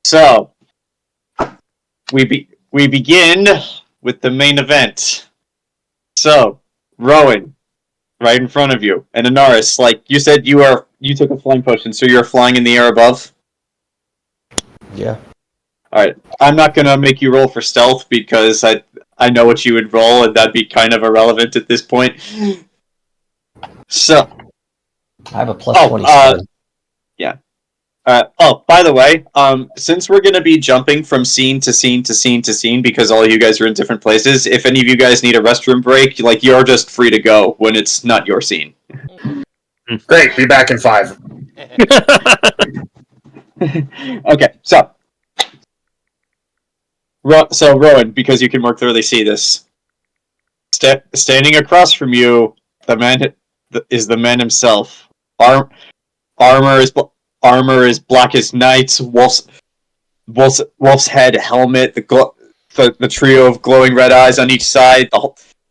So, we begin with the main event. So, Rowan, right in front of you, and Anaris, like you said, you took a flying potion, so you're flying in the air above. Yeah. All right, I'm not gonna make you roll for stealth because I know what you would roll, and that'd be kind of irrelevant at this point. So, I have a plus 27. Yeah. By the way, since we're going to be jumping from scene to scene to scene to scene because all you guys are in different places, if any of you guys need a restroom break, like, you're just free to go when it's not your scene. Great, be back in 5. Okay, so Rowan, because you can more clearly see this, standing across from you, is the man himself. Armor is black as night. Wolf's head, helmet, the trio of glowing red eyes on each side,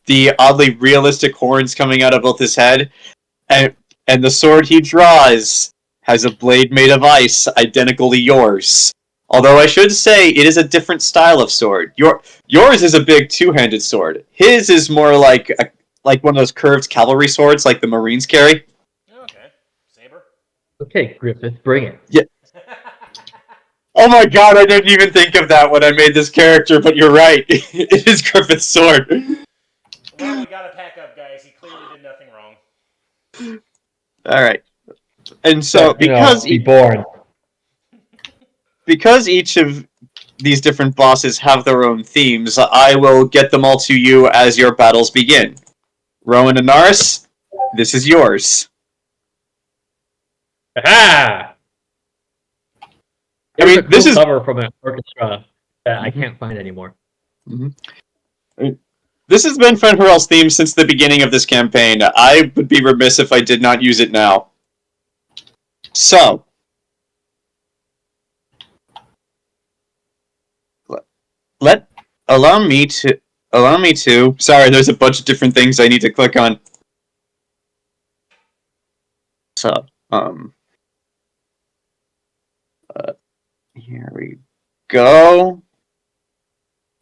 the oddly realistic horns coming out of both his head, and the sword he draws has a blade made of ice, identical to yours. Although I should say it is a different style of sword. Yours is a big two-handed sword. His is more like one of those curved cavalry swords, like the Marines carry. Okay, saber. Okay, Griffith, bring it. Yeah. Oh my god, I didn't even think of that when I made this character, but you're right. It is Griffith's sword. Well, we gotta pack up, guys. He clearly did nothing wrong. Alright. And so, because each of these different bosses have their own themes, I will get them all to you as your battles begin. Rowan and Anaris, this is yours. Aha! I mean, this is cover from an orchestra that I can't find anymore. Mm-hmm. This has been Fenrirel's theme since the beginning of this campaign. I would be remiss if I did not use it now. So, allow me to. Sorry, there's a bunch of different things I need to click on. So, here we go.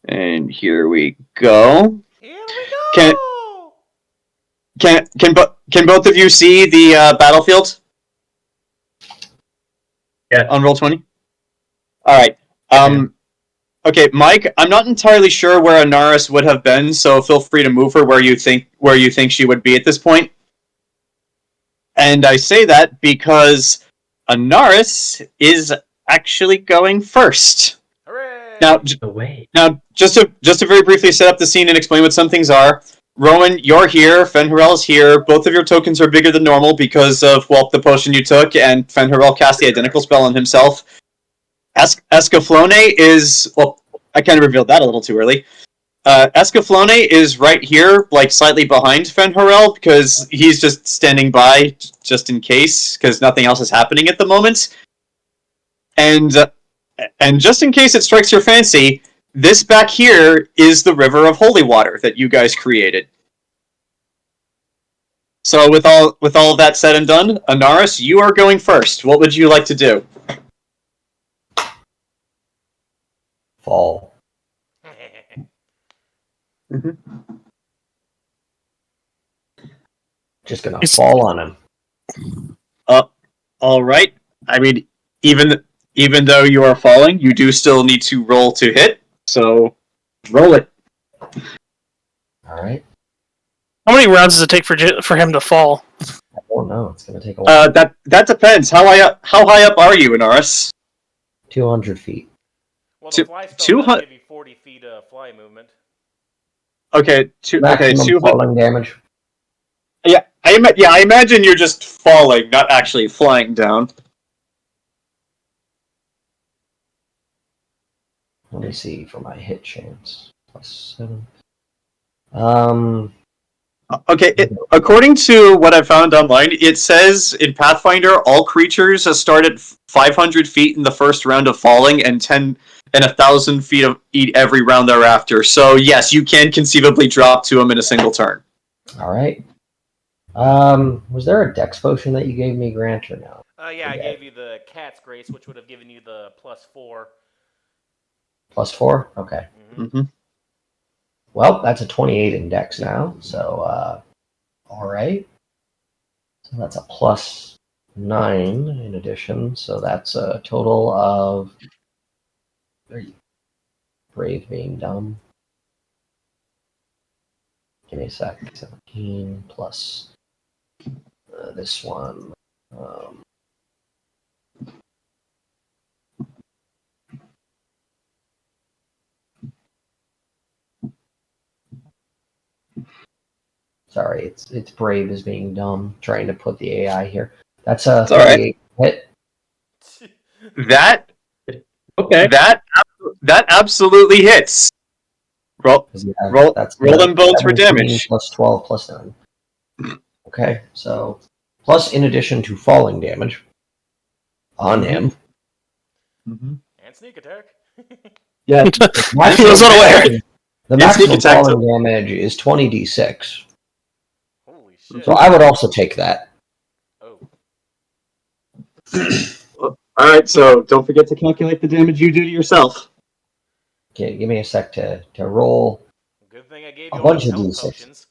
And here we go. Here we go! Can both of you see the battlefield? Yeah. On Roll20? Alright. Okay, Mike, I'm not entirely sure where Anaris would have been, so feel free to move her where you think she would be at this point. And I say that because Anaris is actually going first. Hooray! Now, just to very briefly set up the scene and explain what some things are. Rowan, you're here. Fenrirel's here. Both of your tokens are bigger than normal because of, well, the potion you took, and Fenrirel cast the identical spell on himself. Escaflowne is... Well, I kind of revealed that a little too early. Escaflowne is right here, like slightly behind Fenrirel, because he's just standing by, just in case, because nothing else is happening at the moment. And just in case it strikes your fancy, this back here is the River of Holy Water that you guys created. So with all of that said and done, Anaris, you are going first. What would you like to do? Fall. Mm-hmm. Just gonna fall on him. All right. I mean, even though you are falling, you do still need to roll to hit. So, roll it. All right. How many rounds does it take for him to fall? I don't know. It's gonna take a while. That depends. How high up are you, Anaris? 200 feet. Well, the fly spell does give you 40 feet of fly movement. Okay, Maximum 200 falling damage. Yeah, I imagine you're just falling, not actually flying down. Let me see for my hit chance. +7. Okay, according to what I found online, it says in Pathfinder, all creatures start at 500 feet in the first round of falling and 1,000 feet of every round thereafter. So yes, you can conceivably drop to him in a single turn. All right. Was there a dex potion that you gave me, Grant, or no? Yeah, I Okay. gave you the cat's grace, which would have given you the +4. +4? Okay. Mm-hmm. Well, that's a 28 in Dex now, so, alright. So that's a +9 in addition, so that's a total of... Brave being dumb. Give me a sec. 17 plus this one. Sorry, it's brave as being dumb. Trying to put the AI here. That's a It's all right. 38 hit. That Okay. that absolutely hits. Roll Yeah, roll that's roll them bones for 17 damage. plus 12 plus 9. Okay, so plus in addition to falling damage on him. Mm-hmm. And sneak attack. Yeah. He was unaware. The And maximum sneak attack falling damage is 20d6. Holy shit. So I would also take that. Oh. All right. So don't forget to calculate the damage you do to yourself. Okay, give me a sec to roll Good thing I gave A you all bunch those of health D6. potions.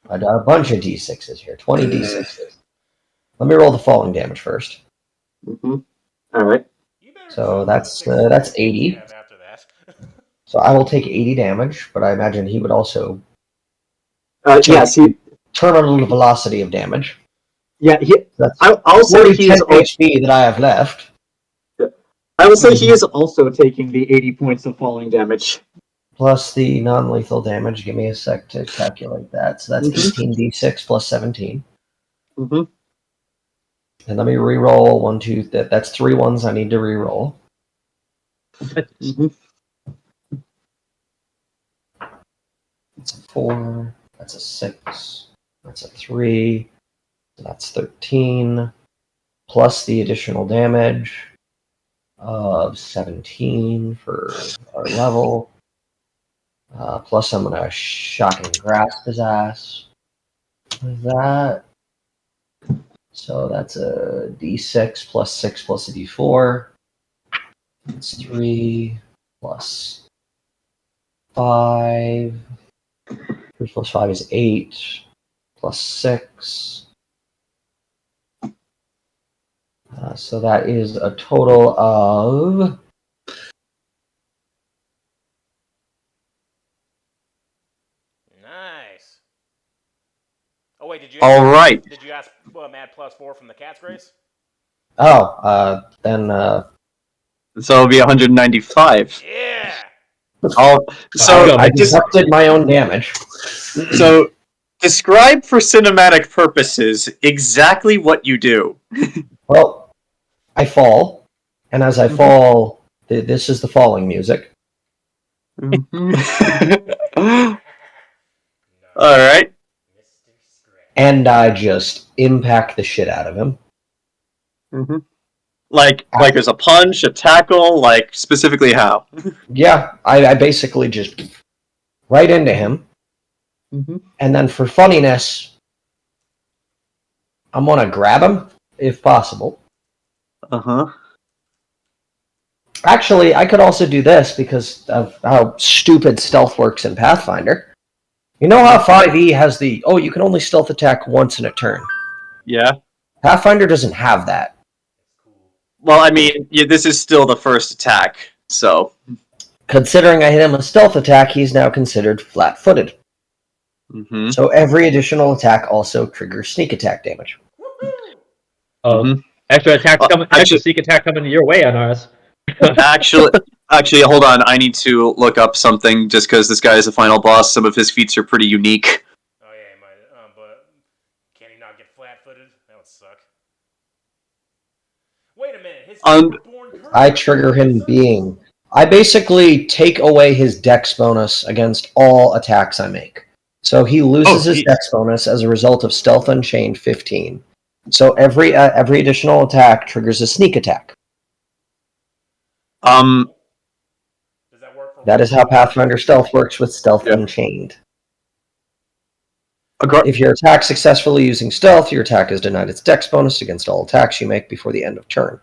a bunch of d6s here. 20 d6s. Let me roll the falling damage first. Mm-hmm. All right. You better So tell me that's the 6 that's you 80. have after that. So I will take 80 damage, but I imagine he would also Yes. terminal velocity of damage. Yeah. That's I'll say 40 he 10 is. HP that I have left. I will say he is also taking the 80 points of falling damage. Plus the non-lethal damage. Give me a sec to calculate that. So that's Mhm. 18d6 plus 17. Mm-hmm. And let me re-roll 1, 2. That's 3 ones I need to re-roll. Mm-hmm. That's a 4. That's a 6. That's a 3. So that's 13. Plus the additional damage of 17 for our level. Plus I'm going to shock and grasp his ass. With that. So that's a d6 plus 6 plus a d4. It's 3 plus 5. 3 plus 5 is 8. Plus 6. So that is a total of... Nice. Oh wait, did you? All right. Did you ask add +4 from the cat's grace? Then So it'll be 195. Yeah. So I deducted my own damage. So describe for cinematic purposes exactly what you do. Well, I fall, and as I fall, this is the falling music. All right. Mr. Scratch. And I just impact the shit out of him. Mm-hmm. Like there's a punch, a tackle, like specifically how? Yeah, I basically just right into him. Mm-hmm. And then for funniness, I'm going to grab him, if possible. Uh-huh. Actually, I could also do this because of how stupid stealth works in Pathfinder. You know how 5e has you can only stealth attack once in a turn. Yeah. Pathfinder doesn't have that. Well, I mean, this is still the first attack, so. Considering I hit him a stealth attack, he's now considered flat-footed. Mm-hmm. So every additional attack also triggers sneak attack damage. Oh, Mhm. extra sneak attack coming your way, Anaris. Actually, hold on. I need to look up something just because this guy is the final boss. Some of his feats are pretty unique. Oh yeah, he might. But can he not get flat-footed? That would suck. Wait a minute. His born curse. I trigger him being... I basically take away his dex bonus against all attacks I make. So he loses his dex bonus as a result of Stealth Unchained 15. So every additional attack triggers a sneak attack. Does that work for That is how Pathfinder Stealth works with Stealth Unchained. If you attack successfully using stealth, your attack is denied its dex bonus against all attacks you make before the end of turn.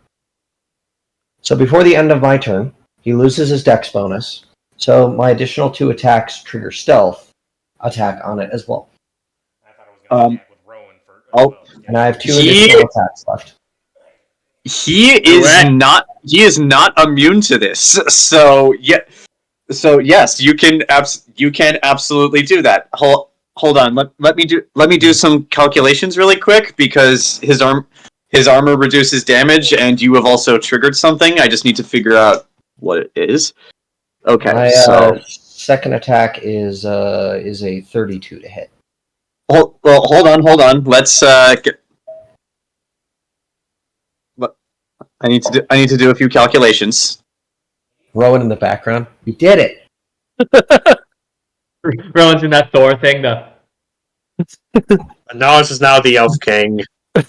So before the end of my turn, he loses his dex bonus, so my additional 2 attacks trigger stealth attack on it as well. I thought I was going to attack with Rowan for. And I have 2 additional attacks left. He is not immune to this. So yes, you can absolutely do that. Hold on. Let me do some calculations really quick because his armor reduces damage and you have also triggered something. I just need to figure out what it is. Okay. My so second attack is a 32 to hit. hold on. Let's I need to do a few calculations. Rowan in the background. You did it. Rowan's in that Thor thing, though. Anaris is now the Elf King. I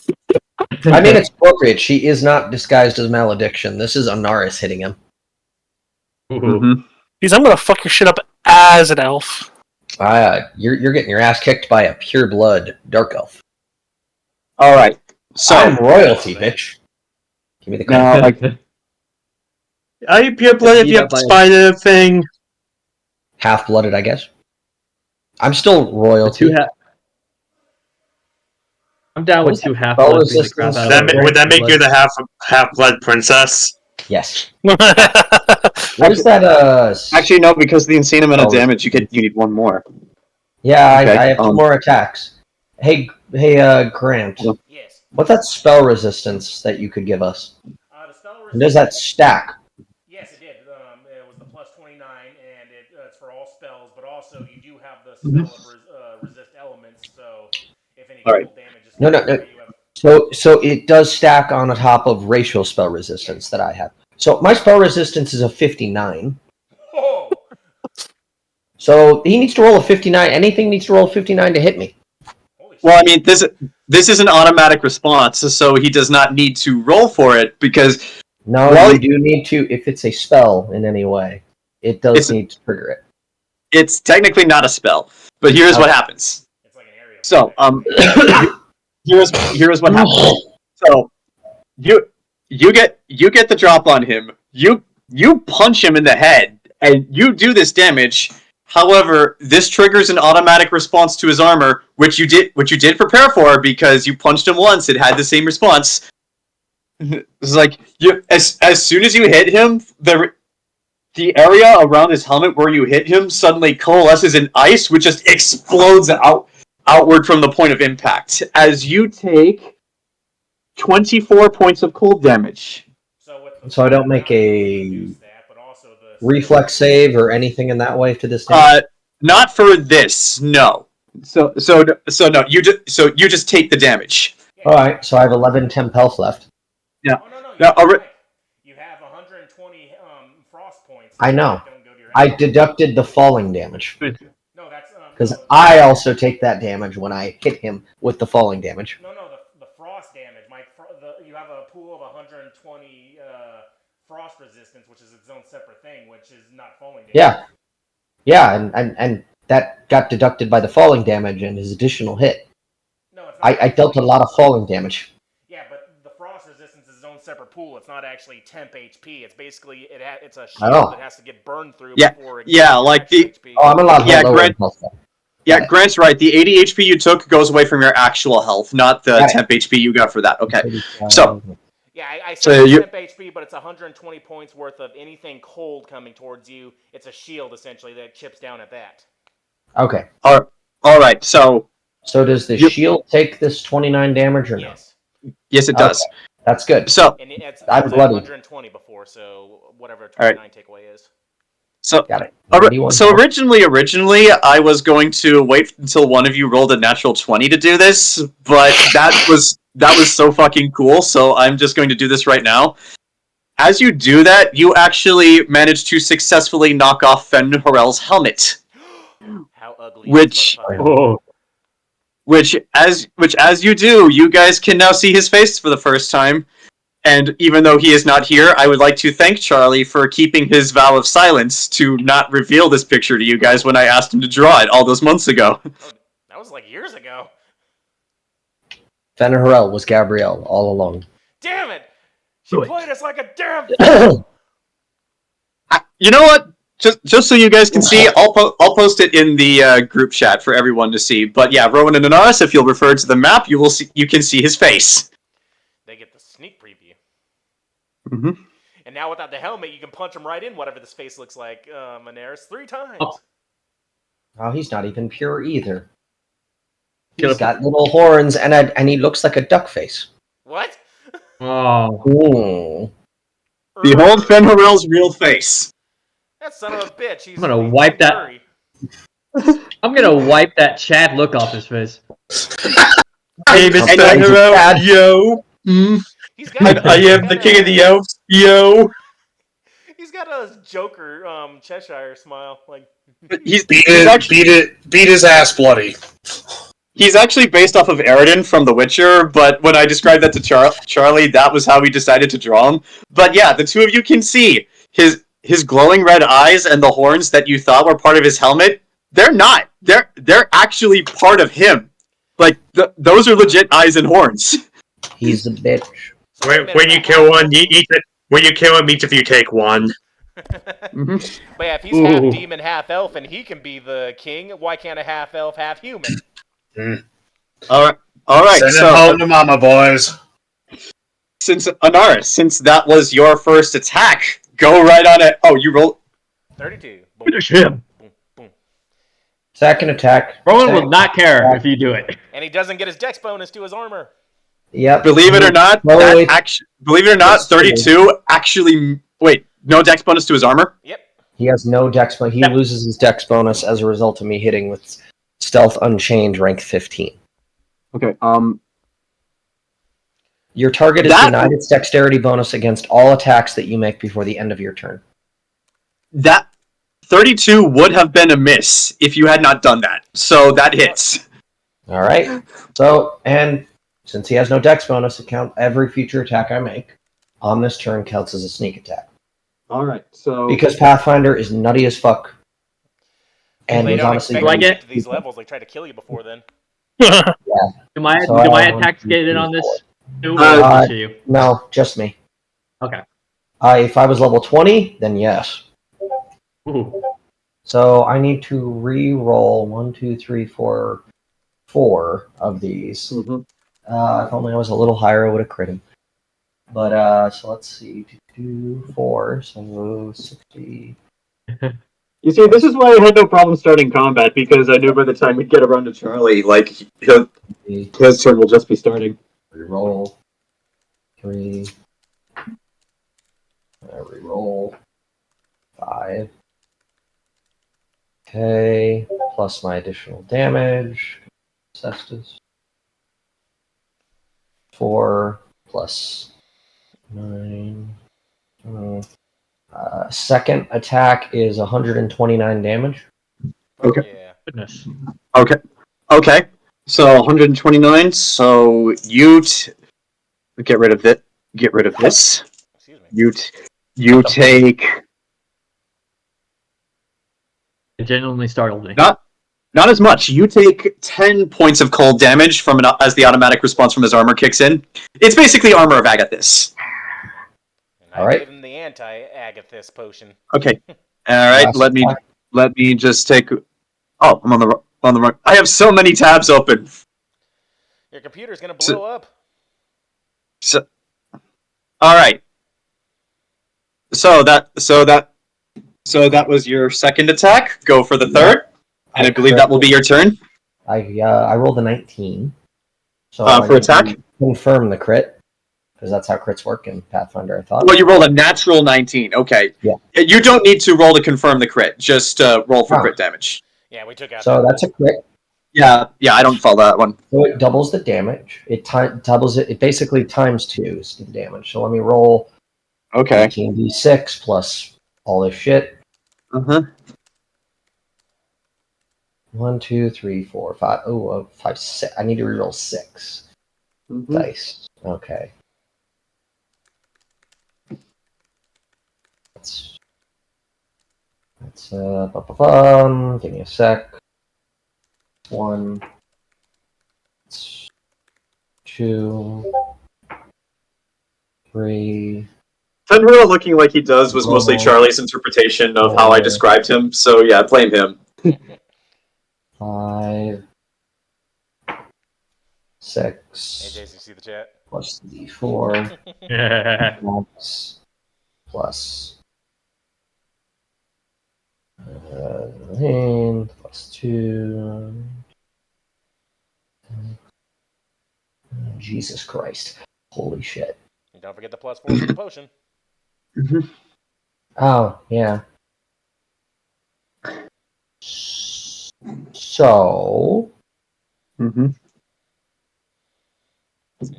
mean, it's appropriate. She is not disguised as malediction. This is Anaris hitting him. Mm-hmm. Because I'm gonna fuck your shit up as an elf. You're getting your ass kicked by a pure blood dark elf. All right. So I'm royalty, bitch. Give me the card. now, Are you pure blood if you have the spider thing? Half-blooded, I guess. I'm still royalty. I'm down with What's 2 half spell blood. Beat the crap resistance? out of Would that make you the half blood princess? Yes. What is that? actually, no, because the insane amount of Oh, damage, you need one more. Yeah, Okay, I have 2 more attacks. Hey, Grant. Yes. What's that spell resistance that you could give us? The spell And does that stack? Yes, it did. It was the plus 29, and it's for all spells, but also you do have the spell of resist elements, so if any All right. cold damage is No. you have... So it does stack on top of racial spell resistance that I have. So my spell resistance is a 59. Oh! So he needs to roll a 59. Anything needs to roll a 59 to hit me. Holy Well, I shit. mean, this is an automatic response, so he does not need to roll for it because No, Well, you do need to, if it's a spell in any way, it does need to trigger it. it's technically not a spell. But here's what happens. It's like an area. So, here's what happens. So, you get the drop on him. You punch him in the head, and you do this damage. However, this triggers an automatic response to his armor, which you did prepare for because you punched him once. It had the same response. It's like as soon as you hit him, the area around his helmet where you hit him suddenly coalesces in ice, which just explodes outward from the point of impact. As you take 24 points of cold damage. So I don't make a reflex save or anything in that way to this damage? Not for this, no. So no, you just take the damage. Alright, so I have 11 temp health left. Yeah. Oh, No, you have 120 frost points. I know. Don't go to your I deducted the falling damage. No, that's... Because I also take that damage when I hit him with the falling damage. No, the frost damage. You have a pool of 120 frost resistance, which is its own separate thing, which is not falling damage. Yeah, and that got deducted by the falling damage and his additional hit. No, it's not. I dealt a lot of falling damage. Yeah, but the frost resistance is its own separate pool. It's not actually temp HP. It's basically it's a shield that has to get burned through before it gets like the HP. Oh, I'm a lot lower Grant, in health. Yeah, Grant's right. The 80 HP you took goes away from your actual health, not the temp HP you got for that. Okay. So yeah, I said temp HP, but it's 120 points worth of anything cold coming towards you. It's a shield, essentially, that chips down at that. Okay. All right. So does the shield take this 29 damage or no? Yes, it does. Okay. That's good. So I'm bloody. 120 before, so whatever 29 takeaway is. So got it. So originally, I was going to wait until one of you rolled a natural 20 to do this, but that was so fucking cool. So I'm just going to do this right now. As you do that, you actually manage to successfully knock off Fen Horel's helmet. How ugly! Which as you do, you guys can now see his face for the first time. And even though he is not here, I would like to thank Charlie for keeping his vow of silence to not reveal this picture to you guys when I asked him to draw it all those months ago. That That was like years ago. Fenrirel was Gabrielle all along. Damn it! She Good. played us like a damn fool! You know what? Just so you guys can see, I'll post it in the group chat for everyone to see. But yeah, Rowan and Anaris, if you'll refer to the map, you can see his face. They get the sneak preview. Mm-hmm. And now without the helmet, you can punch him right in whatever this face looks like, Anaris, 3 times. Oh, he's not even pure either. He's got little horns and he looks like a duck face. What? Oh. Ooh. Behold Fenrirel's real face. That son of a bitch. He's I'm gonna wipe that. furry. I'm gonna wipe that Chad look off his face. David And Fenrirel, yo. He's got I am the king of the elves, yo. He's got a Joker, Cheshire smile. Like He's Beat his ass bloody. He's actually based off of Aridin from The Witcher, but when I described that to Charlie, that was how we decided to draw him. But yeah, the two of you can see his glowing red eyes and the horns that you thought were part of his helmet. They're not. They're actually part of him. Like those are legit eyes and horns. He's a bitch. When you kill one, you eat it. When you kill him, each of you take one. But yeah, if he's half demon, half elf, and he can be the king, why can't a half elf, half human? All right. Send So it home to mama, boys. since Anaris, since that was your first attack, go right on it. Oh, you roll. 32. Boom, Finish him. boom, boom. Second attack. Rowan Second will not care attack. if you do it. And he doesn't get his dex bonus to his armor. Yep. Believe it or not, Totally. believe it or not, 32 actually. Wait, no dex bonus to his armor. Yep. He has no dex, but he loses his dex bonus as a result of me hitting with Stealth Unchained rank 15. Okay. Your target is That- denied its dexterity bonus against all attacks that you make before the end of your turn. That 32 would have been a miss if you had not done that. So that hits. All right. So, and since he has no dex bonus, every future attack I make on this turn counts as a sneak attack. All right. So Because Pathfinder is nutty as fuck. And They he's don't honestly expect Like you to it? get to these levels. They try to kill you before then. Do my So do my I- attacks get in on this? Too, Uh, or you? No, just me. Okay. If I was level 20, then yes. Ooh. So I need to re-roll 1, 2, 3, 4, 4 of these. Mhm. If only I was a little higher, I would have crit him. But so let's see, 4, so 60. You see, this is why I had no problem starting combat, because I knew by the time we'd get around to Charlie, like his turn will just be starting. Re-roll 3. Re-roll 5. Okay, plus my additional damage. Cestus. 4 plus 9. Second attack is 129 damage. Okay. Yeah. Goodness. Okay. So 129. So you get rid of it. Get rid of this. Excuse me. You take It genuinely startled me. not as much. You take 10 points of cold damage from as the automatic response from his armor kicks in. It's basically armor of Agathis. And I Alright. gave him the anti-Agathis potion. Okay. All right. Last Let attack. me just take. Oh, I'm on the wrong. I have so many tabs open. Your computer's gonna blow up. So, all right. So that was your second attack. Go for the third, and I believe that will be your turn. I rolled a 19. So For I attack? can confirm the crit, because that's how crits work in Pathfinder, I thought. Well, you rolled a natural 19. Okay. Yeah. You don't need to roll to confirm the crit. Just roll for Oh. crit damage. Yeah, we took out. So that that's a crit. Yeah, I don't follow that one. So it doubles the damage. It doubles it. It basically times 2 is the damage. So let me roll Okay. 18d6 plus all this shit. Uh-huh. 1, 2, 3, 4, 5. Oh, 5, 6. I need to reroll 6 dice. Okay. That's give me a sec. 1, It's 2, 3. Fenrir looking like he does was mostly Roll. Charlie's interpretation of how I 4, described him, so yeah, blame him. 5, Hey, 6, Jayson, see the chat? plus D4, max, plus 9, plus 2. Jesus Christ. Holy shit. And don't forget the +4 for the potion. Oh, yeah. So, Mm-hmm.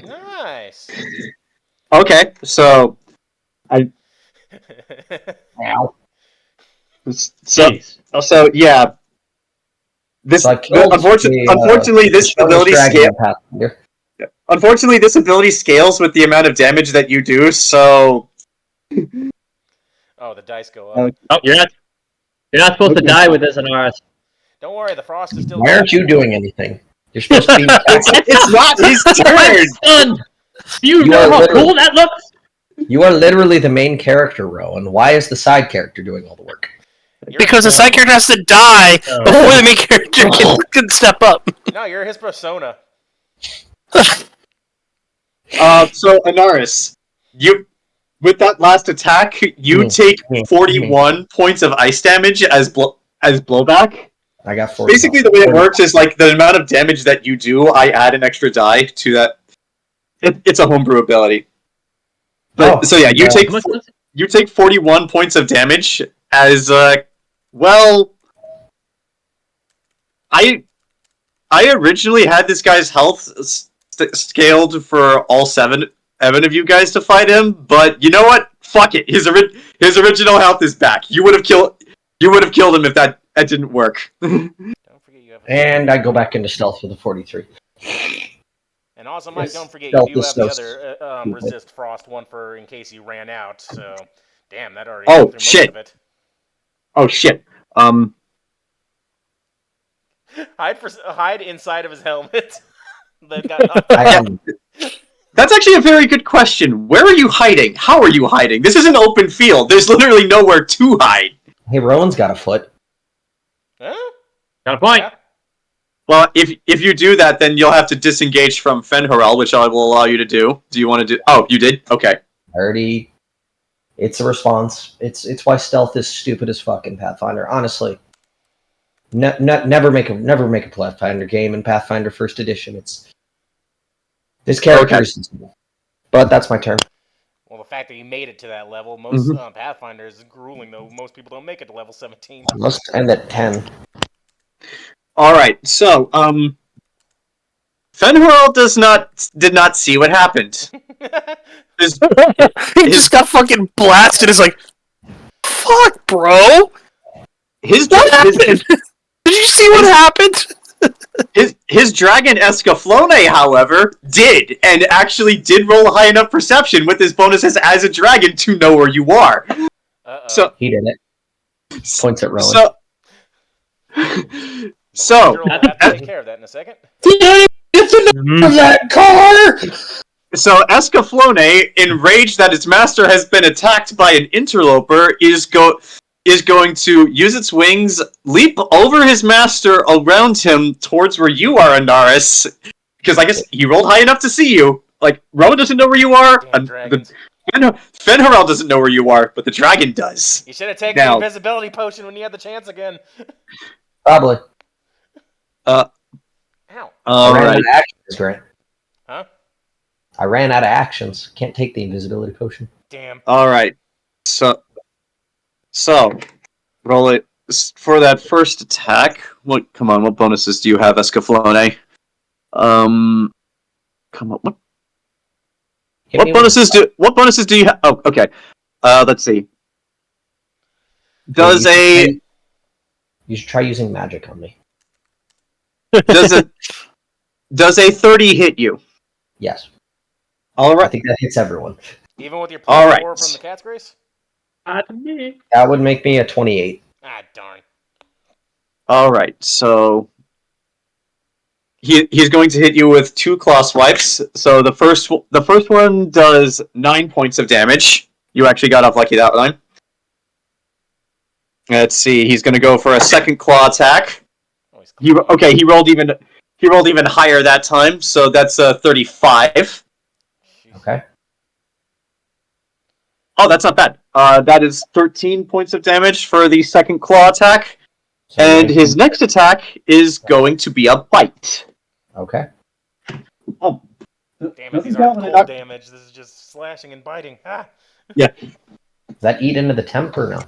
Nice. Okay, so now. so yeah. This So I killed unfortunately this ability scales. Pathfinder. Unfortunately, this ability scales with the amount of damage that you do. So Oh, the dice go up. Oh, you're not supposed to die with this, Anaris. Don't worry, the frost is still Why aren't you doing anything? You're supposed to be. it's not his turn. Stunned. Do you You know are how literally- cool that looks? You are literally the main character, Rowan. Why is the side character doing all the work? Because the side character has to die before the main character can step up. No, you're his persona. So Anaris, you with that last attack, you take 41 points of ice damage as blowback. I got 40. Basically, the way it works is like the amount of damage that you do, I add an extra die to that. It's a homebrew ability. But so yeah, you take 41 points of damage as well. I originally had this guy's health scaled for all seven of you guys to fight him, but you know what? Fuck it. His original health is back. You would have killed him if that didn't work. Don't forget you have. And I go back into stealth for the 43. And also, Mike, don't forget Stealth you do is have the so other resist frost one for in case you ran out. So, damn, that already. Oh, went through shit. Most of it. Oh shit. Hide inside of his helmet. That got knocked out. That's actually a very good question. Where are you hiding? How are you hiding? This is an open field. There's literally nowhere to hide. Hey, Rowan's got a foot. Huh? Got a point. Yeah. Well, if you do that, then you'll have to disengage from Fenharel, which I will allow you to do. Do you want to do? Oh, you did? Okay. Already. It's a response. It's why stealth is stupid as fuck in Pathfinder. Honestly, never make a Pathfinder game in Pathfinder First Edition. It's this character is, but that's my turn. Well, the fact that you made it to that level, most Pathfinders is grueling though. Most people don't make it to level 17. I must end at 10. All right. So, Fenharel did not see what happened. He just got fucking blasted. It's like, fuck, bro. What happened? Did you see what happened? His dragon Escaflowne, however, did, and actually did roll a high enough perception with his bonuses as a dragon to know where you are. So he did it. Points at Rowan. So We'll have to take care of that in a second. That car! So Escaflowne, enraged that its master has been attacked by an interloper, is going to use its wings, leap over his master around him towards where you are, Anaris. Because I guess he rolled high enough to see you. Like, Rowan doesn't know where you are. Fenharel doesn't know where you are, but the dragon does. You should have taken the invisibility potion when you had the chance again. Probably. Ow. All I ran right. out of actions, Grant. Huh? I ran out of actions. Can't take the invisibility potion. Damn. All right. So roll it for that first attack. What? Come on. What bonuses do you have, Escaflowne? Come on. What bonuses do you have? Oh, okay. Let's see. You should try using magic on me. Does a 30 hit you? Yes. All right. I think that hits everyone. Even with your All +4 right. from the Cat's Grace? That would make me a 28. Ah, darn. All right. So he's going to hit you with 2 claw swipes. So the first one does 9 points of damage. You actually got off lucky that time. Let's see. He's going to go for a second claw attack. He rolled even higher that time. So that's a 35. Okay. Oh, that's not bad. That is 13 points of damage for the second claw attack. So And his next attack is going to be a bite. Okay. Oh. Damn it, these aren't cold damage. This is just slashing and biting. Ah! Yeah. Does that eat into the temp or no?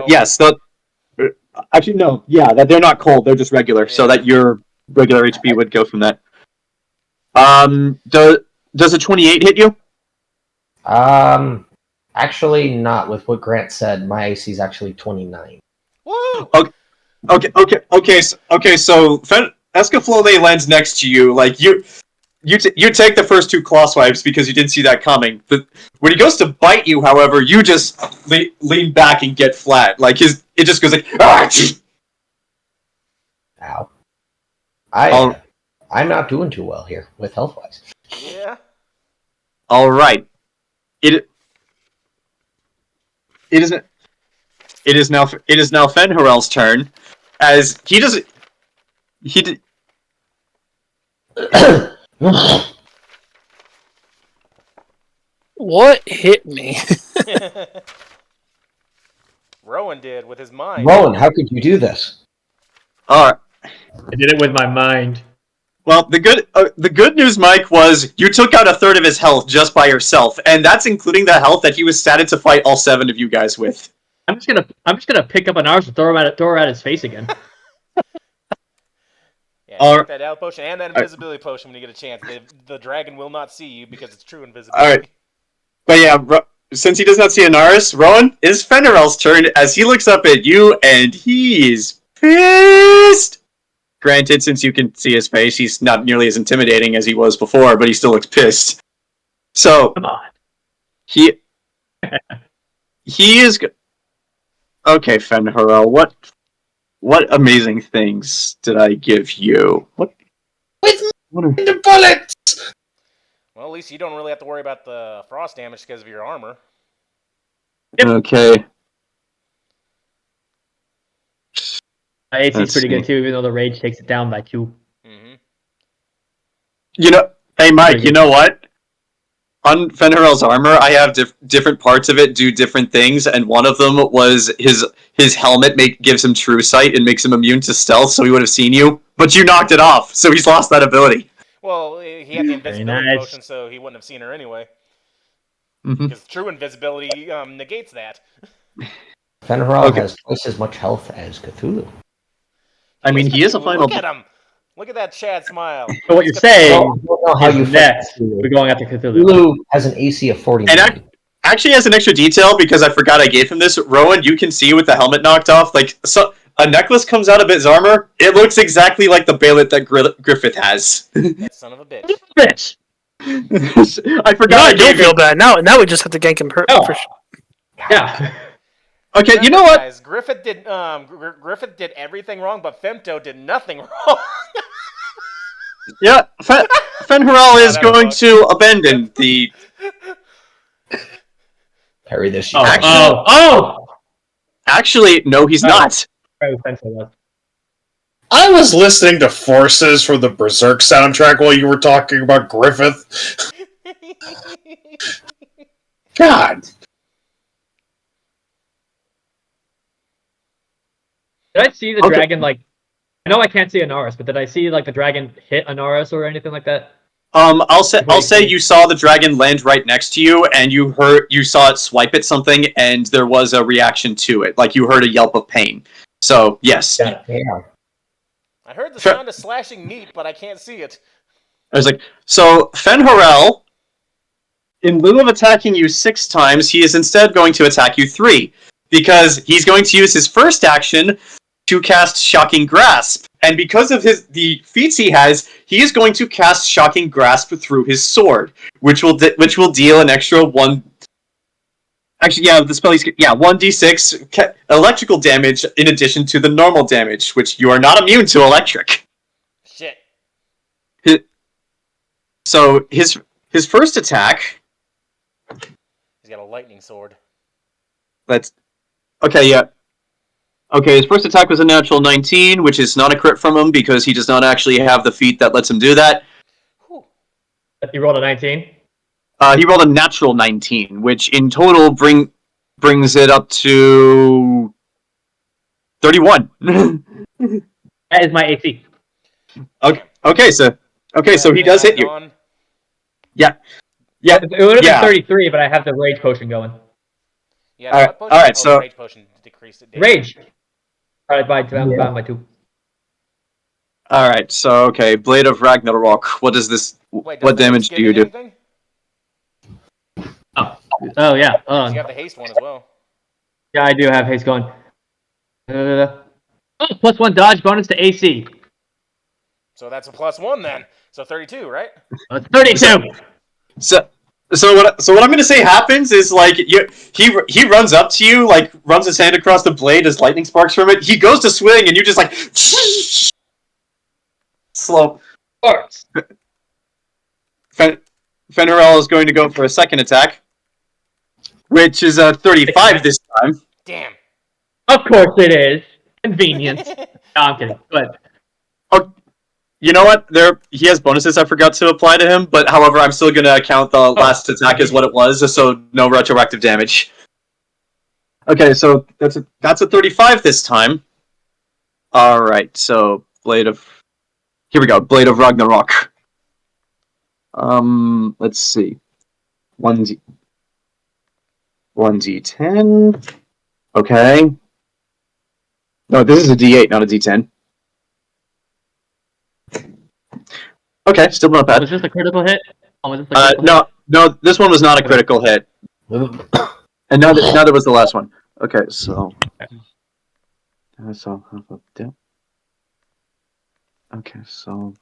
Yes. Actually, no. Yeah, that they're not cold. They're just regular. Yeah. So that your regular HP would go from that. Does a 28 hit you? Actually not. With what Grant said, my AC is actually 29. Woo! Okay. So Escaflowne lands next to you. Like you take the first 2 claw swipes because you didn't see that coming. But when he goes to bite you, however, you just lean back and get flat. Like it just goes like. Ow. I'm not doing too well here with health wise. Yeah. All right. It is now Fenharel's turn, as he does. What hit me? Rowan did with his mind. Rowan, how could you do this? All right. I did it with my mind. Well, the good news, Mike, was you took out a third of his health just by yourself, and that's including the health that he was statted to fight all 7 of you guys with. I'm just gonna pick up an arse and throw her at his face again. Yeah, take that health potion and that invisibility potion when you get a chance. The dragon will not see you because it's true invisibility. All right. But yeah, since he does not see Anaris, Rowan, it's Fenrirel's turn as he looks up at you and he's pissed. Granted, since you can see his face, he's not nearly as intimidating as he was before, but he still looks pissed. So, Come on. he is... Okay, Fenrirel, what amazing things did I give you? What are... The bullets! Well, at least you don't really have to worry about the frost damage because of your armor. Okay. My AC is Let's pretty see. good too, even though the rage takes it down by 2. Mm-hmm. You know, hey Mike, you know what? On Fenrirel's armor, I have different parts of it do different things, and one of them was his helmet gives him true sight and makes him immune to stealth, so he would have seen you. But you knocked it off, so he's lost that ability. Well, he had the invisibility nice. potion, so he wouldn't have seen her anyway. Mm-hmm. Because true invisibility negates that. Fenrirel has twice as much health as Cthulhu. I mean, he is a final. Look at him! Look at that Chad smile. So what you're saying Well, I don't know how you is next, we're going after Cthulhu. Cthulhu has an AC of 49. And actually, as an extra detail, because I forgot I gave him this, Rowan, you can see with the helmet knocked off, like a necklace comes out of his armor. It looks exactly like the bayonet that Griffith has. That son of a bitch. Bitch! I forgot. Now I I don't gave feel him. bad. Now we just have to gank him Oh. for sure. Yeah. Okay, you know what? Guys, Griffith did everything wrong, but Femto did nothing wrong. Yeah, Fenrirel is that going book. to abandon the. Parry this. Oh! Actually, no, he's not. I was listening to Forces from the Berserk soundtrack while you were talking about Griffith. God. Did I see the Okay. dragon, like... I know I can't see Anaris, but did I see, like, the dragon hit Anaris or anything like that? I'll say you saw the dragon land right next to you, and you saw it swipe at something, and there was a reaction to it. Like you heard a yelp of pain. So yes, Yeah. I heard the sound of slashing meat, but I can't see it. I was like, so Fenrirel, in lieu of attacking you 6 times, he is instead going to attack you 3, because he's going to use his first action to cast Shocking Grasp, and because of the feats he has, he is going to cast Shocking Grasp through his sword, which will deal an extra 1. Actually, yeah, the spell 1d6 electrical damage in addition to the normal damage, which you are not immune to electric. Shit. So his first attack. He's got a lightning sword. That's okay. Yeah. Okay, his first attack was a natural 19, which is not a crit from him because he does not actually have the feat that lets him do that. Whew. He rolled a 19. He rolled a natural 19, which in total brings it up to 31. That is my AC. Okay, so he does hit you. Gone. Yeah. It would have Yeah. been 33, but I have the rage potion going. Yeah, Alright, what potion? alright, Oh, so- the rage potion decreased it. Rage. Alright, by 2. Alright, so okay, Blade of Ragnarok. What does this Wait, what damage do you do? Anything? Oh yeah. You got the haste one as well. Yeah, I do have haste going. +1 dodge bonus to AC. So that's a +1 then. So 32, right? It's 32. So what I'm gonna say happens is like he runs up to you, like runs his hand across the blade as lightning sparks from it. He goes to swing and you just like slow. Parts. Fenrirel is going to go for a second attack, which is a 35 this time. Damn. Of course it is. Convenience. No, I'm kidding. But You know what? He has bonuses I forgot to apply to him, but however, I'm still going to count the last attack as what it was, so no retroactive damage. Okay, so that's a 35 this time. All right, so here we go. Blade of Ragnarok. Let's see. 1d10. Okay. No, this is a d8, not a d10. Okay, still not bad. was this a critical hit? Was this a critical hit? No, this one was not a critical hit. And neither was the last one. Okay, so okay, so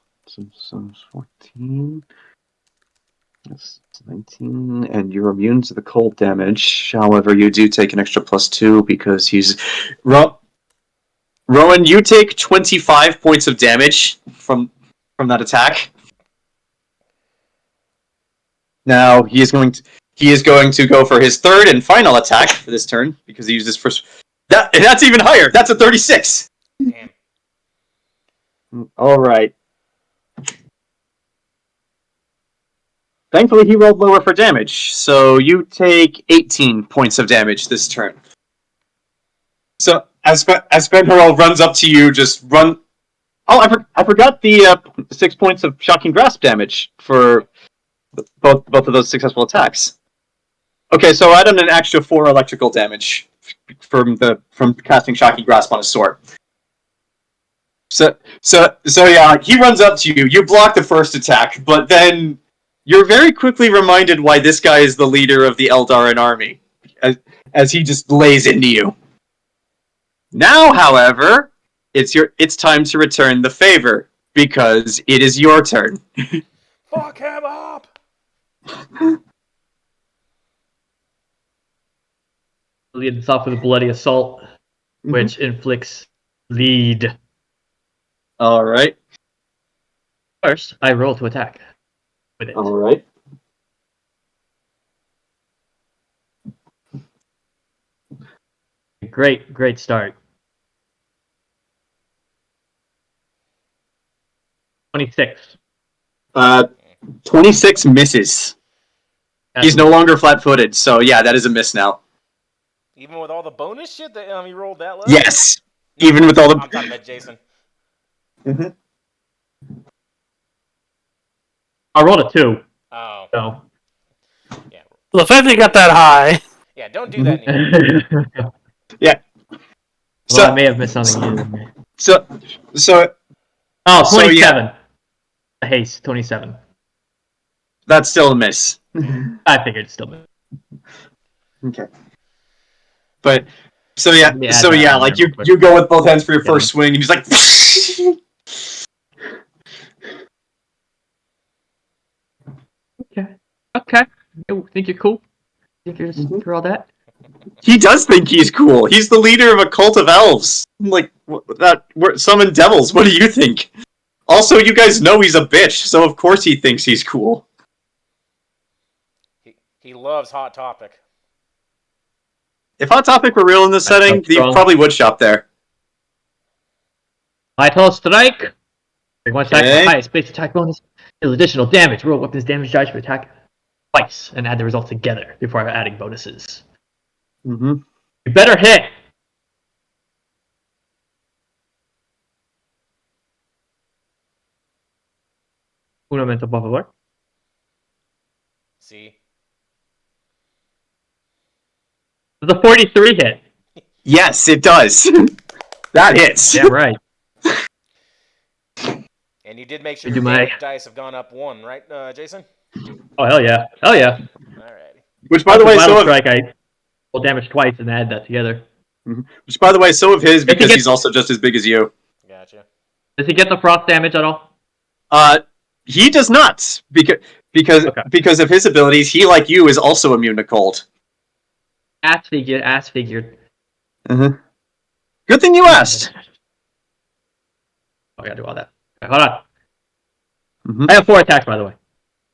14. That's 19, and you're immune to the cold damage. However, you do take an extra +2 because he's Rowan, you take 25 points of damage from that attack. Now he is going to go for his third and final attack for this turn because he used his first. That's even higher. That's a 36. Damn. All right. Thankfully, he rolled lower for damage, so you take 18 points of damage this turn. So as Fenrirel runs up to you, just run. Oh, I forgot the 6 points of shocking grasp damage for both of those successful attacks. Okay, so add on an extra 4 electrical damage from casting shocking grasp on his sword. So yeah, he runs up to you. You block the first attack, but then you're very quickly reminded why this guy is the leader of the Eldarin army, as he just lays into you. Now, however, it's time to return the favor because it is your turn. Fuck him up! Lead us off with a bloody assault, which inflicts bleed. All right. First, I roll to attack with it. All right. Great start. 26. 26 misses. He's no longer flat-footed, so yeah, that is a miss now. Even with all the bonus shit that he rolled that low? Yes! Even with all the... I'm talking about Jayson. Mhm. I rolled a 2. Oh. So. Yeah. Well, the fact that he got that high. Yeah, don't do that anymore. Yeah. Well, I may have missed something. So... Oh, 27. So, yeah. A haste, 27. That's still a miss. I figured it's still miss. Okay. But... So yeah, Yeah, like you go with both hands for your first swing, and he's like... Okay. You think you're cool? Think you're just through all that? He does think he's cool. He's the leader of a cult of elves. Like, summon devils. What do you think? Also, you guys know he's a bitch, so of course he thinks he's cool. He loves Hot Topic. If Hot Topic were real in this setting, he strong. probably would shop there. Vital Strike. Bring one attack Okay. for highest base attack bonus. Deal additional damage. Roll weapons damage dice for attack twice and add the results together before adding bonuses. Mm-hmm. You better hit. Un momento, por favor. See? It's a 43 hit. Yes, it does. That hits. Damn right. And you did make sure I your do my- damage dice have gone up 1, right, Jayson? Oh, hell yeah. Hell yeah. Alrighty. Which, by the way, Vital so Strike, I roll damage twice and add that together. of his If he because gets- he's also just as big as you. Gotcha. Does he get the frost damage at all? He does not Okay. because of his abilities. He, like you, is also immune to cold. Ass figured. Mm-hmm. Good thing you asked. Oh, I gotta do all that. Okay, hold on. Mhm. I have 4 attacks, by the way.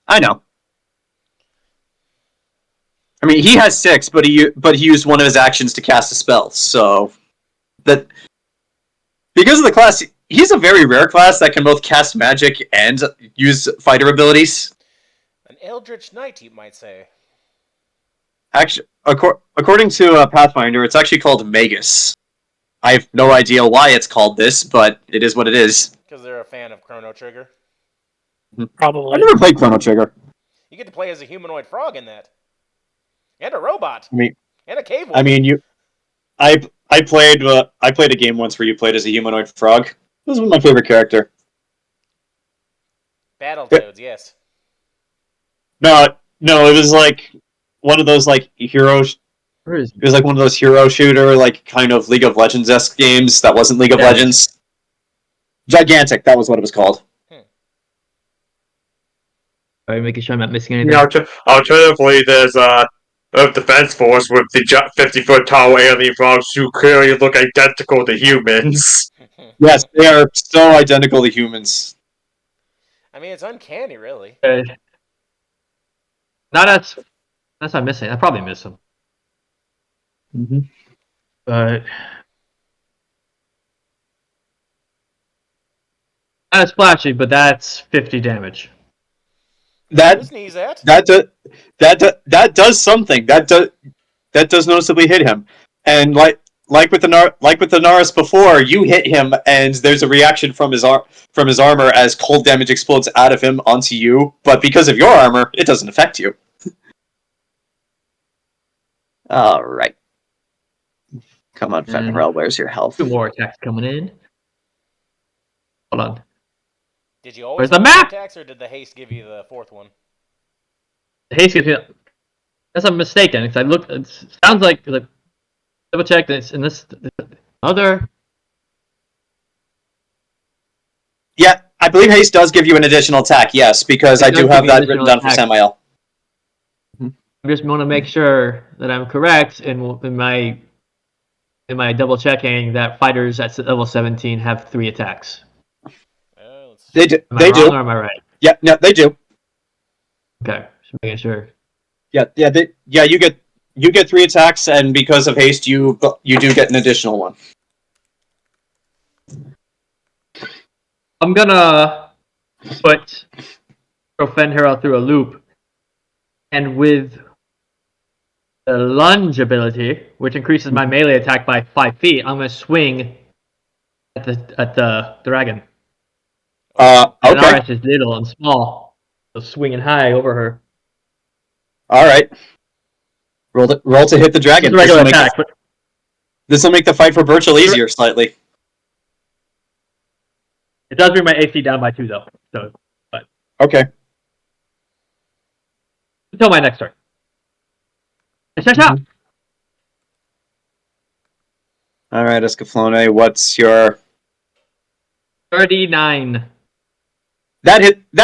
I know. I mean, he has 6, but he used one of his actions to cast a spell. So that because of the class, he's a very rare class that can both cast magic and use fighter abilities. An Eldritch Knight, you might say. Actually, according to Pathfinder, it's actually called Magus. I have no idea why it's called this, but it is what it is. Because they're a fan of Chrono Trigger. Probably. I've never played Chrono Trigger. You get to play as a humanoid frog in that. And a robot. I mean, And a cave wolf. I played a game once where you played as a humanoid frog. This was my favorite character. Battletoads, yes. No, it was like one of those like heroes. Where is It was like one of those hero shooter, like kind of League of Legends-esque games that wasn't League of Yeah. Legends. Gigantic, that was what it was called. Alright, making sure I'm not missing anything. Yeah, alternatively, there's a defense force with the 50-foot tall alien frogs who clearly look identical to humans. Yes, they are so identical to humans. I mean, it's uncanny, really. Okay. Not that's I'm missing. I probably missed them. Mm-hmm. But not as splashy, but that's 50 damage. That Where's knees at? that does something. That does noticeably hit him, and like with the Anaris before, you hit him, and there's a reaction from his armor as cold damage explodes out of him onto you. But because of your armor, it doesn't affect you. All right, come on, Fenrirel, where's your health? 2 more attacks coming in. Hold on. Did you always Where's the have map? attacks, or did the haste give you the 4th one? The haste gives me. That's a mistake then, because I looked. It sounds like double check this in this other. Yeah, I believe haste does give you an additional attack. Yes, because It I does do give have you an that written additional down for attack. Samael. I just want to make sure that I'm correct in my double checking that fighters at level 17 have 3 attacks. Let's They do. Am I They wrong do. or am I right? Yeah, no, they do. Okay, just making sure. Yeah. You get 3 attacks, and because of haste, you do get an additional one. I'm gonna throw Fenrir through a loop, and with the lunge ability, which increases my melee attack by 5 feet, I'm gonna swing at the dragon. Okay. Anaris is little and small, so swinging high over her. All right. Roll to hit the dragon. It's a regular attack, but This will make the fight for Burchill easier slightly. it does bring my AC down by 2 though. So Okay. until my next turn. Shut. All right, Escaflowne, what's your 39. that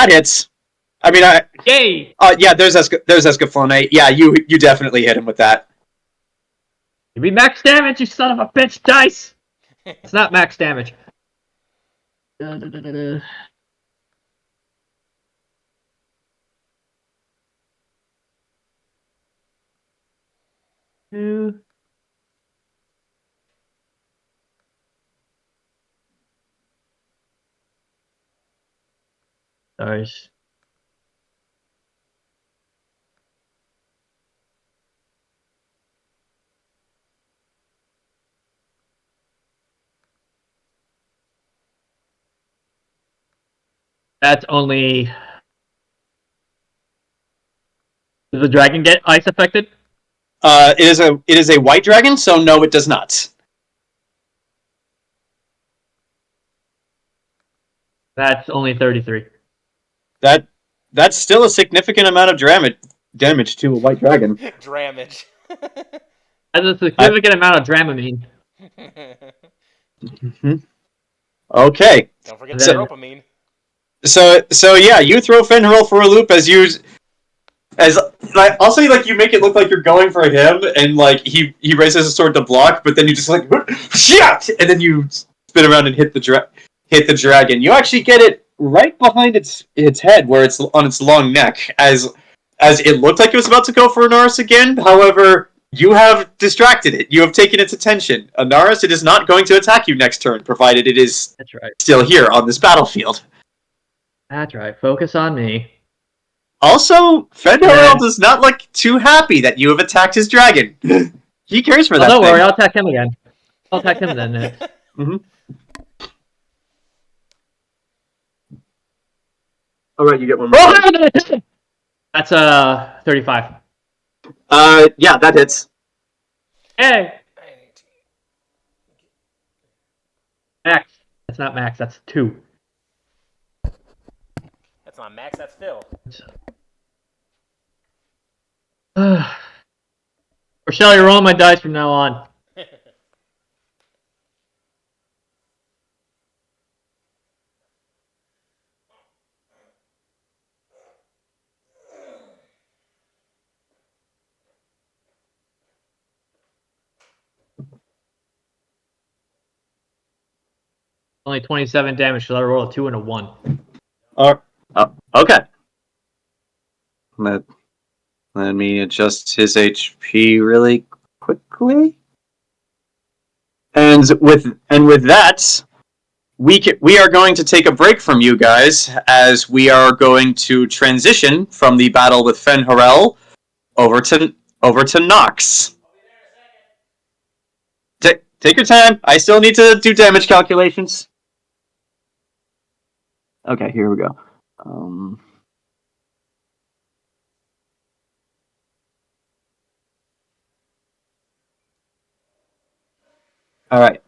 hits? I mean, Yay! yeah. There's Escaflowne. Yeah, you definitely hit him with that. Give me max damage, you son of a bitch, dice! It's not max damage. 2. Sorry. That's only. Does the dragon get ice affected? It is a white dragon, so no, it does not. That's only 33. That's still a significant amount of damage to a white dragon. Dramage. That's a significant amount of Dramamine. Okay. Don't forget Then- the dopamine. So yeah, you throw Fenrir for a loop as also like you make it look like you're going for him, and like he raises his sword to block, but then you just like shit, and then you spin around and hit the dragon. You actually get it right behind its head, where it's on its long neck, as it looked like it was about to go for Anaris again. However, you have distracted it. You have taken its attention. Anaris, it is not going to attack you next turn, provided it is That's right. still here on this battlefield. That's right. Focus on me. Also, Fenrir Yeah. does not look too happy that you have attacked his dragon. He cares for Oh, that don't thing. worry. I'll attack him again. I'll attack him then. Alright, you get one more. That's 35. Yeah, that hits. Hey, max. That's not max. That's 2. That's not Max, that's Phil. Rochelle, you're rolling my dice from now on. Only 27 damage, so I roll a 2 and a 1. Okay. Let me adjust his HP really quickly. And with that, we are going to take a break from you guys, as we are going to transition from the battle with Fenrir over to Nox. Take your time. I still need to do damage calculations. Okay, here we go. Alright.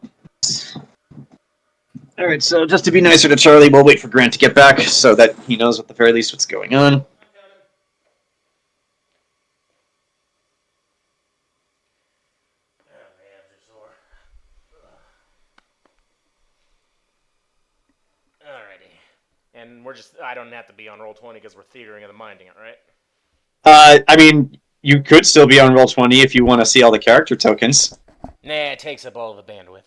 Alright, so just to be nicer to Charlie, we'll wait for Grant to get back so that he knows at the very least what's going on. Alrighty. And I don't have to be on Roll20 because we're theatering and the minding it, right? I mean, you could still be on Roll20 if you want to see all the character tokens. Nah, it takes up all the bandwidth.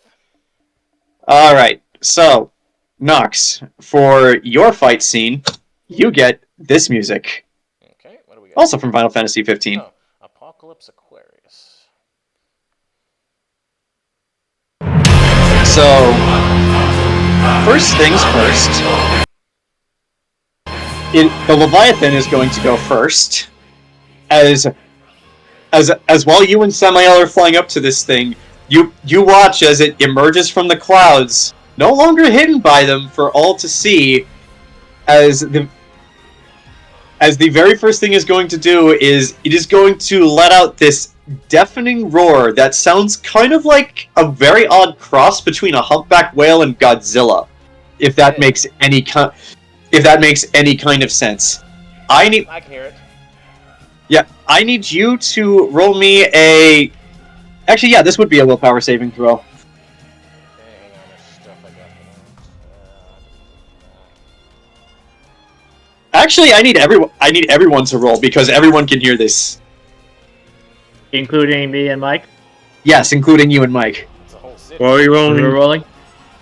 Alright, so, Nox, for your fight scene, you get this music. Okay, what do we got? Also from Final Fantasy 15. Oh, Apocalypse Aquarius. So, first things first, the Leviathan is going to go first, as while you and Samael are flying up to this thing, you watch as it emerges from the clouds, no longer hidden by them for all to see, as the very first thing is going to do is it is going to let out this deafening roar that sounds kind of like a very odd cross between a humpback whale and Godzilla, if that makes any kind of sense. I can hear it. Yeah, I need you to roll me a. Actually, yeah, this would be a willpower saving throw. Okay, hang on, there's stuff I got here. Actually, I need everyone to roll because everyone can hear this. Including me and Mike? Yes, including you and Mike. It's a whole city. What are you We're rolling?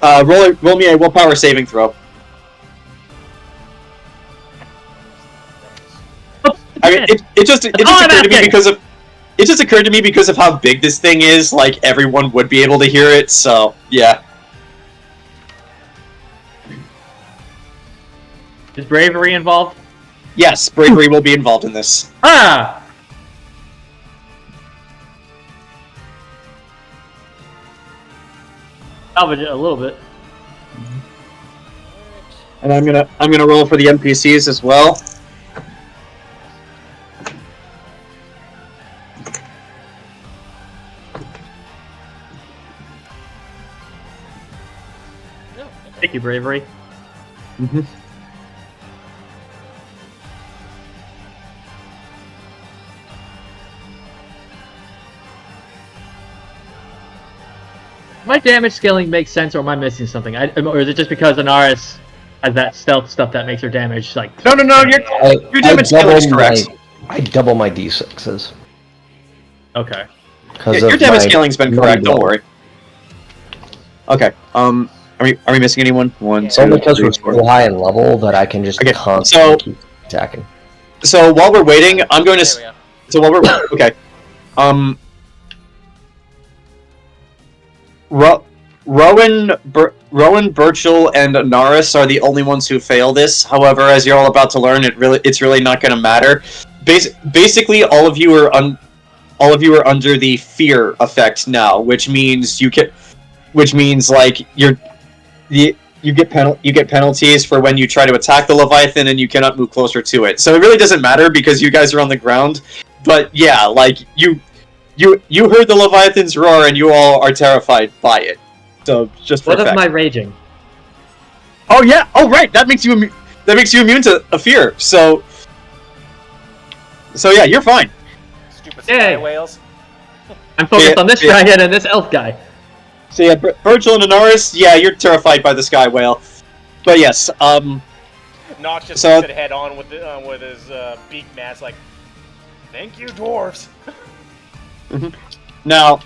rolling? Roll me a willpower saving throw. I mean, it just occurred to me because of it just occurred to me because of how big this thing is, like, everyone would be able to hear it, so, yeah. Is bravery involved? Yes, bravery will be involved in this. Ah! Salvage it a little bit. And I'm gonna roll for the NPCs as well. Thank you, bravery. My damage scaling makes sense, or am I missing something? Or is it just because Anaris has that stealth stuff that makes her damage like? No, your damage scaling is correct. I double my d6s. Okay. Yeah, your damage scaling's been correct. Don't worry. Okay. Are we missing anyone? One, It's only two, because three, we're four. so high in level that I can just Okay, constantly keep attacking. So while we're waiting, I'm going to. There we go. So while we're okay, Rowan, Burchill, and Anaris are the only ones who fail this. However, as you're all about to learn, it's really not going to matter. Basically, all of you are under the fear effect now, which means like you get penalties for when you try to attack the Leviathan and you cannot move closer to it. So it really doesn't matter because you guys are on the ground. But yeah, like you heard the Leviathan's roar and you all are terrified by it. So just for What of effect. my raging? Oh yeah. Oh right. That makes you immune to a fear. So yeah, you're fine. Stupid Yay. sky whales. I'm focused Yeah, on this yeah. dragon and this elf guy. So yeah, Burchill and Anaris, yeah, you're terrified by the sky whale. But yes, Nox just So- puts it head on with his beak mask, like, thank you, dwarves. now,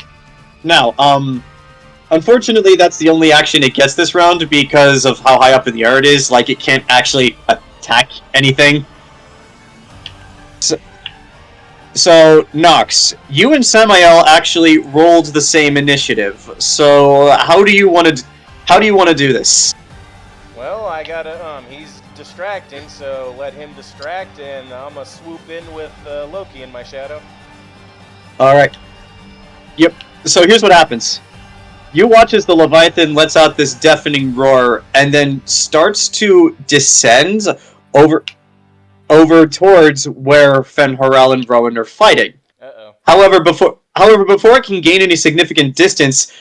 unfortunately, that's the only action it gets this round because of how high up in the air it is. Like, it can't actually attack anything. So Nox, you and Samael actually rolled the same initiative. So how do you want to do this? Well, I gotta, he's distracting, so let him distract, and I'm gonna swoop in with Loki in my shadow. All right. Yep. So here's what happens. You watch as the Leviathan lets out this deafening roar and then starts to descend over towards where Fen'Horal and Rowan are fighting. Uh-oh. However, before it can gain any significant distance,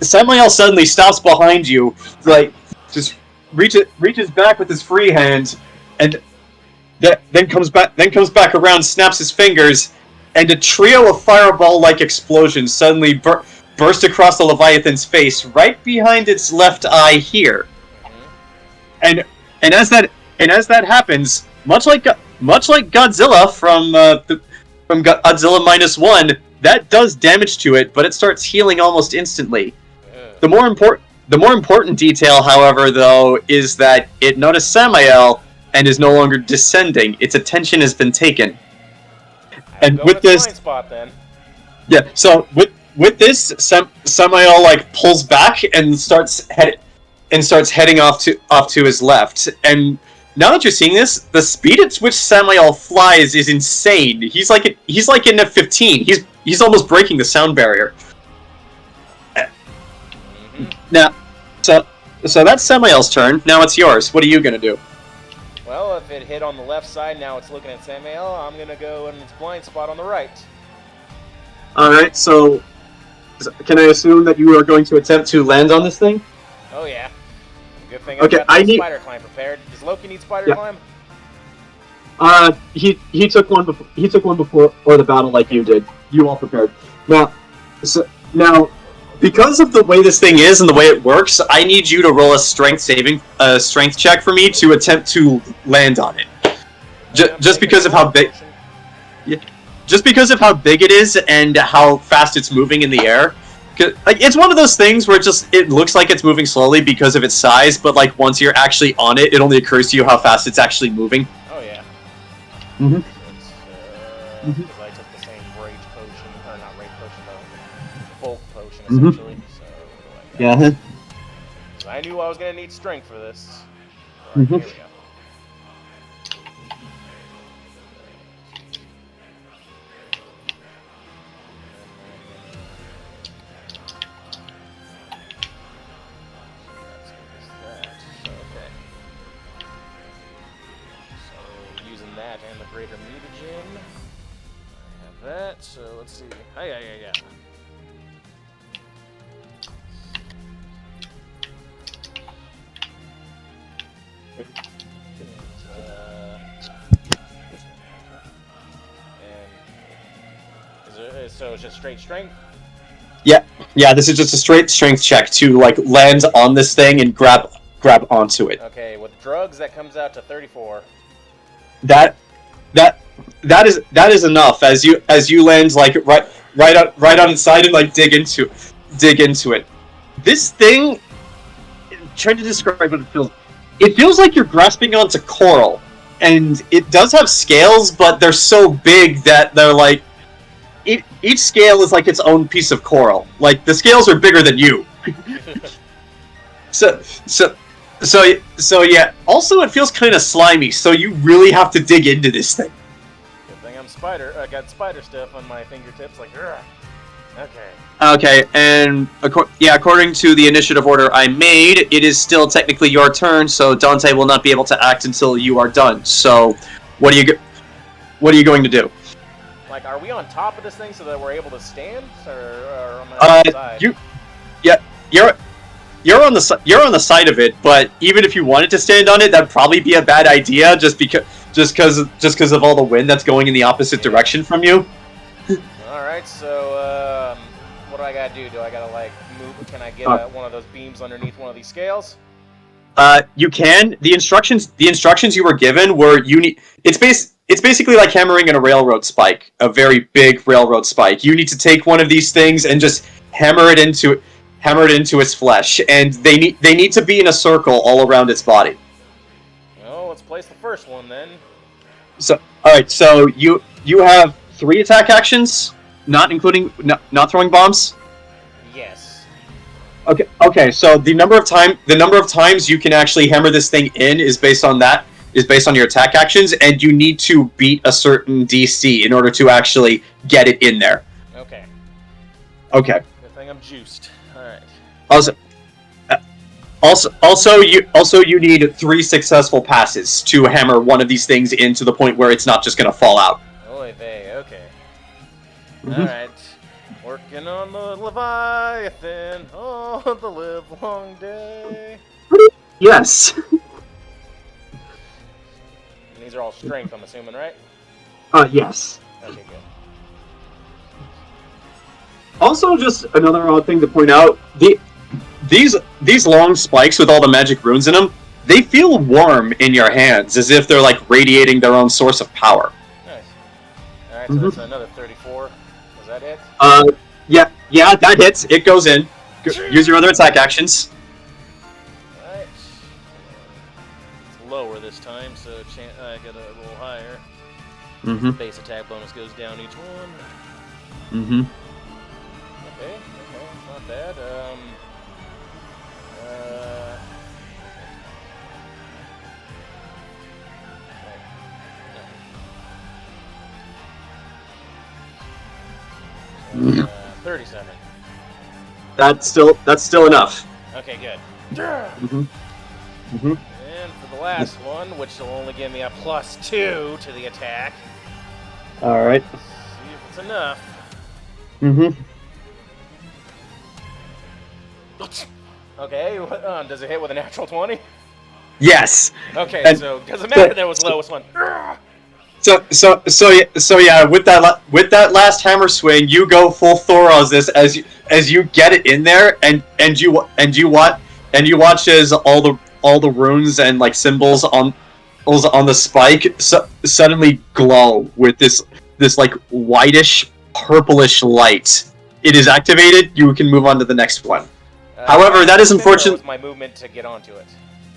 Samael suddenly stops behind you, like just reaches back with his free hand, and then comes back around, snaps his fingers, and a trio of fireball-like explosions suddenly burst across the Leviathan's face, right behind its left eye here. And as that happens, much like Godzilla from Godzilla -1, that does damage to it, but it starts healing almost instantly. The more important detail, however, though, is that it noticed Samael and is no longer descending. Its attention has been taken. And with this, blind spot then. yeah. So with this, Samael like pulls back and starts heading off to his left. And now that you're seeing this, the speed at which Samael flies is insane. He's like in F-15. He's almost breaking the sound barrier. Now, so that's Samael's turn. Now it's yours. What are you gonna do? Well, if it hit on the left side, now it's looking at Samael, I'm gonna go in its blind spot on the right. All right. So, can I assume that you are going to attempt to land on this thing? Oh yeah. Good thing Okay, I've got I the need- spider climb prepared. Does Loki need spider Yeah. climb? He took one before the battle, like you did. You all prepared. Now, because of the way this thing is and the way it works, I need you to roll a strength check for me to attempt to land on it. Just because of how big, just because of how big it is and how fast it's moving in the air. Like, it's one of those things where it looks like it's moving slowly because of its size, but like once you're actually on it, it only occurs to you how fast it's actually moving. Oh yeah. Mhm. Because I took the same rage essentially. So what do I got? Yeah. So I knew I was gonna need strength for this. All right, here we go. And the greater mutagen. I have that, so let's see. Yeah. So it's just straight strength? Yeah, this is just a straight strength check to like land on this thing and grab onto it. Okay, with drugs that comes out to 34. That is enough as you land like right on its side and like dig into it. This thing, trying to describe what it feels. It feels like you're grasping onto coral, and it does have scales, but they're so big that they're like each scale is like its own piece of coral. Like the scales are bigger than you. So yeah. Also, it feels kind of slimy, so you really have to dig into this thing. Good thing I got spider stuff on my fingertips. Like, ugh. Okay. Okay, and according to the initiative order I made, it is still technically your turn. So Dante will not be able to act until you are done. So, what are you going to do? Like, are we on top of this thing so that we're able to stand, or on the side? You're on the side of it, but even if you wanted to stand on it, that'd probably be a bad idea, just because of all the wind that's going in the opposite direction from you. All right, so what do I gotta do? Do I gotta like move? Can I get one of those beams underneath one of these scales? You can. The instructions you were given were It's basically like hammering in a railroad spike, a very big railroad spike. You need to take one of these things and just hammer it into its flesh, and they need to be in a circle all around its body. Well, let's place the first one then. So, all right. So you have 3 attack actions, not not throwing bombs. Yes. Okay. So the number of times you can actually hammer this thing in is based on your attack actions, and you need to beat a certain DC in order to actually get it in there. Okay. Okay. Good thing I'm juiced. All right. Also, you need 3 successful passes to hammer one of these things in to the point where it's not just going to fall out. Oy vey, okay. Mm-hmm. All right. Working on the Leviathan. Oh, the live long day. Yes. And these are all strength, I'm assuming, right? Yes. Okay, good. Also, just another odd thing to point out: these long spikes with all the magic runes in them, they feel warm in your hands, as if they're like radiating their own source of power. Nice. All right, so that's another 34. Was that it? Yeah, that hits. It goes in. Use your other attack actions. All right. It's lower this time, so I gotta roll higher. Mm-hmm. Base attack bonus goes down each one. Mm-hmm. Okay, not bad. Mm-hmm. 37. That's still enough. Okay, good. Mm-hmm. Mm-hmm. And for the last one, which will only give me a +2 to the attack. All right. See if it's enough. Mm-hmm. Okay, does it hit with a natural 20? Yes. Okay, And so doesn't matter that was lowest one. So yeah, with that last hammer swing, you go full Thor on this as you get it in there, and you watch as all the runes and like symbols on the spike suddenly glow with this like whitish purplish light. It is activated. You can move on to the next one. However, that is unfortunate. My movement to get onto it.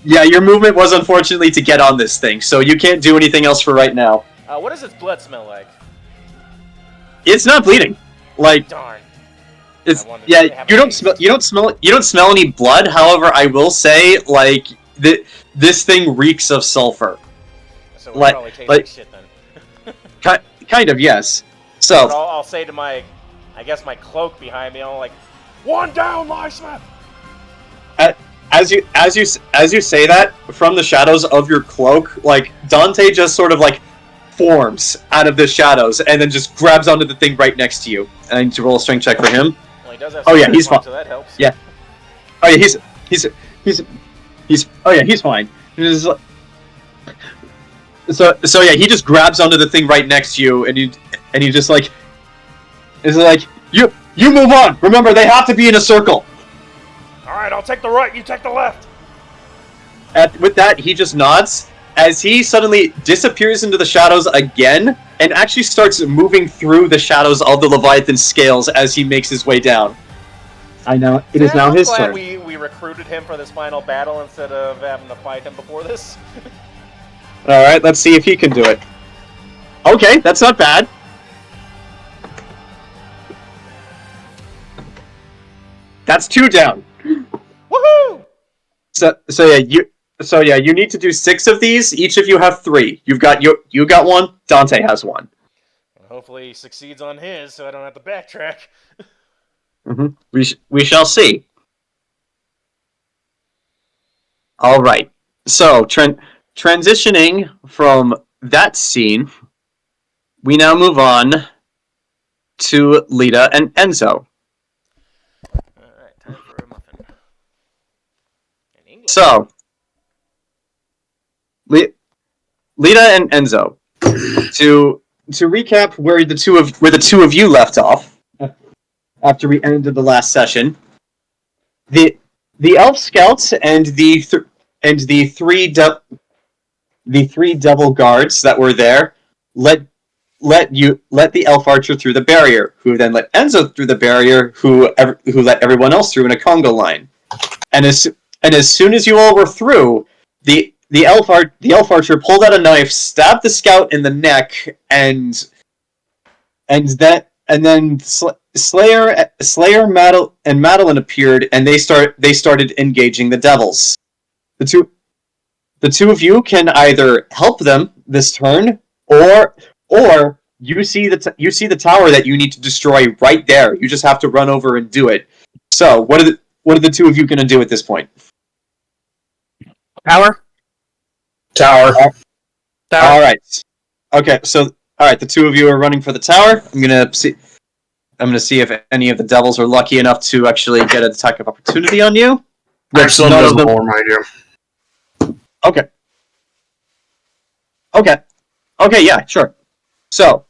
Yeah, your movement was unfortunately to get on this thing, so you can't do anything else for right now. What does its blood smell like? It's not bleeding. Like, Darn. It's, I wanted yeah, to have you a don't taste. smell. You don't smell any blood. However, I will say, like, this thing reeks of sulfur. So it Like- probably tastes like- like shit then. Kind of, yes. But So, I'll say to my, I guess my cloak behind me, I'm like, one down, Lysmith! as you say that, from the shadows of your cloak, like, Dante just sort of, like, forms out of the shadows and then just grabs onto the thing right next to you. And I need to roll a strength check for him. Well, he does have Oh, yeah, spirit he's fun, fine. so that helps. Yeah. Oh yeah, he's fine. He's like, so yeah, he just grabs onto the thing right next to you, and he just like is like, you move on. Remember, they have to be in a circle. Alright, I'll take the right, you take the left! With that, he just nods as he suddenly disappears into the shadows again, and actually starts moving through the shadows of the Leviathan scales as he makes his way down. I know it is now I'm his glad turn. we recruited him for this final battle instead of having to fight him before this. All right, let's see if he can do it. Okay, that's not bad. That's 2 down. Woohoo! So yeah, you need to do 6 of these. Each of you have 3. You got 1. Dante has 1. Hopefully he succeeds on his, so I don't have to backtrack. We shall see. All right. So transitioning from that scene, we now move on to Lita and Enzo. Alright, time for a muffin. In English. So, Lita and Enzo. To recap where the two of you left off after we ended the last session, the elf scouts and the 3 devil guards that were there let the elf archer through the barrier, who then let Enzo through the barrier, who let everyone else through in a conga line. And as soon as you all were through, the elf archer pulled out a knife, stabbed the scout in the neck, and then Slayer, and Madeline appeared, and they started engaging the devils. The two of you can either help them this turn, or you see the tower that you need to destroy right there. You just have to run over and do it. So, what are the two of you going to do at this point? Tower. All right. Okay. So, all right. The two of you are running for the tower. I'm gonna see if any of the devils are lucky enough to actually get an attack of opportunity on you. Excellent none does of them- more, mind you. Okay. Yeah. Sure. So,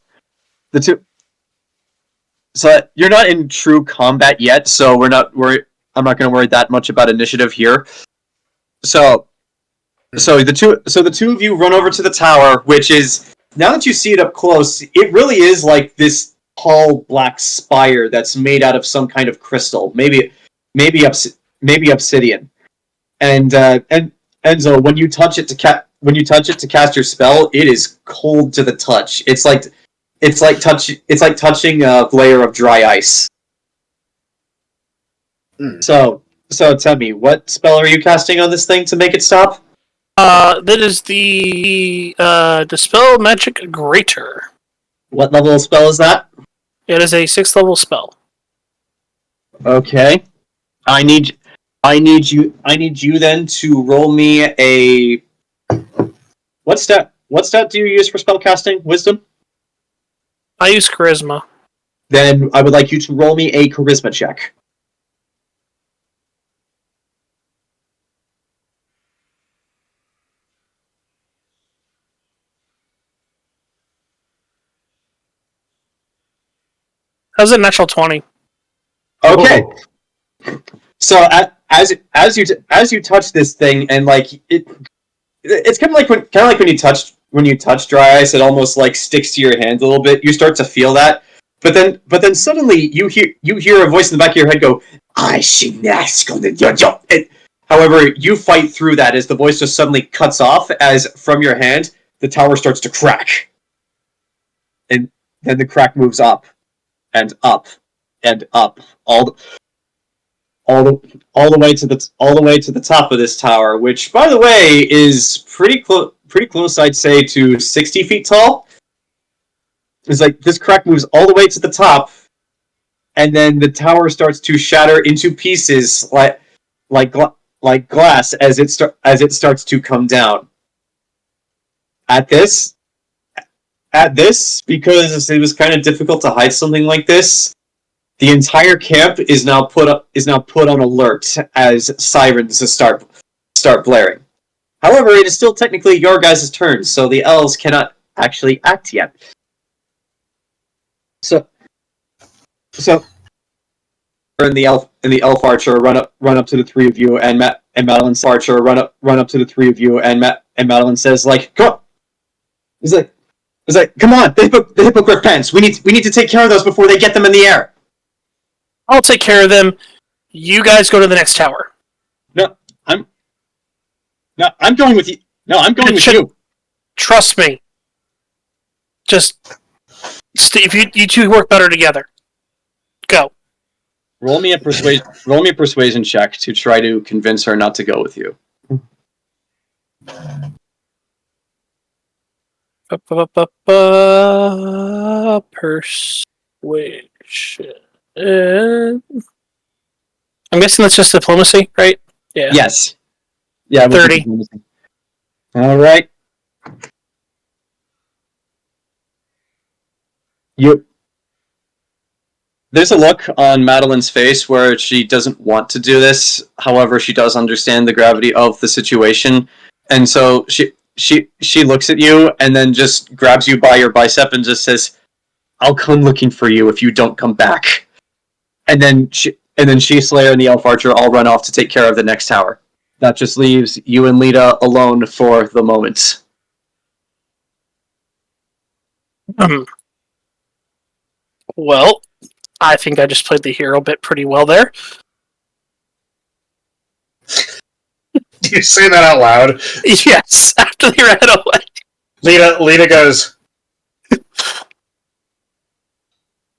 So you're not in true combat yet. So I'm not going to worry that much about initiative here. So the two of you run over to the tower, which is, now that you see it up close, it really is like this tall black spire that's made out of some kind of crystal, maybe obsidian. And Enzo, when you touch it to cast your spell, it is cold to the touch. It's like touching a layer of dry ice. So Temme, what spell are you casting on this thing to make it stop? That is the Dispel Magic Greater. What level of spell is that? It is a 6th level spell. Okay. I need you then to roll me a... What stat do you use for spell casting? Wisdom? I use Charisma. Then I would like you to roll me a charisma check. How's it natural 20? Okay. So as you touch this thing, and like it's kind of like when you touch dry ice, it almost like sticks to your hands a little bit. You start to feel that, but then suddenly you hear a voice in the back of your head go, "I should ask on the." However, you fight through that as the voice just suddenly cuts off, as from your hand the tower starts to crack, and then the crack moves up and up and up all the way to the top of this tower, which, by the way, is pretty close, I'd say, to 60 feet tall. It's like this crack moves all the way to the top, and then the tower starts to shatter into pieces like glass as it starts to come down. At this, because it was kind of difficult to hide something like this, the entire camp is now put on alert as sirens start blaring. However, it is still technically your guys' turn, so the elves cannot actually act yet. So and the elf archer run up to the three of you, and Madeline's archer run up to the three of you, and Madeline says, like, "Come on." He's like, "Come on, the hippogriff pens. We need to take care of those before they get them in the air." I'll take care of them. You guys go to the next tower. No, I'm going with you. No, I'm going with you. Trust me. Just, Steve, you two work better together. Go. Roll me a persuasion check to try to convince her not to go with you. Persuasion. I'm guessing that's just diplomacy, right? Yeah. Yes. Yeah. 30. All right. There's a look on Madeline's face where she doesn't want to do this. However, she does understand the gravity of the situation, and so she looks at you and then just grabs you by your bicep and just says, "I'll come looking for you if you don't come back." And then she, Slayer, and the Elf Archer all run off to take care of the next tower. That just leaves you and Lita alone for the moment. Well, I think I just played the hero bit pretty well there. Do you say that out loud? Yes, after they ran away. Lita goes,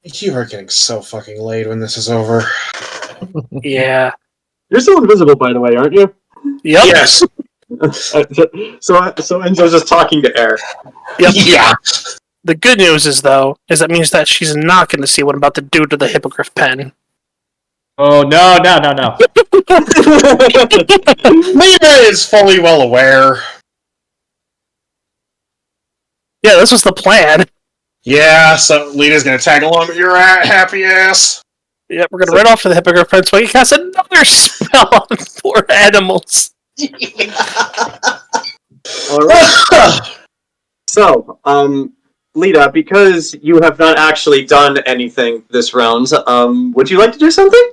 "You are getting so fucking laid when this is over." Yeah. You're still invisible, by the way, aren't you? Yep. Yes. So Enzo's just talking to air. Yep. Yeah. The good news is, though, that means that she's not going to see what I'm about to do to the hippogriff pen. Oh, no. Lita is fully well aware. Yeah, this was the plan. Yeah, so Lita's gonna tag along with your happy ass. Yep, we're going to run off to the hippogriff pen so we can cast another spell on poor animals. All right. So, Lita, because you have not actually done anything this round, would you like to do something?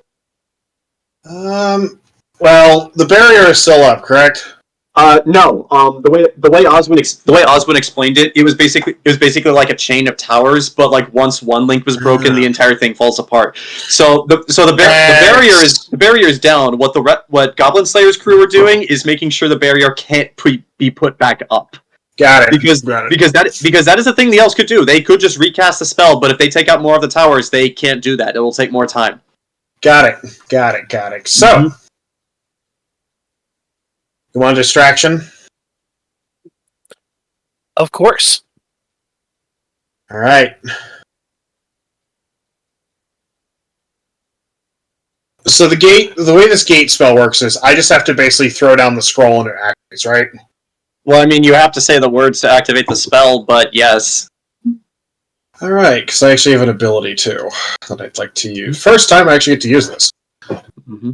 Well, the barrier is still up, correct? No. The way Oswin explained it, it was basically like a chain of towers, but like once one link was broken, the entire thing falls apart. So the barrier is down. What Goblin Slayer's crew are doing is making sure the barrier can't be put back up. Got it. Because that is the thing the elves could do. They could just recast the spell, but if they take out more of the towers, they can't do that. It will take more time. Got it. So, you want a distraction? Of course. All right. So the way this gate spell works is I just have to basically throw down the scroll and it activates, right? Well, I mean, you have to say the words to activate the spell, but yes. All right, because I actually have an ability too that I'd like to use. First time I actually get to use this. Mm-hmm.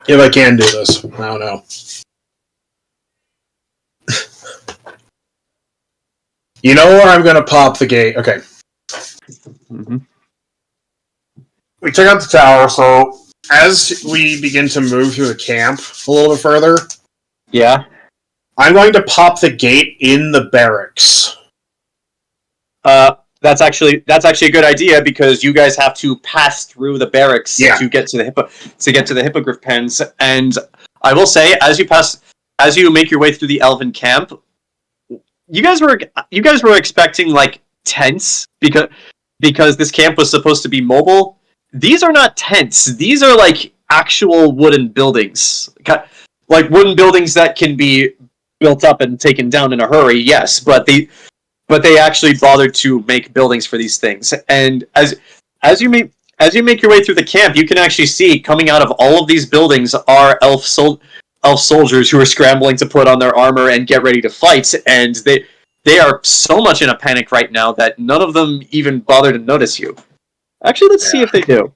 If I can do this, I don't know. You know where I'm going to pop the gate? Okay. Mm-hmm. We took out the tower, so as we begin to move through the camp a little bit further, Yeah. I'm going to pop the gate in the barracks. That's actually a good idea because you guys have to pass through the barracks to get to the hippogriff pens. And I will say, as you make your way through the elven camp, you guys were expecting like tents because this camp was supposed to be mobile, these are not tents. These are like actual wooden buildings. Like wooden buildings that can be built up and taken down in a hurry, yes, but they actually bothered to make buildings for these things. And as you make your way through the camp, you can actually see coming out of all of these buildings are elf soldiers who are scrambling to put on their armor and get ready to fight, and they are so much in a panic right now that none of them even bother to notice you. Actually, let's see if they do.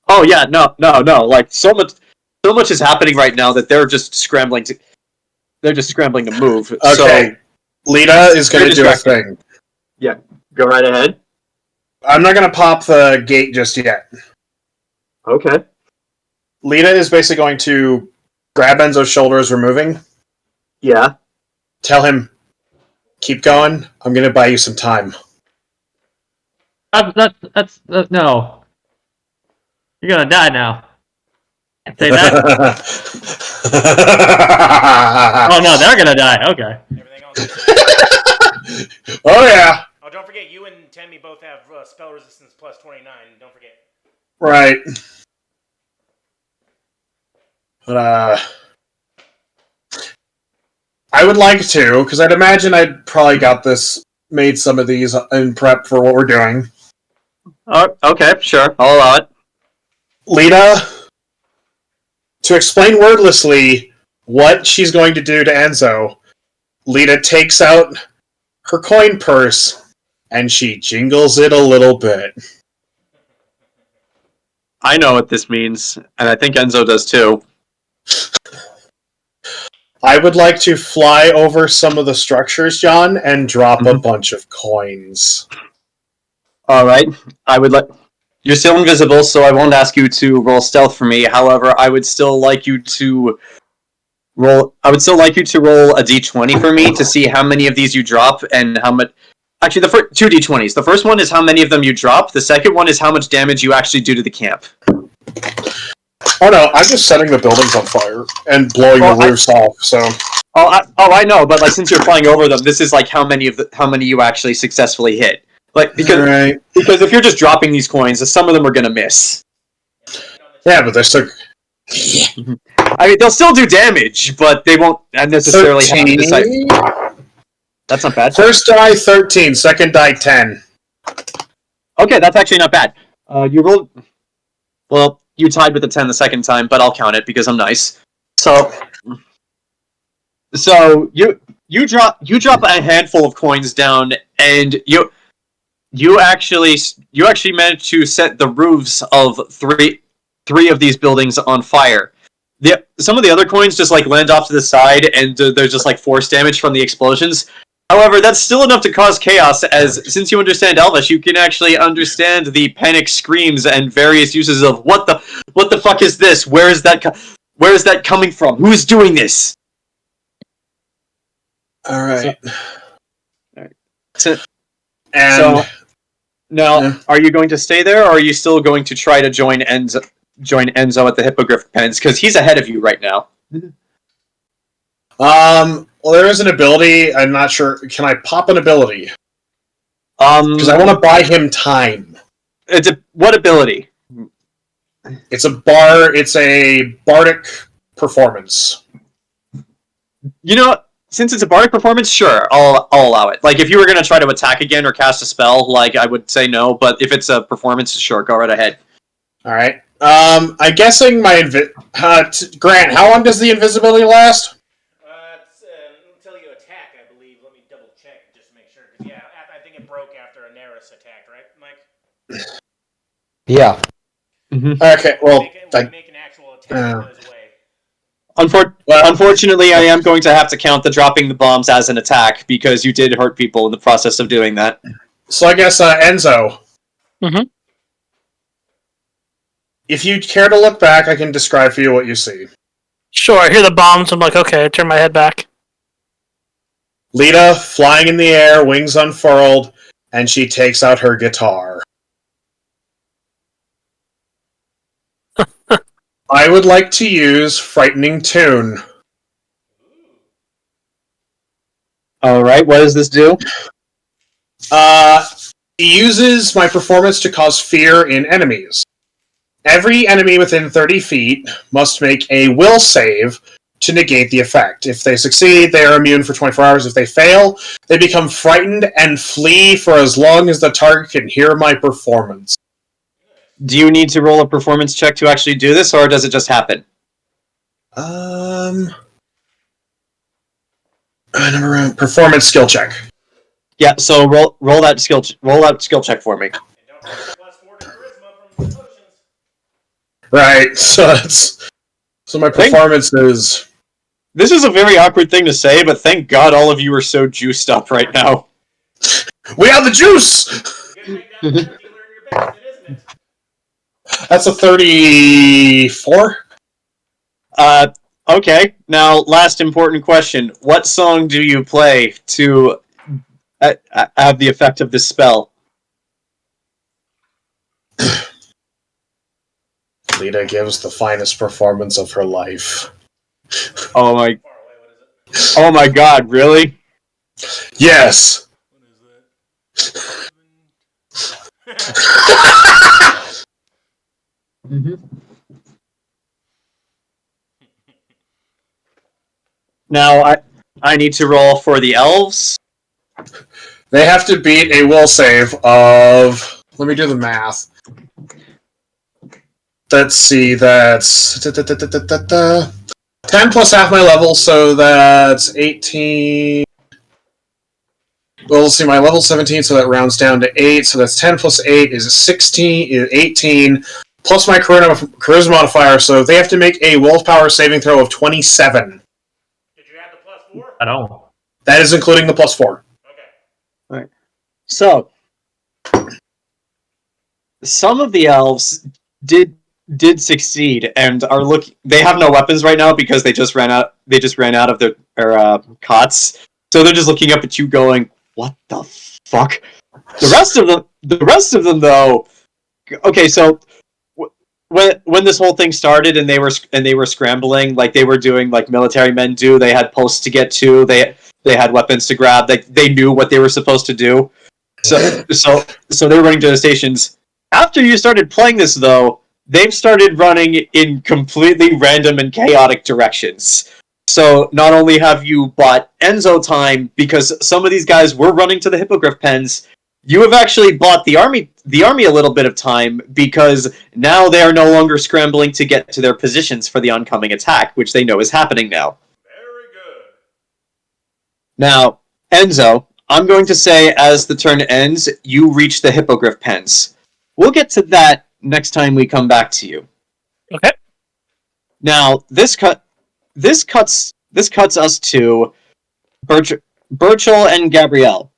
Oh yeah, no. Like so much is happening right now that they're just scrambling to move. Okay, So, Lita is going to do a thing. yeah, go right ahead. I'm not going to pop the gate just yet. Okay. Lita is basically going to grab Enzo's shoulder as we're moving. Yeah. Tell him, keep going. I'm going to buy you some time. That's no. You're gonna die now. Say that. Oh no, they're gonna die. Okay. Everything all good? Oh yeah. Oh, don't forget, you and Temme both have spell resistance plus 29. Don't forget. Right. But I would like to, because I'd imagine I'd probably made some of these in prep for what we're doing. Okay, sure. I'll allow it. Lita, to explain wordlessly what she's going to do to Enzo, Lita takes out her coin purse and she jingles it a little bit. I know what this means, and I think Enzo does too. I would like to fly over some of the structures, John, and drop a bunch of coins. Alright. You're still invisible, so I won't ask you to roll stealth for me. However, I would still like you to roll a d20 for me to see how many of these you drop and how much. Actually, the first two d20s. The first one is how many of them you drop. The second one is how much damage you actually do to the camp. Oh no, I'm just setting the buildings on fire and blowing the roofs off. So. I know, but like since you're flying over them, this is like how many you actually successfully hit. Like because if you're just dropping these coins, some of them are gonna miss. Yeah, but they're still. I mean, they'll still do damage, but they won't necessarily have to decide. That's not bad. First die 13, second die 10. Okay, that's actually not bad. You rolled. Well, you tied with the 10 the second time, but I'll count it because I'm nice. So you drop a handful of coins down, and you actually managed to set the roofs of three of these buildings on fire. Some of the other coins just like land off to the side, and there's just like force damage from the explosions. However, that's still enough to cause chaos, as since you understand Elvish, you can actually understand the panic screams and various uses of what the fuck is this? Where is that coming from? Who is doing this? All right. So now, are you going to stay there, or are you still going to try to join Enzo at the Hippogriff Pens? Because he's ahead of you right now. Well, there is an ability. I'm not sure. Can I pop an ability? Because I want to buy him time. What ability? It's a bardic performance. You know, since it's a bardic performance, sure, I'll allow it. Like, if you were going to try to attack again or cast a spell, like, I would say no, but if it's a performance, sure, go right ahead. Alright. I'm guessing my Grant, how long does the invisibility last? Until you attack, I believe. Let me double check just to make sure. Because, yeah, I think it broke after Anaris attacked, right, Mike? Yeah. Mm-hmm. Okay, well... Make an actual attack that goes away. Unfortunately, I am going to have to count the dropping the bombs as an attack, because you did hurt people in the process of doing that. So I guess, Enzo. Mm-hmm. If you care to look back, I can describe for you what you see. Sure, I hear the bombs. I'm like, okay, I turn my head back. Lita, flying in the air, wings unfurled, and she takes out her guitar. I would like to use Frightening Tune. Alright, what does this do? uses my performance to cause fear in enemies. Every enemy within 30 feet must make a will save to negate the effect. If they succeed, they are immune for 24 hours. If they fail, they become frightened and flee for as long as the target can hear my performance. Do you need to roll a performance check to actually do this, or does it just happen? Performance skill check. Yeah, so roll that skill check for me. And don't forget the +4 to charisma from the potions. Right, so my performance is... This is a very awkward thing to say, but thank God all of you are so juiced up right now. We have the juice! You gotta make that dealer in your basement, isn't it? That's a 34? Okay. Now, last important question. What song do you play to have the effect of this spell? Lita gives the finest performance of her life. Oh Far away, what is it? oh my God! Really? Yes! What is it? Now I need to roll for the elves. They have to beat a will save of... Let me do the math. Let's see, that's... 10 plus half my level, so that's 18... Well, let's see, my level's 17, so that rounds down to 8, so that's 10 plus 8 is 16, is 18, plus my charisma modifier, so they have to make a willpower saving throw of 27. Did you add the +4? I don't. That is including the plus 4. Okay. So, some of the elves did succeed and are they have no weapons right now because they just ran out of their cots. So they're just looking up at you going, "What the fuck?" The rest of them though. Okay, so when this whole thing started and they were scrambling like they were doing like military men do, they had posts to get to, they had weapons to grab, they knew what they were supposed to do. So they were running to the stations. After you started playing this though, they've started running in completely random and chaotic directions. So not only have you bought Enzo time because some of these guys were running to the hippogriff pens, you have actually bought the army a little bit of time because now they are no longer scrambling to get to their positions for the oncoming attack, which they know is happening now. Very good. Now, Enzo, I'm going to say as the turn ends, you reach the hippogriff pens. We'll get to that next time we come back to you. Okay. Now, this cuts us to Burchill and Gabrielle.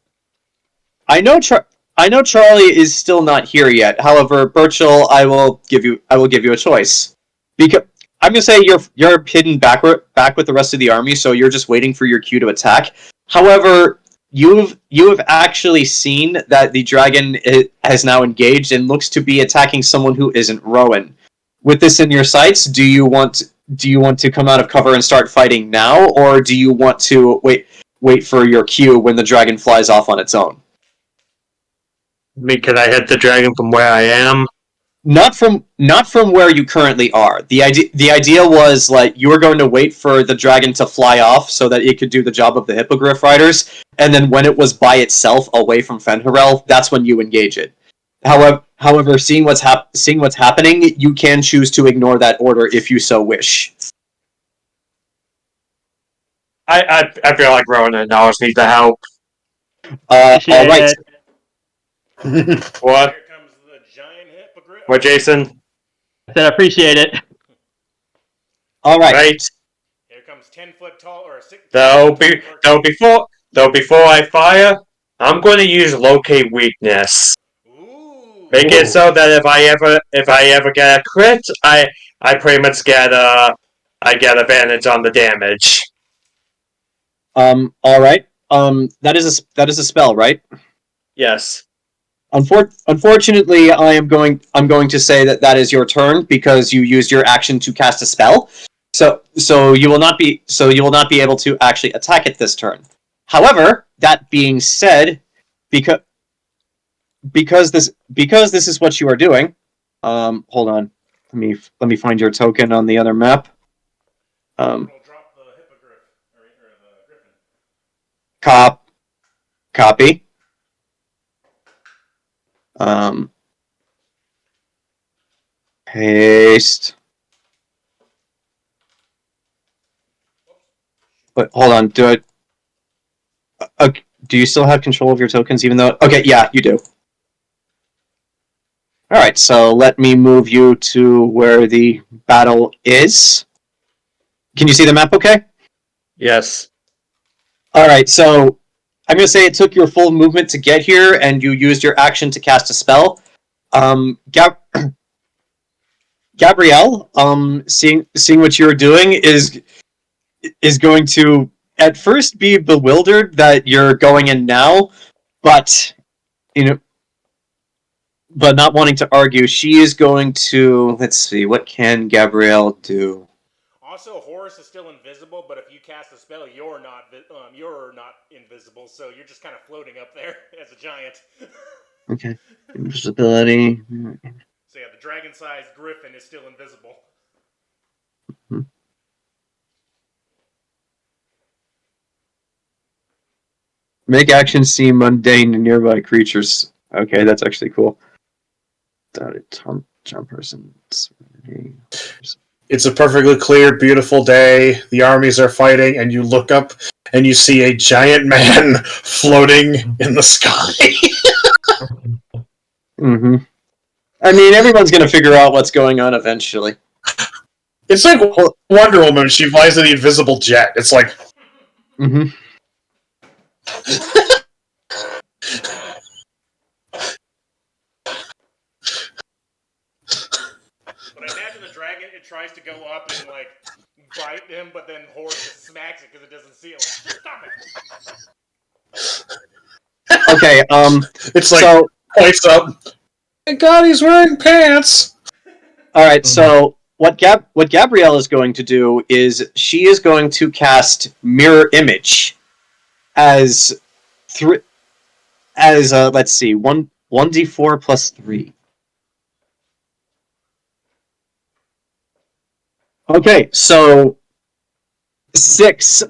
I know Charlie is still not here yet. However, Burchill, I will give you a choice. Because I'm gonna say you're hidden back with the rest of the army, so you're just waiting for your cue to attack. However, you have actually seen that the dragon has now engaged and looks to be attacking someone who isn't Rowan. With this in your sights, do you want to come out of cover and start fighting now, or do you want to wait for your cue when the dragon flies off on its own? I mean, can I hit the dragon from where I am? Not from where you currently are. The idea was like you were going to wait for the dragon to fly off so that it could do the job of the hippogriff riders, and then when it was by itself away from Fenharel, that's when you engage it. However, seeing what's happening, you can choose to ignore that order if you so wish. I feel like Rowan and Anaris need the help. All right. What? Here comes the giant hippogriff. What, Jayson? I said I appreciate it. All right. Right. Here comes 10-foot tall or 6. Though before I fire, I'm going to use locate weakness. Ooh. Make it so that if I ever get a crit, I pretty much get advantage on the damage. All right. That is a spell, right? Yes. Unfortunately, I'm going to say that is your turn because you used your action to cast a spell. So you will not be able to actually attack it this turn. However, that being said, because this is what you are doing. Hold on. Let me find your token on the other map. It'll drop the hippogriff or the griffin. Copy. Paste. But hold on. Do you still have control of your tokens? Even though, okay, yeah, you do. All right, so let me move you to where the battle is. Can you see the map? Okay. Yes. All right, so I'm going to say it took your full movement to get here, and you used your action to cast a spell. Gabrielle, seeing what you're doing is going to at first be bewildered that you're going in now, but but not wanting to argue, she is going to, let's see, what can Gabrielle do? Also, Horus is still invisible, but if you cast a spell, you're not invisible, so you're just kind of floating up there as a giant. Okay, invisibility. So yeah, the dragon-sized griffin is still invisible. Mm-hmm. Make actions seem mundane to nearby creatures. Okay, that's actually cool. Jump person. It's a perfectly clear, beautiful day. The armies are fighting, and you look up and you see a giant man floating in the sky. Mm-hmm. I mean, everyone's going to figure out what's going on eventually. It's like Wonder Woman. She flies in the invisible jet. It's like... Mm-hmm. But I imagine the dragon, it tries to go up and, like, bite him, but then Horus just smacks it because it doesn't see it. Like, stop it! Okay, It's like, so... points up. Thank God he's wearing pants! Alright, so what Gabrielle is going to do is she is going to cast Mirror Image as let's see, 1d4 plus 3. Okay, so six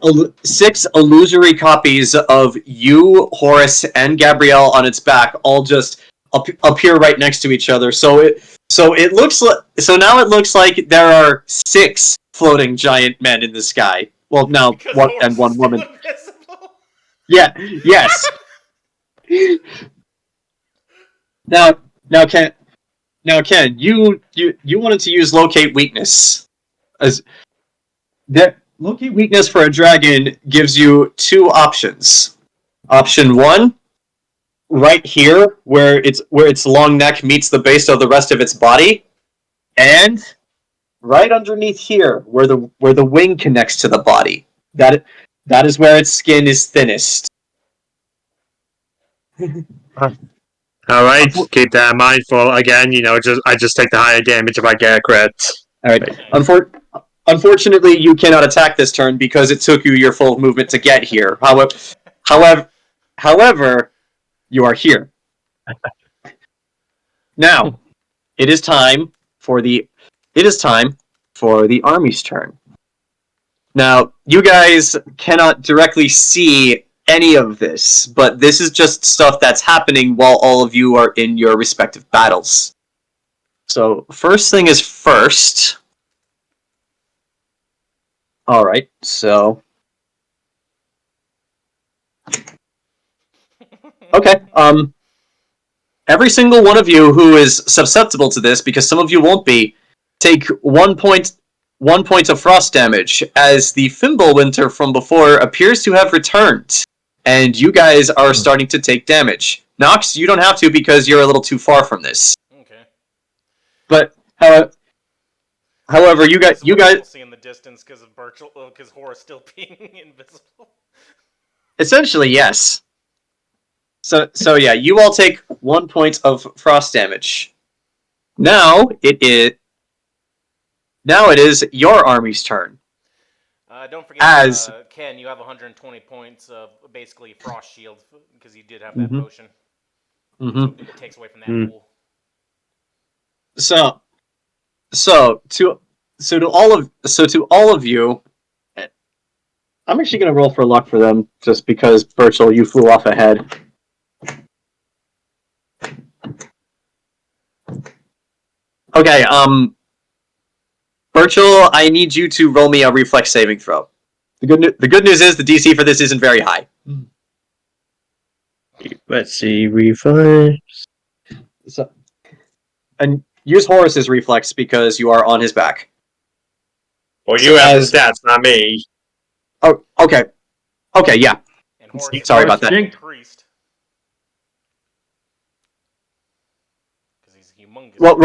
illusory copies of you, Horus, and Gabrielle on its back all just appear right next to each other. So it looks like there are 6 floating giant men in the sky. Well, now one woman. Invisible. Yeah. Yes. Now, Ken, you wanted to use locate weakness. As that locate weakness for a dragon gives you 2 options. Option 1, right here, where its long neck meets the base of the rest of its body, and right underneath here, where the wing connects to the body. That is where its skin is thinnest. Alright, keep that in mind for, again, I just take the higher damage if I get a crit. Alright. Unfortunately, you cannot attack this turn because it took you your full movement to get here. However, you are here. Now, it is time for the army's turn. Now, you guys cannot directly see any of this, but this is just stuff that's happening while all of you are in your respective battles. So, first thing is first. Alright, so... Okay, every single one of you who is susceptible to this, because some of you won't be, take 1 point of frost damage, as the Fimbulwinter from before appears to have returned, and you guys are starting to take damage. Nox, you don't have to because you're a little too far from this. Okay. But, however, you guys see in the distance because of Burchill, because Horus still being invisible. Essentially, yes. So yeah, you all take 1 point of frost damage. Now it is your army's turn. Don't forget, Ken, you have 120 points of basically frost shield because you did have that potion. Mm-hmm. It takes away from that pool. So to all of you, I'm actually going to roll for luck for them, just because Burchill, you flew off ahead. Okay, Burchill, I need you to roll me a reflex saving throw. The good news is the DC for this isn't very high. Let's see, reflex. So, and use Horus's reflex because you are on his back. Well, you have the stats, not me. Oh, okay. Okay, yeah. And Horus Sorry about that. increased. Because he's humongous. Well,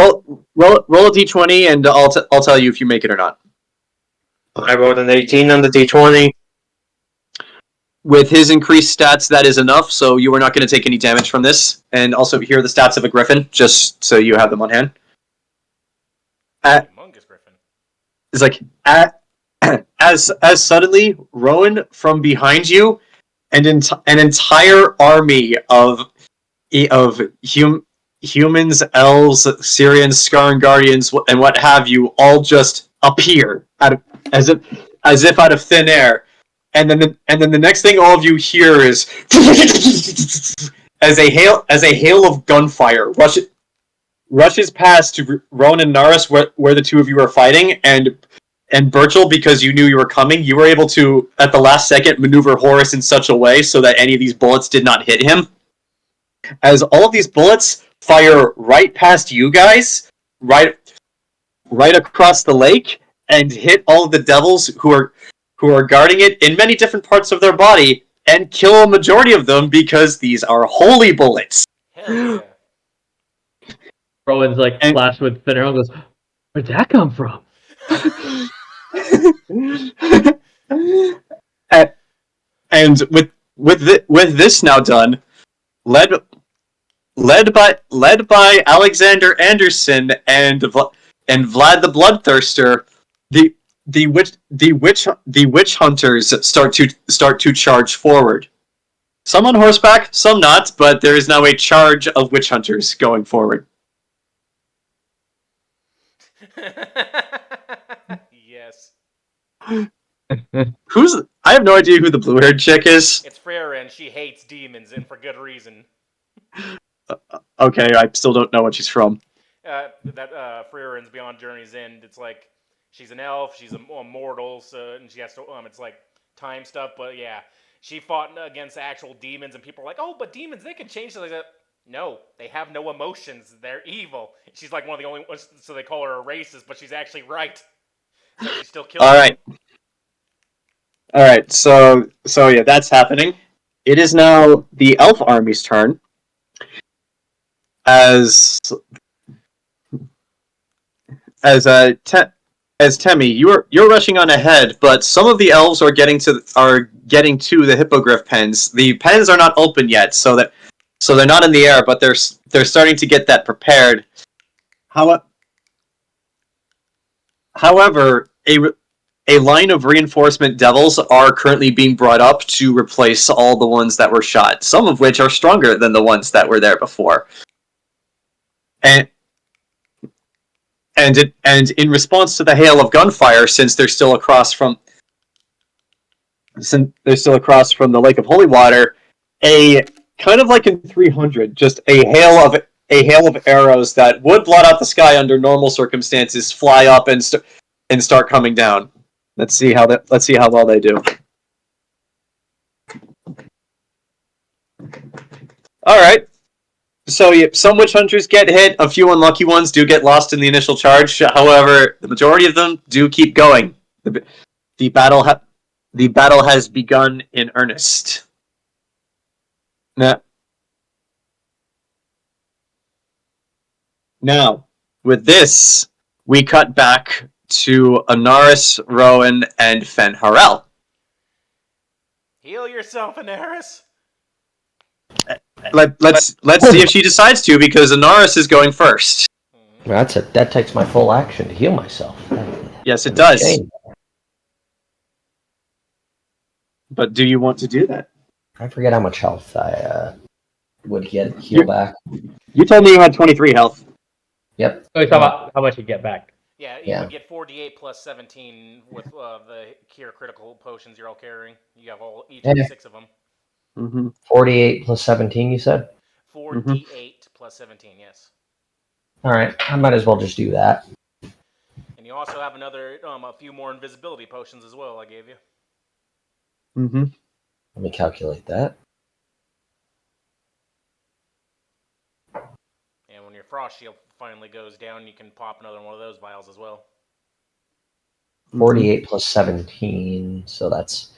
roll a d20, and I'll tell you if you make it or not. I rolled an 18 on the d20. With his increased stats, that is enough, so you are not going to take any damage from this. And also, here are the stats of a griffin, just so you have them on hand. Humongous griffin. It's like, as suddenly, Rowan, from behind you, and an entire army of humans, elves, Syrians, Scarn Guardians, and what have you, all just appear as if out of thin air. And then the next thing all of you hear is as a hail of gunfire rushes past to Rowan and Anaris where the two of you are fighting, and Burchill, because you knew you were coming, you were able to at the last second maneuver Horus in such a way so that any of these bullets did not hit him. As all of these bullets fire right past you guys, right across the lake, and hit all of the devils who are guarding it in many different parts of their body, and kill a majority of them because these are holy bullets. Hell yeah. Rowan's like flashed with thinner and goes, "Where'd that come from?" And with this now done, led by Alexander Anderson and Vlad the Bloodthirster, the witch hunters start to charge forward. Some on horseback, some not, but there is now a charge of witch hunters going forward. Yes. I have no idea who the blue-haired chick is. It's Freya, and she hates demons, and for good reason. Okay, I still don't know what she's from. That Freya's Beyond Journey's End. It's like she's an elf, she's a mortal, so and she has to it's like time stuff. But yeah, she fought against actual demons, and people are like, "Oh, but demons, they can change." Like that. No, they have no emotions. They're evil. She's like one of the only ones, so they call her a racist, but she's actually right. So she still kills. All right. So yeah, that's happening. It is now the elf army's turn. As Temme, you're rushing on ahead, but some of the elves are getting to the hippogriff pens. The pens are not open yet, so they're not in the air, but they're starting to get that prepared. However, a line of reinforcement devils are currently being brought up to replace all the ones that were shot, some of which are stronger than the ones that were there before. And in response to the hail of gunfire, since they're still across from the Lake of Holy Water, a kind of like in 300, just a hail of arrows that would blot out the sky under normal circumstances fly up and start coming down. Let's see how well they do. All right. So some witch hunters get hit. A few unlucky ones do get lost in the initial charge. However, the majority of them do keep going. The battle has begun in earnest. Now, with this, we cut back to Anaris, Rowan, and Fenharel. Heal yourself, Anaris. Let's see if she decides to, because Anaris is going first. That takes my full action to heal myself. Yes, it does. But do you want to do that? I forget how much health I would get heal back. You told me you had 23 health. Yep. So he's talking about how much you get back. Yeah, you Yeah. would get 48 plus 17 with the cure critical potions you're all carrying. You have each Yeah. 6 of them. Mm-hmm. 48 plus 17, you said? 4d8 plus 17, yes. All right. I might as well just do that. And you also have a few more invisibility potions as well. I gave you. Mm-hmm. Let me calculate that. And when your frost shield finally goes down, you can pop another one of those vials as well. 48 plus 17, so that's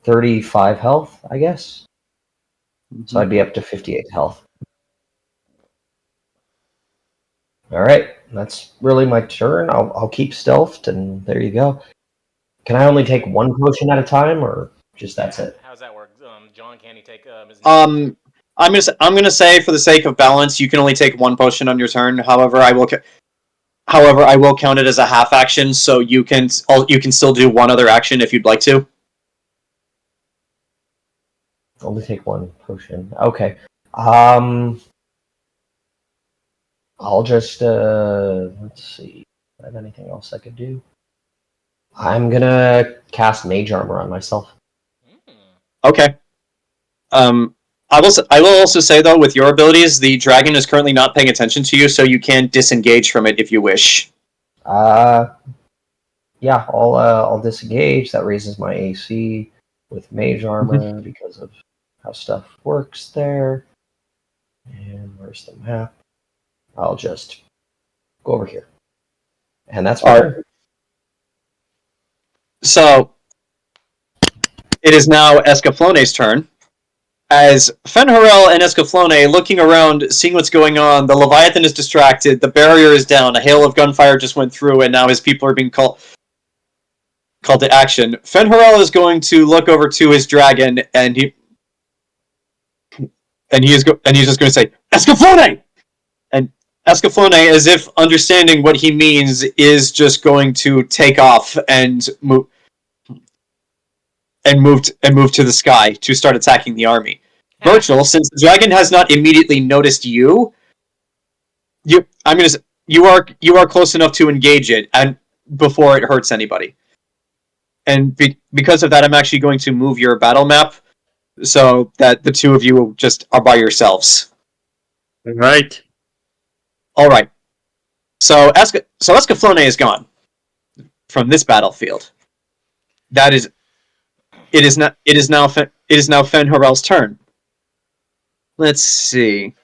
35 health, I guess. So I'd be up to 58 health. All right, that's really my turn. I'll keep stealthed, and there you go. Can I only take one potion at a time, or just that's it? How does that work? John, can he take his... I'm gonna say, for the sake of balance, you can only take one potion on your turn. However, I will count it as a half action, so you can still do one other action if you'd like to. Only take one potion. Okay. I'll just let's see. Do I have anything else I could do? I'm gonna cast Mage Armor on myself. Okay. I will also say, though, with your abilities, the dragon is currently not paying attention to you, so you can disengage from it if you wish. Yeah, I'll disengage. That raises my AC with Mage Armor because of how stuff works there. And where's the map? I'll just go over here. And that's my turn. So, it is now Escaflone's turn. As Fenharel and Escaflone looking around, seeing what's going on, the Leviathan is distracted, the barrier is down, a hail of gunfire just went through, and now his people are being called to action. Fenharel is going to look over to his dragon, and he's just going to say, Escaflone! And Escaflone, as if understanding what he means, is just going to take off and move to the sky to start attacking the army. Burchill, since the dragon has not immediately noticed you are close enough to engage it and before it hurts anybody. And because of that, I'm actually going to move your battle map so that the two of you just are by yourselves. Right. All right. So Escaflone is gone from this battlefield. It is now Fenharel's turn. Let's see.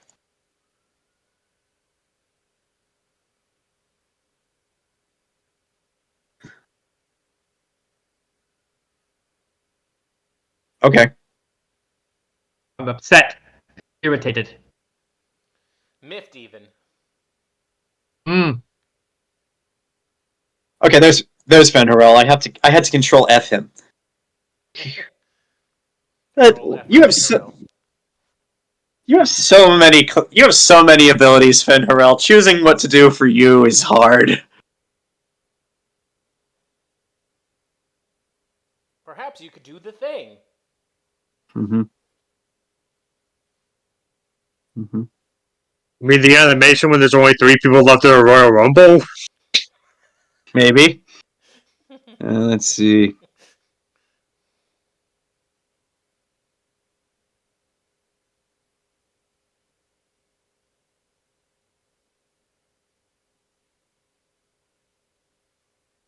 Okay. I'm upset. Irritated. Miffed even. Okay, there's Fenharel. I had to control F him. You have so many abilities, Fenharel. Choosing what to do for you is hard. Perhaps you could do the thing. Mm-hmm. You mean the animation when there's only 3 people left in a Royal Rumble? Maybe. Let's see.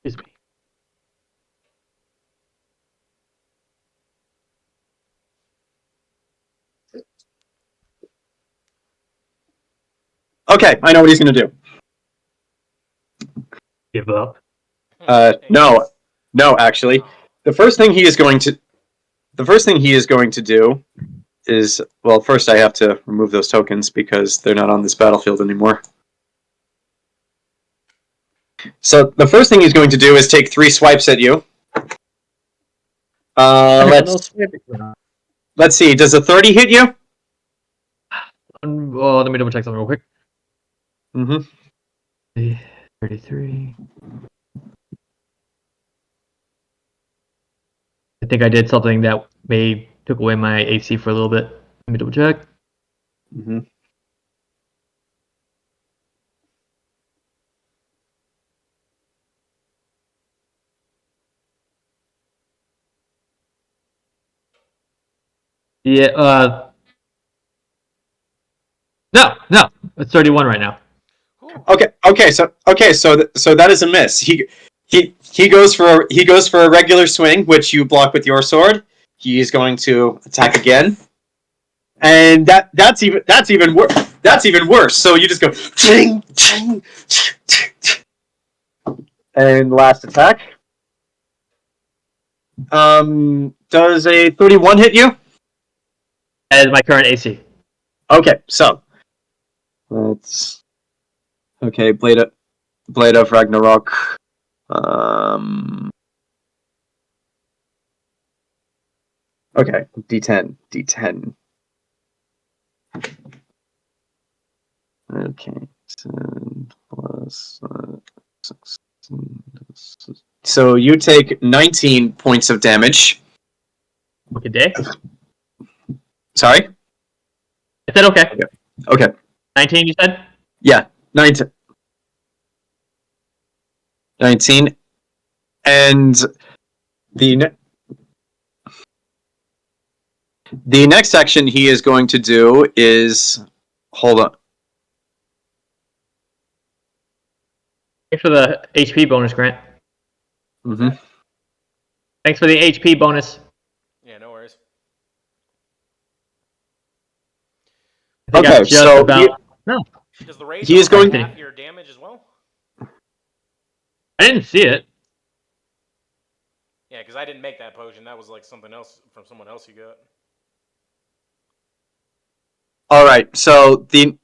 Excuse me. Okay, I know what he's going to do. Give up. No, actually, the first thing he is going to do is, well, first I have to remove those tokens because they're not on this battlefield anymore. So the first thing he's going to do is take 3 swipes at you. Let's see. Does a 30 hit you? Let me double check something real quick. Mm-hmm. 33. I think I did something that took away my AC for a little bit. Let me double check. Mm-hmm. Yeah. No. It's 31 right now. Whew. Okay. So that is a miss. He goes for a regular swing, which you block with your sword. He is going to attack again, and that's even worse. That's even worse. So you just go ching, ching, ching, ching. And last attack. Does a 31 hit you? That is my current AC. Okay, so let's. Okay, Blade of Ragnarok. Okay, D10. Okay, 10 plus 16. So you take 19 points of damage. Okay, day. Sorry? I said okay. Okay. 19, you said? Yeah, 19. And the next action he is going to do is... Hold on. Thanks for the HP bonus, Grant. Mm-hmm. Thanks for the HP bonus. Yeah, no worries. I think Okay, I'm just so about... No, Does the rage He is offset going- half your damage as well? I didn't see it. Yeah, because I didn't make that potion. That was like something else from someone else you got. Alright, so the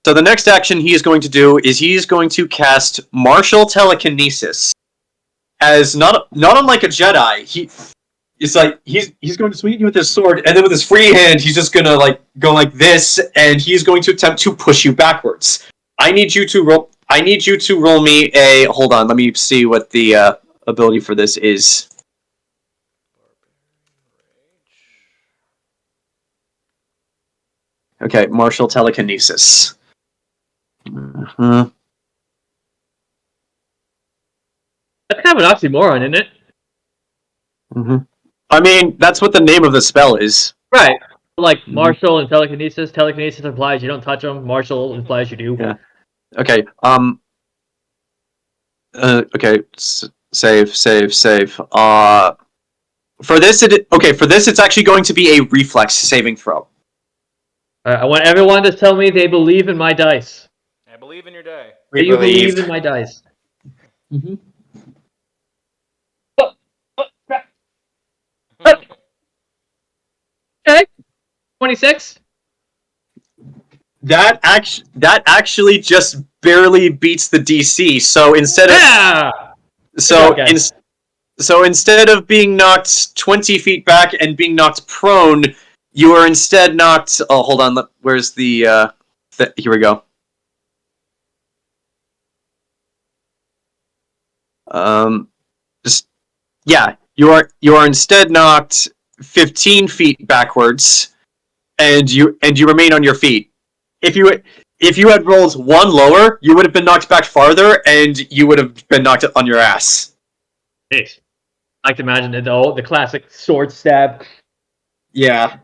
next action he is going to do is he is going to cast Martial Telekinesis. As not unlike a Jedi, it's like he's going to swing at you with his sword, and then with his free hand he's just gonna like go like this, and he's going to attempt to push you backwards. I need you to roll me a... Hold on, let me see what the ability for this is. Okay, Martial Telekinesis. Uh-huh. That's kind of an oxymoron, isn't it? Mm-hmm. I mean, that's what the name of the spell is. Right. Like martial and telekinesis. Telekinesis implies you don't touch them. Martial implies you do. Yeah. Okay. Okay. Save. For this, it's actually going to be a reflex saving throw. I want everyone to tell me they believe in my dice. I believe in your die. Do you believe in my dice? Mm-hmm. Okay. 26. That actually just barely beats the DC. So instead of Yeah. so Good job, so instead of being knocked 20 feet back and being knocked prone, you are instead knocked... Oh, hold on. Where's the... Here we go. You are instead knocked 15 feet backwards, and you remain on your feet. If you had rolled one lower, you would have been knocked back farther, and you would have been knocked on your ass. Nice. I like to imagine it though. The classic sword stab. Yeah.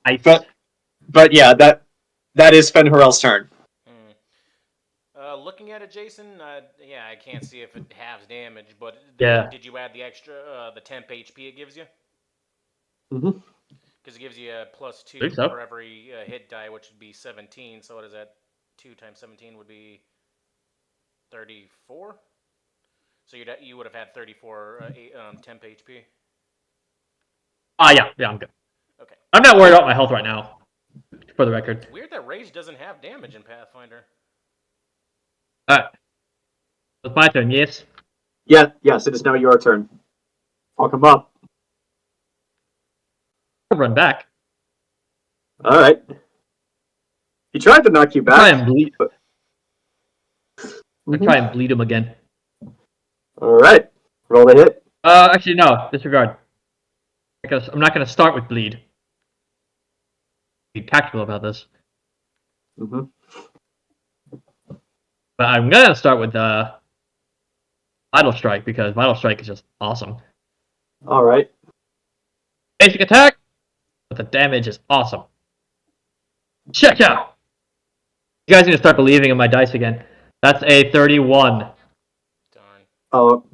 Nice. But yeah, that is Fenharel's turn. Looking at it, Jayson, I can't see if it halves damage, but did you add the extra, the temp HP it gives you? Mm-hmm. Because it gives you a +2 for every hit die, which would be 17. So what is that? 2 times 17 would be 34. So you would have had 34 temp HP. Yeah, I'm good. Okay. I'm not worried about my health right now, for the record. It's weird that rage doesn't have damage in Pathfinder. Alright. It's my turn, yes? Yes, it is now your turn. I'll come up. I'll run back. Alright. He tried to knock you back. Try and bleed. Try and bleed him again. Alright. Roll the hit. Actually, no. Disregard. Because I'm not going to start with bleed. Be tactical about this. Mm-hmm. But I'm gonna start with Vital Strike because Vital Strike is just awesome. All right. Basic attack, but the damage is awesome. Check out. You guys need to start believing in my dice again. That's a 31. Darn. All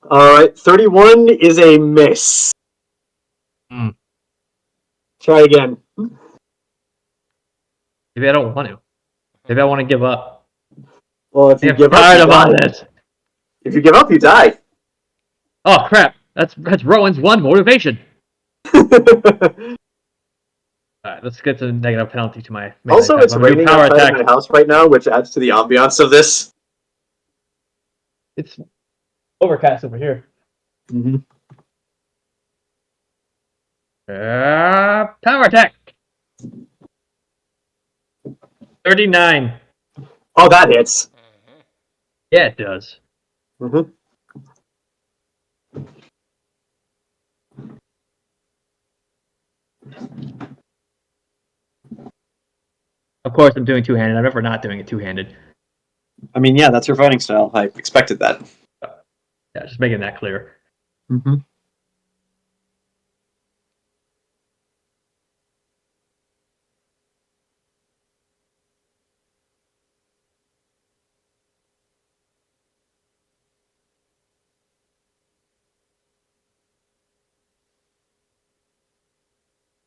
right. 31 is a miss. Hmm. Try again. Maybe I don't want to. Maybe I want to give up. Well, if you I'm give up, tired you of all die. this. If you give up, you die. Oh crap! That's Rowan's one motivation. Alright, let's get to the negative penalty to my melee Also, attack. it's I'm gonna do raining power outside attack. of my house right now, which adds to the ambiance of this. It's overcast over here. Mm-hmm. Power attack. 39. Oh, that hits. Mm-hmm. Yeah, it does. Mm-hmm. Of course, I'm doing two-handed. I'm never not doing it two-handed. I mean, yeah, that's your fighting style. I expected that. Yeah, just making that clear. Mm-hmm.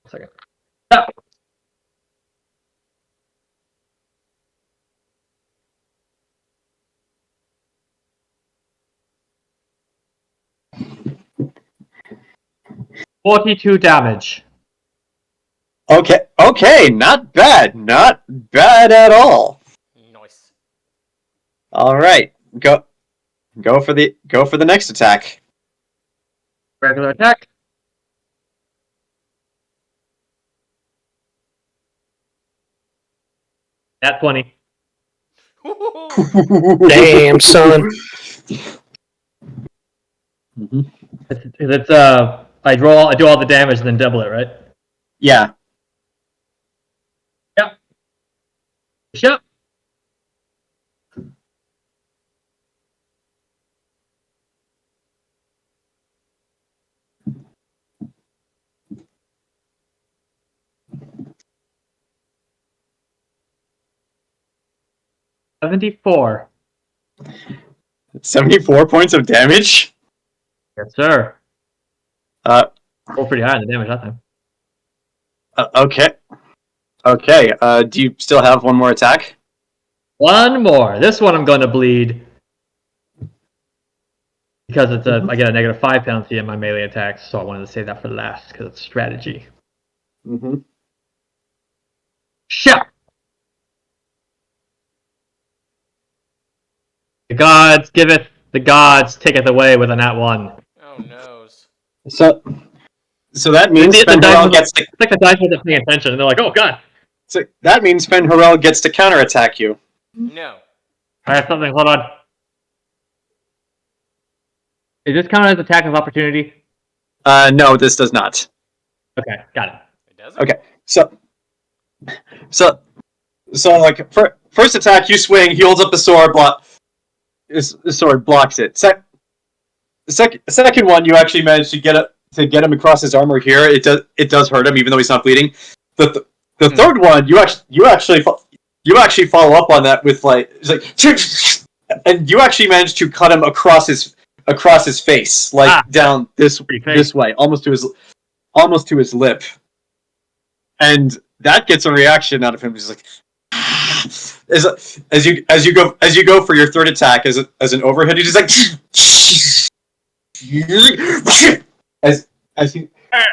One second. Ah! $42 damage. Okay, not bad. Not bad at all. Nice. All right. Go for the next attack. Regular attack. At 20. Damn, son. Mm-hmm. It's I do all the damage and then double it, right? Yeah. Yep. 74. 74 points of damage. Yes, sir. Roll pretty high on the damage that time. Okay. Do you still have one more attack? One more. This one I'm going to bleed because it's I get a -5 penalty in my melee attacks, so I wanted to save that for last because it's strategy. Mm-hmm. Shot. The gods giveth, the gods taketh away with a nat 1. Oh noes. So that means The dice Fenharel was- gets to. It's like the dice wasn't paying attention, and they're like, "Oh god." So that means Fenharel gets to counterattack you. No. I have something. Hold on. Is this counted as attack of opportunity? No, this does not. Okay, got it. It doesn't? Okay. So like first attack, you swing. He holds up the sword. The sword blocks it. Second one, you actually manage to get him across his armor here. It does hurt him, even though he's not bleeding. The third one, you actually follow up on that with like, it's like, and you actually manage to cut him across his face, like down this way, almost to his lip, and that gets a reaction out of him. He's like, as you go for your third attack as an overhead, he's just like,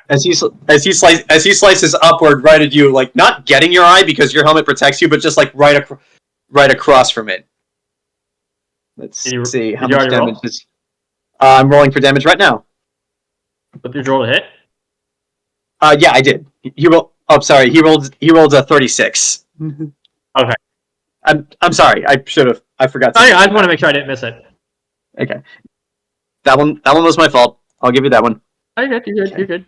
as he slices upward right at you, like not getting your eye because your helmet protects you, but just like right across from it. Let's see how much damage is. I'm rolling for damage right now. But did you roll a hit? Yeah, I did. He rolled. Oh, sorry. He rolled a 36. Okay. I'm sorry. I should have. I forgot. I just want to make sure I didn't miss it. Okay. That one was my fault. I'll give you that one. You're good.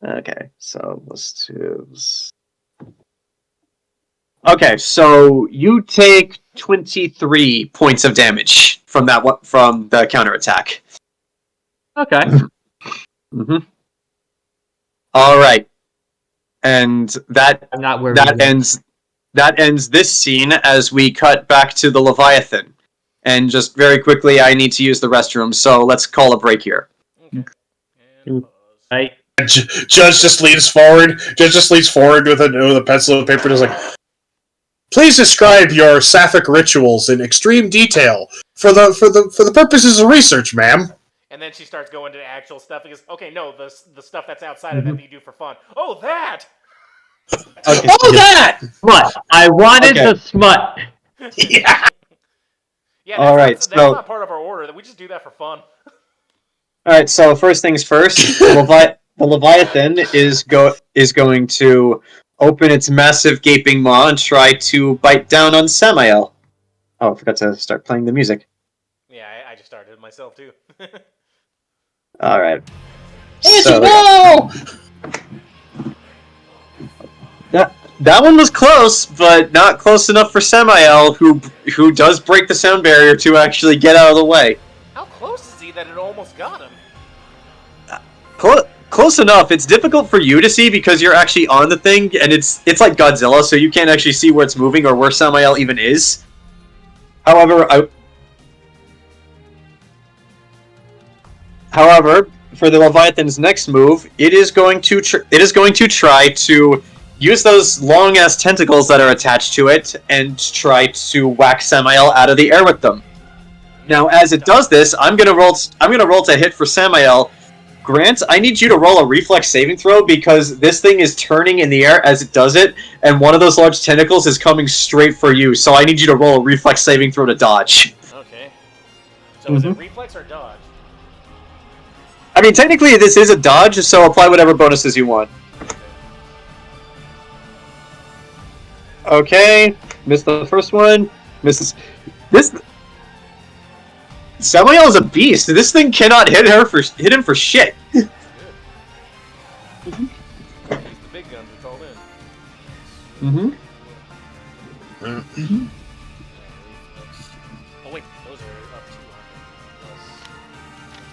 Okay, so let's do. Okay, so you take 23 points of damage from the counterattack. Okay. Mm-hmm. All right, and that I'm not worried. that ends this scene as we cut back to the Leviathan. And just very quickly, I need to use the restroom, so let's call a break here. Okay. And pause. Right. Judge just leans forward. Judge just leans forward with a pencil and paper and is like, "Please describe your sapphic rituals in extreme detail for the purposes of research, ma'am." And then she starts going to actual stuff. He goes, okay, no, the stuff that's outside of that you do for fun. Oh, that! Okay. Oh, that! Smut. I wanted Okay. the smut. Yeah. Yeah, All right, that's so- not part of our order. We just do that for fun. All right, so first things first, the Leviathan is going to open its massive gaping maw and try to bite down on Samael. Oh, I forgot to start playing the music. Yeah, I just started it myself, too. All right. So, That one was close, but not close enough for Samael, who does break the sound barrier to actually get out of the way. How close is he that it almost got him? Close enough. It's difficult for you to see because you're actually on the thing, and it's like Godzilla, so you can't actually see where it's moving or where Samael even is. However, for the Leviathan's next move, it is going to try to use those long ass tentacles that are attached to it and try to whack Samael out of the air with them. Now, as it does this, I'm gonna roll to hit for Samael. Grant, I need you to roll a reflex saving throw because this thing is turning in the air as it does it, and one of those large tentacles is coming straight for you. So I need you to roll a reflex saving throw to dodge. Okay. So is it reflex or dodge? I mean, technically this is a dodge, so apply whatever bonuses you want. Okay, missed the first one. Misses this. Samael is a beast. This thing cannot hit him for shit. Good. Use the big guns. It's all in. Oh wait, those are up 200 plus.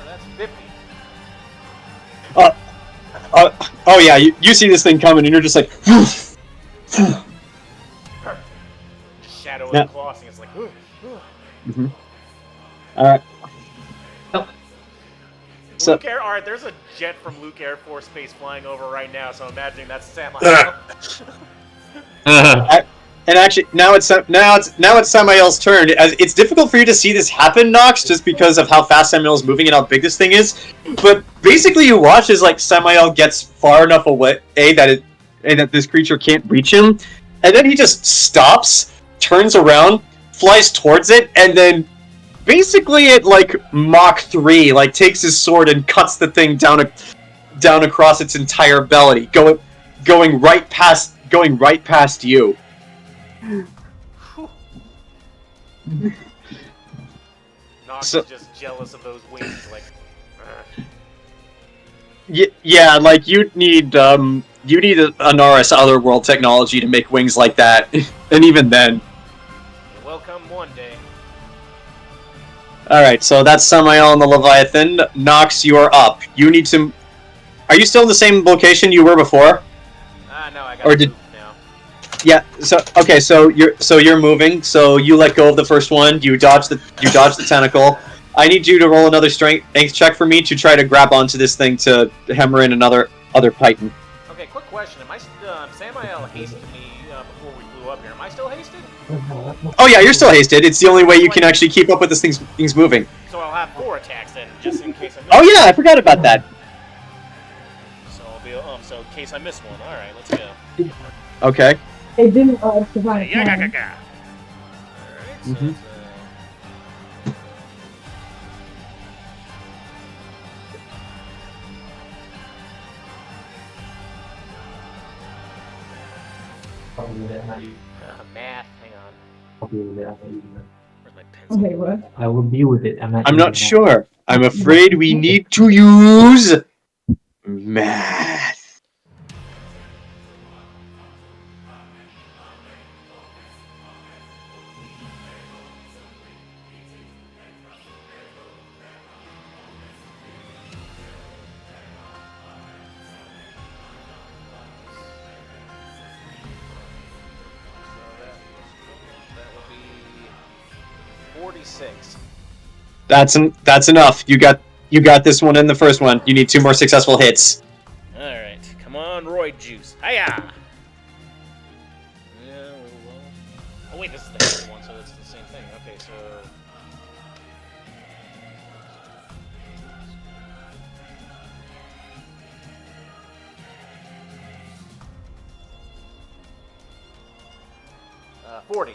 That's 50. Oh yeah, you see this thing coming and you're just like... Just shadow Yeah. and crossing. It's like, Alright. So- Luke Air. All right, there's a jet from Luke Air Force Base flying over right now, so I'm imagining that's Samael. And actually, now it's Samael's turn. It's difficult for you to see this happen, Nox, just because of how fast Samael's moving and how big this thing is. But basically, you watch as like Samael gets far enough away that this creature can't reach him, and then he just stops, turns around, flies towards it, and then basically at like Mach 3, like takes his sword and cuts the thing down across its entire belly, going right past you. Nox So- is just jealous of those wings. Like, Yeah, like you need Anaris otherworld technology to make wings like that, and even then. it will come one day. All right, so that's Samael and the Leviathan. Nox, you are up. You need to. Are you still in the same location you were before? No, I got Or to did- move now. Yeah. So okay. So you're moving. So you let go of the first one. You dodge the tentacle. I need you to roll another strength check for me to try to grab onto this thing to hammer in other Titan. Okay, quick question. Am I Samael hasted me before we flew up here. Am I still hasted? Oh yeah, you're still hasted. It's the only way you can actually keep up with this thing's moving. So I'll have 4 attacks then, just in case I miss. Oh yeah, I forgot about that. So I'll be so in case I miss one. All right, let's go. Okay. It didn't survive. Yeah. time. Alright, so Mhm. it's, math. Hang on. Where's my pencil? Okay, what? I will deal with it. I'm not sure. I'm afraid we need to use math. That would be 46. That's enough. You got this one in the first one. You need 2 more successful hits. Alright, come on, roid juice. Hiya! Yeah, Oh wait, this is the third one, so it's the same thing. Okay, so 40.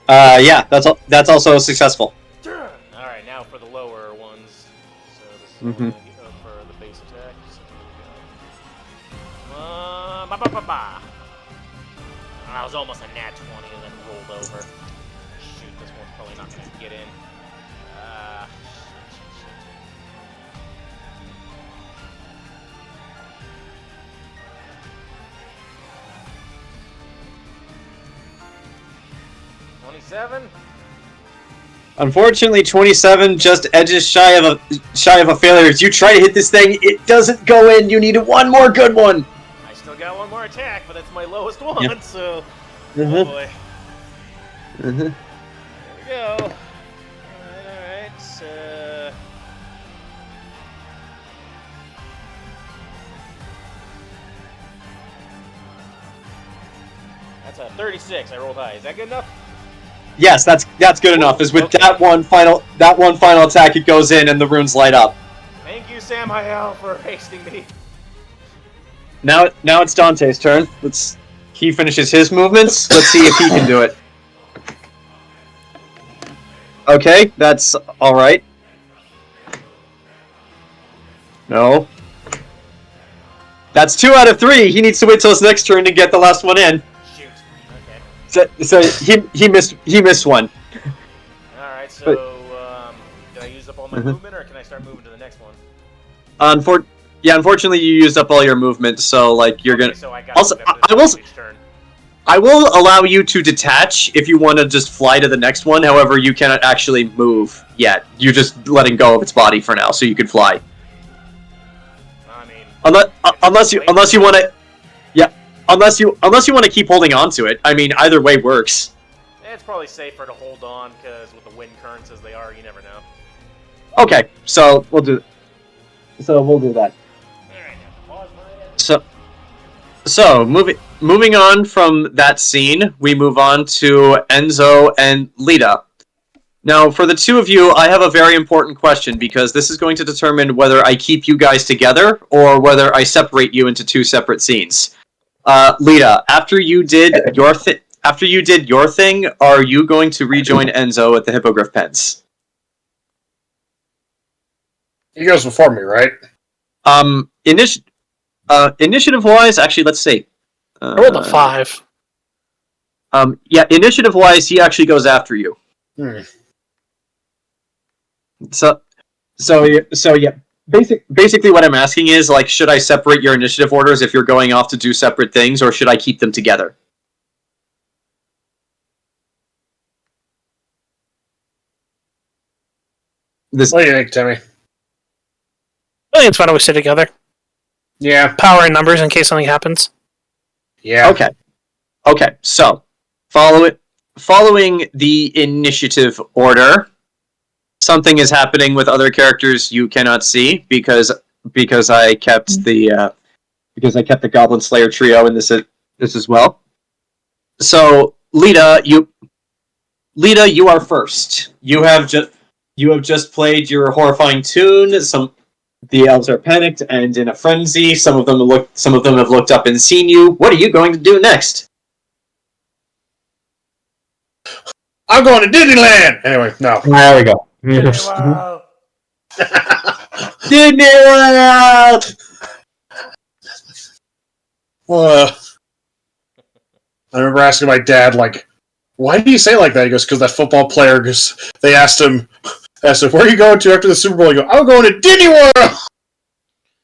Yeah, that's also successful. Alright, now for the lower ones. So this is Mhm. for the base attack. So here we go. Ba-ba-ba-ba. That was almost a nat 20 and then rolled over. Shoot, this one's probably not going to get in. $27? Unfortunately, 27 just edges shy of a failure. As you try to hit this thing, it doesn't go in. You need one more good one. I still got one more attack, but that's my lowest one, Yep. so... Mhm. Oh boy. Mhm. There we go. Alright, so... That's a 36. I rolled high. Is that good enough? Yes, that's good enough. Is with Okay. that one final attack, it goes in and the runes light up. Thank you, Sam Hayel, for hasting me. Now it's Dante's turn. He finishes his movements. Let's see if he can do it. Okay, that's all right. No. That's 2 out of 3. He needs to wait till his next turn to get the last one in. Shoot. Okay. So he missed one. Alright, so, did I use up all my movement, or can I start moving to the next one? Unfortunately, you used up all your movement, so like you're Okay, gonna. so I got Also, to move I will. each turn. I will allow you to detach if you want to just fly to the next one. However, you cannot actually move yet. You're just letting go of its body for now, so you can fly. I mean, Unless you want to, yeah. Unless you want to keep holding on to it. I mean, either way works. it's probably safer to hold on, because with the wind currents as they are, you never know. Okay, so we'll do that. Alright, now pause my... So moving on from that scene, we move on to Enzo and Lita. Now, for the two of you, I have a very important question, because this is going to determine whether I keep you guys together or whether I separate you into 2 separate scenes. Lita, after you did your thing, are you going to rejoin Enzo at the Hippogriff Pens? He goes before me, right? Initiative-wise, actually, let's see. I rolled a 5. Yeah, initiative-wise, he actually goes after you. Hmm. So yeah. Basically, what I'm asking is, like, should I separate your initiative orders if you're going off to do separate things, or should I keep them together? What do you think, Temme? I think it's fine if we stay together. Yeah. Power in numbers in case something happens. Yeah. Okay. So, following the initiative order, something is happening with other characters you cannot see because I kept the Goblin Slayer trio in this as well. So, Lita, you are first. You have just played your horrifying tune. The elves are panicked and in a frenzy. Some of them have looked up and seen you. What are you going to do next? I'm going to Disneyland! Anyway, no. There we go. Wow. Disneyland! I remember asking my dad, like, why do you say it like that? He goes, because that football player, they asked him, where are you going to after the Super Bowl? He goes, I'm going to Disney World!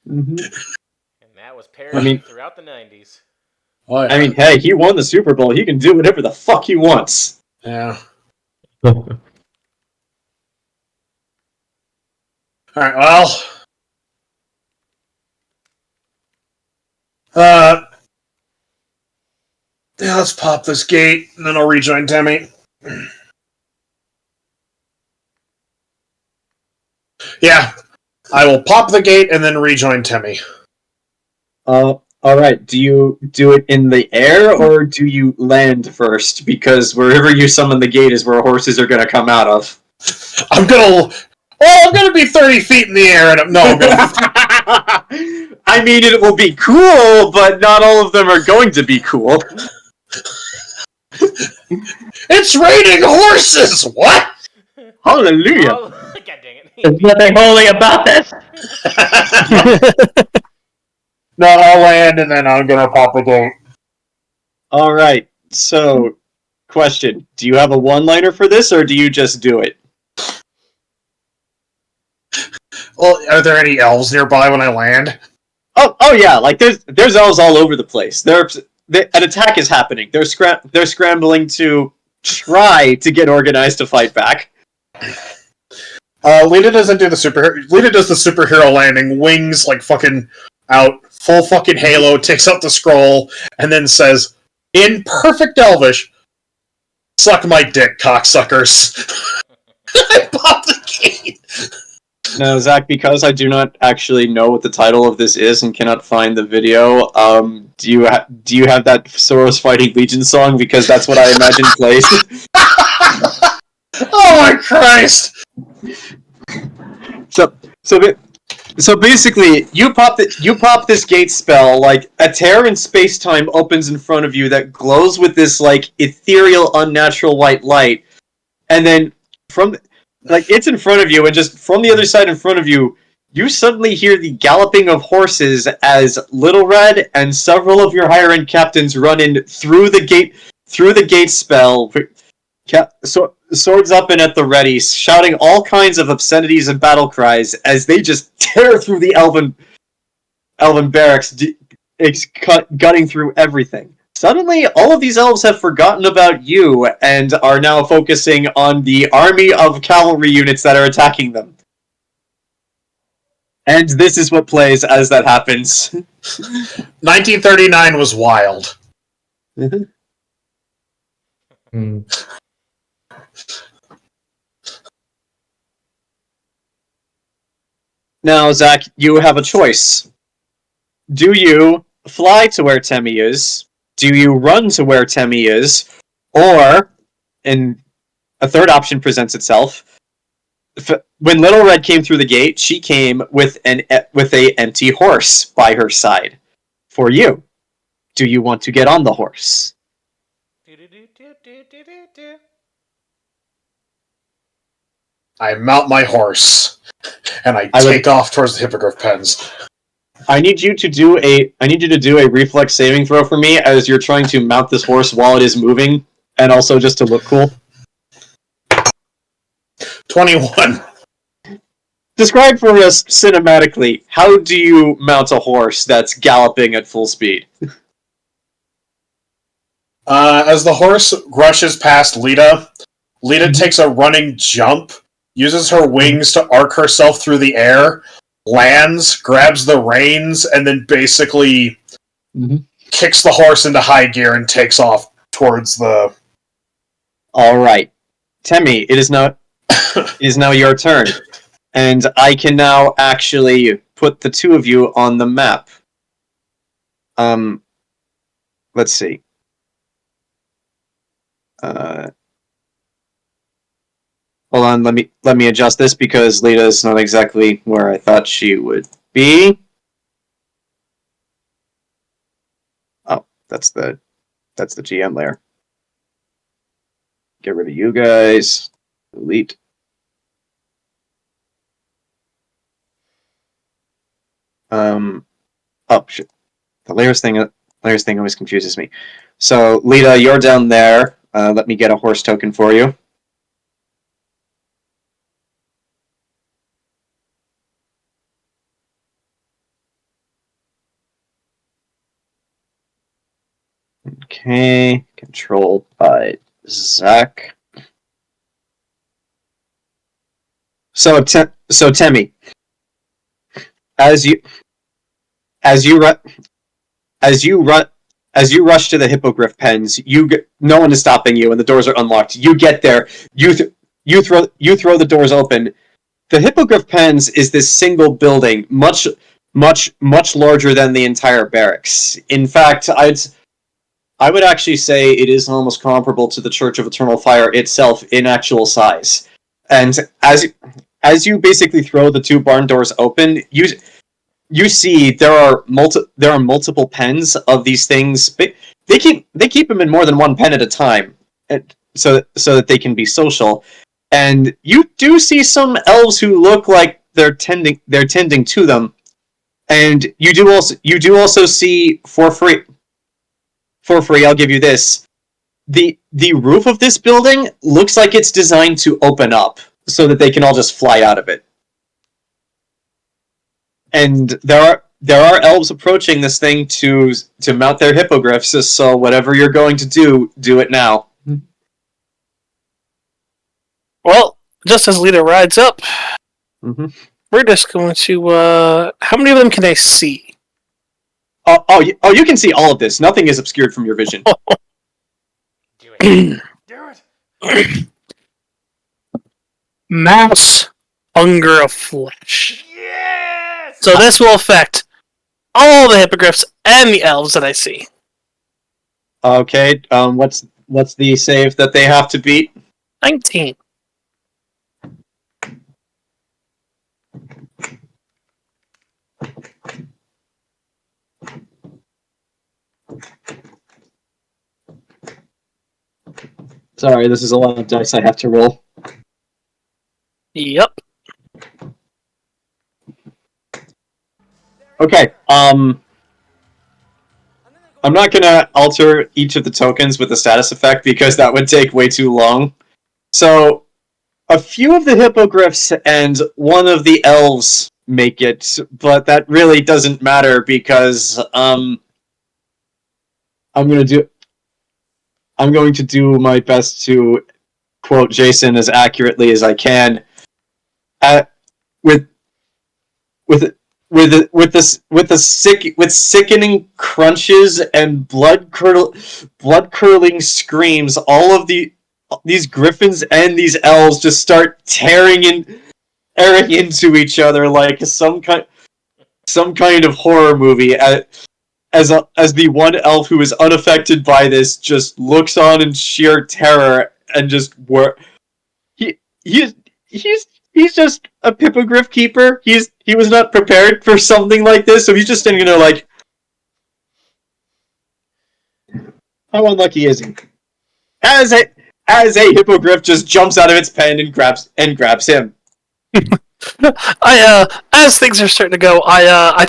Mm-hmm. And that was parodied throughout the 90s. Oh, yeah. I mean, hey, he won the Super Bowl. He can do whatever the fuck he wants. Yeah. Alright, well. Yeah, let's pop this gate, and then I'll rejoin Temme. Yeah, I will pop the gate and then rejoin Temme. Alright, do you do it in the air, or do you land first? Because wherever you summon the gate is where horses are gonna come out of. I'm gonna be 30 feet in the air, and I'm gonna... I mean, it will be cool, but not all of them are going to be cool. It's raining horses! What? Hallelujah! Oh, God dang it. There's nothing holy about this. No, I'll land, and then I'm gonna pop the gate. Alright, so, question. Do you have a one-liner for this, or do you just do it? Well, are there any elves nearby when I land? Oh yeah, like, there's elves all over the place. An attack is happening. They're scrambling to try to get organized to fight back. Lita doesn't do the superhero. Lita does the superhero landing, wings like fucking out, full fucking halo, takes out the scroll, and then says, in perfect Elvish, "Suck my dick, cocksuckers." I pop the gate. Now, Zach, because I do not actually know what the title of this is and cannot find the video, do you have that Soros Fighting Legion song? Because that's what I imagine plays. Oh my Christ! So basically, you pop this gate spell, like a tear in space-time opens in front of you that glows with this like ethereal, unnatural white light, and then it's in front of you, and just from the other side in front of you, you suddenly hear the galloping of horses as Little Red and several of your higher-end captains run in through the gate spell, swords up and at the ready, shouting all kinds of obscenities and battle cries as they just tear through the elven barracks, gutting through everything. Suddenly, all of these elves have forgotten about you and are now focusing on the army of cavalry units that are attacking them. And this is what plays as that happens. 1939 was wild. Now, Zach, you have a choice. Do you fly to where Temme is? Do you run to where Temme is? Or, and a third option presents itself. When Little Red came through the gate, she came with a empty horse by her side. For you, do you want to get on the horse? I mount my horse, and I take off towards the Hippogriff pens. I need you to do a reflex saving throw for me as you're trying to mount this horse while it is moving, and also just to look cool. 21. Describe for us cinematically, how do you mount a horse that's galloping at full speed? As the horse rushes past Lita takes a running jump, uses her wings to arc herself through the air, lands, grabs the reins, and then basically kicks the horse into high gear and takes off towards the... Alright. Temme, it is now your turn. And I can now actually put the two of you on the map. Let's see. Hold on, let me adjust this because Lita is not exactly where I thought she would be. Oh, that's the GM layer. Get rid of you guys. Delete. Oh shit. The layers thing always confuses me. So Lita, you're down there. Let me get a horse token for you. Okay, controlled by Zach. So Temme, as you rush to the hippogriff pens, no one is stopping you, and the doors are unlocked. You get there, you throw the doors open. The hippogriff pens is this single building, much larger than the entire barracks. In fact, I would actually say it is almost comparable to the Church of Eternal Fire itself in actual size. And as you basically throw the two barn doors open, you see there are multiple pens of these things. They keep them in more than one pen at a time, so that they can be social. And you do see some elves who look like they're tending to them, and you do also see for free. I'll give you this: the roof of this building looks like it's designed to open up so that they can all just fly out of it. And there are elves approaching this thing to mount their hippogriffs. So whatever you're going to do it now. Well, just as Lita rides up, we're just going to. How many of them can I see? You can see all of this. Nothing is obscured from your vision. Do it. Do it. Mass hunger of flesh. Yes! So this will affect all the hippogriffs and the elves that I see. Okay. What's the save that they have to beat? 19. Sorry, this is a lot of dice I have to roll. Yep. Okay, I'm not gonna alter each of the tokens with the status effect because that would take way too long. So, a few of the hippogriffs and one of the elves make it, but that really doesn't matter because, I'm going to do my best to quote Jayson as accurately as I can. With sickening crunches and blood curdling screams, all of these griffins and these elves just start tearing into each other like some kind of horror movie. As the one elf who is unaffected by this just looks on in sheer terror and just he's just a hippogriff keeper. He was not prepared for something like this, so he's just standing there like, how unlucky is he? As a hippogriff just jumps out of its pen and grabs him. As things are starting to go, I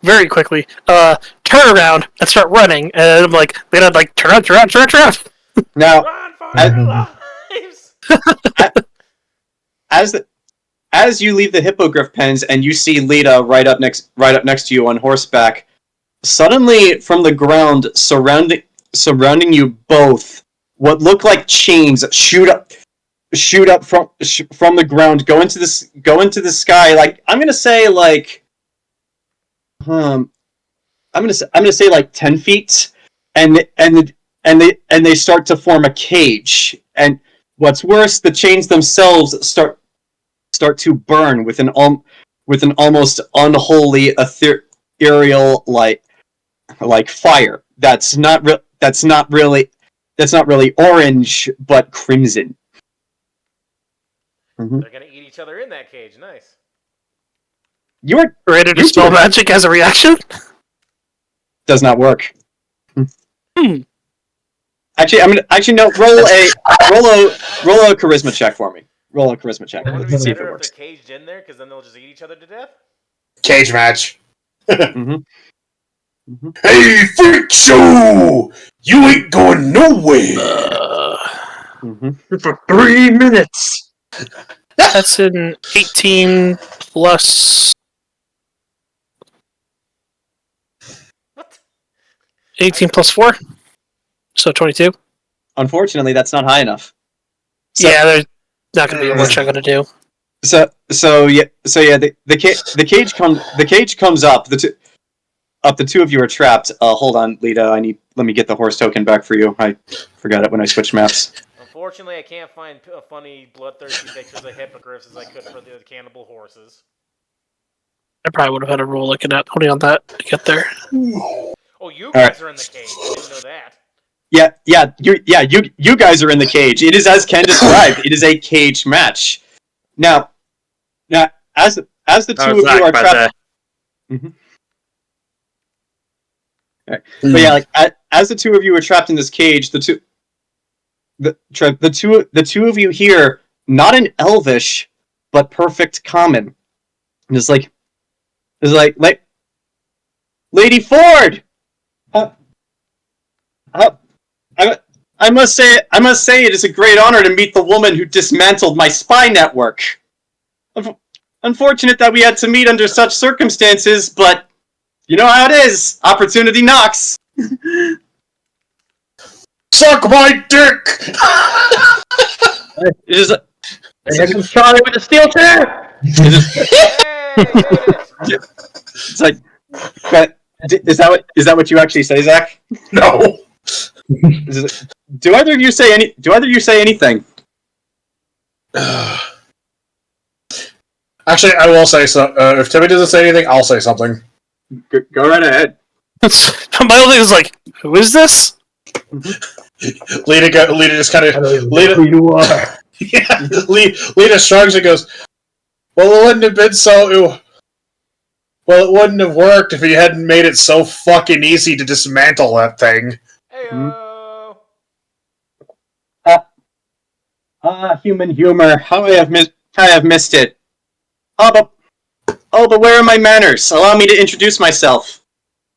very quickly, turn around and start running, and I'm like, turn around. Now, Run for your lives! as you leave the hippogriff pens and you see Lita right up next to you on horseback, suddenly from the ground surrounding you both, what look like chains shoot up from the ground, go into the sky. Like I'm gonna say like 10 feet, and they start to form a cage. And what's worse, the chains themselves start to burn with an almost unholy ethereal like fire. That's not really orange, but crimson. Mm-hmm. They're gonna eat each other in that cage. Nice. You're ready to spell magic as a reaction? Does not work. Actually, no. Roll a charisma check for me. Roll a charisma check. Wouldn't it Let's be see if it better if they're works. caged in there, because then they'll just eat each other to death? Cage match. Mm-hmm. Hey, freak show! You ain't going nowhere! Mm-hmm. For 3 minutes. That's an 18 plus What? 18 plus 4, so 22. Unfortunately, that's not high enough. Yeah, there's not going to be much I'm going to do. So yeah. The cage comes up. The two of you are trapped. Hold on, Lita. Let me get the horse token back for you. I forgot it when I switched maps. Unfortunately, I can't find funny, bloodthirsty pictures of hippogriffs as I could for the cannibal horses. I probably would have had a roll looking at holding on that to get there. Oh, you guys are in the cage. I didn't know that. You guys are in the cage. It is as Ken described. It is a cage match. Now, as the two of you are trapped. Mhm. Right. But yeah, as the two of you are trapped in this cage, the two of you hear not an Elvish, but perfect Common. And it's like, Lady Ford. I must say it is a great honor to meet the woman who dismantled my spy network. Unfortunate that we had to meet under such circumstances, but you know how it is. Opportunity knocks. Suck my dick! It is. Here comes Charlie with the steel chair! Hey, made it! It's like, but is that what you actually say, Zach? No. Do either of you say anything? Actually, I will say so. If Timmy doesn't say anything, I'll say something. Go right ahead. My only thing is like, who is this? Lita just kind of Who you are? yeah. Lita shrugs and goes, "Well, it wouldn't have been so. Well, it wouldn't have worked if you hadn't made it so fucking easy to dismantle that thing." Heyo! Human humor. How I have missed it. But where are my manners? Allow me to introduce myself.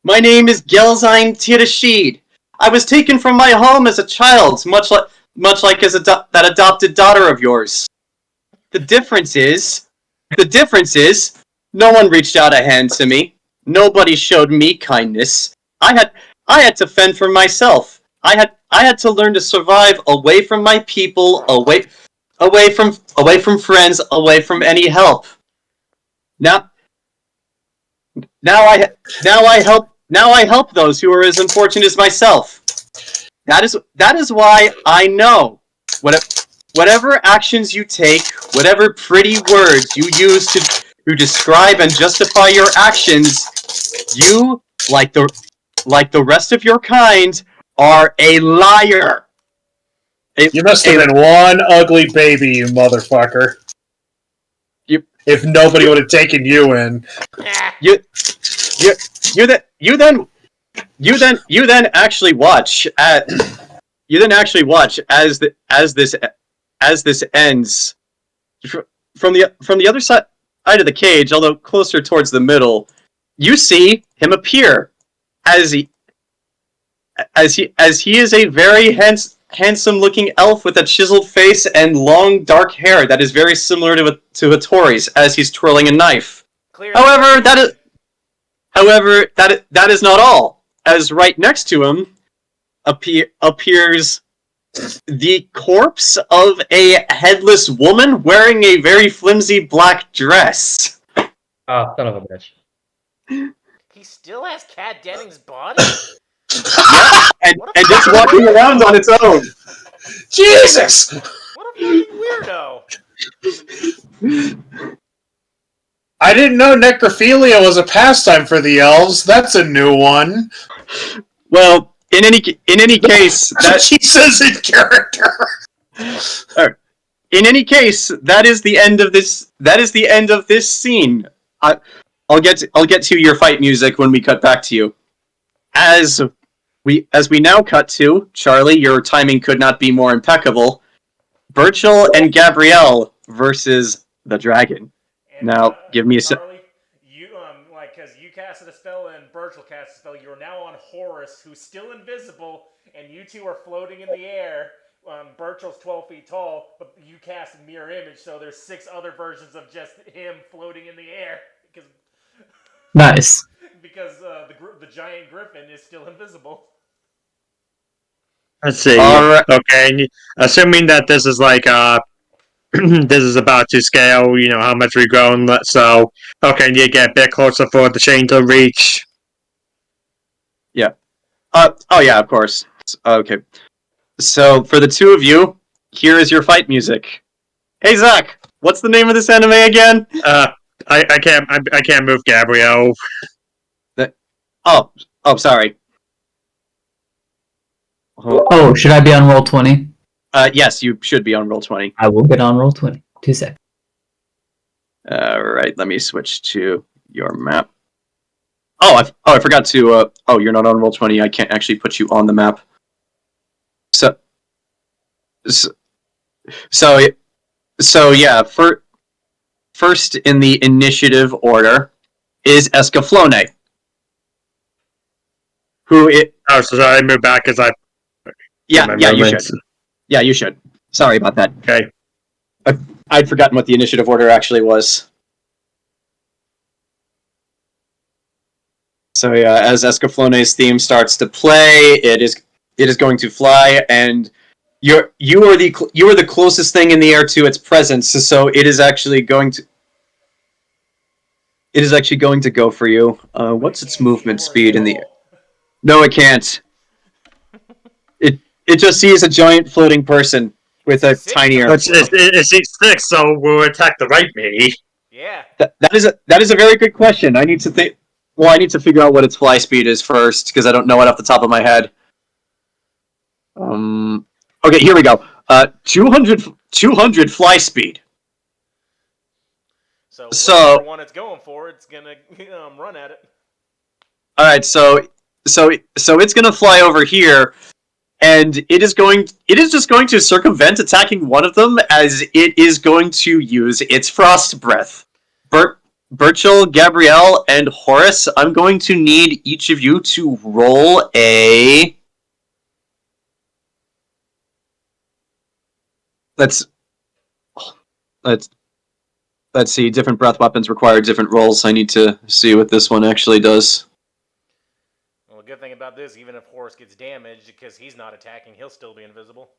My name is Gelzine Tirashid. I was taken from my home as a child, much like as that adopted daughter of yours. The difference is, no one reached out a hand to me. Nobody showed me kindness. I had to fend for myself. I had to learn to survive away from my people, away from friends, away from any help. Now I help those who are as unfortunate as myself. That is why I know whatever actions you take, whatever pretty words you use to describe and justify your actions, you, like the rest of your kind, are a liar. You must have been one ugly baby, you motherfucker. If nobody would have taken you in. You then actually watch as this ends from the other side of the cage, although closer towards the middle. You see him appear as he is a very handsome-looking elf with a chiseled face and long dark hair that is very similar to Hattori's as he's twirling a knife. Clearly. However, that is not all. As right next to him appears the corpse of a headless woman wearing a very flimsy black dress. Oh, son of a bitch. He still has Kat Denning's body? And just walking around on its own. Jesus! What a fucking weirdo! I didn't know necrophilia was a pastime for the elves. That's a new one. Well, in any case, That she says in character. in any case, that is the end of this. That is the end of this scene. I'll get to your fight music when we cut back to you. As As we now cut to Charlie, your timing could not be more impeccable. Burchill and Gabrielle versus the dragon. And Now, give me a sec. Charlie, you because you casted a spell and Burchill cast a spell, you're now on Horus, who's still invisible, and you two are floating in the air. Burchill's 12 feet tall, but you cast a mirror image, so there's 6 other versions of just him floating in the air Nice. because the giant griffin is still invisible. Let's see. Alright. Okay, and assuming that this is like this is about to scale, how much we've grown. So, okay, you get a bit closer for the chain to reach. Yeah. Oh yeah, of course. Okay. So for the two of you, here is your fight music. Hey Zach, what's the name of this anime again? I can't move Gabrielle. Oh, sorry. Oh, should I be on roll 20? Yes, you should be on roll 20. I will get on roll 20. 2 seconds. Alright, let me switch to your map. I forgot to, you're not on roll 20, I can't actually put you on the map. So yeah, first in the initiative order is Escaflowne. So I move back because you should. Yeah, you should. Sorry about that. Okay. I'd forgotten what the initiative order actually was. So yeah, as Escaflowne's theme starts to play, it is going to fly, and you are the closest thing in the air to its presence. So it is actually going to go for you. What's its movement speed in the air? No, it can't. It just sees a giant floating person with a tinier. It sees 6, so we'll attack the right me. Yeah. That is a very good question. I need to think. Well, I need to figure out what its fly speed is first because I don't know it off the top of my head. Okay, here we go. 200 fly speed. So whatever one it's going for, it's gonna run at it. All right, so it's gonna fly over here, and it is just going to circumvent attacking one of them as it is going to use its frost breath. Burchill, Gabrielle, and Horus, I'm going to need each of you to roll a. Let's see. Different breath weapons require different rolls. I need to see what this one actually does. Well, the good thing about this, even if Horus gets damaged, because he's not attacking, he'll still be invisible.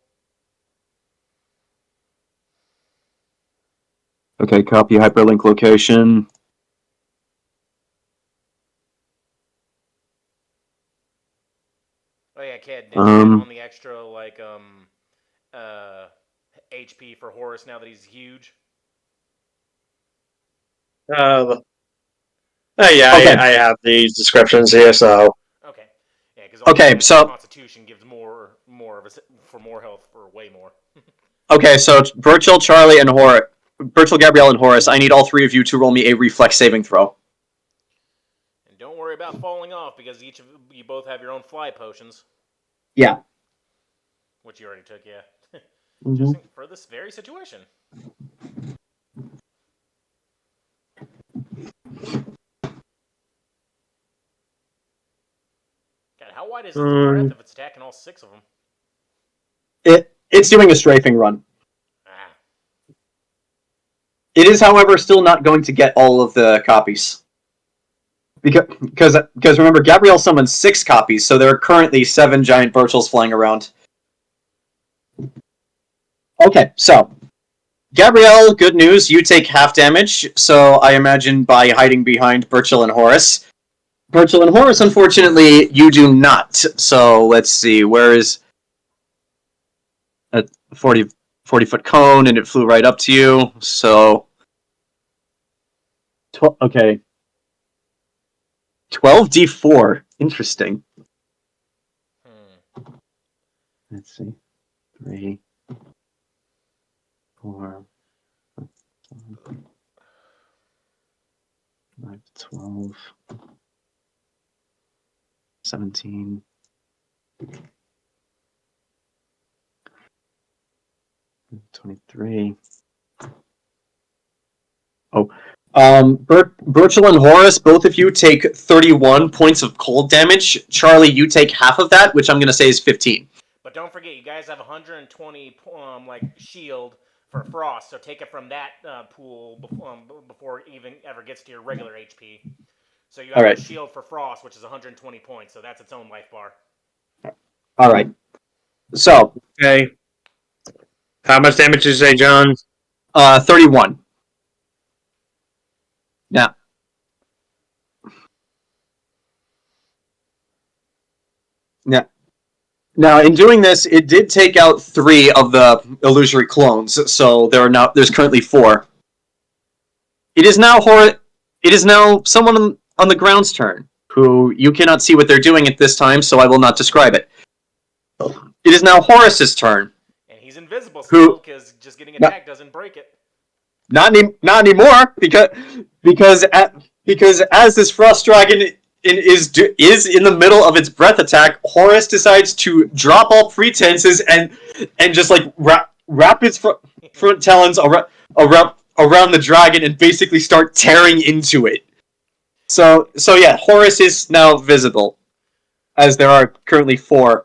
Okay, copy hyperlink location. Oh yeah, Ked, did you add on the extra HP for Horus now that he's huge? Yeah, Okay. I have these descriptions here, so. Okay. Yeah, because Constitution gives more of for more health for way more. Okay, so Burchill, Charlie, and Burchill, Gabrielle, and Horus, I need all three of you to roll me a reflex saving throw. And don't worry about falling off because you both have your own fly potions. Yeah. Which you already took, yeah. Mm-hmm. Just for this very situation. God, how wide is its breath if it's attacking all 6 of them? It's doing a strafing run. It is, however, still not going to get all of the copies. Because remember, Gabrielle summoned 6 copies, so there are currently 7 giant Burchills flying around. Okay, so Gabrielle, good news, you take half damage, so I imagine by hiding behind Burchill and Horus. Burchill and Horus, unfortunately, you do not. So let's see, where is a 40-foot cone, and it flew right up to you, so. Okay. 12d4. Interesting. Let's see. 3, 4, 5, 12, 17, 23. Oh. Burchill and Horace, both of you take 31 points of cold damage. Charlie, you take half of that, which I'm going to say is 15. But don't forget, you guys have 120 like shield for frost, so take it from that pool before it even ever gets to your regular HP. So you have All right. a shield for frost, which is 120 points, so that's its own life bar. All right. So, Okay. How much damage did you say, John? 31. Now, in doing this, it did take out 3 of the illusory clones, so there's currently 4. It is now someone on the ground's turn, who you cannot see what they're doing at this time, so I will not describe it. It is now Horace's turn. And he's invisible still, because just getting attacked doesn't break it. Not anymore, because as this frost dragon is in the middle of its breath attack, Horace decides to drop all pretenses and just like wrap its front talons around the dragon and basically start tearing into it. So yeah, Horace is now visible, as there are currently 4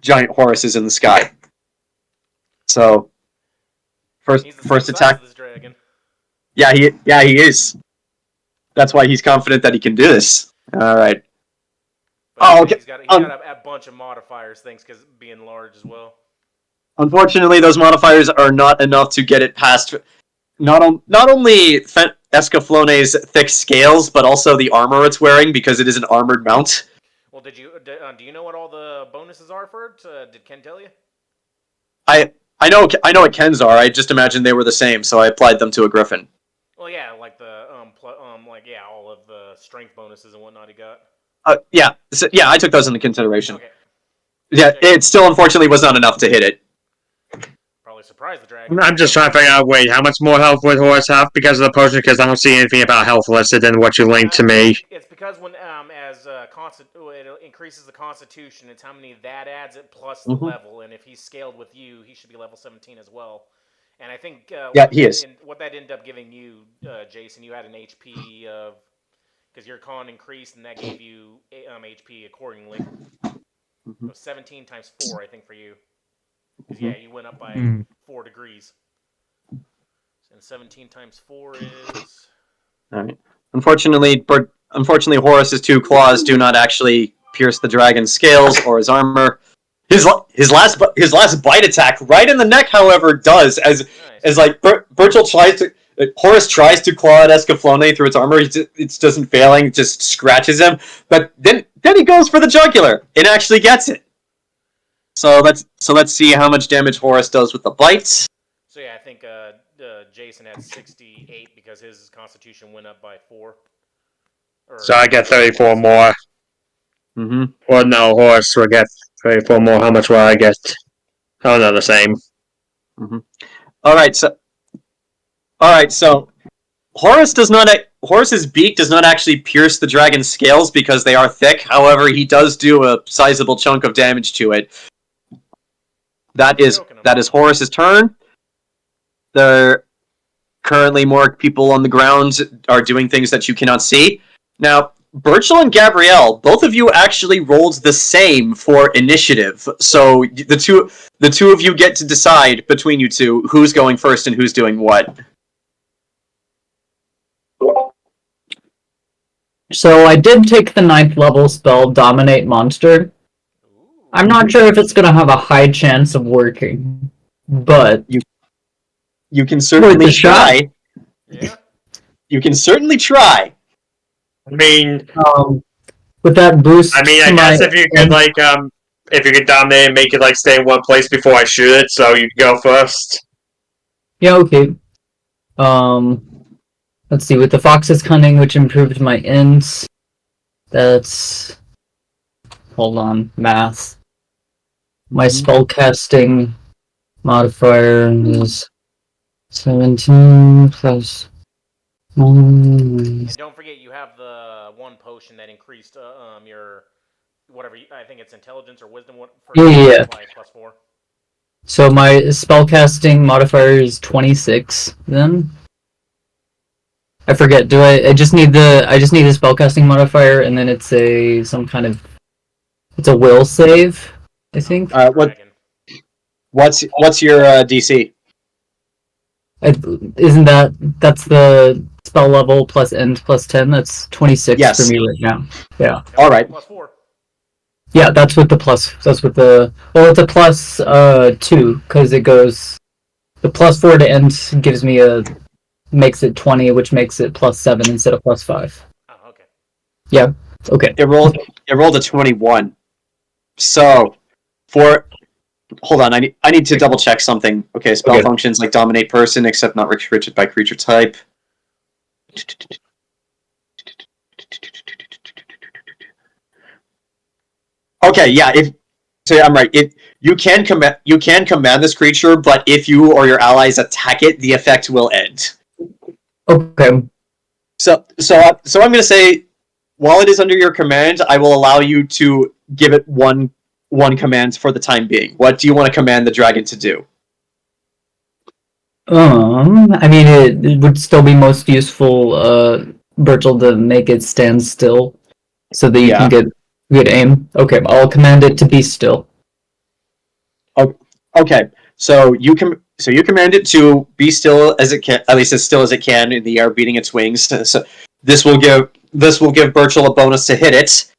giant Horaces in the sky. So first attack. This dragon. Yeah, he is. That's why he's confident that he can do this. All right. But okay. He's got a bunch of modifiers, thanks because being large as well. Unfortunately, those modifiers are not enough to get it past not only Escaflone's thick scales, but also the armor it's wearing, because it is an armored mount. Well, do you know what all the bonuses are for it? Did Ken tell you? I know what Ken's are. I just imagined they were the same, so I applied them to a griffin. Well, yeah, like the all of the strength bonuses and whatnot he got. Yeah, I took those into consideration. Okay. Yeah, it still unfortunately was not enough to hit it. Probably surprised the dragon. I'm just trying to figure out, wait, how much more health would Horace have because of the potion? Because I don't see anything about health listed in what you linked to me. It's because when it increases the constitution, it's how many that adds it plus the level, and if he's scaled with you, he should be level 17 as well. And I think he is. What that ended up giving you, Jayson, you had an HP of, because your con increased, and that gave you HP accordingly. It was 17 times 4, I think, for you. Because yeah, you went up by 4 degrees. And 17 times 4 is... Alright. Unfortunately, Horace's 2 claws do not actually pierce the dragon's scales or his armor. His last bite attack right in the neck, however, does, as like Burchill Horace tries to claw at Escaflowne through its armor. It doesn't failing, just scratches him. But then he goes for the jugular and actually gets it. So let's see how much damage Horace does with the bites. So yeah, I think Jayson had 68 because his constitution went up by 4. So I get 34 more. Mm-hmm. Or no, Horace will get 34 more. How much will I get? Oh no, the same. Mm-hmm. All right, so Horace's beak does not actually pierce the dragon's scales because they are thick. However, he does do a sizable chunk of damage to it. That is Horace's turn. There are currently more people on the ground are doing things that you cannot see. Now, Burchill and Gabrielle, both of you actually rolled the same for initiative. So the two of you get to decide between you two who's going first and who's doing what. So I did take the 9th level spell, Dominate Monster. I'm not sure if it's going to have a high chance of working, but you can certainly try. Yeah. You can certainly try. I mean, with that boost. I guess if you could dominate and make it like stay in one place before I shoot it, so you go first. Yeah, okay. Let's see, with the Fox's Cunning, which improved my int, that's... Hold on, math. My spellcasting modifier is 17 plus 1. And don't forget, you have the one potion that increased your whatever. I think it's intelligence or wisdom. Yeah. Like +4. So my spellcasting modifier is 26. Then I forget. Do I? I just need the spellcasting modifier, and then it's some kind of it's a will save. I think. What's your DC? Isn't that's the spell level plus end plus 10? That's 26 Yes. for me right now. Yeah. All right. +4. Yeah, that's with the plus. That's with the. Well, it's a plus 2 because it goes. The +4 to end gives me makes it 20, which makes it +7 instead of +5. Oh, okay. Yeah. Okay. It rolled a 21. So hold on, I need to double check something. Okay, spell functions like dominate person, except not restricted by creature type. Okay, yeah, I'm right. You can command this creature, but if you or your allies attack it, the effect will end. Okay. So I'm going to say, while it is under your command, I will allow you to give it one command for the time being. What do you want to command the dragon to do? I mean, it would still be most useful, Burchill, to make it stand still, so that you can get good aim. Okay, I'll command it to be still. Okay, so you command it to be still as it can, at least as still as it can in the air, beating its wings. So this will give Burchill a bonus to hit it.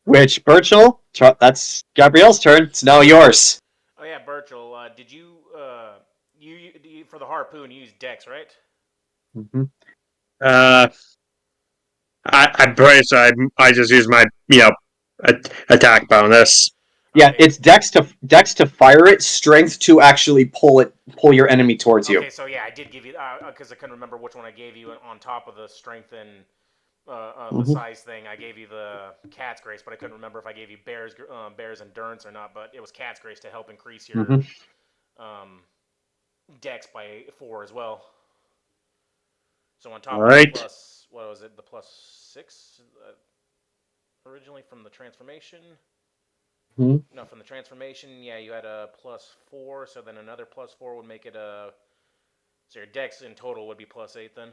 Which Burchill, that's Gabrielle's turn. It's now yours. Oh yeah, Burchill. Did you for the harpoon you use Dex, right? Mm-hmm. I'm pretty sure I just use my attack bonus. Yeah, okay. It's Dex to fire it, Strength to actually pull your enemy towards you. Okay, so yeah, I did give you because I couldn't remember which one I gave you on top of the Strength and the size thing. I gave you the Cat's Grace, but I couldn't remember if I gave you Bear's Endurance or not. But it was Cat's Grace to help increase your Dex by 4 as well. So on top of the plus, what was it? The +6 originally from the transformation. Mm-hmm. No, from the transformation, yeah, you had a +4. So then another +4 would make it a. So your Dex in total would be +8 then.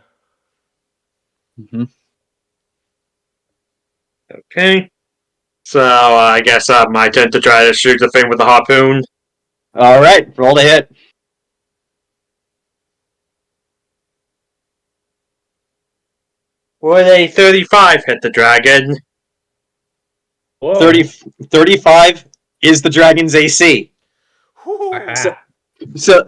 Mm-hmm. Okay. So I guess my turn to try to shoot the thing with the harpoon. All right, roll to hit. Would a 35 hit the dragon? 35 is the dragon's AC. So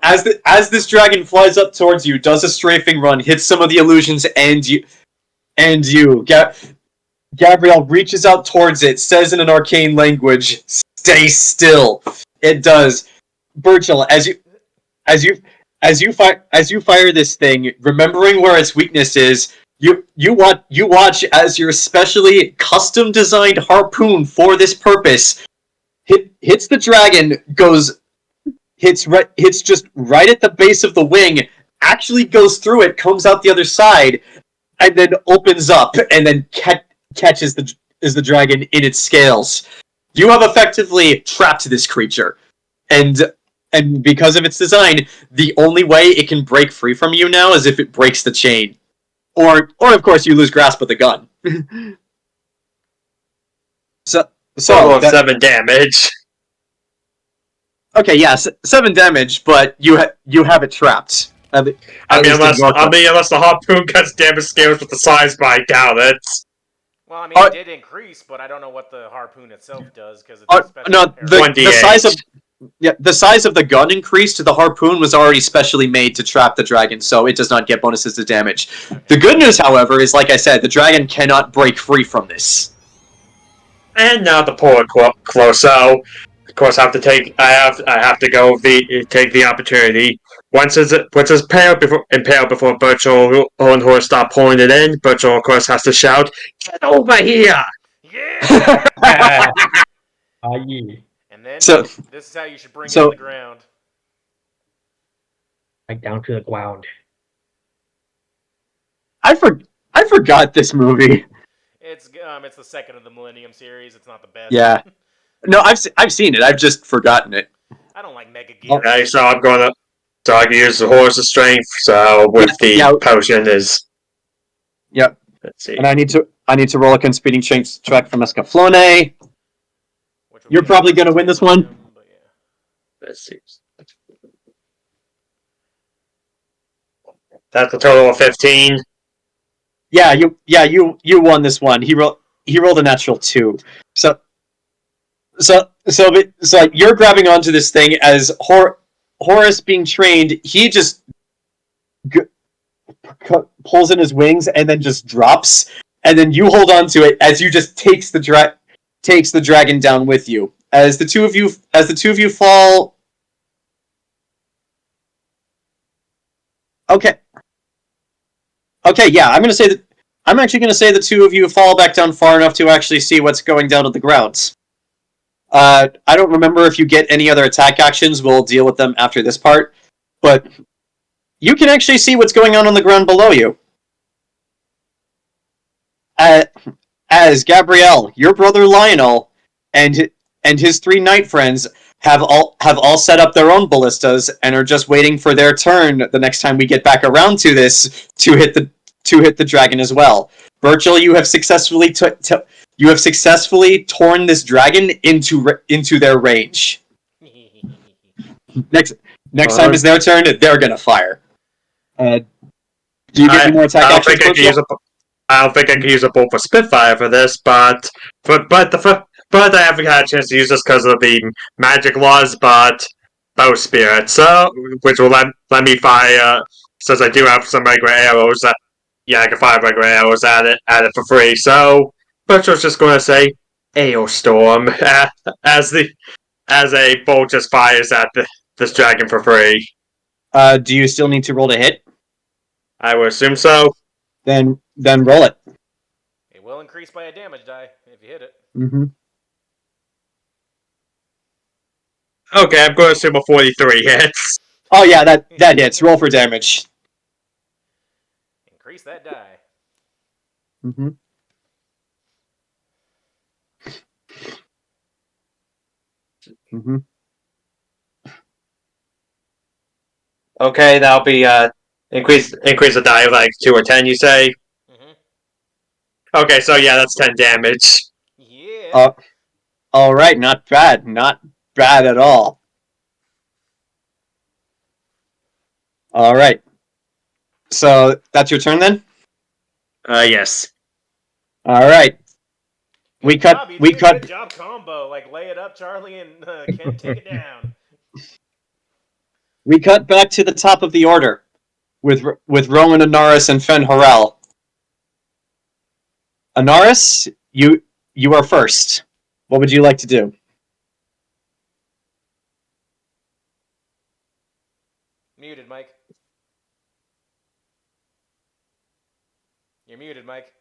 as this dragon flies up towards you, does a strafing run, hits some of the illusions, and you. Gabrielle reaches out towards it, says in an arcane language, "Stay still." It does. Burchill, as you fire this thing, remembering where its weakness is, you watch as your specially custom designed harpoon for this purpose hits the dragon, hits just right at the base of the wing, actually goes through it, comes out the other side, and then opens up, and then catches the dragon in its scales. You have effectively trapped this creature, and because of its design, the only way it can break free from you now is if it breaks the chain, or of course you lose grasp of the gun. So 7 damage. Okay, yes, 7 damage, but you have it trapped. Unless the harpoon cuts damage scales with the size, but I doubt it. Well, I mean, it did increase, but I don't know what the harpoon itself does because it's a special. No, the size of the gun increased. The harpoon was already specially made to trap the dragon, so it does not get bonuses to damage. Okay. The good news, however, is like I said, the dragon cannot break free from this. And now the poor close. So, of course, I have to take the opportunity. Once it's impaled before Burchill and Horse stop pulling it in, Burchill, of course, has to shout, "Get over here!" Yeah. Yeah. And then this is how you should bring it to the ground. Like down to the ground. I forgot this movie. It's the second of the Millennium series. It's not the best. Yeah. No, I've seen it. I've just forgotten it. I don't like Mega Gear. Okay, so I'm gonna. So I can use the horse of strength. So with the potion is. Yep. Let's see. And I need to roll a conspiring check from Escaflowne. You're probably gonna win this one. But yeah. Let's see. That's a total of 15. Yeah, you won this one. He rolled a natural 2. So you're grabbing onto this thing as Horus being trained. He just pulls in his wings and then just drops, and then you hold on to it as you just takes the dragon down with you. As the two of you fall. Okay, yeah, I'm actually gonna say the two of you fall back down far enough to actually see what's going down to the ground. I don't remember if you get any other attack actions. We'll deal with them after this part, but you can actually see what's going on the ground below you. As Gabrielle, your brother Lionel, and his 3 knight friends have all set up their own ballistas and are just waiting for their turn the next time we get back around to this to hit the dragon as well. Burchill, you have successfully torn this dragon into their range. Next time is their turn, they're gonna fire. Do you get any more attack actions? I don't think I can use a bolt for Spitfire for this, but I haven't had a chance to use this because of the magic laws, but bow spirit, so which will let me fire since I do have some regular arrows. I can fire regular arrows at it for free. So, but I was just going to say Aeostorm as a bolt just fires at this dragon for free. Do you still need to roll to hit? I would assume so. Then roll it. It will increase by a damage die if you hit it. Mm-hmm. Okay, I'm going to assume a 43 hits. Oh yeah, that hits. Roll for damage. Increase that die. Mm-hmm. Mm-hmm. Okay, that'll be increase the die of like 2 or 10. You say? Mm-hmm. Okay, so yeah, that's 10 damage. Yeah. All right, not bad at all. All right. So that's your turn then? Yes. All right. We cut. Good job combo. Like lay it up, Charlie, and Ken take it down. We cut back to the top of the order with Rowan, Anaris, and Fen Harel. Anaris, you are first. What would you like to do? Muted, Mike. You're muted, Mike.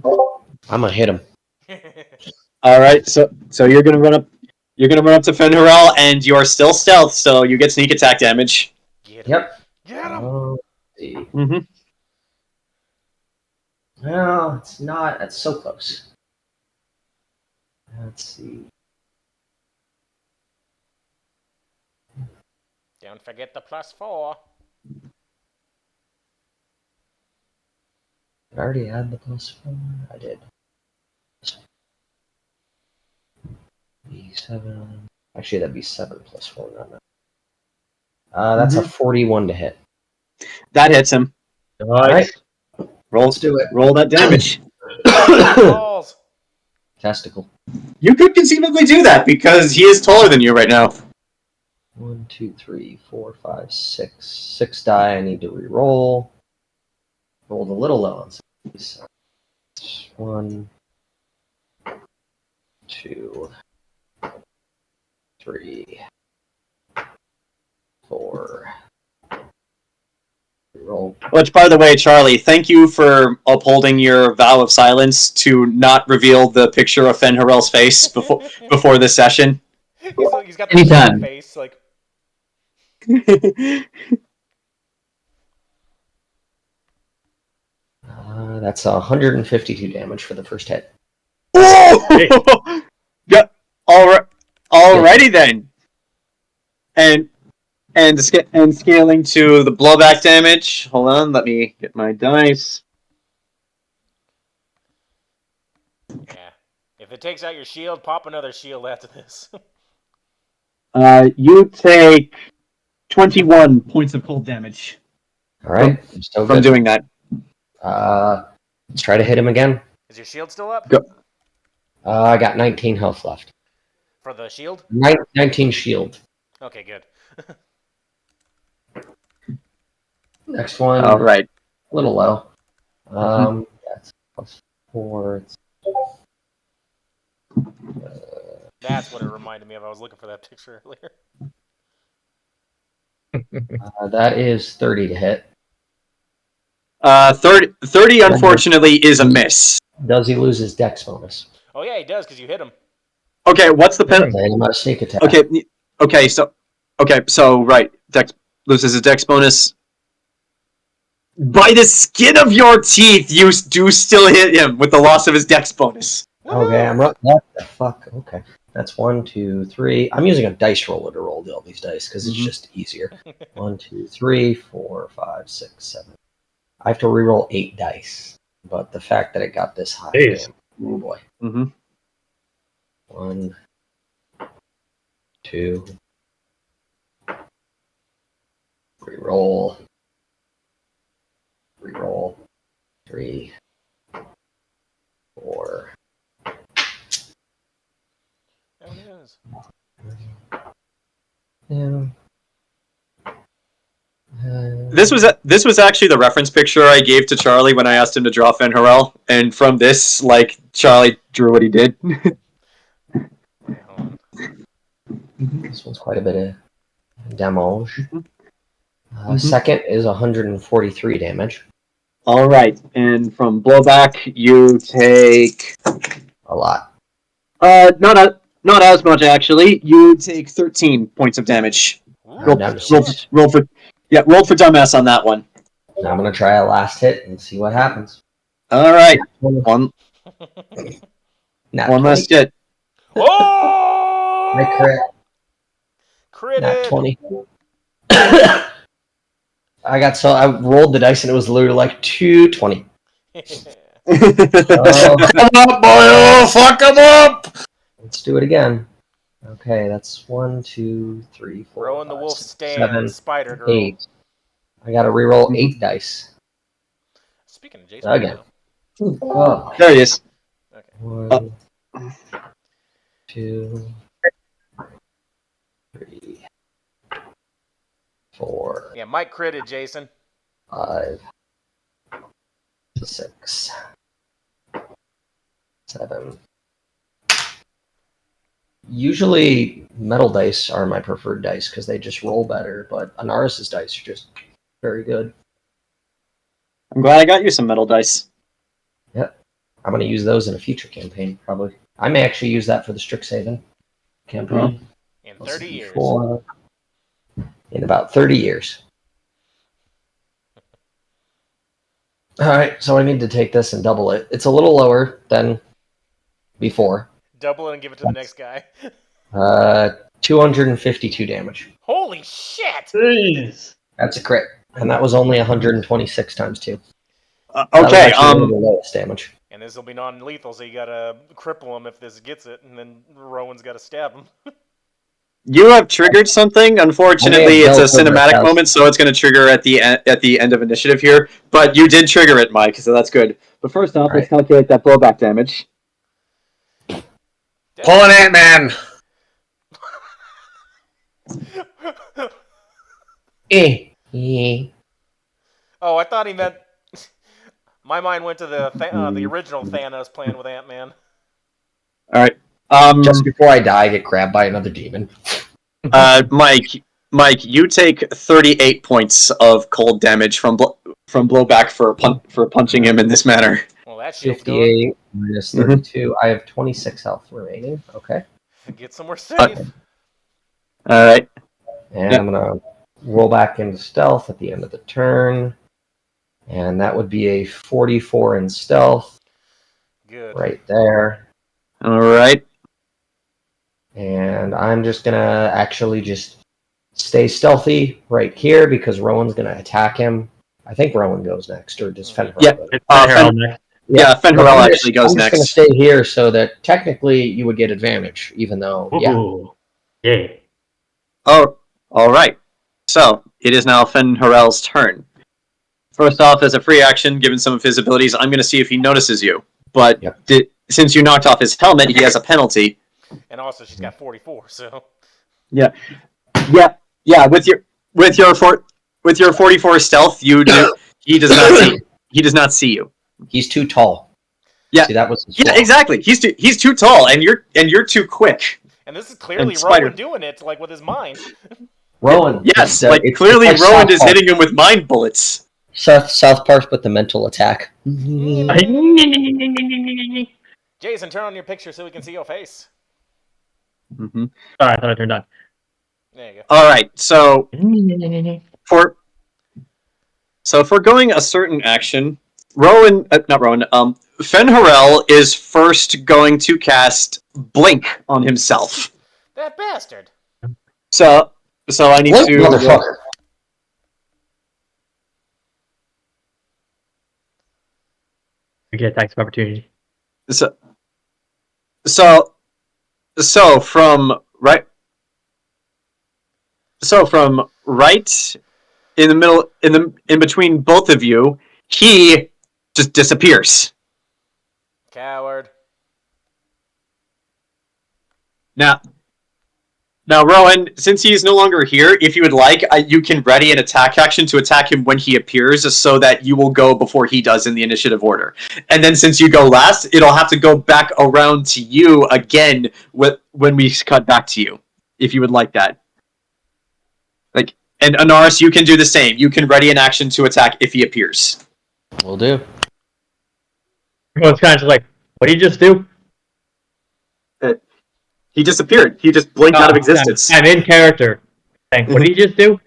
I'm gonna hit him. All right, so you're gonna run up. You're gonna run up to Fen Harel, and you are still stealth, so you get sneak attack damage. Get him. Yep. Get him. Let's see. Mm-hmm. No, it's not. That's so close. Let's see. Don't forget the +4. Did I already add the +4? I did. 7. Actually, that'd be 7 + 4. Not 9. That's a 41 to hit. That hits him. All right. Roll. Let's do it. Roll that damage. Balls. Testicle. You could conceivably do that because he is taller than you right now. 1, 2, 3, 4, 5, 6. 6 die. I need to re-roll. Rolled a little low on some of these. 1, 2, 3, 4. Roll. Which, by the way, Charlie, thank you for upholding your vow of silence to not reveal the picture of Fen Harel's face before this session. He's got the Anytime. face like. That's 152 damage for the first hit. Oh! Yeah. Alrighty then. And scaling to the blowback damage. Hold on, let me get my dice. Yeah. If it takes out your shield, pop another shield after this. You take 21 points of cold damage. All right, still from good. doing that. Let's try to hit him again. Is your shield still up? Go. I got 19 health left. For the shield? 19 shield. Okay, good. Next one. All right. A little low. That's +4. That's what it reminded me of. I was looking for that picture earlier. That is 30 to hit. 30 unfortunately is a miss. Does he lose his dex bonus? Oh yeah, he does because you hit him. Okay, what's the penalty? Then about a sneak attack. So right, dex loses his dex bonus. By the skin of your teeth, you do still hit him with the loss of his dex bonus. Okay, I'm right. What the fuck? Okay, that's 1, 2, 3. I'm using a dice roller to roll all these dice because it's just easier. 1, 2, 3, 4, 5, 6, 7. I have to reroll 8 dice, but the fact that it got this high, Jeez. oh boy. 1, 2. Reroll. 3, 4. There it is. Yeah. This was actually the reference picture I gave to Charlie when I asked him to draw Fenharel, and from this, like, Charlie drew what he did. This one's quite a bit of damage. Second is 143 damage. All right, and from blowback, you take A lot. not as much actually. You take 13 points of damage. Down to 6. Roll for dumbass on that one. Now I'm gonna try a last hit and see what happens. All right, one last hit. Oh! I crit. Crit Not it! 20. I rolled the dice and it was literally like 220. Fuck 'em up, boy! Fuck 'em up! Let's do it again. Okay, that's 1, 2, 3, 4. Rowan the 5, Wolf 6, Stan, 7, Spider Girl. 8. I gotta reroll 8 dice. Speaking of Jayson. Again. Oh. There he is. Okay. 1, 2, 3, 4, Yeah, Mike critted Jayson. 5, 6, 7. Usually, metal dice are my preferred dice because they just roll better, but Anaris' dice are just very good. I'm glad I got you some metal dice. Yep. I'm going to use those in a future campaign, probably. I may actually use that for the Strixhaven campaign. In 30 years. In about 30 years. Alright, so I need to take this and double it. It's a little lower than before. Double it and give it to the next guy. 252 damage. Holy shit! Jeez. That's a crit. And that was only 126 times 2. Okay, That was actually the lowest damage. And this will be non-lethal, so you gotta cripple him if this gets it, and then Rowan's gotta stab him. you have triggered something. Unfortunately, it's a built over cinematic 1,000. moment, so it's going to trigger at the end of initiative here. But you did trigger it, Mike, so that's good. But first off, let's calculate that blowback damage. Pull an Ant-Man! Oh, I thought he meant... My mind went to the original Thanos plan with Ant-Man. All right. Just before I die, I get grabbed by another demon. Mike, you take 38 points of cold damage from blowback for punching him in this manner. Well, that shit's 58 minus 32. I have 26 health remaining. Okay. Get somewhere safe. All right. And I'm going to roll back into stealth at the end of the turn. And that would be a 44 in stealth. Good. Right there. All right. And I'm just going to actually just stay stealthy right here because Rowan's going to attack him. I think Rowan goes next, or does Fenrir? Yeah. go? Fenrir actually goes I'm just going to next. stay here so that technically you would get advantage, even though, Yeah. Oh, all right. So it is now Fenrir's turn. First off, as a free action, given some of his abilities, I'm going to see if he notices you. But since you knocked off his helmet, he has a penalty. And also, she's got 44, so. Yeah. With your 44 stealth, he does not see you. He's too tall. Yeah. See, that was his Yeah, flaw. exactly. He's too tall, and you're too quick. And this is clearly And Spider- Rowan doing it, like with his mind. Rowan. Yes, it's clearly like Rowan South is Park. hitting him with mind bullets. South Park with the mental attack. Jayson, turn on your picture so we can see your face. Mm-hmm. Sorry, I thought I turned on. There you go. All right, so for going a certain action, Fenrir is first going to cast Blink on himself. That bastard. So I need Blink, to. motherfucker. We get attacks of opportunity. So from right in the middle, in between both of you, he just disappears. Coward. Now, Rowan, since he is no longer here, if you would like, you can ready an attack action to attack him when he appears, so that you will go before he does in the initiative order. And then since you go last, it'll have to go back around to you again when we cut back to you, if you would like that. And Anaris, you can do the same. You can ready an action to attack if he appears. Will do. Well, it's kind of like, what did you just do? He disappeared. He just blinked out of existence. I'm in character. What did you just do?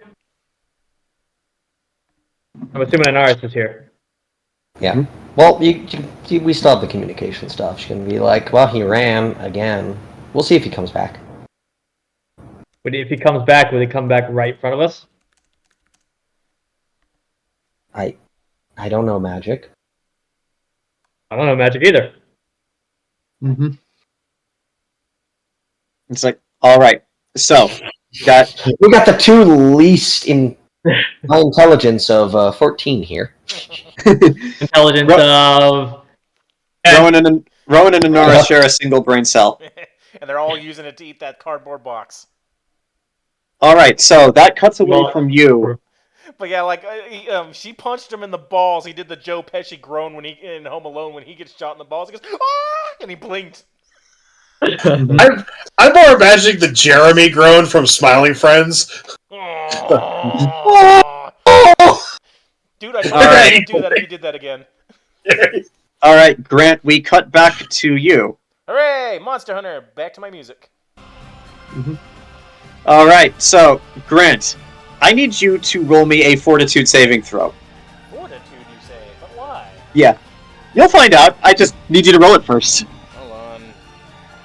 I'm assuming Anaris is here. Yeah. Well, we still have the communication stuff. She can be like, well, he ran again. We'll see if he comes back. But if he comes back, will he come back right in front of us? I don't know magic. I don't know magic either. Mm-hmm. It's like, all right. So we got the two least in my intelligence of 14 here. Intelligence of Rowan and Anaris share a single brain cell. And they're all using it to eat that cardboard box. All right, so that cuts away from you. But yeah, like she punched him in the balls. He did the Joe Pesci groan when he in Home Alone when he gets shot in the balls. He goes, "Ah!" and he blinked. I'm more imagining the Jeremy groan from Smiling Friends. Dude, I should do that if you did that again. All right, Grant, we cut back to you. Hooray! Monster Hunter, back to my music. Mm-hmm. All right, so Grant, I need you to roll me a Fortitude saving throw. Fortitude, you say? But why? Yeah, you'll find out. I just need you to roll it first. Hold on.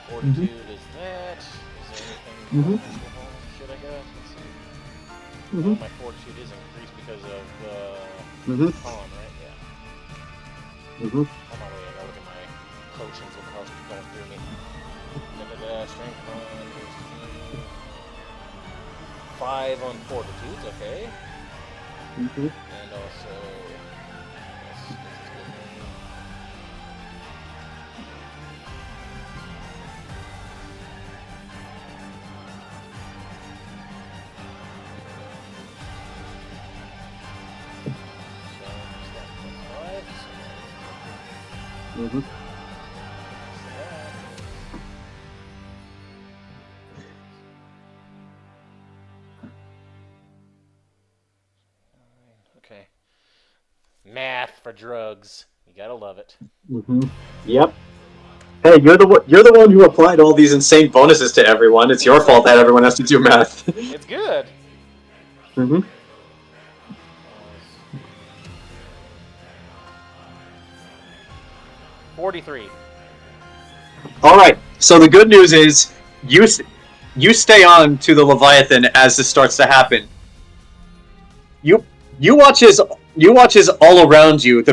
Fortitude is that. Is there anything should I go? Let's see. Oh, my fortitude is increased because of con, right? Yeah. Hold on, wait, I gotta look at my potions and how it's going through me. Strength con. 5 on fortitude, okay. And also. This is good. Okay. Math for drugs. You gotta love it. Yep. Hey, you're the one who applied all these insane bonuses to everyone. It's your fault that everyone has to do math. It's good. 43. All right. So the good news is you stay on to the Leviathan as this starts to happen. You watch as all around you.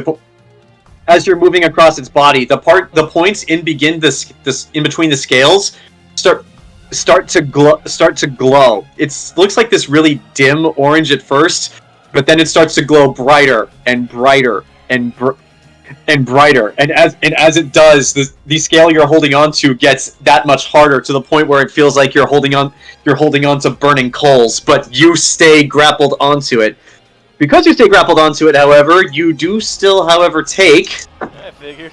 As you're moving across its body, the points in between the scales start to glow. It looks like this really dim orange at first, but then it starts to glow brighter and brighter and brighter. And as it does, the scale you're holding on to gets that much harder, to the point where it feels like you're holding on to burning coals, but you stay grappled onto it. Because you stay grappled onto it, however, you do still, however, take... I figured.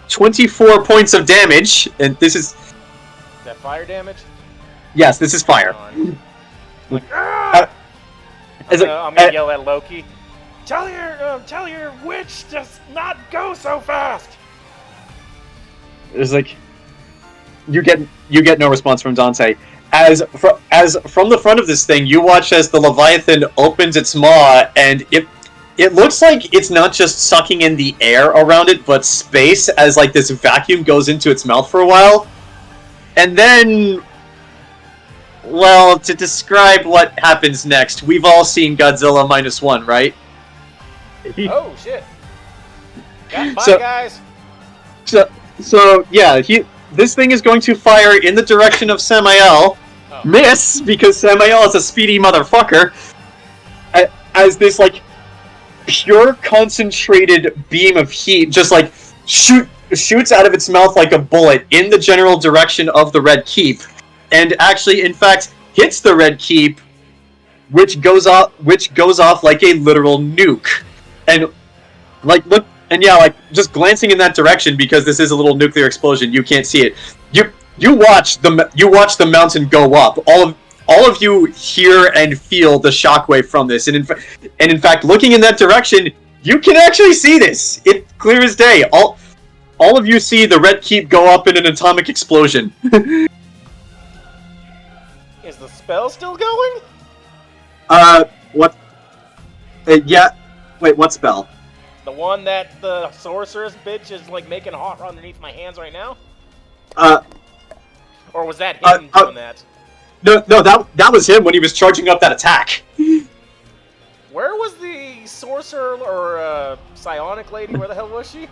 24 points of damage, and this is... Is that fire damage? Yes, this is fire. I'm gonna yell at Loki. Tell your witch to not go so fast. It's like... You get no response from Dante. As from the front of this thing, you watch as the Leviathan opens its maw, and it looks like it's not just sucking in the air around it, but space, as like this vacuum goes into its mouth for a while. And then, well, to describe what happens next, we've all seen Godzilla -1, right? Oh shit! Bye, So- guys. So yeah, this thing is going to fire in the direction of Samael. Oh. Miss, because Samael is a speedy motherfucker. As this, like, pure concentrated beam of heat just, like, shoots out of its mouth like a bullet in the general direction of the Red Keep. And actually, in fact, hits the Red Keep, which goes off like a literal nuke. And, like, look... And yeah, like, just glancing in that direction, because this is a little nuclear explosion, you can't see it. You watch the mountain go up. All of you hear and feel the shockwave from this, and in fact, looking in that direction, you can actually see this. It's clear as day. All of you see the Red Keep go up in an atomic explosion. Is the spell still going? What? Yeah. Wait, what spell? The one that the sorceress bitch is like making hot underneath my hands right now? Or was that him doing that? No, that was him when he was charging up that attack. Where was the sorcerer or psionic lady? Where the hell was she?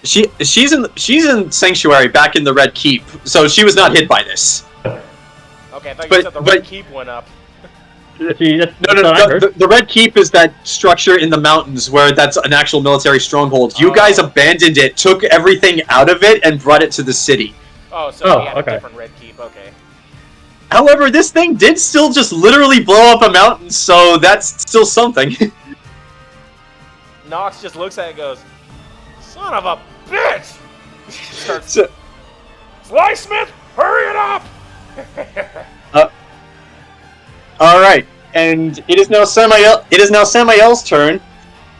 She's in Sanctuary back in the Red Keep, so she was not hit by this. Okay, I thought you said the Red Keep went up. No. The Red Keep is that structure in the mountains where that's an actual military stronghold. You guys abandoned it, took everything out of it, and brought it to the city. Oh, so we had a different Red Keep, okay. However, this thing did still just literally blow up a mountain, so that's still something. Nox just looks at it and goes, "Son of a bitch!" Starts, Slysmith, hurry it up! Alright, and it is now Samael's turn,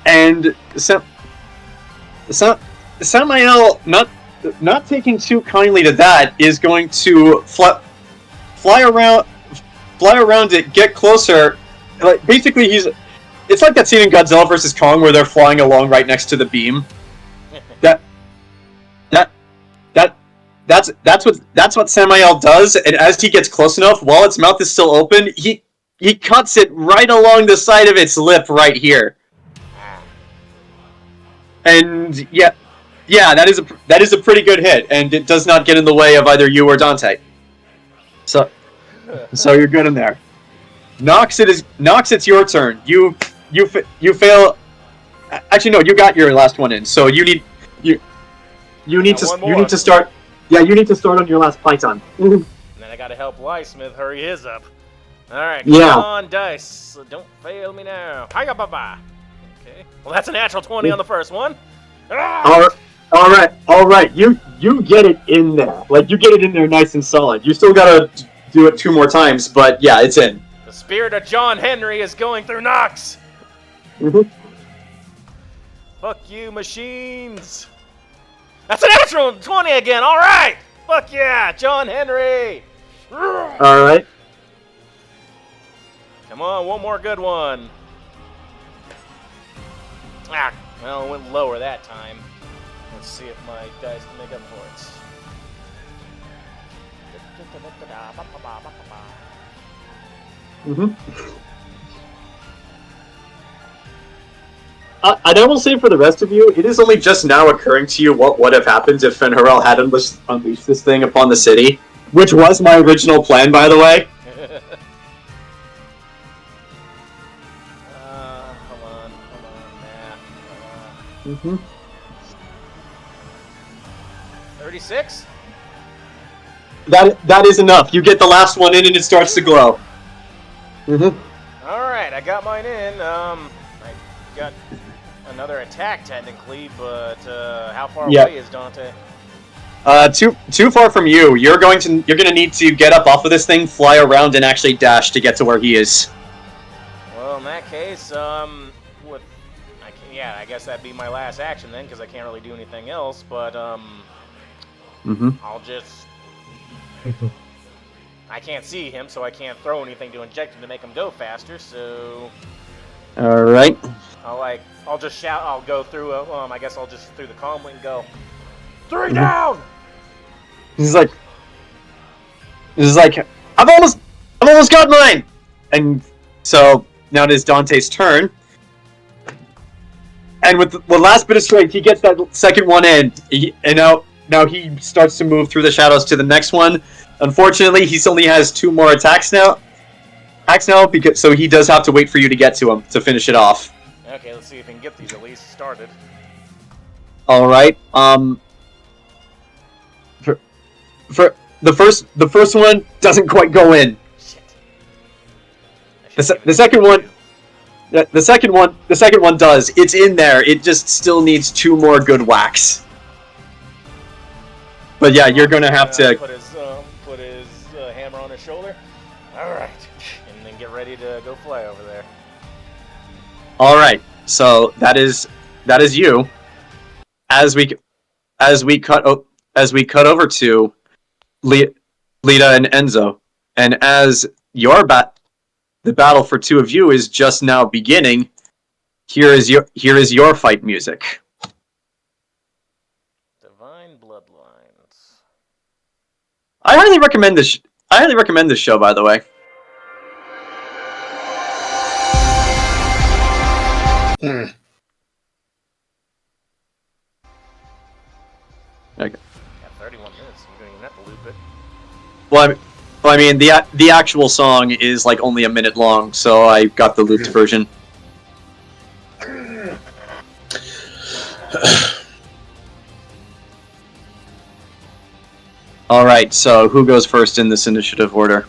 and Samael, not taking too kindly to that, is going to fly around it, get closer. Like, basically, it's like that scene in Godzilla vs. Kong where they're flying along right next to the beam. That's what Samael does, and as he gets close enough, while its mouth is still open, he cuts it right along the side of its lip right here. And yeah, that is a pretty good hit, and it does not get in the way of either you or Dante. So you're good in there. Nox, it's your turn. You fail. Actually, no, you got your last one in. So you need to start. Yeah, you need to start on your last Python. And then I gotta help Lysmith hurry his up. Alright, come on, dice. So don't fail me now. Hiya, bye-bye. Okay. Well, that's a natural 20 on the first one. Ah! Alright. You get it in there. Like, you get it in there nice and solid. You still gotta do it 2 more times, but yeah, it's in. The spirit of John Henry is going through Nox. Fuck you, machines. That's a natural 20 again. Alright. Fuck yeah, John Henry. Alright. Come on, one more good one. Ah, Well, it went lower that time. Let's see if my dice can make up for it. And I will say for the rest of you, it is only just now occurring to you what would have happened if Fen'Harel had unleashed this thing upon the city, which was my original plan, by the way. Hold on, math. 36? That is enough. You get the last one in and it starts to glow. Alright, I got mine in. I got another attack technically, but how far away is Dante? Too far from you. You're gonna need to get up off of this thing, fly around, and actually dash to get to where he is. Well, in that case, I guess that'd be my last action then, because I can't really do anything else. But I'll just. I can't see him, so I can't throw anything to inject him to make him go faster. So. All right. I'll just shout. I'll go through. I guess I'll just through the calm and go. 3 down. He's like, I've almost got mine, and so now it is Dante's turn. And with the last bit of strength, he gets that second one in, and now he starts to move through the shadows to the next one. Unfortunately, he only has 2 more attacks now. So he does have to wait for you to get to him to finish it off. Okay, let's see if we can get these at least started. All right. For the first one doesn't quite go in. Shit. The second one does. It's in there. It just still needs 2 more good whacks. But yeah, you're gonna have to put his hammer on his shoulder. All right, and then get ready to go fly over there. All right. So that is you. As we cut over to Lita and Enzo, and as the battle for 2 of you is just now beginning, here is your fight music. Divine Bloodlines. I highly recommend this show, by the way. Okay. Yeah, 31 minutes. You don't even have to loop it. Well, I mean, the actual song is like only a minute long, so I got the looped version. All right. So who goes first in this initiative order?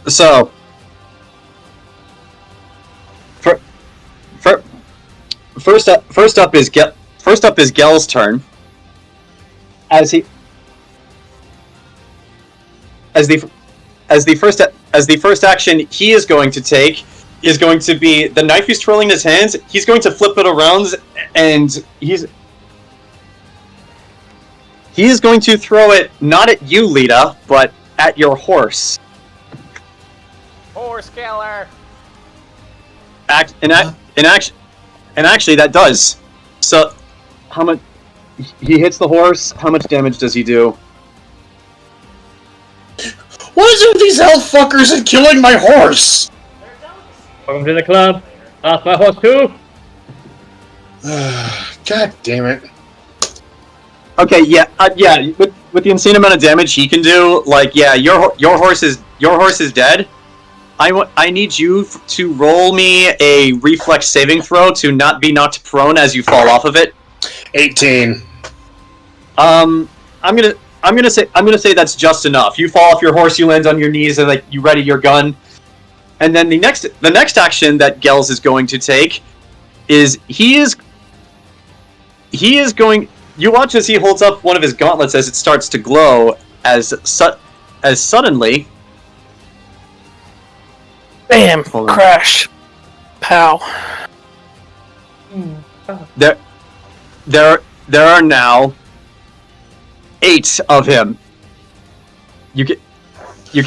So. First up is Gel's turn. As the first action he is going to take is going to be the knife he's twirling in his hands. He's going to flip it around, and he is going to throw it not at you, Lita, but at your horse. Horse killer. And actually, that does. So, how much he hits the horse? How much damage does he do? What is it with these elf fuckers and killing my horse? Welcome to the club. Lost my horse too. God damn it. Okay, yeah. With the insane amount of damage he can do, like, yeah, your horse is dead. I need you to roll me a reflex saving throw to not be knocked prone as you fall off of it. 18. I'm gonna say that's just enough. You fall off your horse, you land on your knees, and like you ready your gun. And then the next action that Gels is going to take is he is going. You watch as he holds up one of his gauntlets as it starts to glow as suddenly. Bam! Crash! Pow! There are now 8 of him. You get. You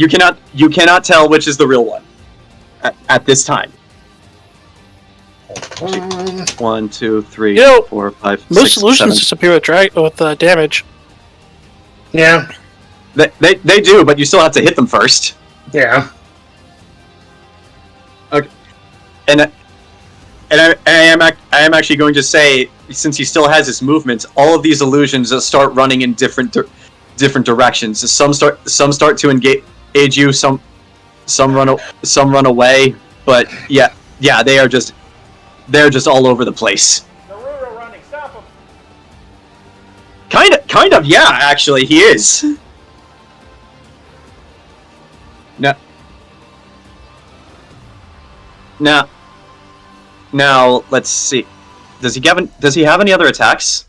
cannot tell which is the real one at this time. 1, 2, 3, You know, 4, 5, most 6, solutions 7. disappear with damage. Yeah. They do, but you still have to hit them first. Yeah. Okay. And I am actually going to say, since he still has his movement, all of these illusions start running in different directions. Some start to engage you. Some run away. But yeah, they're just all over the place. Naruto running, stop him! Kind of, yeah. Actually, he is. Now let's see. Does he have any other attacks?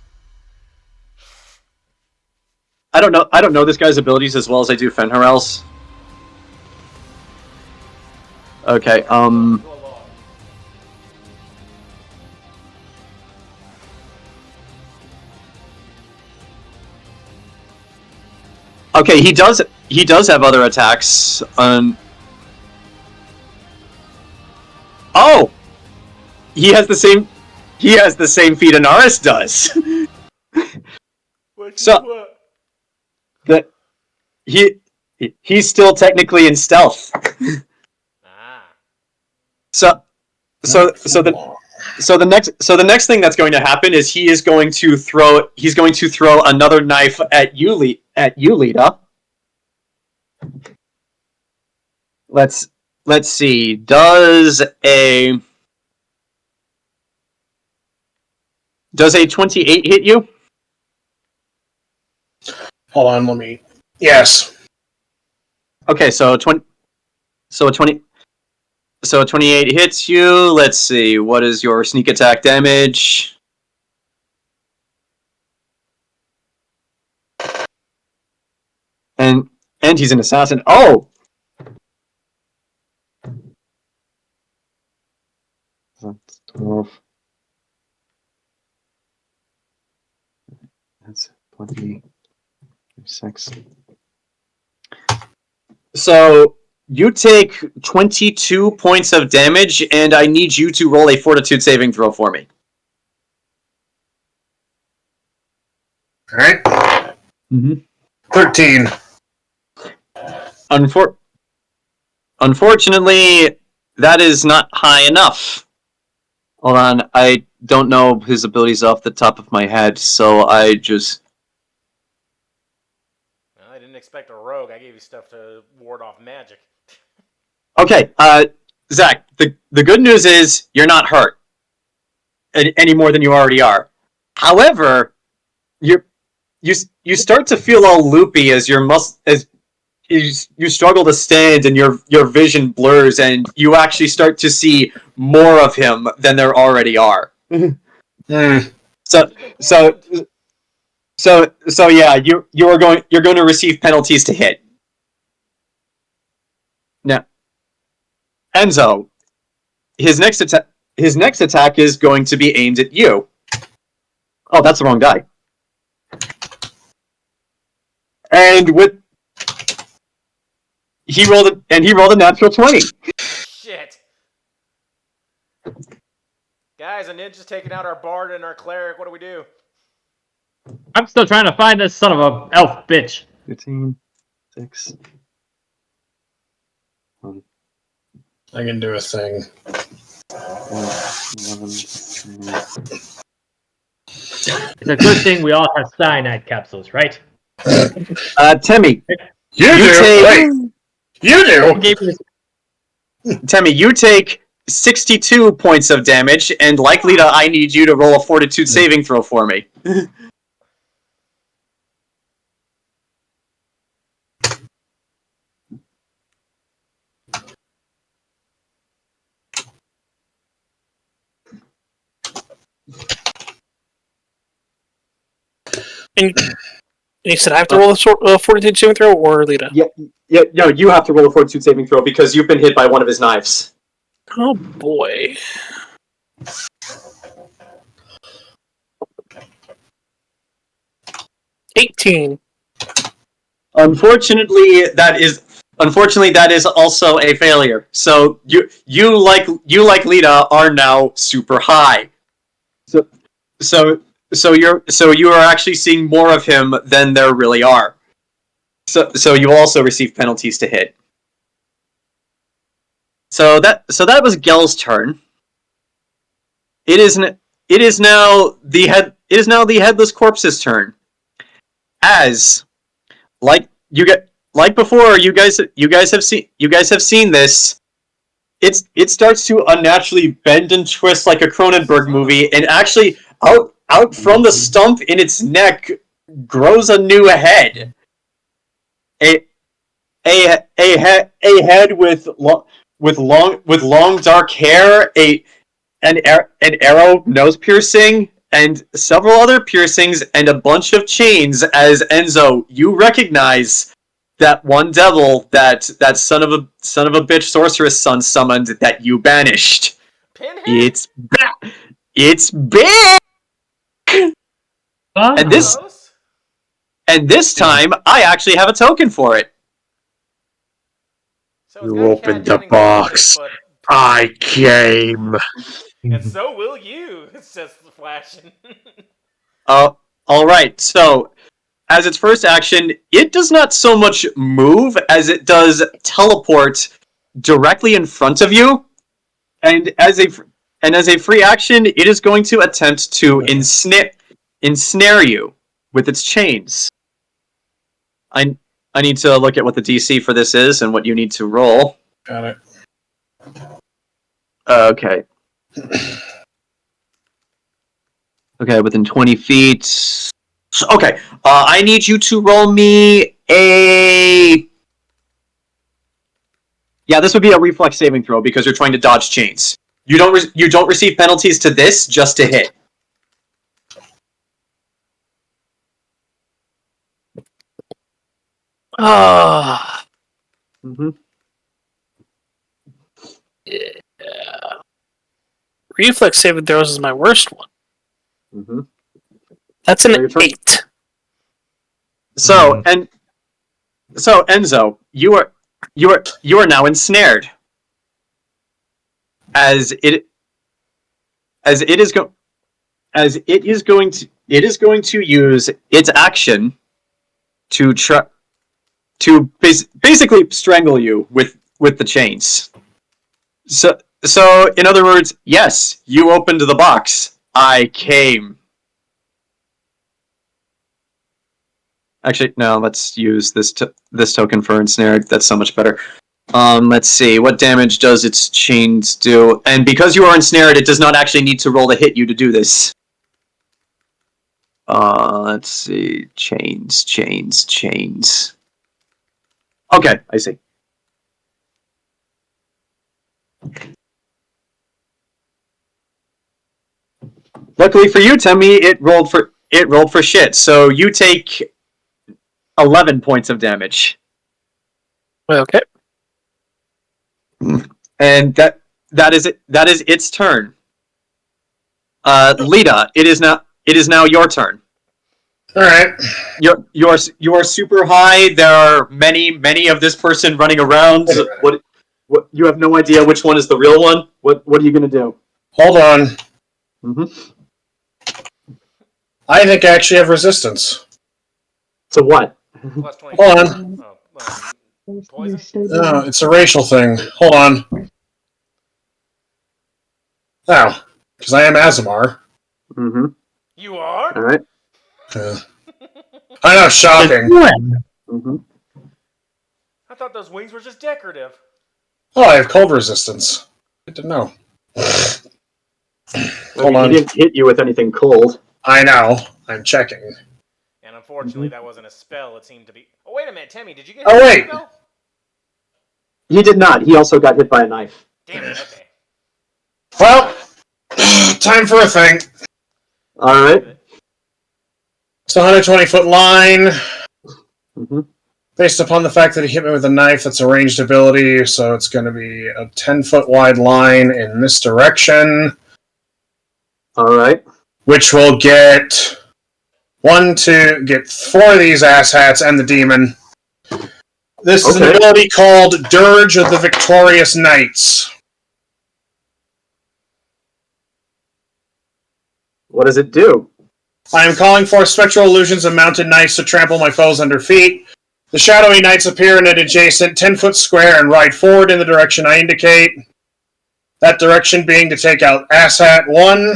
I don't know this guy's abilities as well as I do Fenrirel's. Okay, Okay, he does have other attacks. Oh! He has the same feat Anaris does. So that he's still technically in stealth. So the next thing that's going to happen is he's going to throw another knife at you, Lita. Let's see. Does a 28 hit you? Hold on, let me. Yes. Okay, so 28 hits you. Let's see. What is your sneak attack damage? And he's an assassin. Oh. That's 12. That's 26. So you take 22 points of damage, and I need you to roll a Fortitude saving throw for me. All right. 13. Unfortunately, that is not high enough. Hold on, I don't know his abilities off the top of my head, so I just... I didn't expect a rogue. I gave you stuff to ward off magic. Okay, Zach, the good news is you're not hurt any more than you already are. However, you start to feel all loopy as you struggle to stand and your vision blurs and you actually start to see more of him than there already are. So yeah, you're going to receive penalties to hit. Now, Enzo, his next attack is going to be aimed at you. Oh, that's the wrong guy. And he rolled a natural 20. Shit. Guys, a ninja's taking out our bard and our cleric. What do we do? I'm still trying to find this son of a elf bitch. 15, 6. I can do a thing. 11, It's a good thing we all have cyanide capsules, right? Temme, You do. Temme, you take 62 points of damage, and like Lita, I need you to roll a Fortitude saving throw for me. And you said I have to roll a Fortitude saving throw, or Lita? Yeah, no, you have to roll a Fortitude saving throw because you've been hit by one of his knives. Oh boy. $18. Unfortunately, that is also a failure. So you like Lita are now super high. So you are actually seeing more of him than there really are. So you will also receive penalties to hit. So that was Gel's turn. It is now the headless corpse's turn. As like before, you guys have seen this. It starts to unnaturally bend and twist like a Cronenberg movie, and actually out from the stump in its neck grows a new head. A head with long dark hair, an arrow nose piercing, and several other piercings, and a bunch of chains. As Enzo, you recognize that one devil that son of a bitch sorceress son summoned that you banished. Pinhead? It's big. And this time I actually have a token for it. So You opened the cat-handing box. but I came. and so will you. It says flashing. All right. So, as its first action, it does not so much move as it does teleport directly in front of you, and as a free action, it is going to attempt to ensnare you with its chains. I need to look at what the DC for this is and what you need to roll. Got it. Okay. Okay, within 20 feet. Okay, I need you to roll me a... Yeah, this would be a reflex saving throw because you're trying to dodge chains. You don't receive penalties to this, just to hit. Ah. Mm-hmm. Yeah. Reflex saving throws is my worst one. Mm-hmm. That's an 8. So Enzo, you are now ensnared. As it is going to use its action to basically strangle you with the chains. So in other words, yes, you opened the box. I came. Actually, no. Let's use this token for ensnared. That's so much better. Let's see. What damage does its chains do? And because you are ensnared, it does not actually need to roll to hit you to do this. Let's see. Chains. Okay, I see. Luckily for you, Temme, it rolled for shit. So you take 11 points of damage. Okay. And that is its turn. Lita, it is now your turn. All right. You're super high. There are many of this person running around. What you have no idea which one is the real one. What are you gonna do? Hold on. Mm-hmm. I think I actually have resistance. To what? Plus 20. Hold on. Poison? No, it's a racial thing. Hold on. Oh, because I am Aasimar. Mm-hmm. You are? All right. I know, shocking. Mm-hmm. I thought those wings were just decorative. Oh, I have cold resistance. I didn't know. Hold on. He didn't hit you with anything cold. I know. I'm checking. And unfortunately, that wasn't a spell. It seemed to be... Oh, wait a minute, Temme, did you get Oh, hit by a wait. spell? He did not. He also got hit by a knife. Damn it, okay. Well, time for a thing. All right. It's a 120-foot line. Mm-hmm. Based upon the fact that he hit me with a knife, that's a ranged ability, so it's going to be a 10-foot wide line in this direction. All right. Which will get 4 of these asshats and the demon. This is an ability called Dirge of the Victorious Knights. What does it do? I am calling for spectral illusions of mounted knights to trample my foes under feet. The shadowy knights appear in an adjacent 10-foot square and ride forward in the direction I indicate. That direction being to take out asshat 1,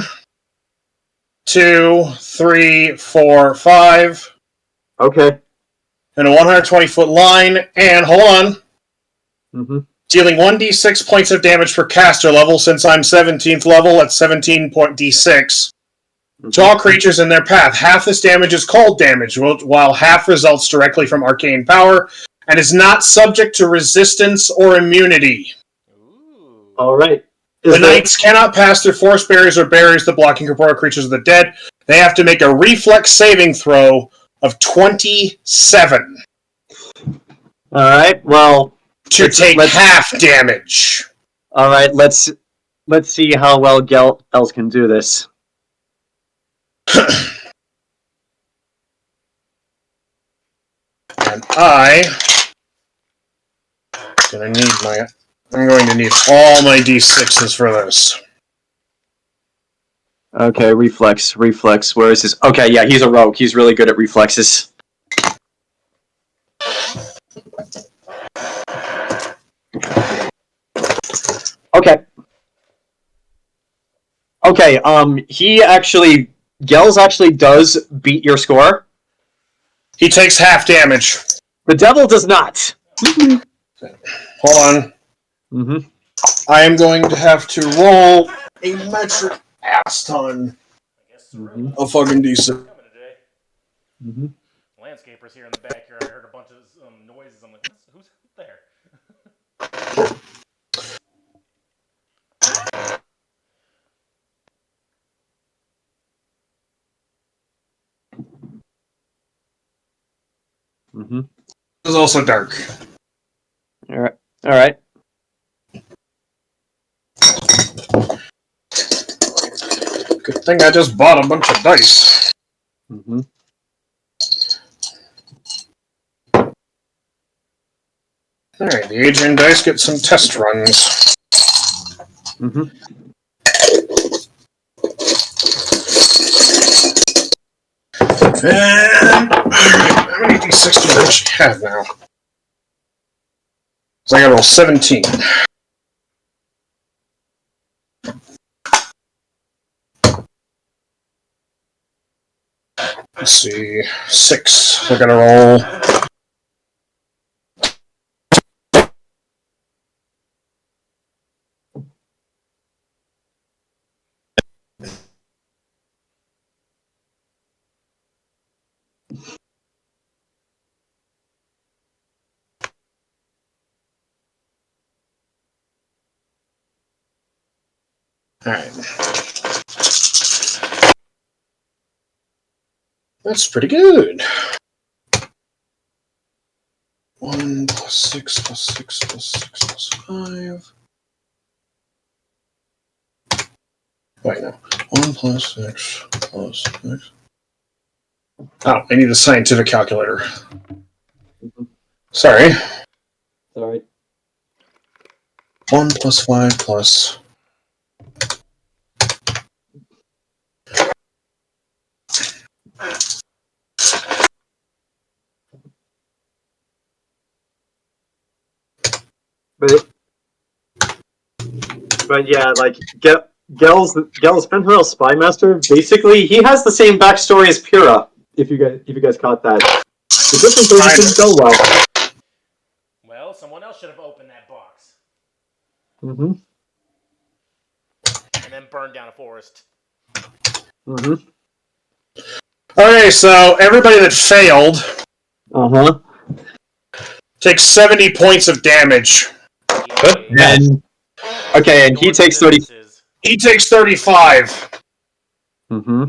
2, 3, 4, 5. Okay. In a 120-foot line, and hold on. Mm-hmm. Dealing 1d6 points of damage per caster level, since I'm 17th level at 17.d6. To all creatures in their path, half this damage is cold damage, while half results directly from arcane power, and is not subject to resistance or immunity. Ooh. Alright. The knights cannot pass through force barriers or barriers that blocking corporeal creatures of the dead. They have to make a reflex saving throw of 27. Alright, well... To take half damage. Alright, let's see how well Els can do this. And I'm going to need all my d6s for this. Okay, reflex. Where is his... Okay, yeah, he's a rogue. He's really good at reflexes. Okay, Gels actually does beat your score. He takes half damage. The devil does not. Hold on. Mm-hmm. I am going to have to roll a metric ass ton of fucking d6. Mm-hmm. Landscapers here in the backyard. I heard a bunch of noises. I'm like, who's there? Mm-hmm. It was also dark. Alright. Good thing I just bought a bunch of dice. Mm-hmm. Alright, the Aion dice get some test runs. Mm-hmm. And how many d6 do I actually have now? So I gotta roll 17. Let's see, 6. I gotta roll. Alright. That's pretty good. 1 plus 6 plus 6 plus 6 plus 5. Wait, no. 1 plus 6 plus 6. Oh, I need a scientific calculator. Sorry. Sorry. 1 plus 5 plus... But yeah, like Gel's Fenrir Spymaster. Basically, he has the same backstory as Pyrrha. If you guys caught that, the difference is he didn't go well. Well, someone else should have opened that box. Mm-hmm. And then burned down a forest. Mm-hmm. Okay, so everybody that failed takes 70 points of damage. And okay, and he takes 30. He takes 35. Mm-hmm.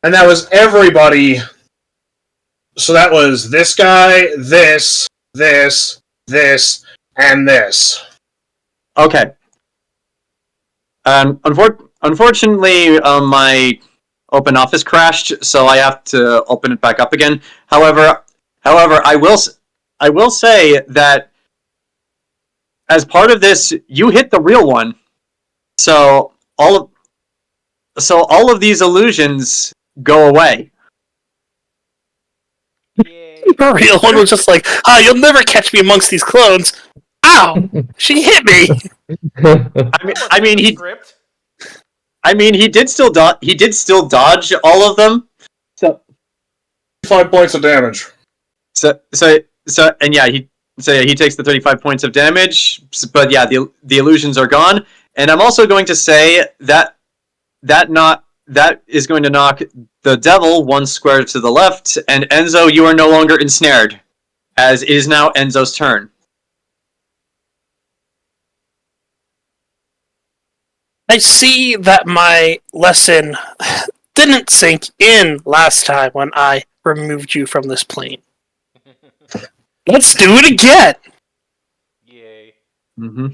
And that was everybody. So that was this guy, this, and this. Okay. Unfortunately, my open office crashed, so I have to open it back up again. However, However, I will say that as part of this, you hit the real one. So all of these illusions go away. Yay. The real one was just like, you'll never catch me amongst these clones. Ow! She hit me! I mean, he did still dodge all of them. So 5 points of damage. he takes the 35 points of damage. But yeah, the illusions are gone. And I'm also going to say that is going to knock the devil one square to the left, and Enzo, you are no longer ensnared, as it is now Enzo's turn. I see that my lesson didn't sink in last time when I removed you from this plane. Let's do it again! Yay. Mm-hmm.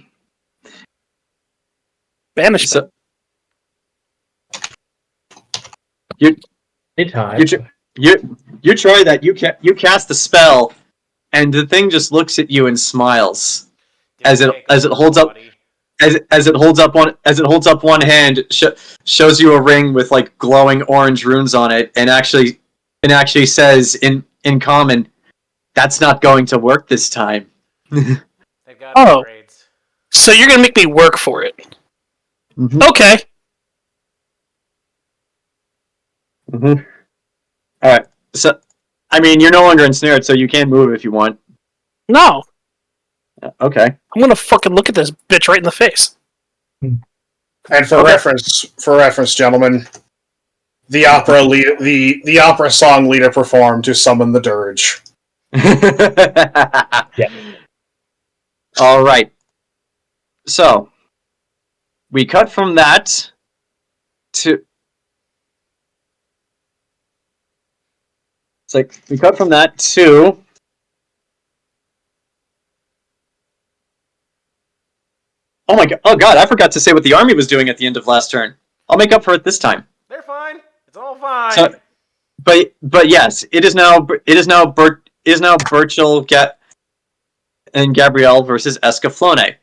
Banishment. Anytime. You try that. You cast the spell, and the thing just looks at you and smiles as it holds up one hand, shows you a ring with like glowing orange runes on it, and actually says in common, "That's not going to work this time." They've got Oh. upgrades. So you're gonna make me work for it. Mm-hmm. Okay. Mm-hmm. All right. So, I mean, you're no longer ensnared, so you can move if you want. No. Okay. I'm gonna fucking look at this bitch right in the face. And for reference, gentlemen, the opera song Lita performed to summon the dirge. Yeah. All right. So we cut from that to. It's like we cut from that to. Oh my god! Oh god! I forgot to say what the army was doing at the end of last turn. I'll make up for it this time. They're fine. It's all fine. So, but yes, it is now Burchill and Gabrielle versus Escaflowne.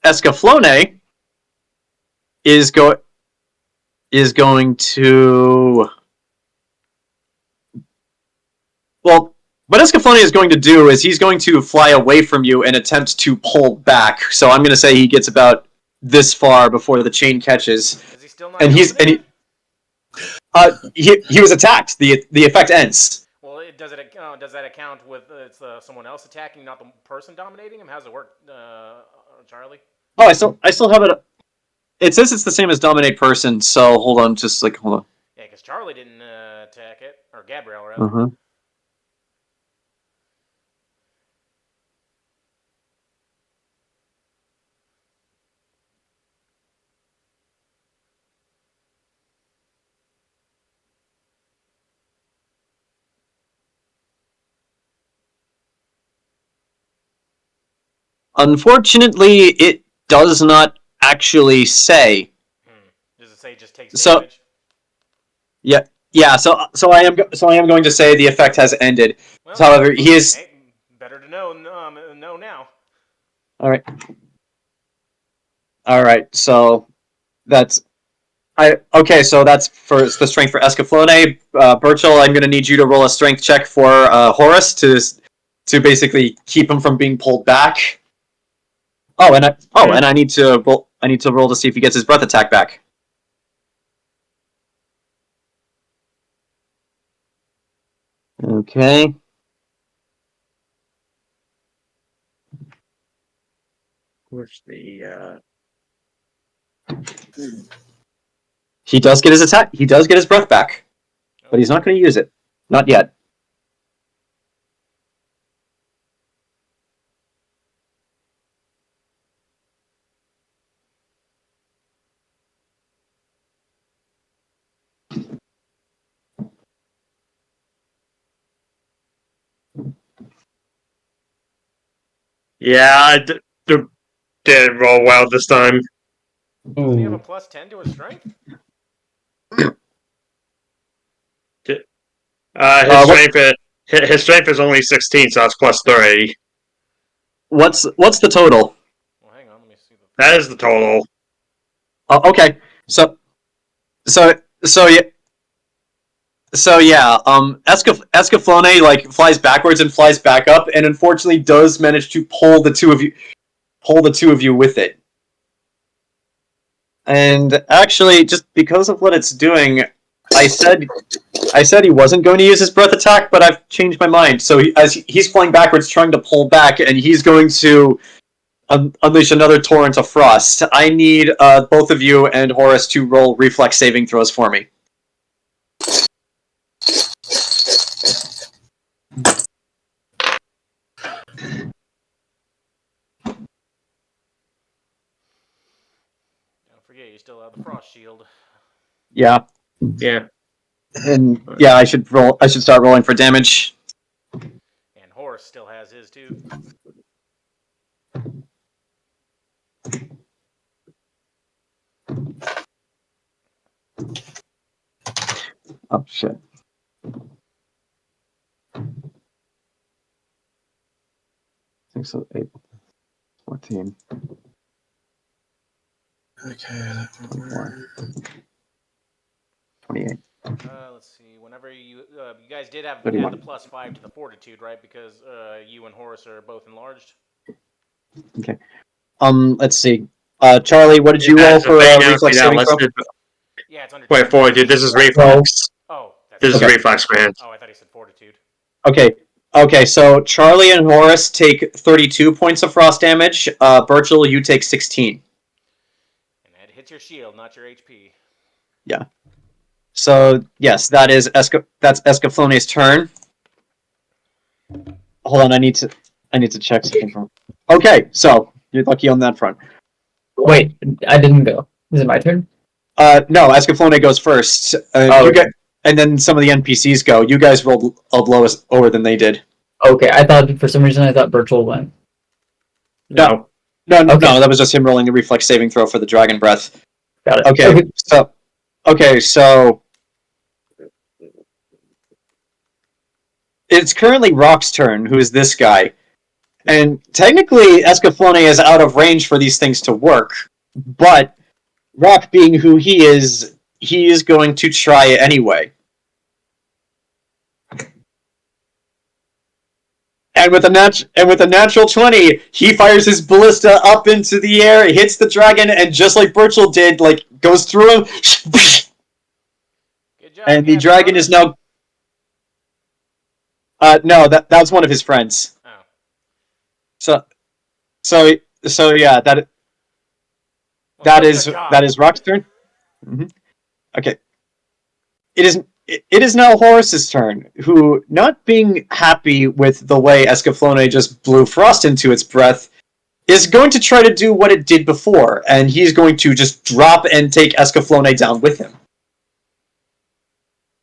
Escaflowne is going to. Well, what Escaflowne is going to do is he's going to fly away from you and attempt to pull back. So I'm going to say he gets about this far before the chain catches. Is he still not? And he was attacked. The effect ends. Well, does that account with it's someone else attacking, not the person dominating him? How's it work, Charlie? Oh, I still have it. It says it's the same as dominate person. So hold on. Yeah, because Charlie didn't attack it, or Gabrielle rather. Uh-huh. Unfortunately, it does not actually say. Does it say just takes damage? Yeah. So I am going to say the effect has ended. Well, However, he is. Hey, better to know now. All right. So that's. Okay, so that's for the strength for Escaflowne. Burchill, I'm going to need you to roll a strength check for Horus to basically keep him from being pulled back. And I need to roll. I need to roll to see if he gets his breath attack back. Okay. Where's the? He does get his attack. He does get his breath back, but he's not going to use it. Not yet. Yeah, I did roll well this time. Doesn't he have a +10 to his strength? His strength is only 16, so that's plus 3. What's the total? Well, hang on, let me see. That is the total. Okay, so yeah. Escaflowne like flies backwards and flies back up, and unfortunately does manage to pull the two of you with it. And actually, just because of what it's doing, I said he wasn't going to use his breath attack, but I've changed my mind. So as he's flying backwards, trying to pull back, and he's going to unleash another torrent of frost. I need both of you and Horace to roll reflex saving throws for me. Don't forget, you still have the frost shield. Yeah. Yeah. And yeah, I should start rolling for damage. And Horace still has his too. Oh shit. I think so. 8, 14. Okay. 28. Let's see. Whenever you guys did have 31. the +5 to the fortitude, right? Because you and Horace are both enlarged. Okay. Let's see. Charlie, what did you roll for reflex saving throw? Yeah, it's under. Wait, fortitude. This is reflex. Oh, that's This is Okay. reflex, man. Oh, I thought he said fortitude. Okay, so Charlie and Horace take 32 points of frost damage. Burchill, you take 16. And that hits your shield, not your HP. Yeah. So yes, that's Escaflowne's turn. Hold on, I need to check something from. Okay, so you're lucky on that front. Wait, I didn't go. Is it my turn? No, Escaflowne goes first. And then some of the NPCs go. You guys rolled lower than they did. Okay, I thought for some reason Burchill went. No. No, Okay. that was just him rolling the reflex saving throw for the dragon breath. Got it. Okay, so it's currently Rock's turn, who is this guy. And technically, Escaflowne is out of range for these things to work. But Rock, being who he is going to try it anyway. And with a natural 20, he fires his ballista up into the air, hits the dragon, and just like Burchill did, like goes through him. Good job. And the dragon is now. No, that was one of his friends. Oh. So yeah, that is Rock's turn. Mm-hmm. Okay. It is now Horace's turn, who, not being happy with the way Escaflowne just blew frost into its breath, is going to try to do what it did before, and he's going to just drop and take Escaflowne down with him.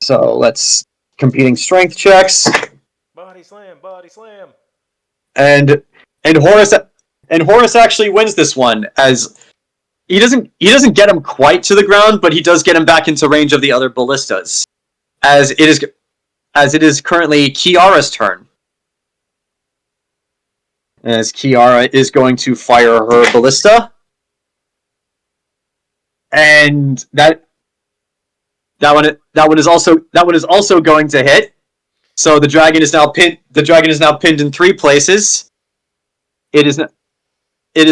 So let's competing strength checks. Body slam. And Horace actually wins this one, as he doesn't get him quite to the ground, but he does get him back into range of the other ballistas. As it is currently Kiara's turn. As Kiara is going to fire her ballista. And that one is also going to hit. So the dragon is now pinned in 3 places. It is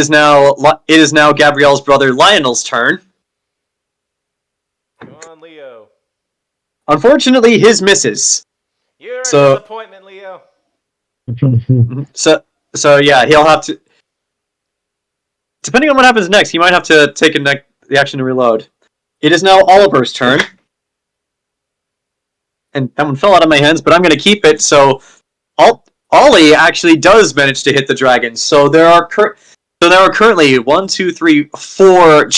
now Gabrielle's brother Lionel's turn. Come on, Leo. Unfortunately, his misses. You're a disappointment, Leo. So yeah, he'll have to. Depending on what happens next, he might have to take the action to reload. It is now Oliver's turn, and that one fell out of my hands, but I'm going to keep it. So, Ollie actually does manage to hit the dragon. So there are currently 1, 2, 3, 4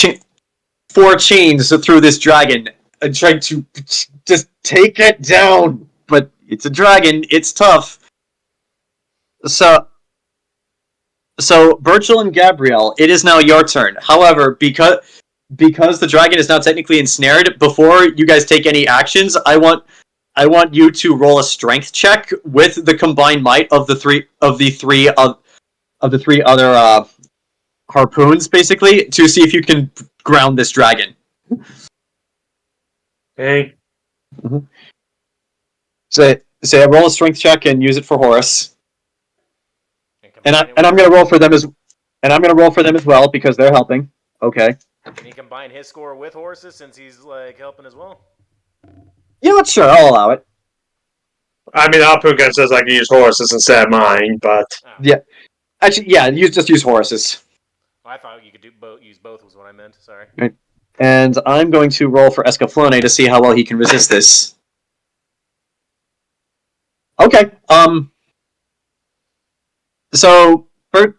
chains through this dragon, trying to just take it down. But it's a dragon; it's tough. So Burchill and Gabrielle, it is now your turn. However, because the dragon is now technically ensnared, before you guys take any actions, I want you to roll a strength check with the combined might of the three other harpoons, basically, to see if you can ground this dragon. Okay. So I roll a strength check and use it for Horus, and I'm going to roll for them as well because they're helping. Okay. Can he combine his score with Horus's since he's like helping as well? Yeah, sure, I'll allow it. I mean, Alpuga says I can use horses instead of mine, but Oh. Yeah. Actually, yeah, just use Horus's. Oh, I thought you could use both was what I meant. Sorry. And I'm going to roll for Escaflowne to see how well he can resist this. Okay. So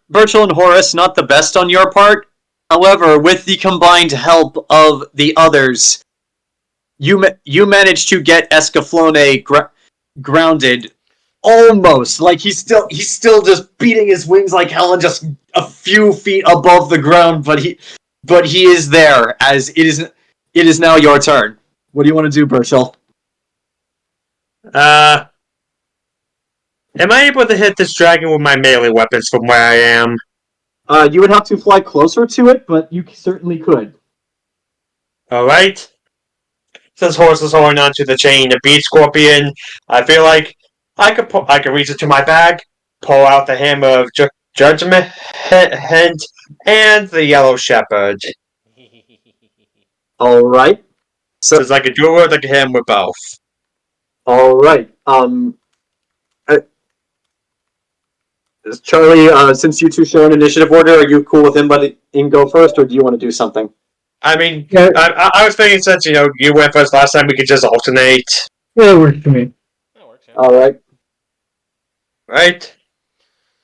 Burchill and Horus, not the best on your part. However, with the combined help of the others, you managed to get Escaflowne grounded. Almost. Like he's still just beating his wings like hell and just a few feet above the ground, but he is there as it is now your turn. What do you want to do, Burchill? am I able to hit this dragon with my melee weapons from where I am? You would have to fly closer to it, but you certainly could. Alright. Since Horse is holding onto the chain of Beast Scorpion, I feel like I could reach into my bag, pull out the Hammer of Judgment and the Yellow Shepherd. Alright. So it's like a dual word, I can hit him with both. Alright. Charlie, since you two show an initiative order, are you cool with him letting go first, or do you want to do something? I mean, Yeah. I was thinking since, you went first last time, we could just alternate. Yeah, that works for me. That works. Yeah. Alright. Right?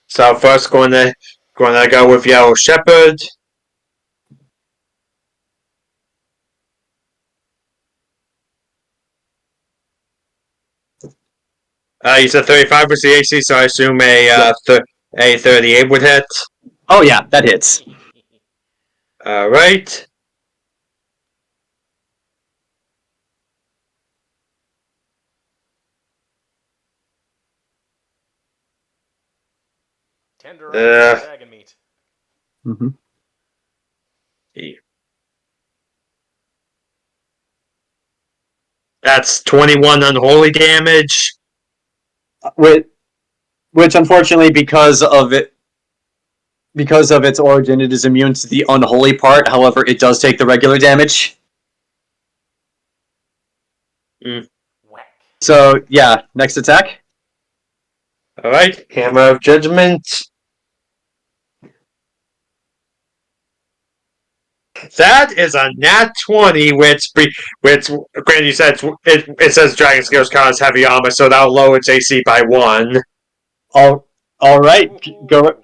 So first going to go with Yellow Shepherd. You said 35 was the AC, so I assume a 38 would hit. Oh yeah, that hits. Alright. Tender dragon meat. Mm-hmm. That's 21 unholy damage. Which unfortunately, because of its origin, it is immune to the unholy part. However, it does take the regular damage. Whack. So yeah, next attack. Alright, Hammer of Judgment. That is a nat 20, which granted you said it says Dragon Scales cause heavy armor, so that'll lower its AC by 1. Alright, go.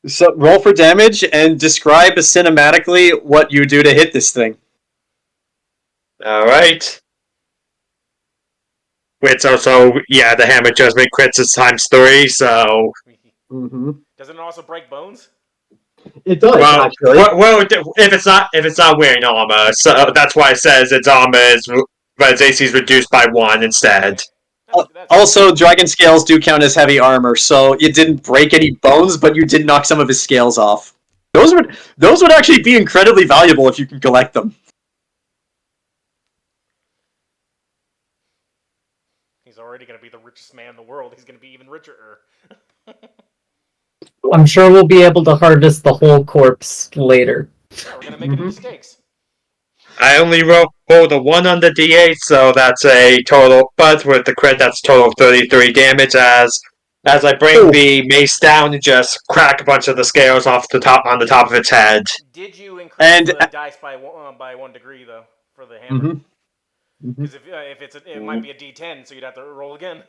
So roll for damage and describe cinematically what you do to hit this thing. Alright. Which also, yeah, the Hammer Judgment crits is times 3, so... Mm-hmm. Doesn't it also break bones? It does, actually. Well, if it's not wearing armor, so that's why it says its armor is, but its AC is reduced by 1 instead. That's Also, dragon scales do count as heavy armor, so it didn't break any bones, but you did knock some of his scales off. Those would actually be incredibly valuable if you can collect them. He's already going to be the richest man in the world. He's going to be even richer. I'm sure we'll be able to harvest the whole corpse later. Yeah, we're going to make it into steaks. I only rolled a 1 on the D8, so that's a total, but with the crit, that's a total of 33 damage as I bring the mace down and just crack a bunch of the scales on the top of its head. Did you increase the dice by 1 degree, though, for the hammer? Because it might be a D10, so you'd have to roll again.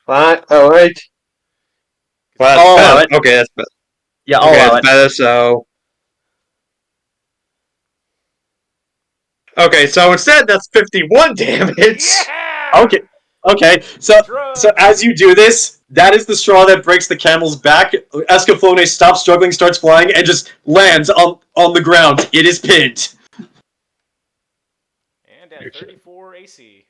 Alright. Well, that's better. Okay, that's better. Yeah, I'll allow it. Better, so... Okay, so instead, that's 51 damage. Yeah! Okay. So as you do this, that is the straw that breaks the camel's back. Escaflowne stops struggling, starts flying, and just lands on the ground. It is pinned. And at 34 AC.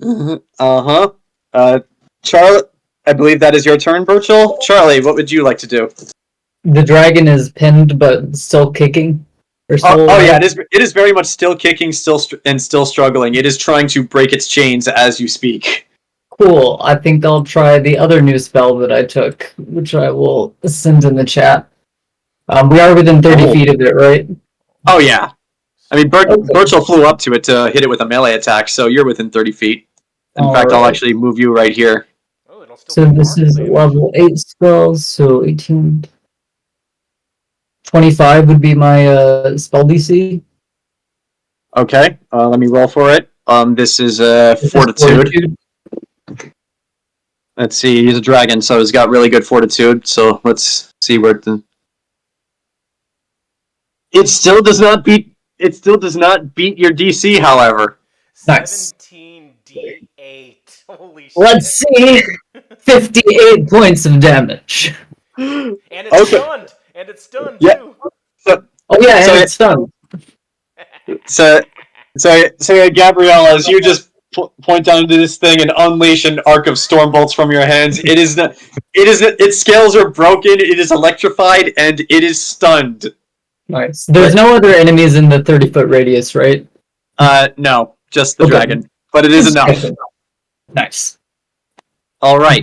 Uh-huh. Charlie, I believe that is your turn, Burchill. Charlie, what would you like to do? The dragon is pinned but still kicking. Or still Yeah, it is very much still kicking, still struggling. It is trying to break its chains as you speak. Cool. I think I'll try the other new spell that I took, which I will send in the chat. We are within 30 feet of it, right? Oh yeah. I mean, Okay. Burchill flew up to it to hit it with a melee attack, so you're within 30 feet. In fact, I'll actually move you right here. Oh, it'll still So take this partial is damage. level 8 spells, so 18. 25 would be my spell DC. Okay, let me roll for it. This is This is Fortitude. Let's see, he's a dragon, so he's got really good Fortitude, so let's see where It still does not beat your DC, however. Nice. 17d8. Holy shit. Let's see. 58 points of damage. And it's stunned. And it's stunned Yeah. too. Oh yeah, So and it's stunned. So Gabrielle, as you just point down to this thing and unleash an arc of storm bolts from your hands, its scales are broken, it is electrified, and it is stunned. Nice. There's no other enemies in the 30-foot radius, right? No, just the dragon. But it is enough. Nice. Alright.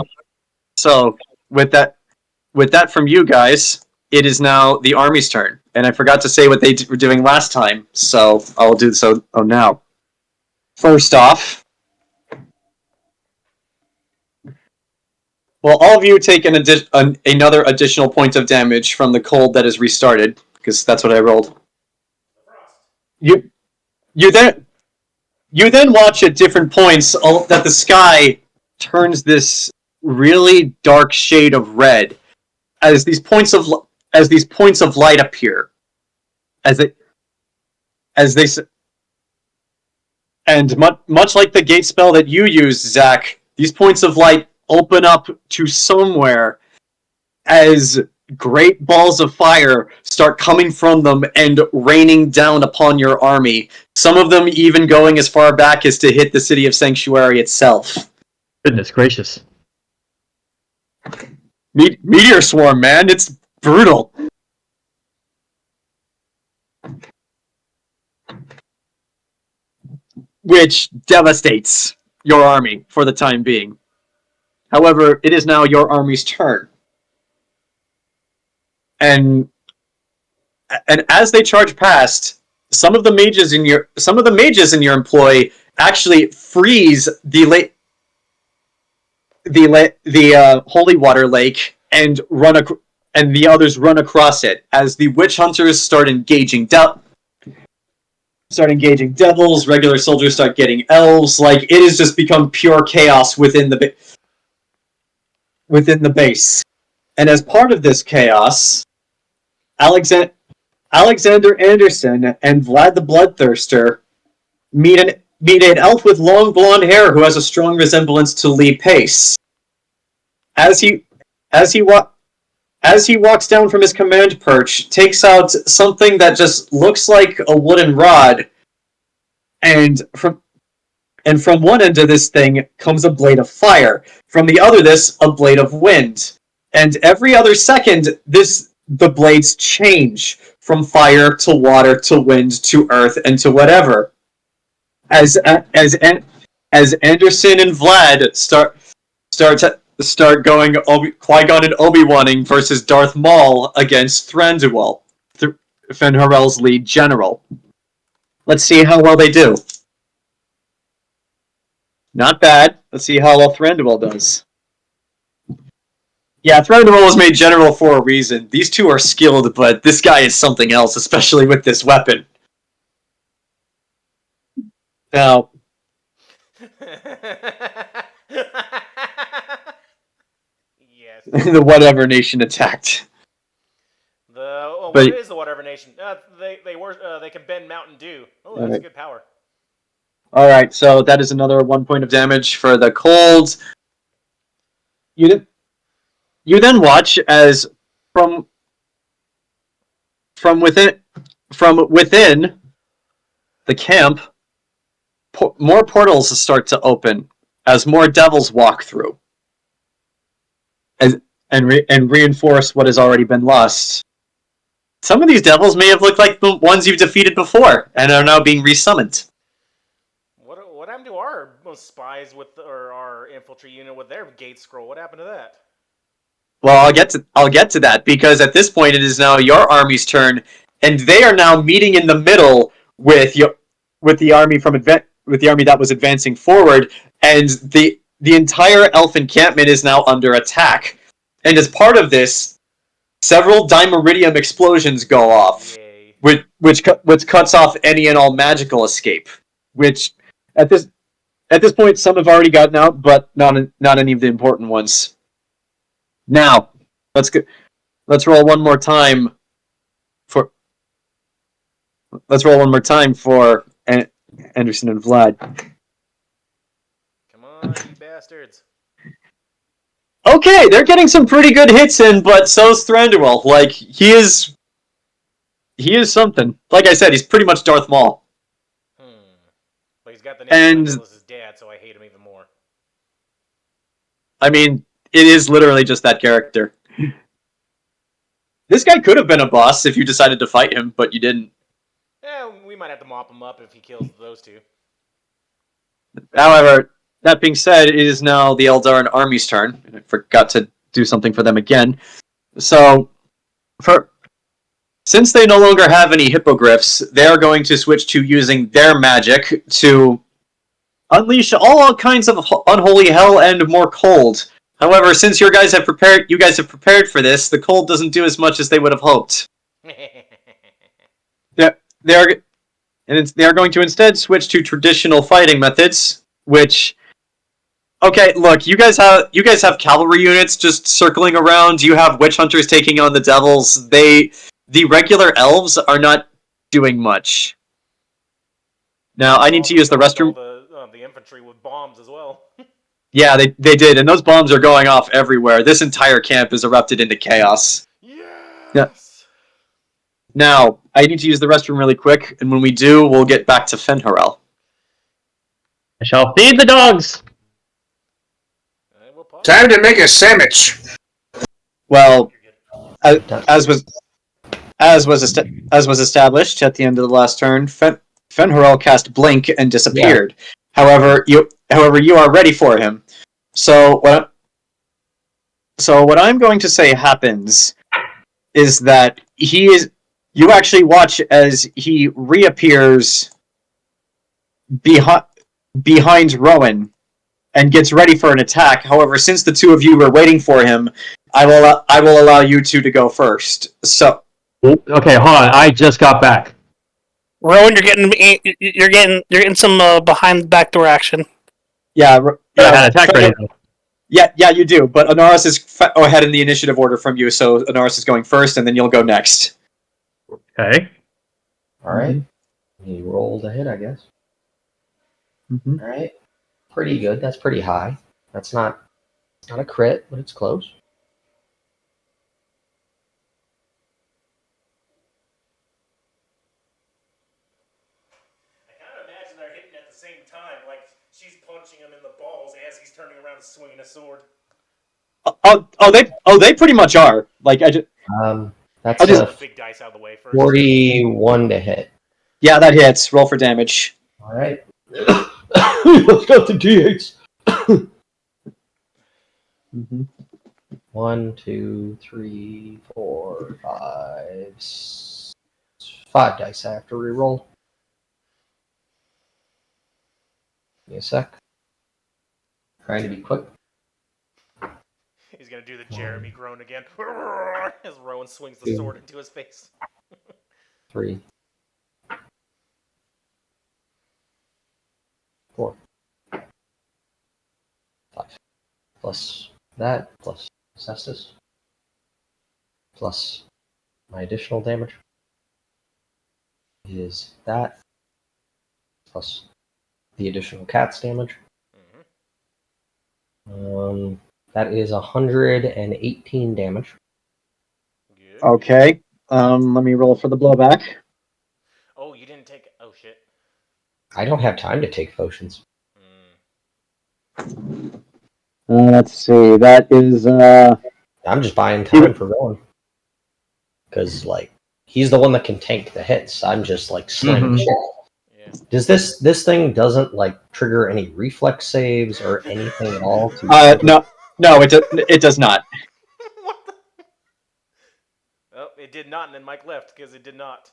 So, with that from you guys, it is now the army's turn. And I forgot to say what they were doing last time, so I'll do so now. First off, well, all of you take another additional point of damage from the cold that is restarted, because that's what I rolled. You then watch at different points that the sky turns this really dark shade of red as these points of light appear, and much like the gate spell that you used, Zach, these points of light open up to somewhere as great balls of fire start coming from them and raining down upon your army. Some of them even going as far back as to hit the city of Sanctuary itself. Goodness gracious. Meteor swarm, man, it's brutal. Which devastates your army for the time being. However, it is now your army's turn. And as they charge past, some of the mages in your employ actually freeze the holy water lake and and the others run across it as the witch hunters start engaging devils, regular soldiers start getting elves. Like, it has just become pure chaos within the base. And as part of this chaos, Alexander Anderson and Vlad the Bloodthirster meet an elf with long blonde hair who has a strong resemblance to Lee Pace. As he walks down from his command perch, takes out something that just looks like a wooden rod, and from one end of this thing comes a blade of fire. From the other, a blade of wind. And every other second, the blades change from fire to water to wind to earth and to whatever. As Anderson and Vlad start going Qui-Gon and Obi-Waning versus Darth Maul against Thranduil, Fen'Harel's lead general. Let's see how well they do. Not bad. Let's see how well Thranduil does. Yeah, Thranduil was made general for a reason. These two are skilled, but this guy is something else, especially with this weapon. Now, Yes. the whatever nation attacked. What is the whatever nation? They can bend Mountain Dew. Oh, that's a good power. Alright, so that is another 1 point of damage for the cold. You then watch as from within the camp more portals start to open as more devils walk through, and reinforce what has already been lost. Some of these devils may have looked like the ones you've defeated before, and are now being resummoned. What happened to our spies or our infantry unit with their gate scroll? What happened to that? Well, I'll get to that, because at this point it is now your army's turn, and they are now meeting in the middle with the army that was advancing forward, and the entire elf encampment is now under attack. And as part of this, several dimeridium explosions go off, which cuts off any and all magical escape. Which at this point, some have already gotten out, but not any of the important ones. Now, let's roll one more time for Anderson and Vlad. Come on, you bastards. Okay, they're getting some pretty good hits in, but so's Thranduil. Like, he is something. Like I said, he's pretty much Darth Maul. But he's got the name as his dad, so I hate him even more. I mean, it is literally just that character. This guy could have been a boss if you decided to fight him, but you didn't. Yeah, we might have to mop him up if he kills those two. However, that being said, it is now the Eldarin army's turn. I forgot to do something for them again. So, since they no longer have any hippogriffs, they are going to switch to using their magic to unleash all kinds of unholy hell and more cold. However, since you guys have prepared for this, the cold doesn't do as much as they would have hoped. They are going to instead switch to traditional fighting methods, which, okay, look, you guys have cavalry units just circling around. You have witch hunters taking on the devils. The regular elves are not doing much. Now, I need to use the restroom. The infantry with bombs as well. Yeah, they did, and those bombs are going off everywhere. This entire camp is erupted into chaos. Yes! Yeah. Now, I need to use the restroom really quick, and when we do, we'll get back to Fenharel. I shall feed the dogs! Time to make a sandwich! Well, as was established at the end of the last turn, Fenharel cast Blink and disappeared. Yeah. However, you are ready for him. So what I'm going to say happens is that you actually watch as he reappears behind Rowan and gets ready for an attack. However, since the two of you were waiting for him, I will allow you two to go first. So, okay, hold on. I just got back. Rowan, you're getting some behind the back door action. Yeah, I had attack ready. Yeah, you do. But Anaris is ahead in the initiative order from you, so Anaris is going first, and then you'll go next. Okay. All right. He rolled a hit, I guess. Mm-hmm. All right. Pretty good. That's pretty high. It's not a crit, but it's close. Same time, like she's punching him in the balls as he's turning around and swinging a sword. They pretty much are. Like that's a big dice out of the way first. 41 to hit. Yeah, that hits. Roll for damage. All right. Let's go to D8s. Mm-hmm. 1, 2, 3, 4, 5, 5 dice I have to reroll. Give me a sec. Trying to be quick. He's gonna do the Jeremy groan again as Rowan swings the sword into his face. 3, 4, 5. Plus that, plus Cestus, plus my additional damage is that, plus the additional cat's damage. Mm-hmm. That is 118 damage. Good. Okay. Let me roll for the blowback. Oh, you didn't take. Oh shit. I don't have time to take potions. Let's see. That is. I'm just buying time for Rowan. Because, like, he's the one that can tank the hits. I'm just, like, slamming shit. Yeah. Does this thing doesn't, like, trigger any reflex saves or anything at all? No, it does not. What the? Oh, it did not, and then Mike left because it did not.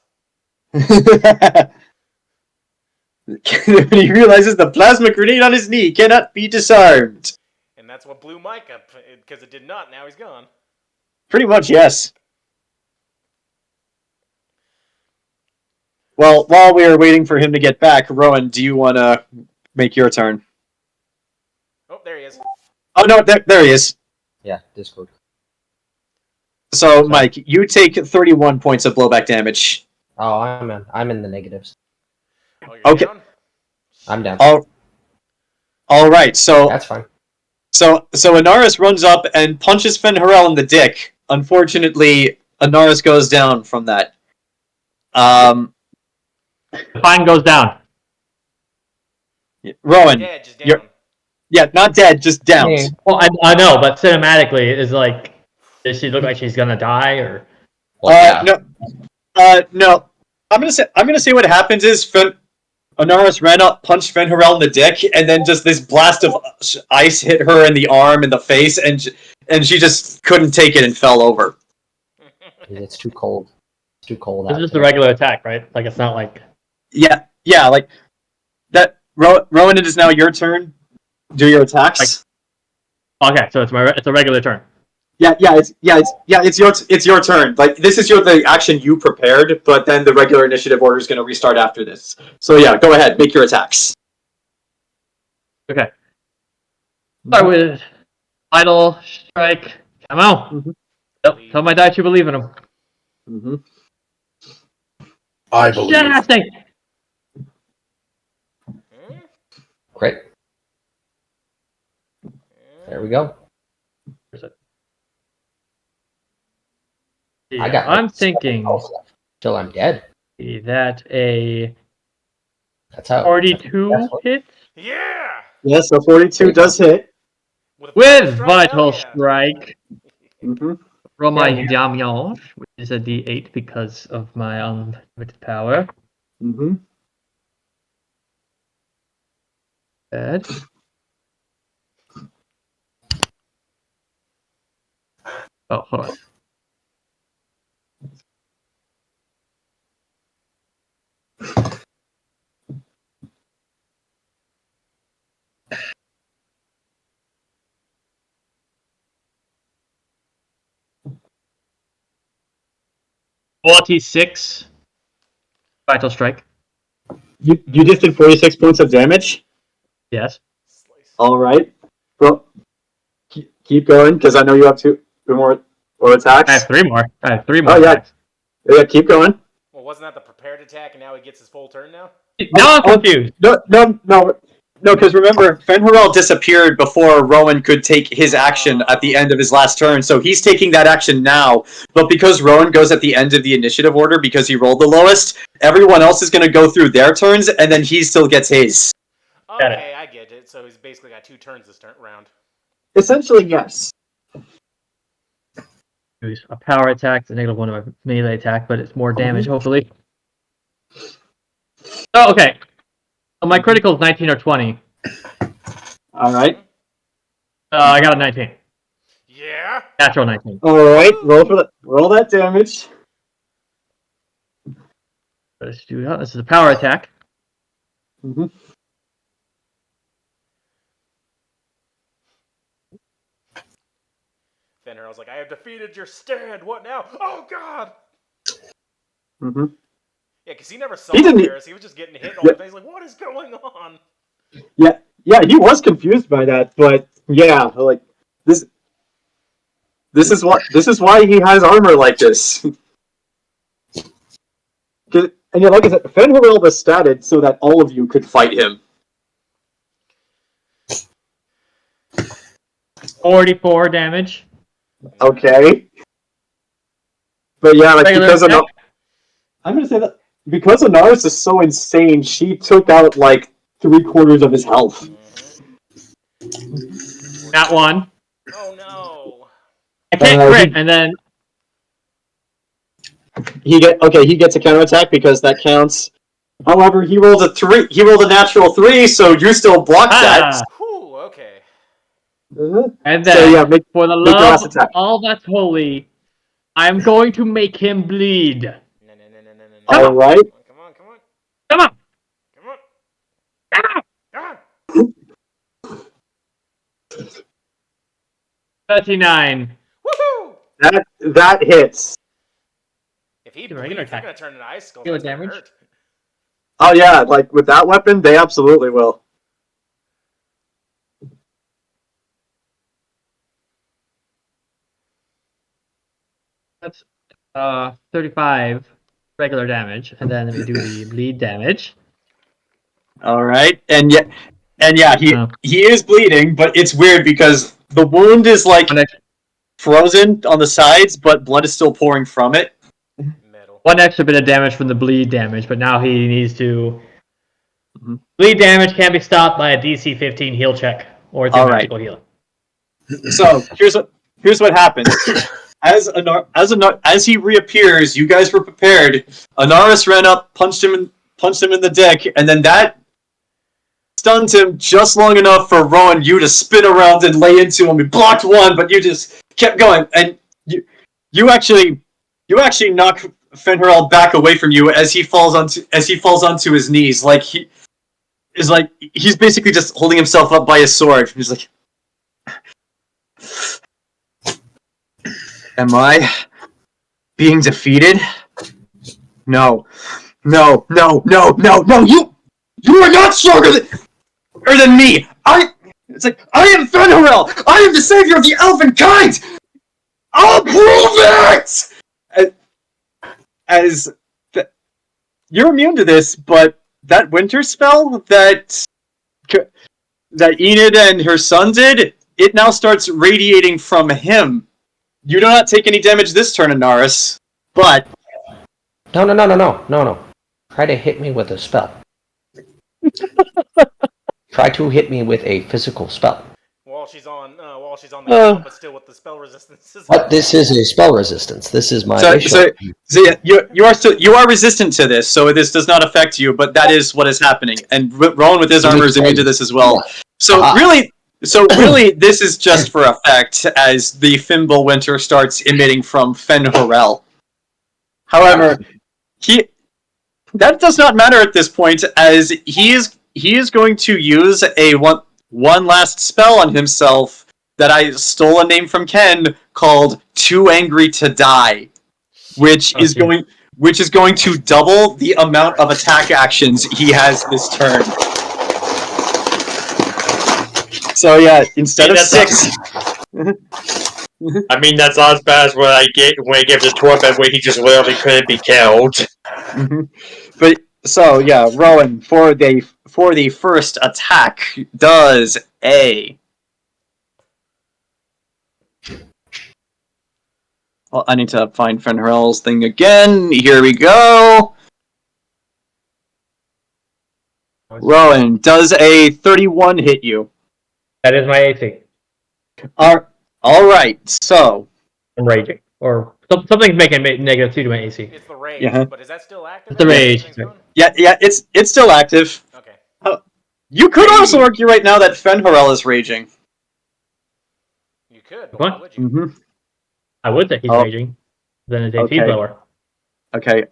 When he realizes the plasma grenade on his knee cannot be disarmed. And that's what blew Mike up, because it did not. Now he's gone. Pretty much, yes. Well, while we are waiting for him to get back, Rowan, do you want to make your turn? Oh, there he is. Oh, no, there he is. Yeah, Discord. So, Mike, you take 31 points of blowback damage. Oh, I'm in the negatives. Oh, you're Okay. down? I'm down. All right, so That's fine. So Anaris runs up and punches Fenharel in the dick. Unfortunately, Anaris goes down from that. Fine goes down. Rowan, Dead, just down. not dead, just down. Yeah. Well, I know, but cinematically, is like, does she look like she's gonna die or? Well, yeah. No. I'm gonna say what happens is Anaris ran up, punched Fenharel in the dick, and then just this blast of ice hit her in the arm and the face, and she just couldn't take it and fell over. It's too cold. It's too cold It's out just there. a regular attack, right? Like, it's not like. Yeah, like that. Rowan, it is now your turn. Do your attacks. Okay, so it's a regular turn. It's your turn. Like, this is the action you prepared, but then the regular initiative order is going to restart after this. So yeah, go ahead, make your attacks. Okay. Start with Idle Strike. Come on. Tell my dice you believe in him. Mm-hmm. I believe. Fantastic. Great. There we go. Yeah, I got. I'm thinking till I'm dead. that a That's how. 42 hit Yeah! Yeah, so 42 does hit. with Vital Strike. Mm-hmm. Roll my damage, which is a D8 because of my unlimited power. Mm-hmm. Good. Oh, hold on. $46 Vital Strike. You just did 46 points of damage? Yes. Alright. Well, keep going, because I know you have two more attacks. I have three more. Oh, yeah. attacks. Yeah, keep going. Well, wasn't that the prepared attack, and now he gets his full turn now? Now I'm confused. No, because remember, Fenharel disappeared before Rowan could take his action at the end of his last turn, so he's taking that action now. But because Rowan goes at the end of the initiative order because he rolled the lowest, everyone else is going to go through their turns, and then he still gets his. Okay, I get it. So he's basically got 2 turns this round. Essentially, yes. Use a power attack, it's a -1 of my melee attack, but it's more damage, hopefully. Oh, okay. So my critical is 19 or 20. Alright. I got a 19. Yeah? Natural 19. Alright, roll that damage. Let's do that. This is a power attack. Mm-hmm. Fenrir's like, I have defeated your stand. What now? Oh, God! Mm-hmm. Yeah, because he never saw He didn't- Paris. He was just getting hit all the time. He's like, what is going on? Yeah, he was confused by that, but yeah, like this is why he has armor like this. And yeah, like I said, Fenrirel was statted so that all of you could fight him. 44 damage. Okay. But yeah, like Regular because attack? I'm gonna say that because Anaris is so insane, she took out like 3/4 of his health. That one. Oh no! I can't crit, and then He gets a counterattack because that counts. However, he rolled a 3. He rolled a natural 3, so you still blocked that. Whew, okay. and then So yeah, for the make your last love of attack. all that's holy, I'm going to make him bleed. No. All right. Come on. Come on. Come on. Ah! 39. Woohoo! That hits. If he Regular bleeds, they're attack. gonna turn into ice skulls. Deal That's gonna damage? hurt. Oh yeah, like with that weapon, they absolutely will. That's 35 regular damage, and then we do the bleed damage. All right, and yeah, Oh. he is bleeding, but it's weird because the wound is like frozen on the sides, but blood is still pouring from it. Metal. One extra bit of damage from the bleed damage, but now he needs to. Mhm. Bleed damage can be stopped by a DC 15 heal check, or it's a All right. magical heal. So here's what happens. As he reappears, you guys were prepared. Anaris ran up, punched him in the dick, and then that stunned him just long enough for Rowan, you to spin around and lay into him. He blocked one, but you just kept going, and you actually knock Fenrirel back away from you as he falls onto his knees. Like he's basically just holding himself up by his sword. He's like, am I being defeated? No. You are not stronger than me. It's like, I am Fenrirel. I am the savior of the elfin kind. I'll prove it. You're immune to this, but that winter spell that Enid and her son did, it now starts radiating from him. You do not take any damage this turn, Anaris, but... No. Try to hit me with a spell. Try to hit me with a physical spell. While she's on the ground, but still with the spell resistance. But this is a spell resistance. This is my issue. So yeah, you are resistant to this, so this does not affect you, but that is what is happening. And Rowan with his armor is immune to this as well. So really, this is just for effect as the Fimble Winter starts emitting from Fenrirel. However, that does not matter at this point, as he is going to use a one last spell on himself that I stole a name from Ken called Too Angry to Die, which is going to double the amount of attack actions he has this turn. So yeah, instead of 6. I mean, that's not as bad as when I gave the torment where he just literally couldn't be killed. But so yeah, Rowan for the first attack does a. Well, I need to find Fenrirel's thing again. Here we go. Rowan, does a 31 hit you? That is my AC. All right, so I'm raging. Or something's making -2 to my AC. It's the rage, Yeah. but is that still active? It's the rage. yeah, it's still active. Okay. You could also argue right now that Fenrirel is raging. You could, but What? why would you? Mm-hmm. I would say he's raging. Then his AC Okay. lower. Okay,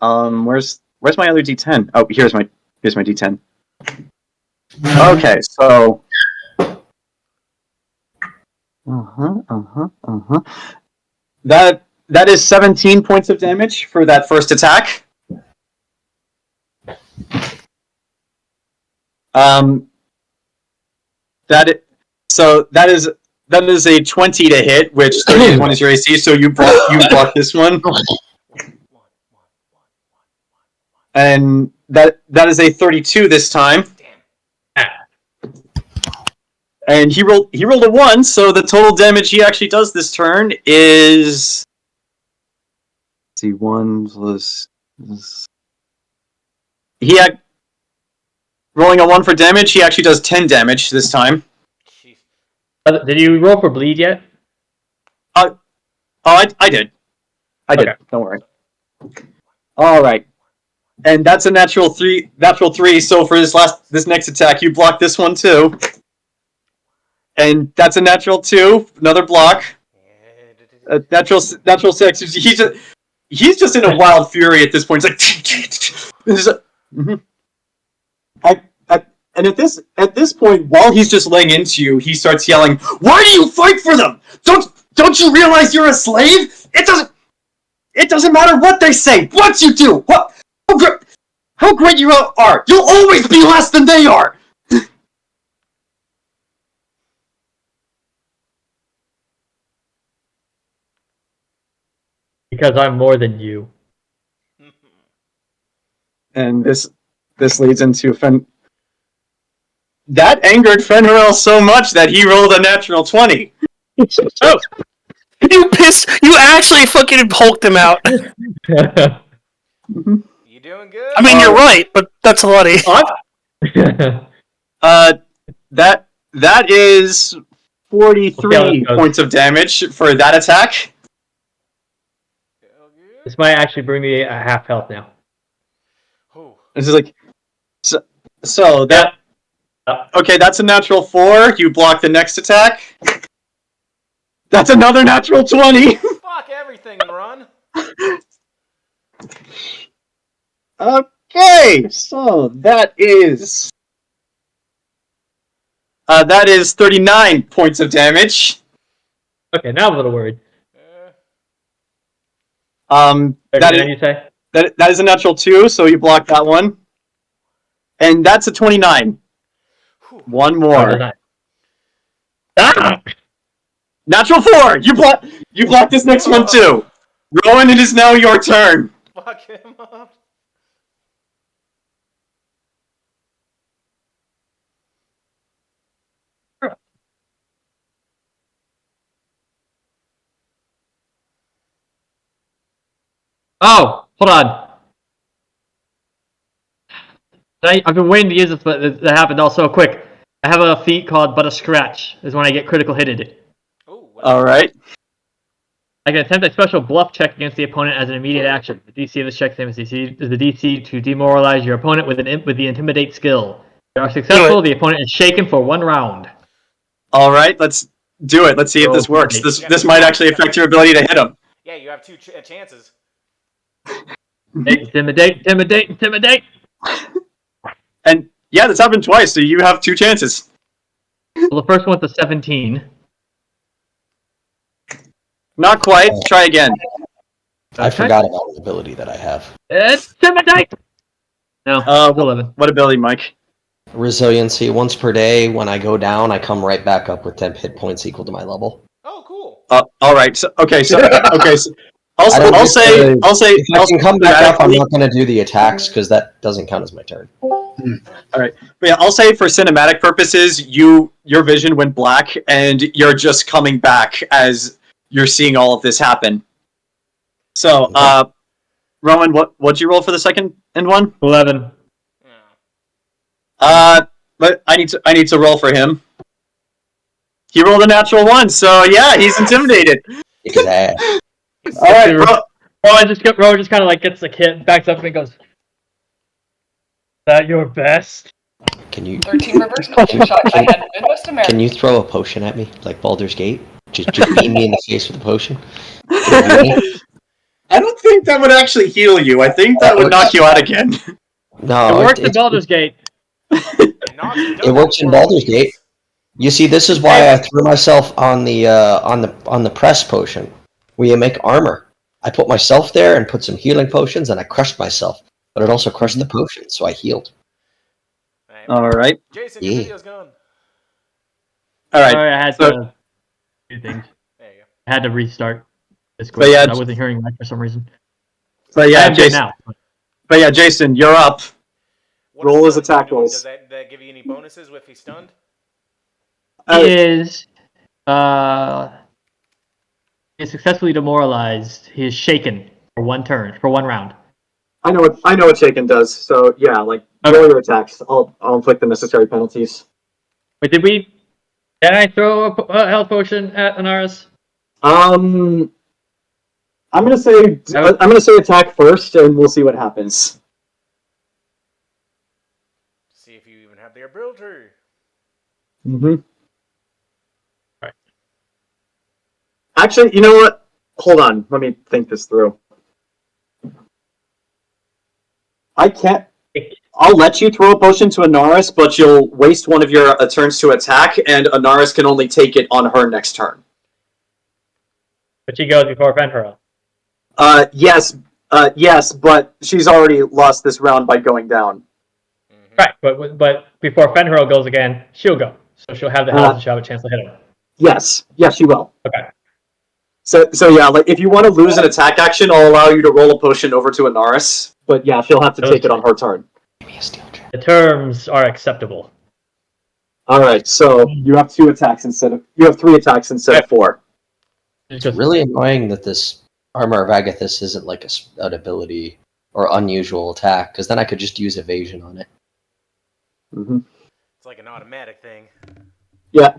where's my other D10? Oh, here's my D10. Okay, so that is 17 points of damage for that first attack. That is a 20 to hit, which 31 is your AC, so you block this one. And that is a 32 this time. And he rolled a 1, so the total damage he actually does this turn is... Let's see, 1 plus... he had rolling a 1 for damage. He actually does 10 damage this time. Jeez. Did you roll for bleed yet? Oh, I did. I did. Okay. Don't worry. All right, and that's a natural 3. Natural 3. So for this next attack, you block this one too, and that's a natural 2. Another block. Natural 6. He's just in a wild fury at this point. It's like, and at this point, while he's just laying into you, he starts yelling, "Why do you fight for them? Don't you realize you're a slave? It doesn't matter what they say. What you do, how great you are, you'll always be less than they are." Because I'm more than you. And this leads into that angered Fenrirel so much that he rolled a natural 20. Oh, you pissed! You actually fucking hulked him out. You doing good? I mean, you're right, but that's a lot of. That is 43 points of damage for that attack. This might actually bring me a half health now. This is like, so that. Okay, that's a natural 4. You block the next attack. That's another natural 20. Fuck everything and run. Okay, so that is 39 points of damage. Okay, now I'm a little worried. That is a natural 2, so you block that one. And that's a 29. One more. Natural 4! You block this next one too. Rowan, it is now your turn. Fuck him up. Oh, hold on. I've been waiting to use this, but that happened all so quick. I have a feat called But a Scratch, is when I get critical hitted. Alright. I can attempt a special bluff check against the opponent as an immediate action. The DC of this check, same as DC, is the DC to demoralize your opponent with the Intimidate skill. If you are successful, the opponent is shaken for 1 round. Alright, let's do it. Let's see if this works. This might actually affect your ability to hit him. Yeah, you have 2 chances. Intimidate. And yeah, that's happened twice, so you have 2 chances. Well, the first one's a 17. Not quite. Try again. I forgot about an ability that I have. Intimidate! No, 11. What ability, Mike? Resiliency. Once per day, when I go down, I come right back up with 10 hit points equal to my level. Oh, cool. Alright, so I'll say if I can come back up, I'm not going to do the attacks because that doesn't count as my turn. Alright. But yeah, I'll say for cinematic purposes, your vision went black and you're just coming back as you're seeing all of this happen. So, Rowan, what'd you roll for the second one? 11. But I need to roll for him. He rolled a natural 1, so yeah, he's intimidated. Exactly. All right, Rowan just kind of like gets the kid, backs up and goes, "Is that your best?" Can you 13 reverse culture shocks I had in Midwest America. Can you throw a potion at me like Baldur's Gate? Just beam me in the face with a potion. I don't think that would actually heal you. I think that would knock you out again. No, it works in Baldur's Gate. It works in Baldur's Gate. You see, this is why I threw myself on the press potion. Where you make armor. I put myself there and put some healing potions, and I crushed myself. But it also crushed the potion, so I healed. All right. Jayson, your video's gone. All right. Sorry, I had to do things. There you go. I had to restart this quick. I wasn't hearing Mike for some reason. But yeah, Jayson. Jayson, you're up. Roll his attack rolls. Does that give you any bonuses if he's stunned? He is successfully demoralized. He is shaken for 1 turn, for 1 round. I know what Shaken does. So yeah, like roll your attacks. I'll inflict the necessary penalties. Wait, did I throw a health potion at Anaris? I'm gonna say attack first, and we'll see what happens. See if you even have the ability. Mm-hmm. Right. Actually, you know what? Hold on. Let me think this through. I can't. I'll let you throw a potion to Anaris, but you'll waste one of your turns to attack, and Anaris can only take it on her next turn. But she goes before Fenhurl. Yes, but she's already lost this round by going down. Right, but before Fenhurl goes again, she'll go. So she'll have the health and she'll have a chance to hit him. Yes, she will. Okay. So yeah, like if you want to lose an attack action, I'll allow you to roll a potion over to Anaris. But yeah, she'll have to take it on her turn. The terms are acceptable. All right, so you have 3 attacks instead of 4. It's really annoying that this Armor of Agathis isn't like an ability or unusual attack, because then I could just use evasion on it. Mm-hmm. It's like an automatic thing. Yeah,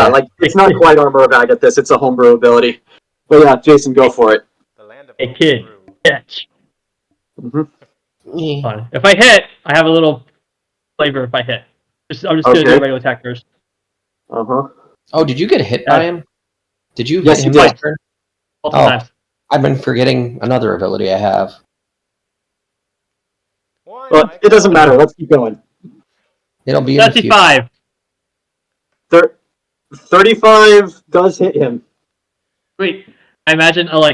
like it's not quite Armor of Agathis; it's a homebrew ability. But yeah, Jayson, go for it. The land of Hey kid, catch. Mm-hmm. Fun. If I hit, I have a little flavor. If I hit, I'm just gonna do a regular attack first. Uh-huh. Oh, did you get hit by him? Did you Yes, hit him you did. last turn? Multiple times. I've been forgetting another ability I have. Well, it doesn't matter. Let's keep going. It'll be in the future. 35. 35 does hit him. Wait, I imagine oh,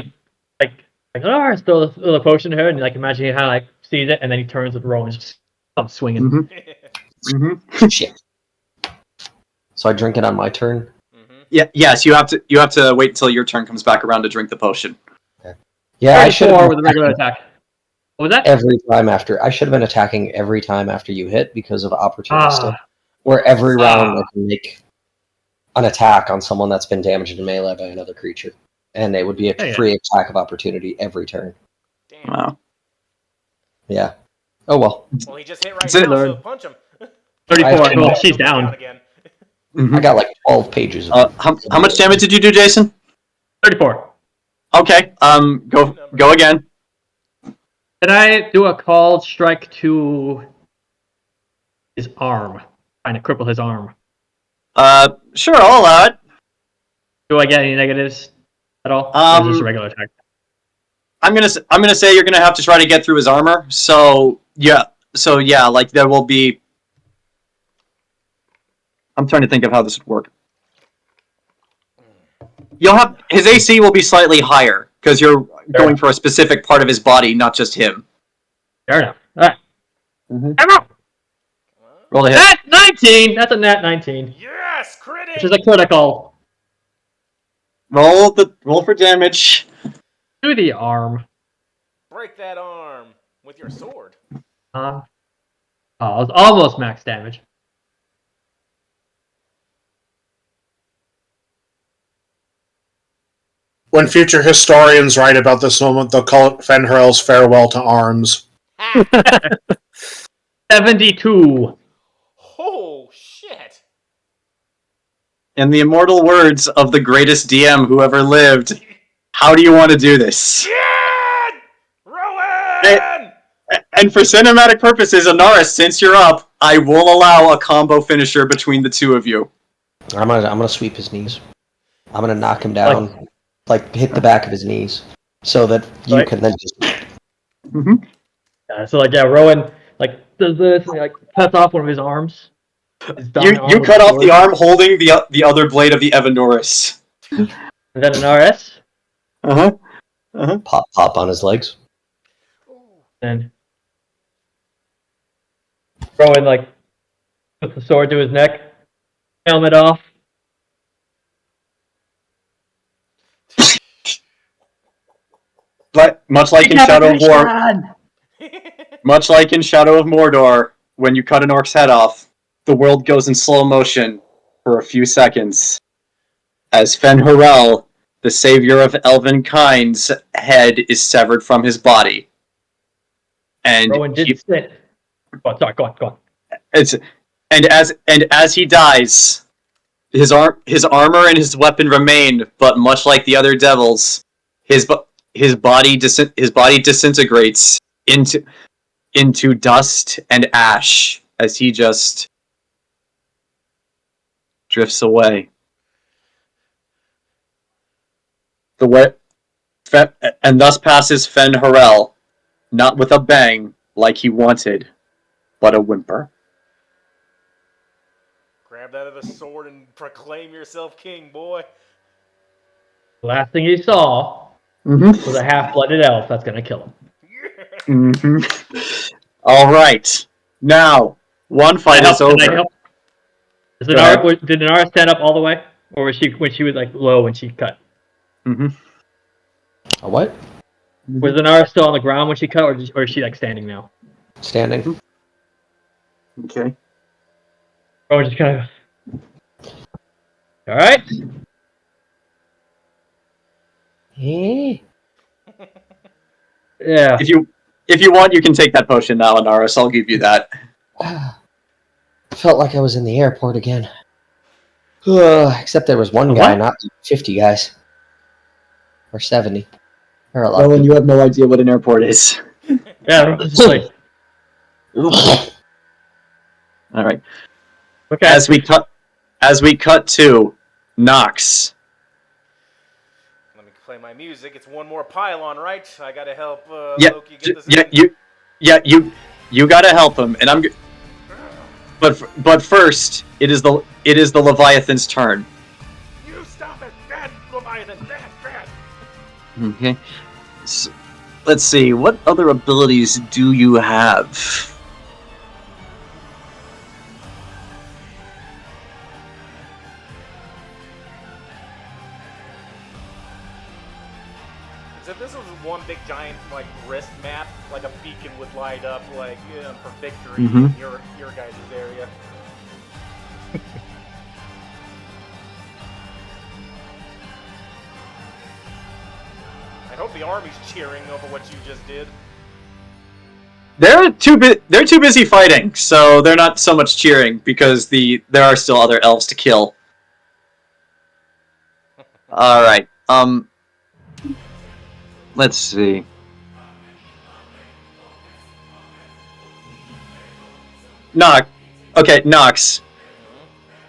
throw the potion to her, and like imagine how like sees it, and then he turns with Rowan and just comes swinging. Mm-hmm. Mm-hmm. Shit. So I drink it on my turn. Yes, you have to wait until your turn comes back around to drink the potion. Okay. Yeah, I should have with a regular attack. What was that? Every time after. I should have been attacking every time after you hit because of opportunistic. Where every round I can make an attack on someone that's been damaged in melee by another creature. And it would be a free attack of opportunity every turn. Damn. Wow. Yeah. Oh well. Well, he just hit right now, so punch him. 34. Well, she's down. Again. I got like 12 pages of how much damage did you do, Jayson? 34. Okay. Go again. Can I do a called strike to his arm? Trying to cripple his arm. Sure, I'll allow it. Do I get any negatives at all? Or is this a regular attack? I'm gonna say you're gonna have to try to get through his armor. So yeah, like there will be. I'm trying to think of how this would work. You'll have his AC will be slightly higher because you're going for a specific part of his body, not just him. Fair enough. All right. I'm out. Roll the hit. Nat 19. That's a nat 19. Yes, critic. Which is a critical. Roll for damage. To the arm. Break that arm with your sword. Oh, it was almost max damage. When future historians write about this moment, they'll call it Fenhurl's farewell to arms. 72. Oh, shit. In the immortal words of the greatest DM who ever lived, how do you want to do this? Yeah! Rowan! And for cinematic purposes, Anaris, since you're up, I will allow a combo finisher between the two of you. I'm gonna sweep his knees. I'm gonna knock him down, like hit the back of his knees, so that you can then just. So Rowan does this and cuts off one of his arms. You cut off the arm holding the other blade of the Evanoris. And then Anaris. Pop on his legs. And Rowan puts the sword to his neck, helmet off. Much like in Shadow of War, much like in Shadow of Mordor, when you cut an orc's head off, the world goes in slow motion for a few seconds as Fenhurel, the savior of elven kind's head is severed from his body. And Rowan did sit. Oh, sorry, go on. as he dies, his armor and his weapon remain, but much like the other devils, his body disintegrates into dust and ash as he just drifts away. And thus passes Fen Harel, not with a bang like he wanted, but a whimper. Grab that other sword and proclaim yourself king, boy. The last thing he saw was a half-blooded elf that's gonna kill him. All right. Now, one fight is over. Did Anaris stand up all the way, or was she when she was like low when she cut? A what? Was Anaris still on the ground when she cut, or is she like standing now? Standing. Okay. Or just kind of. All right. Yeah. If you want, you can take that potion now, Anaris. I'll give you that. Felt like I was in the airport again. Except there was one guy, not 50 guys. Or 70. Or a lot. Rowan, you have no idea what an airport is. Yeah. It's like, all right. okay. As we cut to Nox. Let me play my music. It's one more pylon, right? I gotta help Loki get this. You gotta help him, and I'm. But first, it is the Leviathan's turn. You stop it, bad Leviathan, bad. Okay. So, let's see. What other abilities do you have? If this was one big giant like wrist map, like a beacon would light up like for victory in your guys' area. I hope the army's cheering over what you just did. They're too busy fighting, so they're not so much cheering because there are still other elves to kill. All right. Let's see. Nox.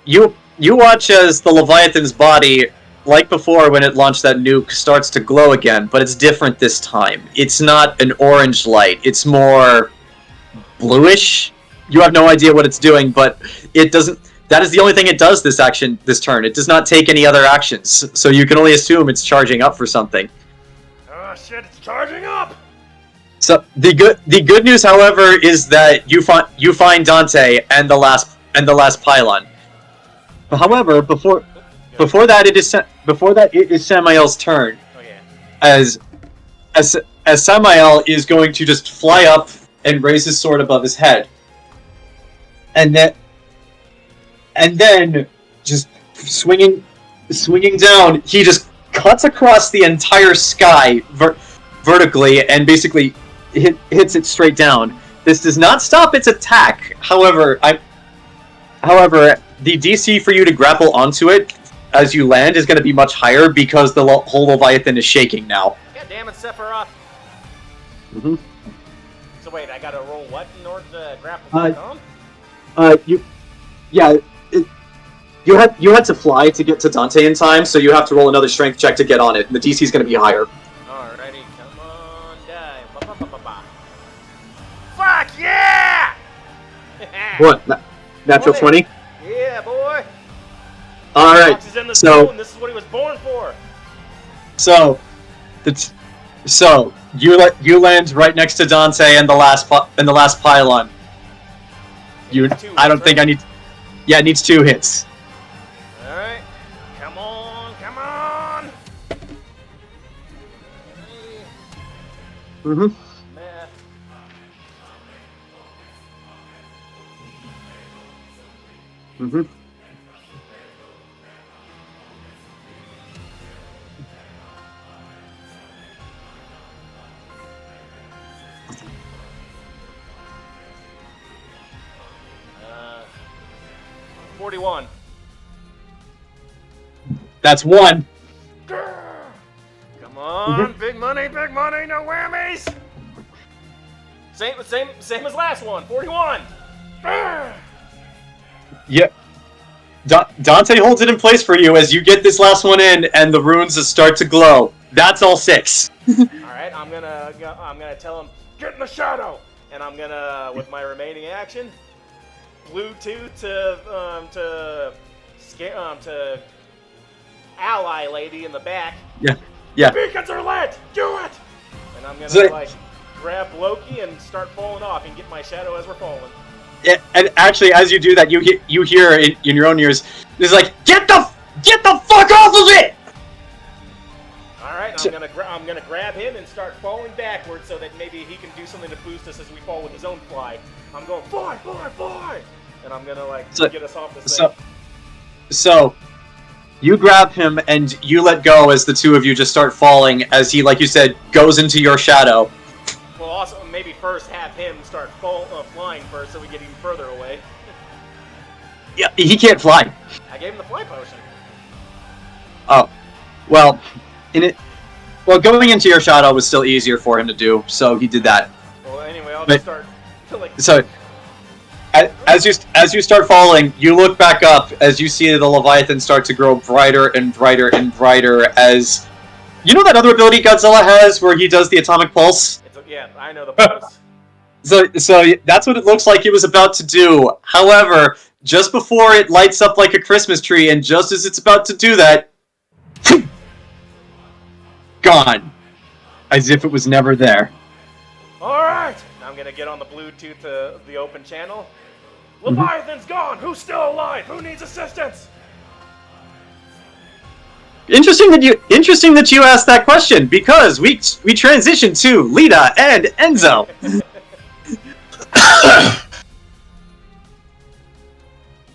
You watch as the Leviathan's body, like before when it launched that nuke, starts to glow again, but it's different this time. It's not an orange light. It's more bluish. You have no idea what it's doing, but it doesn't. That is the only thing it does this turn. It does not take any other actions, so you can only assume it's charging up for something. Oh shit! It's charging up. So the good news, however, is that you find Dante and the last pylon. However, before that it is Samael's turn. Oh yeah. As Samael is going to just fly up and raise his sword above his head, and then just swinging down, he just cuts across the entire sky vertically and basically hits it straight down. This does not stop its attack. However, the DC for you to grapple onto it as you land is going to be much higher because the whole Leviathan is shaking now. God damn it, Sephiroth. So wait, I gotta roll what in order to grapple back on? You had to fly to get to Dante in time, so you have to roll another strength check to get on it, and the DC is going to be higher. Alrighty, come on, die. Ba-ba-ba-ba-ba. Fuck yeah! What? Natural 20? Yeah, boy. Alright, Fox is in the zone. This is what he was born for. So you land right next to Dante and the last pylon. I don't think I need. Yeah, it needs 2 hits. All right, come on. Math. 41. That's 1. Come on, big money, no whammies. Same as last one. 41. Yeah. Dante holds it in place for you as you get this last one in, and the runes start to glow. That's all 6. All right, I'm gonna tell him get in the shadow, and I'm gonna with my remaining action, Bluetooth to ally lady in the back. Yeah. The beacons are lit. Do it. And I'm gonna grab Loki and start falling off and get my shadow as we're falling. Yeah, and actually, as you do that, you hear in your own ears, it's like, get the fuck off of it! Alright, I'm gonna grab him and start falling backwards so that maybe he can do something to boost us as we fall with his own fly. I'm going, fly! And I'm gonna, get us off this thing. So, you grab him and you let go as the two of you just start falling as he, like you said, goes into your shadow. Well, also, maybe first have him start flying first so we get even further away. Yeah, he can't fly. I gave him the fly potion. Oh. Well, going into your shadow was still easier for him to do, so he did that. Well, anyway, I'll just start to, So, as you start falling, you look back up as you see the Leviathan start to grow brighter and brighter and brighter as... You know that other ability Godzilla has where he does the atomic pulse? Yeah, I know the pulse. So that's what it looks like he was about to do. However, just before it lights up like a Christmas tree, and just as it's about to do that... gone. As if it was never there. Alright! Now I'm gonna get on the Bluetooth to the open channel. Leviathan's gone! Who's still alive? Who needs assistance? Interesting that you asked that question, because we transition to Lita and Enzo.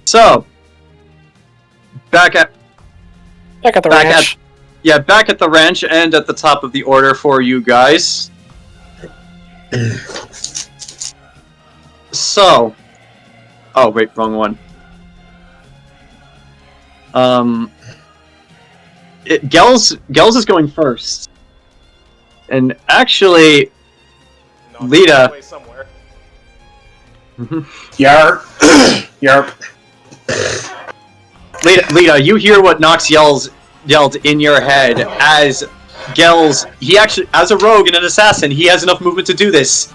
So, back at the ranch. Back at the ranch and at the top of the order for you guys. So, oh wait, wrong one. Gels is going first, and actually, Lita. Yarp. Lita, you hear what Nox yelled in your head as Gels. He actually, as a rogue and an assassin, he has enough movement to do this.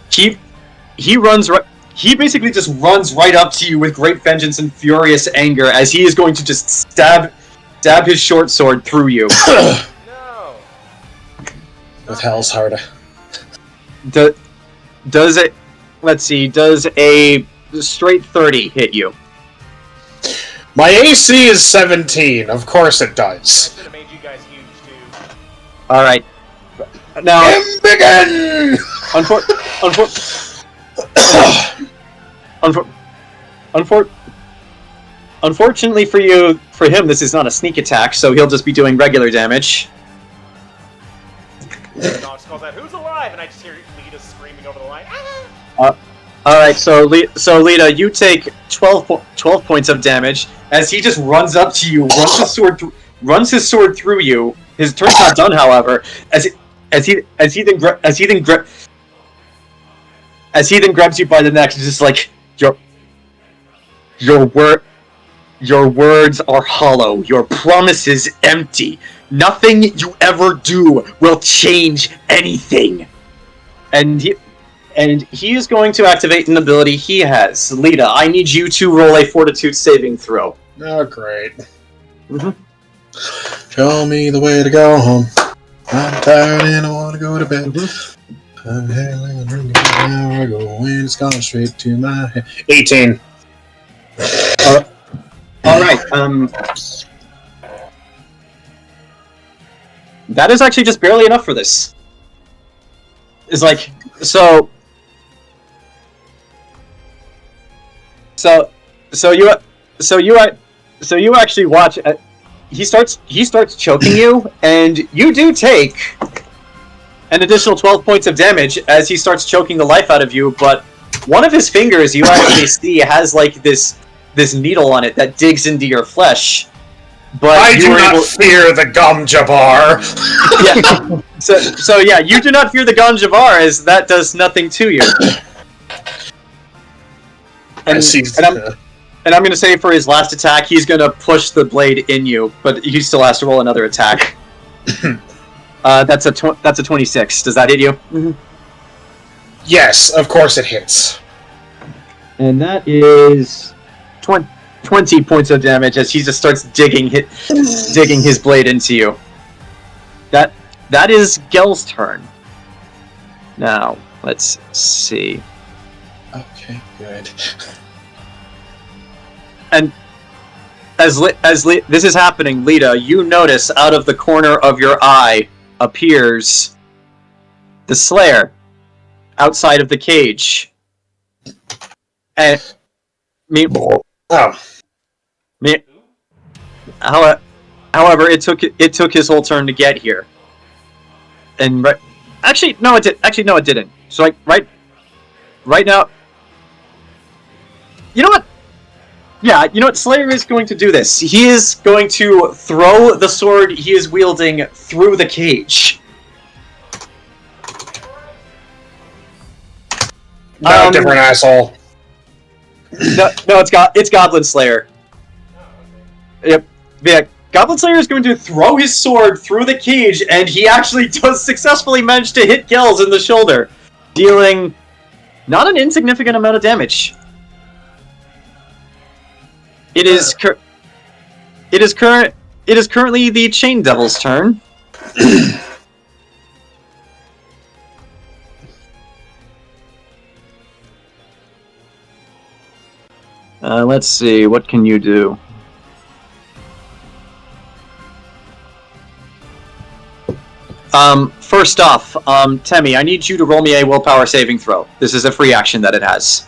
He runs right. He basically just runs right up to you with great vengeance and furious anger as he is going to just stab his short sword through you. No. With Hell's Harder. Does it? Let's see. Does a straight 30 hit you? My AC is 17. Of course it does. I should have made you guys huge too. All right. Now. Begin. Unfortunately for him, this is not a sneak attack, so he'll just be doing regular damage. Nox calls out, "Who's alive?" And I just hear Lita screaming over the line. Ah! Alright, so Lita, you take 12 points of damage as he just runs up to you, runs his sword through you. His turn's not done, however, as he then grabs you by the neck, and just like your words are hollow. Your promises empty. Nothing you ever do will change anything. And he is going to activate an ability he has. Lita, I need you to roll a Fortitude saving throw. Oh, great. Show me the way to go home. I'm tired and I want to go to bed. I'm hailing and drinking an hour ago when it's gone straight to my head. 18. Alright, that is actually just barely enough for this. It's like, so you actually watch. He starts choking you, and you do take an additional 12 points of damage as he starts choking the life out of you. But one of his fingers, you actually see, has like this this needle on it that digs into your flesh. But I you do were not able- fear the Gom Jabbar. Yeah. So yeah, you do not fear the Gom Jabbar, as that does nothing to you. And I'm going to say for his last attack, he's going to push the blade in you, but he still has to roll another attack. That's a 26. Does that hit you? Mm-hmm. Yes, of course it hits. And that is 20 points of damage as he just starts digging his blade into you. That is Gel's turn. Now, let's see. Okay, good. And as this is happening, Lita, you notice out of the corner of your eye appears the Slayer outside of the cage. And however, it took his whole turn to get here. And actually, no, it didn't. So right now, you know what? Yeah, you know what? Slayer is going to do this. He is going to throw the sword he is wielding through the cage. No, different asshole. No, it's Goblin Slayer. Yep. Yeah, Goblin Slayer is going to throw his sword through the cage, and he actually does successfully manage to hit Gels in the shoulder, dealing not an insignificant amount of damage. It is currently the Chain Devil's turn. Let's see, what can you do? First off, Temme, I need you to roll me a willpower saving throw. This is a free action that it has.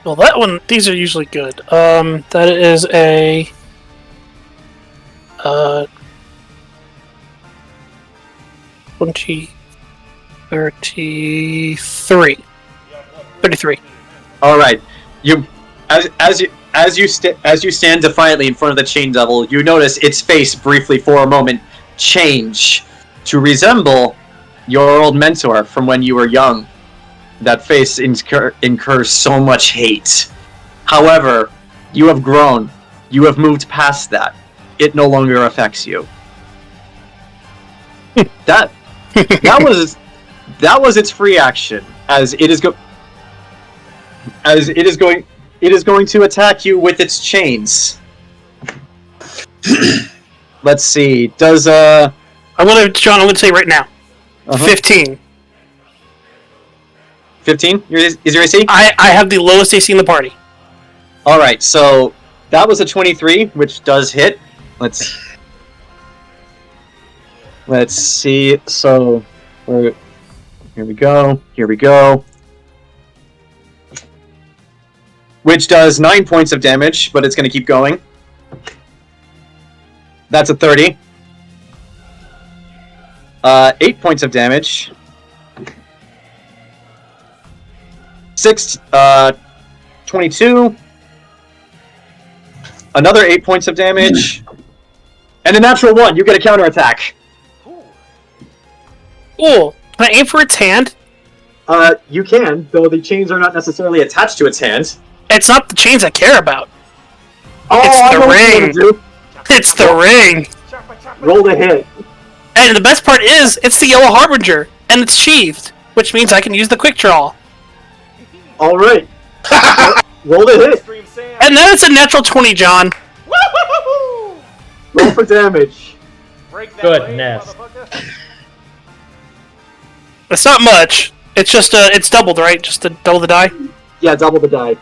Well, these are usually good. That is a 33. All right, as you stand defiantly in front of the Chain Devil, you notice its face briefly for a moment change to resemble your old mentor from when you were young. That face incurs so much hate. However, you have grown. You have moved past that. It no longer affects you. that was its free action, as it is going to attack you with its chains. Let's see. Does I'm gonna say right now. 15. 15? Is your AC? I have the lowest AC in the party. Alright, so that was a 23, which does hit. Let's see. So here we go. Which does 9 points of damage, but it's going to keep going. That's a 30. 8 points of damage. 22. Another 8 points of damage. And a natural 1. You get a counterattack. Cool. Can I aim for its hand? You can, though the chains are not necessarily attached to its hand. It's not the chains I care about. Oh, it's the ring. It's the ring. Roll the hit. And the best part is, it's the Yellow Harbinger, and it's sheathed, which means I can use the quick draw. All right. Roll the hit. And then it's a natural 20, John. Woo-hoo-hoo-hoo! Roll for damage. Goodness. It's not much. It's just it's doubled, right? Just to double the die. Yeah, double the die.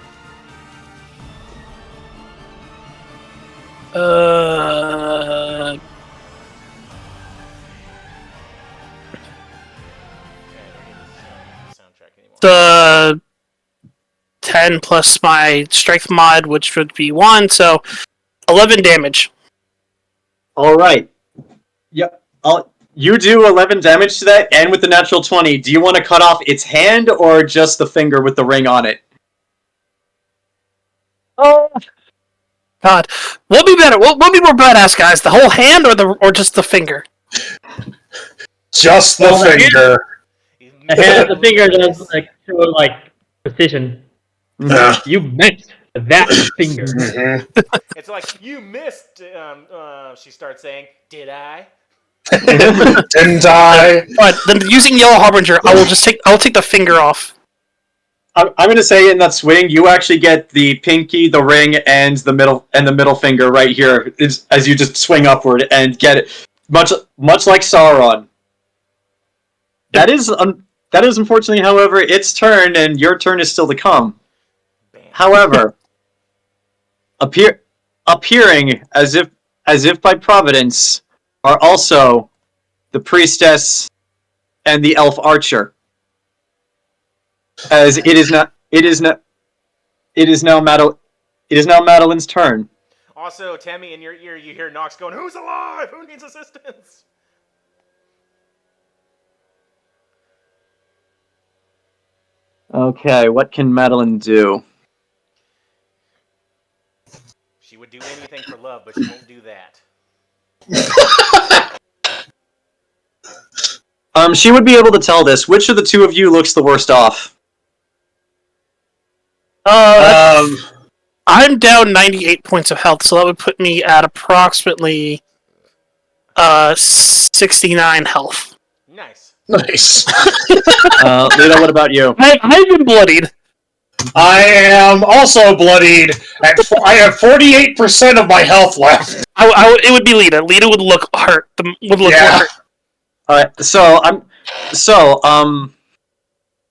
The 10 plus my strength mod, which would be 1, so 11 damage. All right. Yep. You do 11 damage to that, and with the natural 20, do you want to cut off its hand or just the finger with the ring on it? Oh God, what'd be better? What would be more badass, guys? The whole hand or just the finger? Just the finger. The finger does like show like precision. You missed that finger. It's like, you missed, she starts saying, did I? Didn't I? But then using Yellow Harbinger, I'll take the finger off. I'm going to say in that swing, you actually get the pinky, the ring, and the middle finger right here as you just swing upward and get it, much like Sauron. That is unfortunately, however, its turn, and your turn is still to come. Bam. However, appearing as if by providence are also the priestess and the elf archer. As it is now Madeline's turn. Also, Temme, in your ear, you hear Nox going, "Who's alive? Who needs assistance?" Okay, what can Madeline do? She would do anything for love, but she won't do that. She would be able to tell this. Which of the two of you looks the worst off? I'm down 98 points of health, so that would put me at approximately 69 health. Nice. Nice. Lita, what about you? I've been bloodied. I am also bloodied. I have 48% of my health left. It would be Lita. Lita would look hurt. More hurt. All right.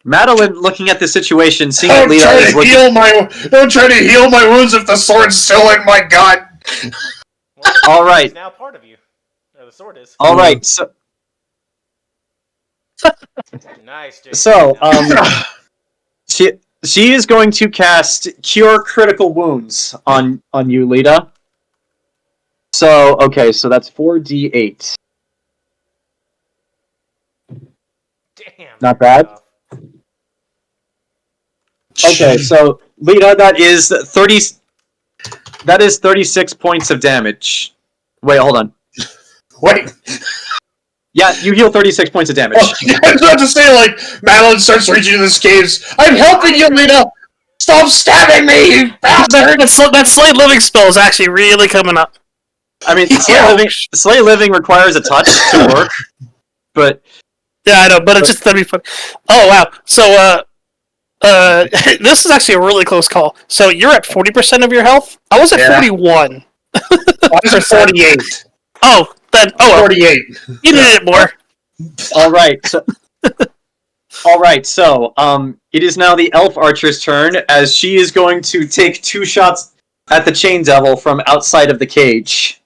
Madeline, looking at the situation, seeing that Lita is looking... Don't try to heal my wounds if the sword's still in my gut. Well, all right. It's now part of you. The sword is. All right. So, nice, Jayson. So, she is going to cast Cure Critical Wounds on you, Lita. So, okay, so that's 4d8. Damn. Not bad. Okay, so Lita, that is 36 points of damage. Wait, hold on. Wait. Yeah, you heal 36 points of damage. Oh, I was about to say, like, Madeline starts reaching into the caves. I'm helping you, Lita! Stop stabbing me, you bastard! That Slay Living spell is actually really coming up. I mean, Slay Living requires a touch to work, but... Yeah, I know, but it's just that'd be fun. Oh, wow. So, this is actually a really close call. So, you're at 40% of your health? I was at 41. I was at 48. Oh, then, 48. You needed it more. Alright, so, it is now the Elf Archer's turn, as she is going to take 2 shots at the Chain Devil from outside of the cage.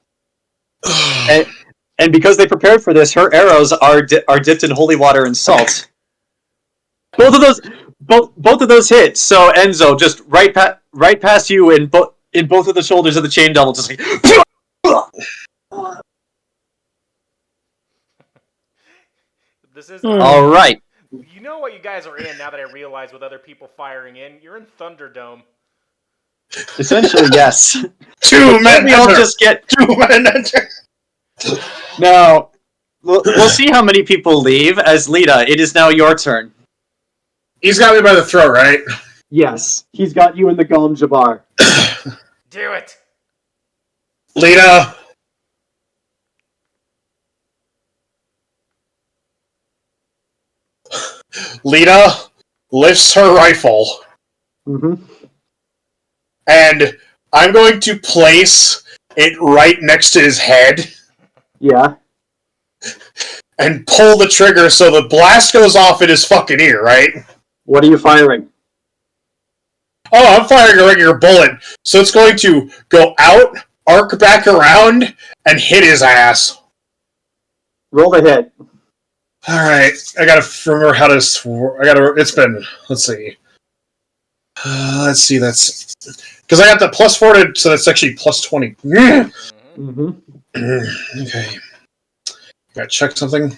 And because they prepared for this, her arrows are dipped in holy water and salt. Both of those hit. So Enzo just right past you in both of the shoulders of the Chain Devil, just like. This is all right. You know what you guys are in now that I realize with other people firing in? You're in Thunderdome. Essentially, yes. 2 men. We all just get 2 men enter. Now, we'll see how many people leave. As Lita, it is now your turn. He's got me by the throat, right? Yes, he's got you in the Golem Jabbar. Do it. Lita. Lita lifts her rifle. Mm-hmm. And I'm going to place it right next to his head. Yeah. And pull the trigger so the blast goes off in his fucking ear, right? What are you firing? Oh, I'm firing a regular bullet. So it's going to go out, arc back around, and hit his ass. Roll the hit. Alright, I gotta remember how to... It's been... Let's see. That's... Because I got the plus 4 so that's actually plus 20. Mm-hmm. Okay. Gotta check something.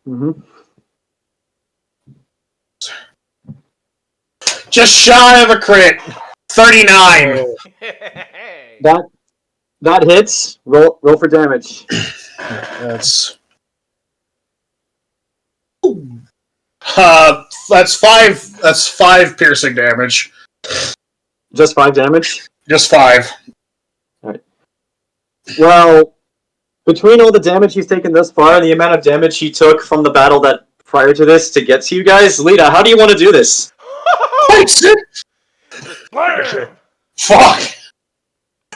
Mm-hmm. Just shy of a crit. 39. Hey. That hits. Roll for damage. That's that's 5. That's 5 piercing damage. Just 5 damage? Just 5. Alright. Well, between all the damage he's taken thus far and the amount of damage he took from the battle that prior to this to get to you guys, Lita, how do you want to do this? Blam! Fuck.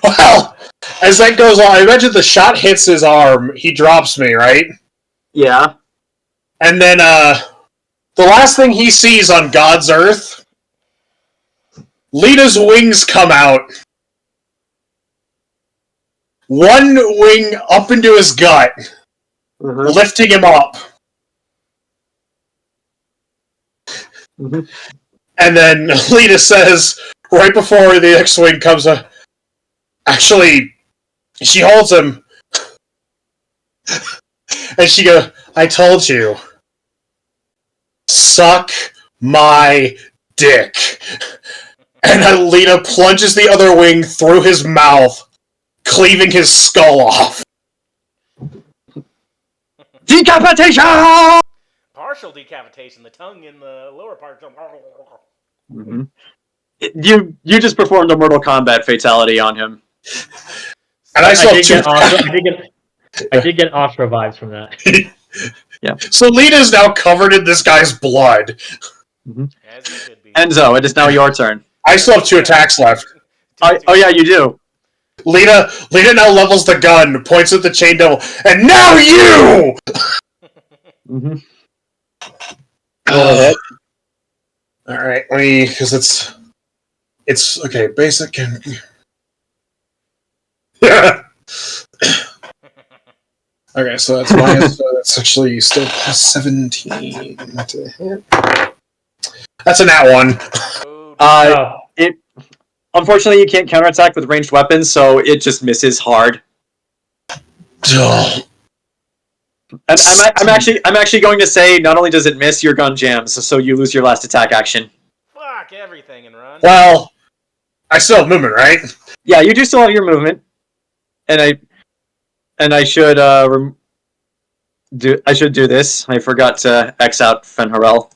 Well, as that goes on, I imagine the shot hits his arm. He drops me, right? Yeah. And then, the last thing he sees on God's Earth, Lita's wings come out. One wing up into his gut, lifting him up. Mm-hmm. And then Lita says, right before the X-Wing comes up, actually, she holds him. And she goes, I told you. Suck my dick. And Alita plunges the other wing through his mouth, cleaving his skull off. Decapitation! Partial decapitation, the tongue in the lower part. Mm-hmm. You just performed a Mortal Kombat fatality on him. And I saw I did get Astra vibes from that. Yeah. So Lita's now covered in this guy's blood. Mm-hmm. As it should be. Enzo, it is now your turn. I still have 2 attacks left. Oh yeah, you do. Lita now levels the gun, points at the chain devil, and now you! Mm-hmm. Go ahead. Alright, let me, because it's, okay, basic and... Yeah! Okay, so that's minus, so that's actually still plus 17 to hit. That's a nat 1. It unfortunately you can't counterattack with ranged weapons, so it just misses hard. Duh. And I'm actually going to say not only does it miss, your gun jams, so you lose your last attack action. Fuck everything and run. Well, I still have movement, right? Yeah, you do still have your movement, and I should do this. I forgot to X out Fenharel.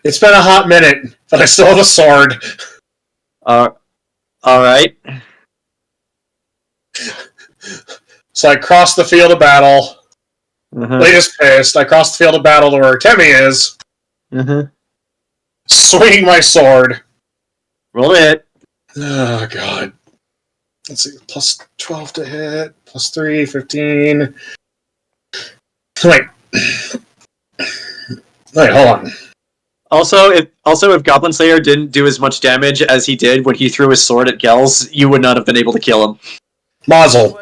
It's been a hot minute, but I still have a sword. All right. So I cross the field of battle. Lita's pissed. I cross the field of battle to where Temme is. Swinging my sword. Roll it. Oh, God. Let's see. Plus 12 to hit. Plus 3, 15. Wait, hold on. Also, if Goblin Slayer didn't do as much damage as he did when he threw his sword at Gels, you would not have been able to kill him. Mazel.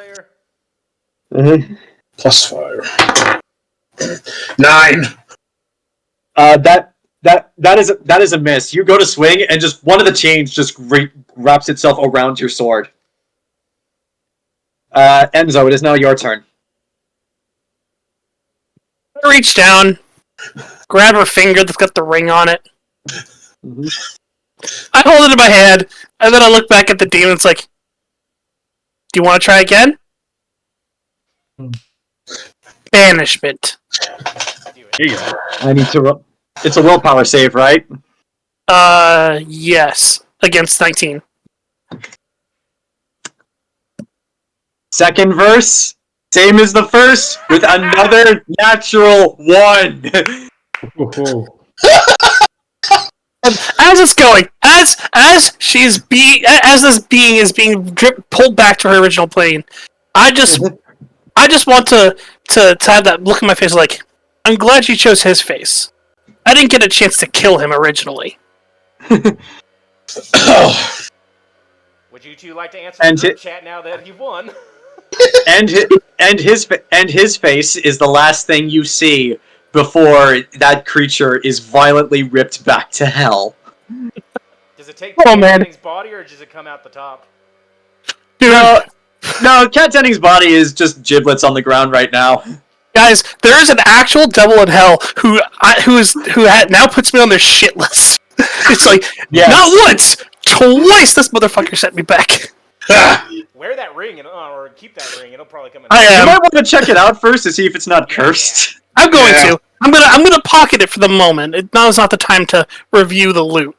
Plus 5. 9. That is a miss. You go to swing, and just one of the chains just wraps itself around your sword. Enzo, it is now your turn. I reach down, grab her finger that's got the ring on it. I hold it in my hand, and then I look back at the demon. It's like, do you want to try again? Banishment. I need to. It's a willpower save, right? Yes, against 19. Second verse, same as the first, with another natural 1. As it's going, as this being is being pulled back to her original plane, I just want to have that look in my face like, I'm glad you chose his face. I didn't get a chance to kill him originally. Would you two like to answer the group chat now that you've won? and his face is the last thing you see before that creature is violently ripped back to hell. Does it take the thing's body, or does it come out the top? Dude, No, Kat Denning's body is just giblets on the ground right now. Guys, there is an actual devil in hell who now puts me on their shit list. It's like, not once, twice this motherfucker sent me back. Wear that ring or keep that ring. It'll probably come in. You might want to check it out first to see if it's not cursed. Yeah. I'm going to. I'm gonna pocket it for the moment. Now's not the time to review the loot.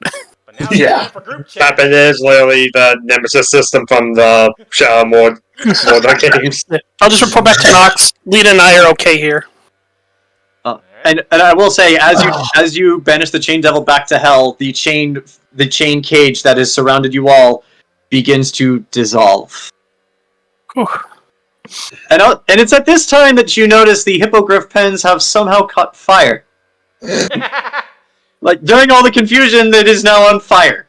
But now it's time for group chat. It is literally the Nemesis system from the Mordor games. I'll just report back to Nox. Lita and I are okay here. And I will say, as you banish the Chain Devil back to hell, the chain cage that has surrounded you all begins to dissolve. And it's at this time that you notice the hippogriff pens have somehow caught fire. Like, during all the confusion, it is now on fire.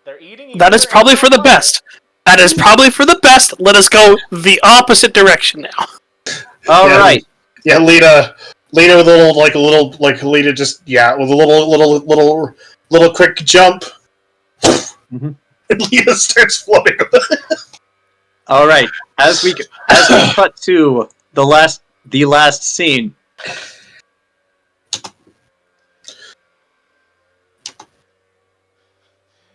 They're eating. That is probably for the best. That is probably for the best. Let us go the opposite direction now. All right. Yeah, Lita with a little with a little quick jump. Mm-hmm. And Lita starts floating. All right. As we cut to the last scene.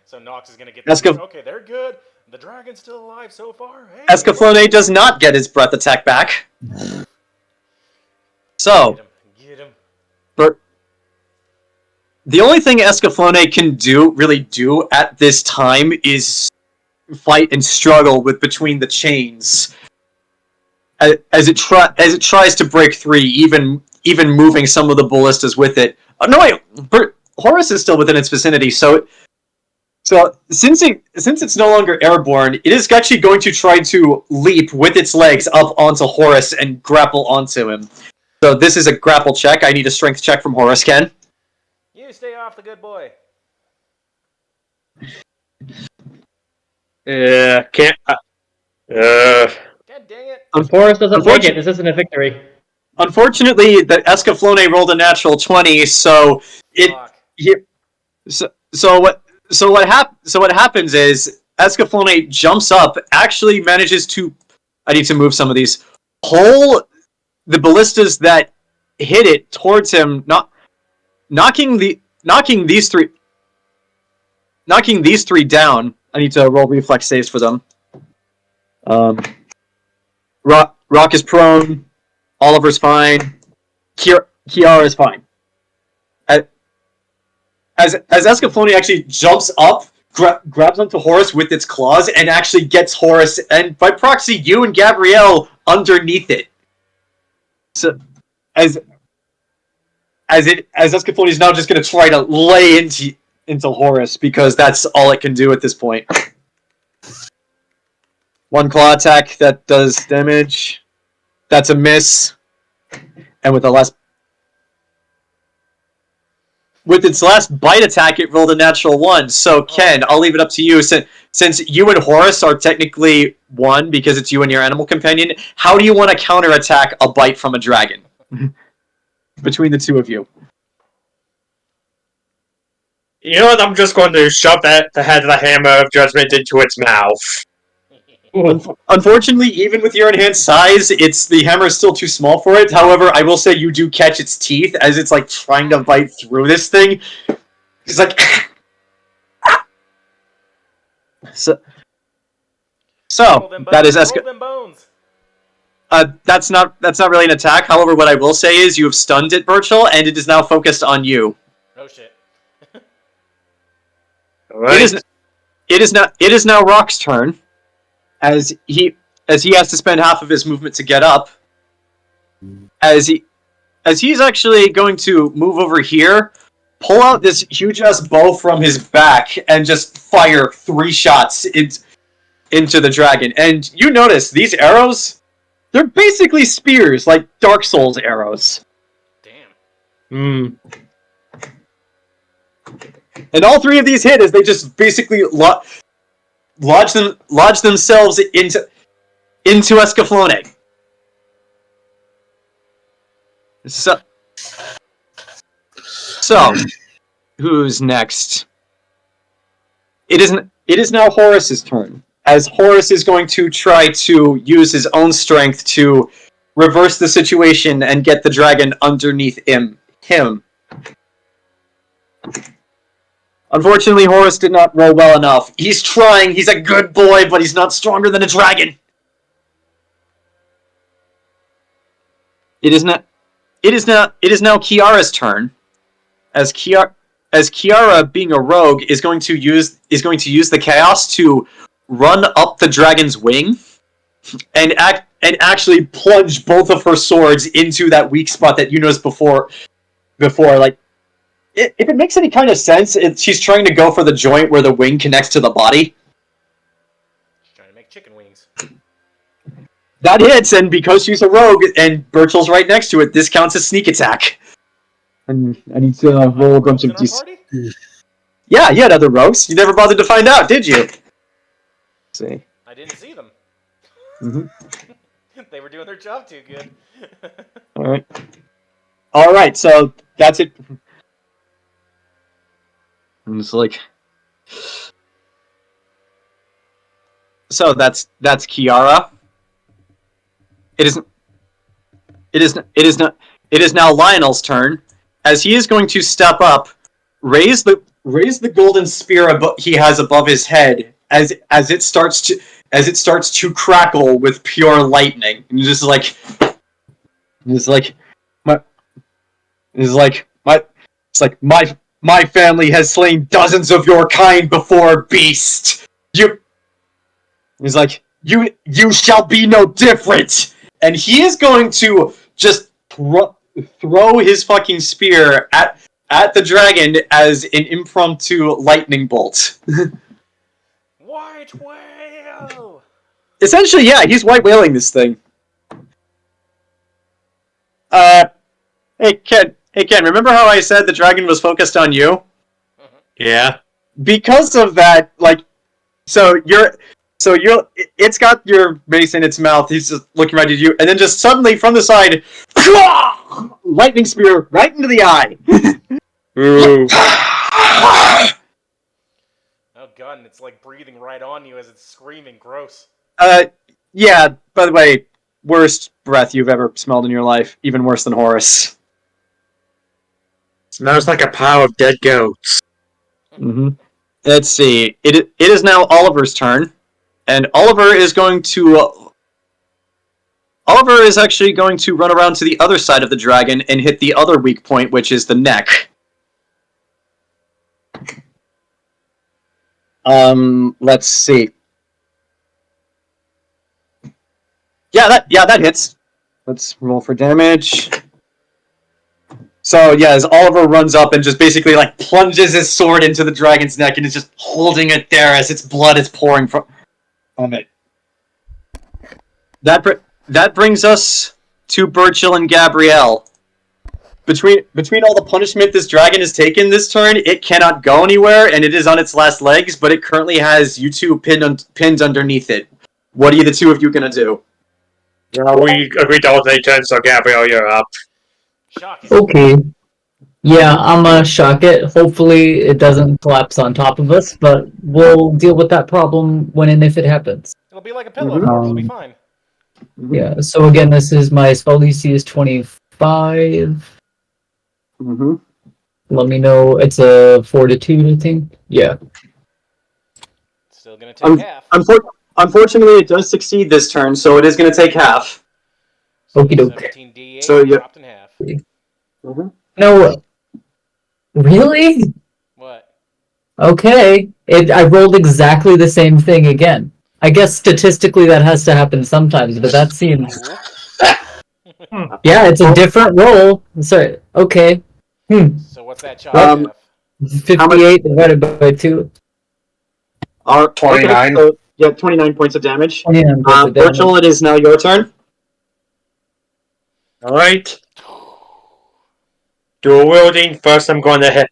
So Nox is gonna get. Okay, they're good. The dragon's still alive so far. Hey, Escaflowne does not get his breath attack back. So, get him. But the only thing Escaflowne can really do at this time is fight and struggle between the chains as it tries to break free, even moving some of the ballistas with it. No wait, Horus is still within its vicinity, so since it's no longer airborne, it is actually going to try to leap with its legs up onto Horus and grapple onto him. So this is a grapple check. I need a strength check from Horus, Ken. You stay off the good boy. Can't. God dang it. Forrest doesn't make it. This isn't a victory. Unfortunately, the Escaflowne rolled a natural 20, so what happens is Escaflowne jumps up, actually manages to. I need to move some of these. Pull the ballistas that hit it towards him, knocking these three down. I need to roll reflex saves for them. Rock is prone. Oliver's fine. Kiara is fine. As Escaflowne actually jumps up, grabs onto Horus with its claws, and actually gets Horus, and by proxy, you and Gabrielle underneath it. So, as Escaflowne is now just going to try to lay into Horus, because that's all it can do at this point. One claw attack that does damage. That's a miss. And with its last bite attack, it rolled a natural 1. So, Ken, I'll leave it up to you. Since you and Horus are technically one, because it's you and your animal companion, how do you want to counterattack a bite from a dragon? Between the two of you. You know what? I'm just going to shove the head of the hammer of judgment into its mouth. Unfortunately, even with your enhanced size, the hammer is still too small for it. However, I will say you do catch its teeth as it's like trying to bite through this thing. It's like so that is bones. That's not really an attack. However, what I will say is you have stunned it, Burchill, and it is now focused on you. Oh shit. Right. It is now Rock's turn. As he has to spend half of his movement to get up, as he's actually going to move over here, pull out this huge ass bow from his back, and just fire 3 shots into the dragon. And you notice these arrows, they're basically spears, like Dark Souls arrows. Damn. And all 3 of these hit as they just basically lodge themselves into Escaflowne. So who's next? It is now Horus's turn. Horus is going to try to use his own strength to reverse the situation and get the dragon underneath him. Unfortunately, Horus did not roll well enough. He's trying. He's a good boy, but he's not stronger than a dragon. It is now Kiara's turn. As Kiara, being a rogue, is going to use the chaos to run up the dragon's wing and actually plunge both of her swords into that weak spot that you noticed before. Like, if it makes any kind of sense, she's trying to go for the joint where the wing connects to the body. She's trying to make chicken wings. That hits, and because she's a rogue and Burchill's right next to it, this counts as sneak attack. And I need to roll a bunch of Yeah, you had other rogues. You never bothered to find out, did you? Let's see. I didn't see them. Mm-hmm. They were doing their job too good. All right. So that's it. And it's like, so that's Kiara. It is now Lionel's turn, as he is going to step up, raise the golden spear he has above his head as it starts to crackle with pure lightning, and my family has slain dozens of your kind before, beast. You shall be no different. And he is going to just throw his fucking spear at the dragon as an impromptu lightning bolt. White whale! Essentially, yeah, he's white whaling this thing. Hey Ken, remember how I said the dragon was focused on you? Yeah. Because of that, it's got your mace in its mouth. He's just looking right at you, and then just suddenly from the side, lightning spear right into the eye. Ooh. Oh god, and it's like breathing right on you as it's screaming. Gross. Yeah. By the way, worst breath you've ever smelled in your life. Even worse than Horus. Smells like a pile of dead goats. Mm-hmm. Let's see. It is now Oliver's turn. And Oliver is actually going to run around to the other side of the dragon and hit the other weak point, which is the neck. Let's see. Yeah, that hits. Let's roll for damage. So yeah, as Oliver runs up and just basically plunges his sword into the dragon's neck and is just holding it there as its blood is pouring from it. That brings us to Burchill and Gabrielle. Between all the punishment this dragon has taken this turn, it cannot go anywhere, and it is on its last legs, but it currently has you two pinned underneath it. What are the two of you gonna do? Yeah, we agreed to alternate turns, so Gabrielle, you're up. Shocking. Okay. Yeah, I'm gonna shock it. Hopefully it doesn't collapse on top of us, but we'll deal with that problem when and if it happens. It'll be like a pillow. It'll be fine. Yeah, so again, this is my spell DC is 25. Mm-hmm. Let me know. It's a fortitude, I think. Yeah. Still gonna take half. Unfortunately, it does succeed this turn, so it is gonna take half. Okie doke. 17d8 So, yeah. dropped in half. Mm-hmm. No. Really? What? Okay. I rolled exactly the same thing again. I guess statistically that has to happen sometimes, but that seems... Yeah, it's a different roll. Sorry. Okay. So what's that chop? 58 divided by 2. 29. So, yeah, 29 points of damage. 29 points of damage. Burchill, it is now your turn. Alright. Dual wielding. First I'm going to hit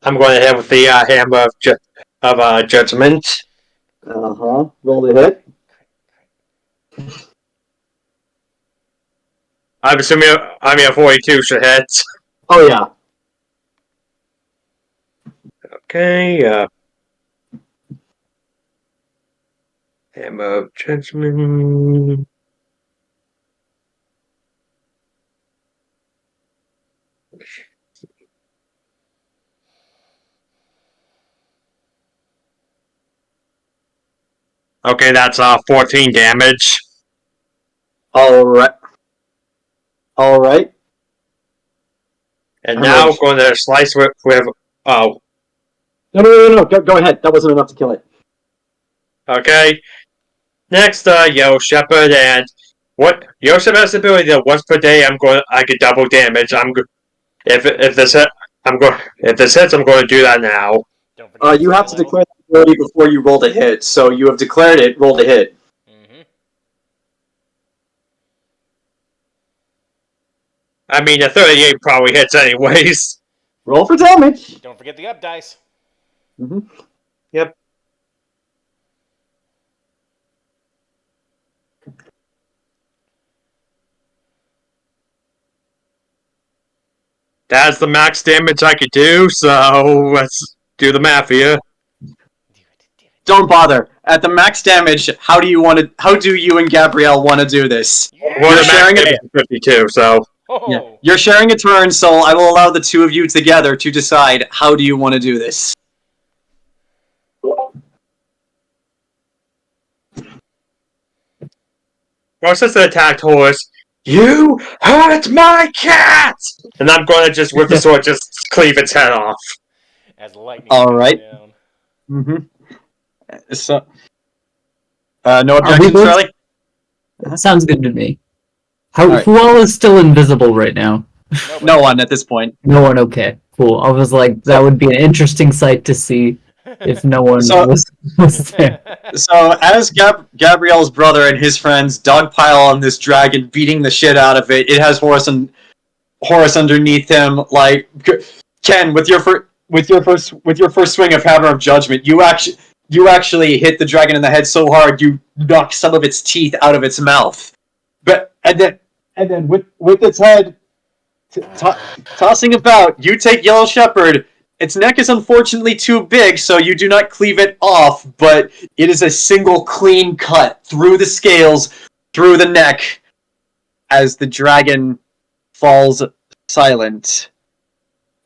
with the hammer of judgment. Uh-huh. Roll the hit. I'm assuming 42 should hit. Oh yeah. Okay, Hammer of Judgment. Okay, that's 14 damage. Alright. Alright. And I'm now ready. going to slice with oh, No. Go ahead. That wasn't enough to kill it. okay. Next, Yo Shepherd, and what Yo Shepherd has the ability that once per day I get double damage. If this hits, I'm going to do that now. Don't forget it's You have second to level. declare the ability before you roll the hit. So you have declared it. Roll the hit. Mm-hmm. I mean, a 38 probably hits anyways. Roll for damage. Don't forget the up dice. Mm-hmm. Yep. That's the max damage I could do, so let's do the math here. Don't bother. At the max damage, how do you and Gabrielle want to do this? Well, You're the sharing max it. damage is 52, so Oh. Yeah. You're sharing a turn, so I will allow the two of you together to decide how do you want to do this. well, since the attacked horse, you hurt my cat! And I'm going to just, with the sword, just cleave its head off. As lightning All comes right. down. Mm-hmm. So, no objections, both- Charlie? Sounds good to me. Alright. Who all is still invisible right now? Nobody. No one at this point. No one. Okay, cool. I was like, that would be an interesting sight to see if no one So- was there. So, as Gabrielle's brother and his friends dogpile on this dragon, beating the shit out of it, it has Horus underneath him. Like, Ken, with your first swing of Hammer of Judgment, you actually hit the dragon in the head so hard you knock some of its teeth out of its mouth. And then with its head tossing about, you take Yellow Shepherd. Its neck is unfortunately too big, so you do not cleave it off, but it is a single clean cut through the scales, through the neck, as the dragon falls silent.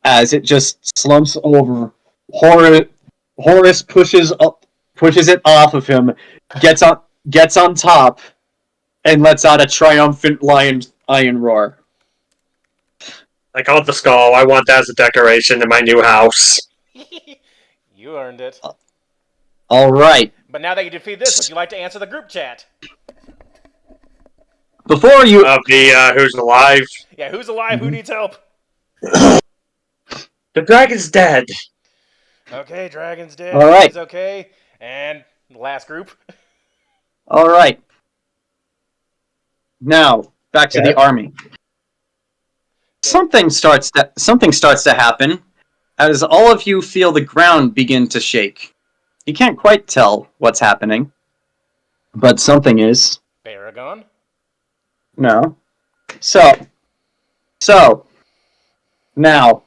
As it just slumps over. Horus pushes it off of him, gets on top, and lets out a triumphant lion roar. I call it the skull. I want that as a decoration in my new house. You earned it. All right. But now that you defeat this, would you like to answer the group chat? Before you, Of the, who's alive. Yeah, who's alive? Who needs help? The dragon's dead. Okay, Dragon's dead. All right. He's okay. And the last group. all right. Now back to the army. Something starts to happen as all of you feel the ground begin to shake. You can't quite tell what's happening, but something is. Baragon. No. So now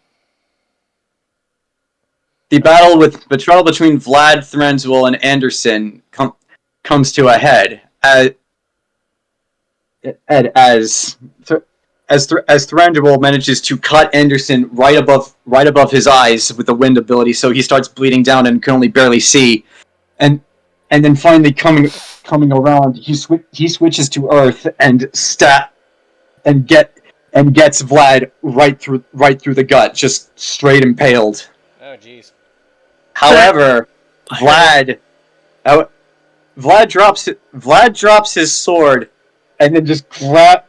the battle between Vlad, Threnzwell, and Anderson comes to a head as Thranduil manages to cut Anderson right above his eyes with the wind ability, so he starts bleeding down and can only barely see, and then finally coming around, he switches to Earth and gets Vlad right through the gut, just straight impaled. Oh, jeez. However, Vlad drops his sword and then just grabs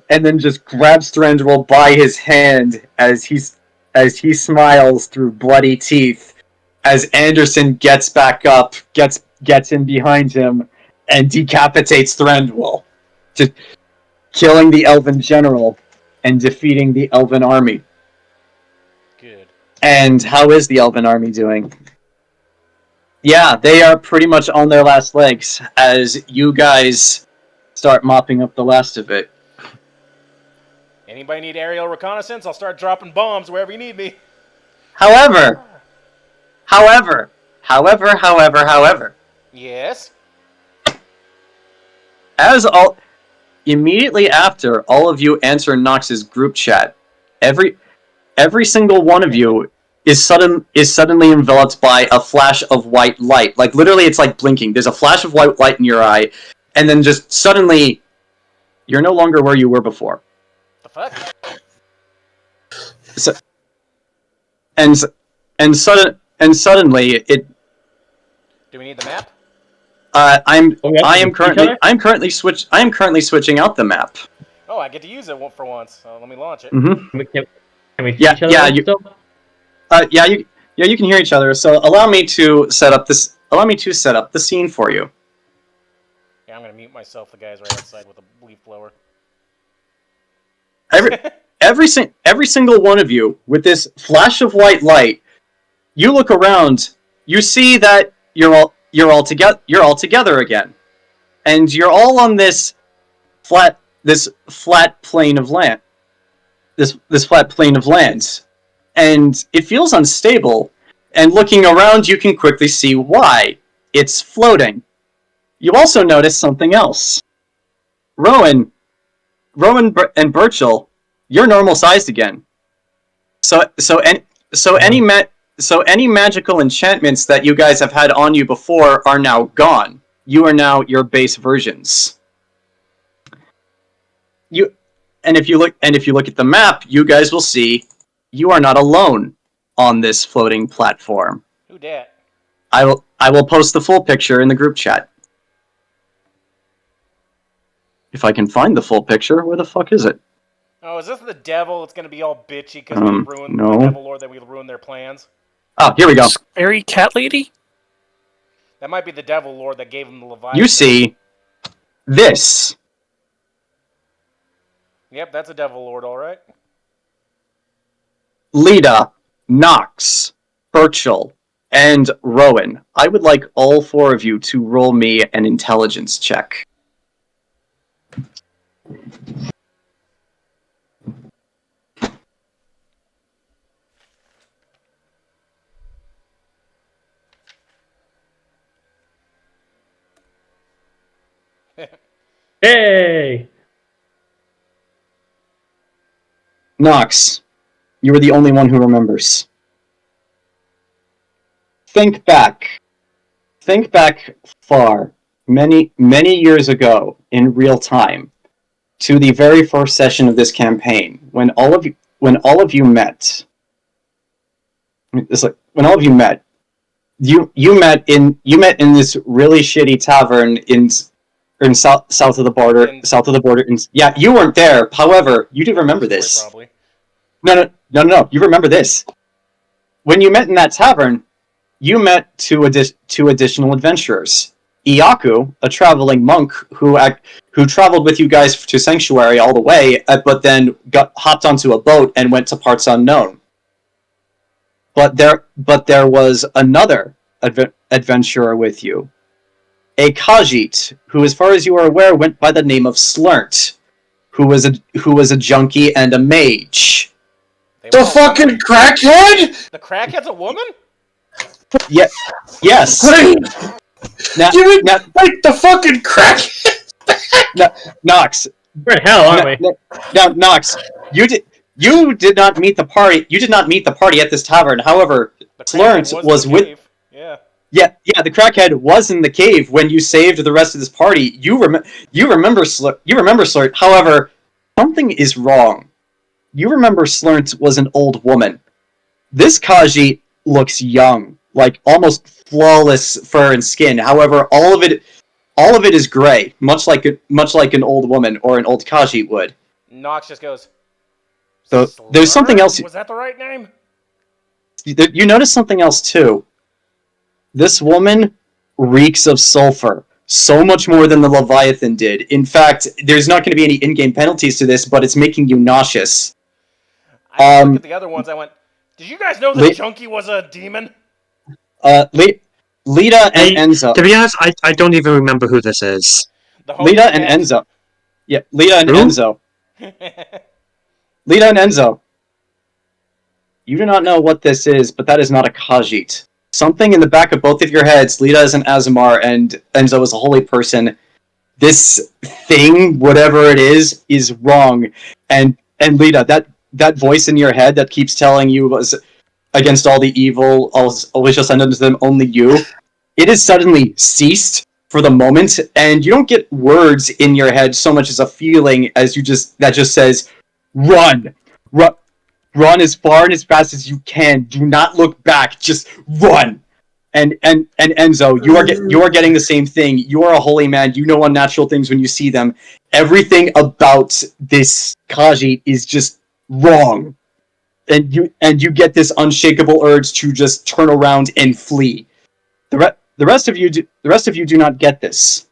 Thranduil by his hand as he smiles through bloody teeth as Anderson gets back up, gets in behind him, and decapitates Thranduil, just killing the Elven general and defeating the Elven army. Good. And how is the Elven army doing? Yeah, they are pretty much on their last legs as you guys start mopping up the last of it. Anybody need aerial reconnaissance? I'll start dropping bombs wherever you need me. However. Yes. immediately after all of you answer Nox's group chat, every single one of you is suddenly enveloped by a flash of white light. Like literally, it's like blinking. There's a flash of white light in your eye, and then just suddenly, you're no longer where you were before. The fuck? So, and suddenly it. Do we need the map? I am currently switching out the map. Oh, I get to use it for once. So let me launch it. Mm-hmm. Can we see each other still? You can hear each other. So allow me to set up the scene for you. Yeah, I'm gonna mute myself. The guy's right outside with a leaf blower. Every single one of you with this flash of white light, you look around, you see that you're all together again, and you're all on this flat plane of land. This flat plane of land, and it feels unstable. And looking around, you can quickly see why. It's floating. You also notice something else. Rowan and Burchill, you're normal sized again. So any magical enchantments that you guys have had on you before are now gone. You are now your base versions. If you look at the map, you guys will see you are not alone on this floating platform. Who dat? I will post the full picture in the group chat. If I can find the full picture, where the fuck is it? Oh, is this the devil? It's gonna be all bitchy because we ruined no. the devil lord that we ruined their plans. Oh, here we go. Scary cat lady? That might be the devil lord that gave him the Leviathan. You see this. Yep, that's a devil lord, all right. Lita, Nox, Burchill, and Rowan. I would like all four of you to roll me an intelligence check. Hey! Nox, you are the only one who remembers. Think back far, many years ago, in real time, to the very first session of this campaign, when all of you met. When all of you met, you met in this really shitty tavern in south of the border. Yeah, you weren't there. However, you do remember this. Probably. No. You remember this. When you met in that tavern, you met two additional adventurers. Iyaku, a traveling monk who traveled with you guys to Sanctuary all the way, but then hopped onto a boat and went to parts unknown. But there was another adventurer with you. A Khajiit, who, as far as you are aware, went by the name of Slurnt, who was a junkie and a mage. The fucking crackhead? The crackhead's a woman? Yeah. Yes. Now, like the fucking crackhead. Nox. We're in hell, aren't we? Now, Nox, you did not meet the party. You did not meet the party at this tavern. However, Slurnt was with. Yeah. Yeah. The crackhead was in the cave when you saved the rest of this party. You remember Slurnt. However, something is wrong. You remember Slurnt was an old woman. This Khajiit looks young, like almost flawless fur and skin. However, all of it is gray, much like an old woman or an old Khajiit would. Nox just goes. So there's something else. Was that the right name? You notice something else too. This woman reeks of sulfur. So much more than the Leviathan did. In fact, there's not going to be any in-game penalties to this, but it's making you nauseous. I looked at the other ones. I went, did you guys know the junkie was a demon? Lita and Enzo. To be honest, I don't even remember who this is. Lita and Enzo. Yeah, Lita and Enzo. Lita and Enzo. You do not know what this is, but that is not a Khajiit. Something in the back of both of your heads, Lita is an Aasimar and Enzo is a holy person, this thing, whatever it is wrong. And Lita, that voice in your head that keeps telling you was against all the evil, always just send unto them only you. It has suddenly ceased for the moment, and you don't get words in your head so much as a feeling as that just says, run, run as far and as fast as you can. Do not look back. Just run. And Enzo, you are getting the same thing. You are a holy man. You know unnatural things when you see them. Everything about this Kaji is just wrong. And you get this unshakable urge to just turn around and flee. The rest of you do not get this.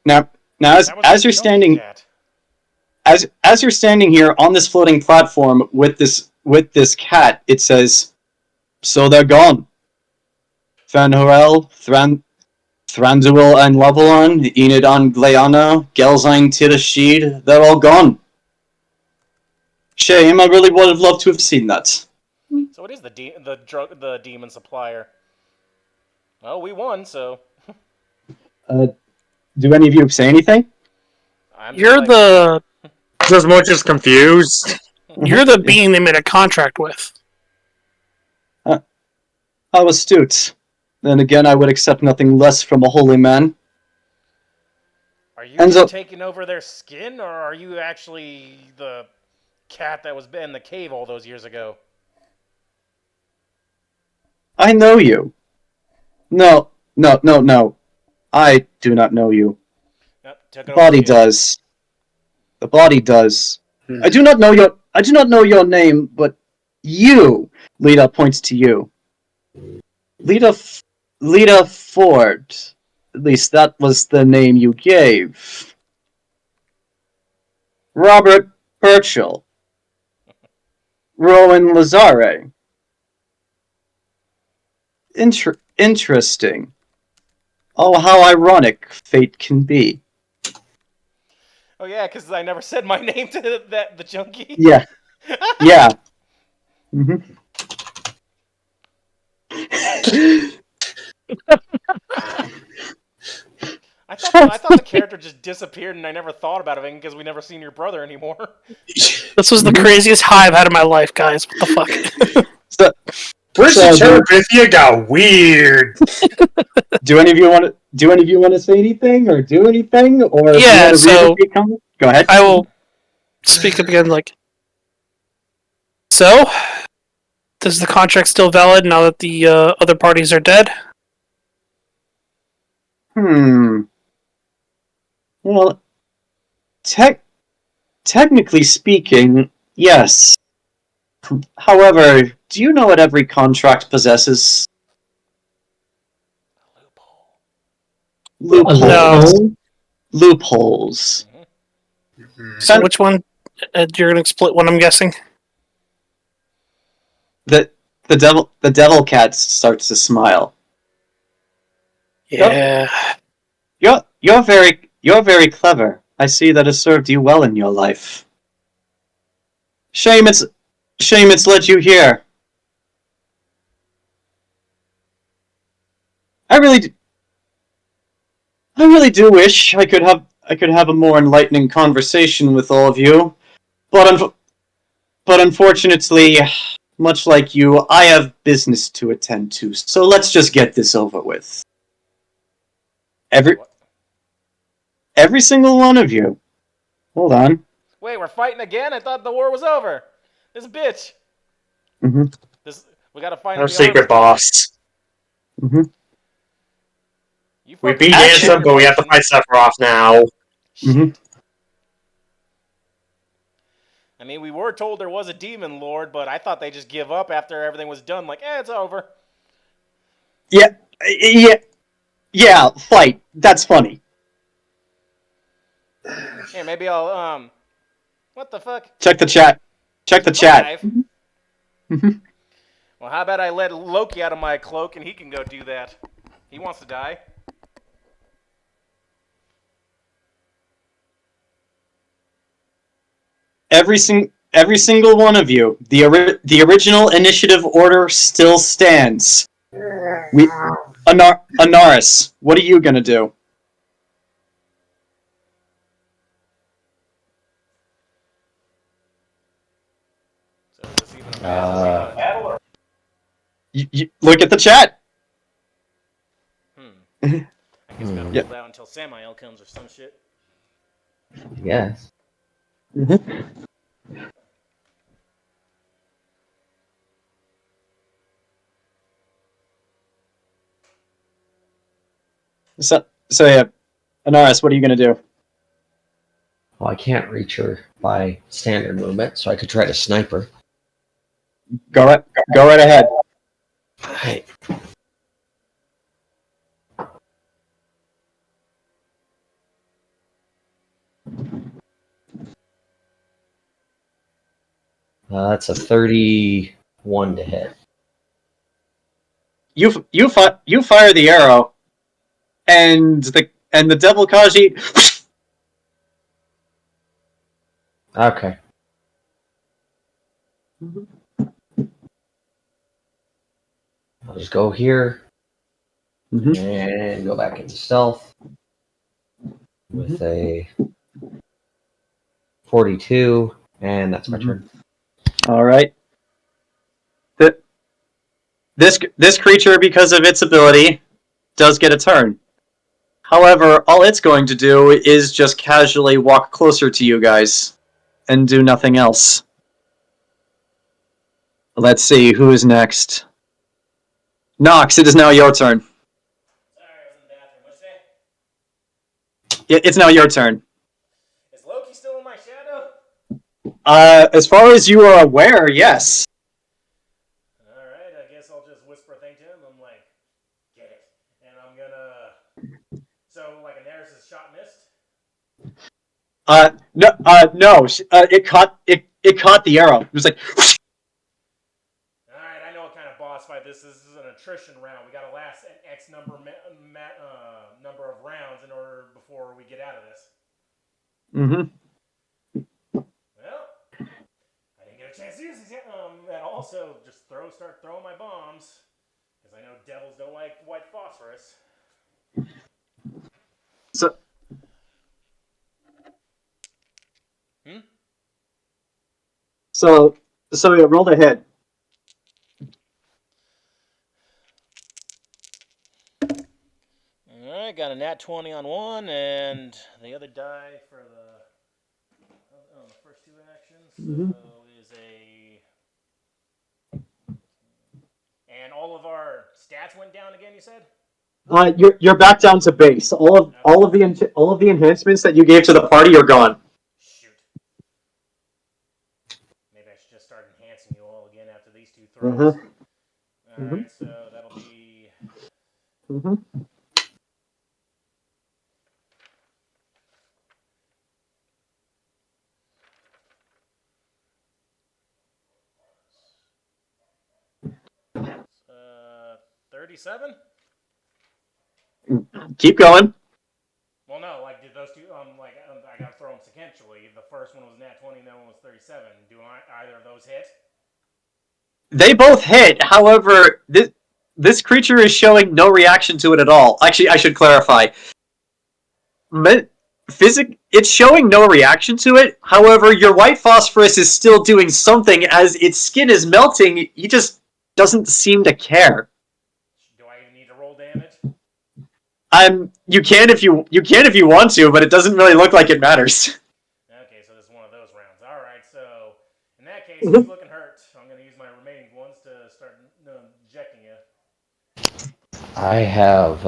Now as you're standing as you're standing here on this floating platform with this cat, it says, "So they're gone. Fanhorel, Thranduil and Levelon, Enid on Gleana, Gelzine Tirashid, they're all gone. Shame, I really would have loved to have seen that." So it is the demon supplier. Oh, we won, so... Do any of you say anything? You're the... As much as confused. You're the being they made a contract with. How astute. Then again, I would accept nothing less from a holy man. Are you Enzo, taking over their skin, or are you actually the cat that was in the cave all those years ago? I know you. No. I do not know you. The body does. The body does. I do not know your name, but you, Lita points to you. Lita Ford. At least that was the name you gave. Robert Burchill. Rowan Lazare. Interesting. Oh, how ironic fate can be. Oh yeah, because I never said my name to the junkie. Yeah. Yeah. Mm-hmm. I thought the character just disappeared, and I never thought about it because we never seen your brother anymore. This was the craziest high I've had in my life, guys. What the fuck? Where's the Terabithia got weird. Do any of you want to say anything or do anything, or yeah? So go ahead. I will speak up again. So, is the contract still valid now that the other parties are dead? Well, technically speaking, yes. However, do you know what every contract possesses? Loopholes. No. Loopholes. So which one? You're gonna split one, I'm guessing. The devil cat starts to smile. Yeah. You're very clever. I see that has served you well in your life. Shame it's led you here. I really do wish I could have a more enlightening conversation with all of you, but unfortunately, much like you, I have business to attend to. So let's just get this over with. Every single one of you. Hold on. Wait, we're fighting again? I thought the war was over. This bitch. Mm-hmm. We gotta find our secret boss. Mm-hmm. We beat Ansem, but we have to fight Sephiroth now. Mm-hmm. I mean, we were told there was a demon lord, but I thought they just give up after everything was done. Like, it's over. Yeah, fight. That's funny. Here, maybe I'll, what the fuck? Check the chat. Mm-hmm. Well, how about I let Loki out of my cloak and he can go do that? He wants to die. Every single one of you. The original initiative order still stands. Anaris, what are you gonna do? You look at the chat. I guess we gotta Yep. hold out until Samael comes or some shit. Yes. So yeah, Anaris, what are you gonna do? Well, I can't reach her by standard movement, so I could try to snipe her. Go right ahead. Right. That's a 31 to hit. You fire the arrow, and the devil Kaji. Okay. I'll just go here and go back into stealth with a 42, and that's my turn. All right. This creature, because of its ability, does get a turn. However, all it's going to do is just casually walk closer to you guys and do nothing else. Let's see, who is next? Nox, it is now your turn. Sorry, I was in the bathroom. What'd you say? It's now your turn. Is Loki still in my shadow? As far as you are aware, yes. Alright, I guess I'll just whisper a thing to him. I'm like, get it. And I'm gonna... So, like, Anaris' shot missed? No. It caught the arrow. It was like... Alright, I know what kind of boss fight this is. This is an attrition round. We gotta last an X number number of rounds in order before we get out of this. Well, I didn't get a chance to use these yet. And also, just start throwing my bombs. Because I know devils don't like white phosphorus. So... So yeah, roll the hit. Alright, got a nat 20 on one, and the other die for the first two actions. So is a... And all of our stats went down again, you said? You're back down to base. All of the enhancements that you gave to the party are gone. Shoot. Maybe I should just start enhancing you all again after these two throws. Alright, so that'll be... Uh, 37? Keep going. Well, no, like, did those two, I gotta throw them sequentially. The first one was nat 20, and the other one was 37. Do either of those hit? They both hit. However, this creature is showing no reaction to it at all. Actually, I should clarify. It's showing no reaction to it. However, your white phosphorus is still doing something as its skin is melting. He just doesn't seem to care. Do I even need to roll damage? You can if you want to, but it doesn't really look like it matters. Okay, so this is one of those rounds. Alright, so in that case, he's looking hurt. I'm going to use my remaining ones to start injecting you. I have,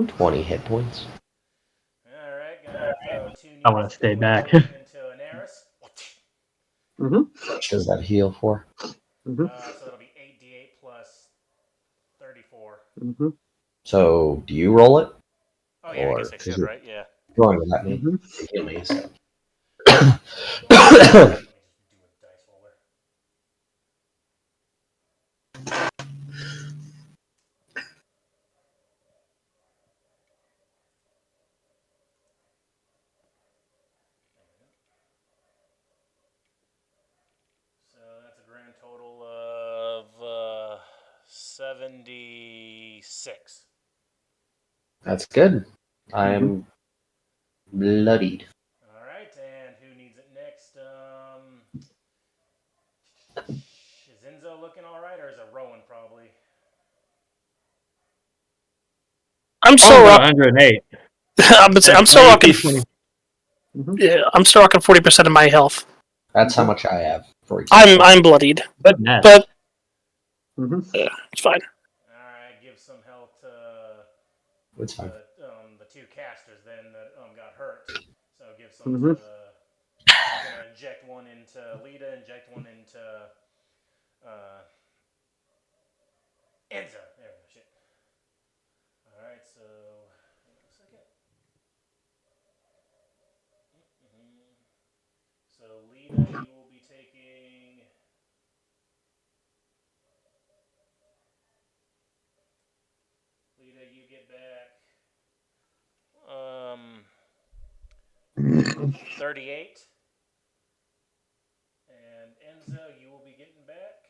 20 hit points. Alright, gonna throw 2 I want to stay back. into Anaris. What does that heal for? So that'll be 8d8 plus 34. So, do you roll it? Oh yeah, I guess I should, right? Yeah. Throwing it at me. Heal me, so. Let me just do a dice roller. So that's a grand total of 76. That's good. I am bloodied. Alright, and who needs it next? I'm still Oh, rock. 108. I'm still rocking. 20. Yeah, I'm still rocking 40% of my health. That's how much I have. For example. I'm bloodied, Goodness. but Mhm. it's fine. Alright, give some health to It's fine. the two casters then that got hurt. So give some Mhm. to. I'm gonna inject one into Lita, inject one into Enzo. There we go. Shit. Alright, so. Hang on a second. So Lita, you will be taking. Lita, you get back 38. And Enzo, you will be getting back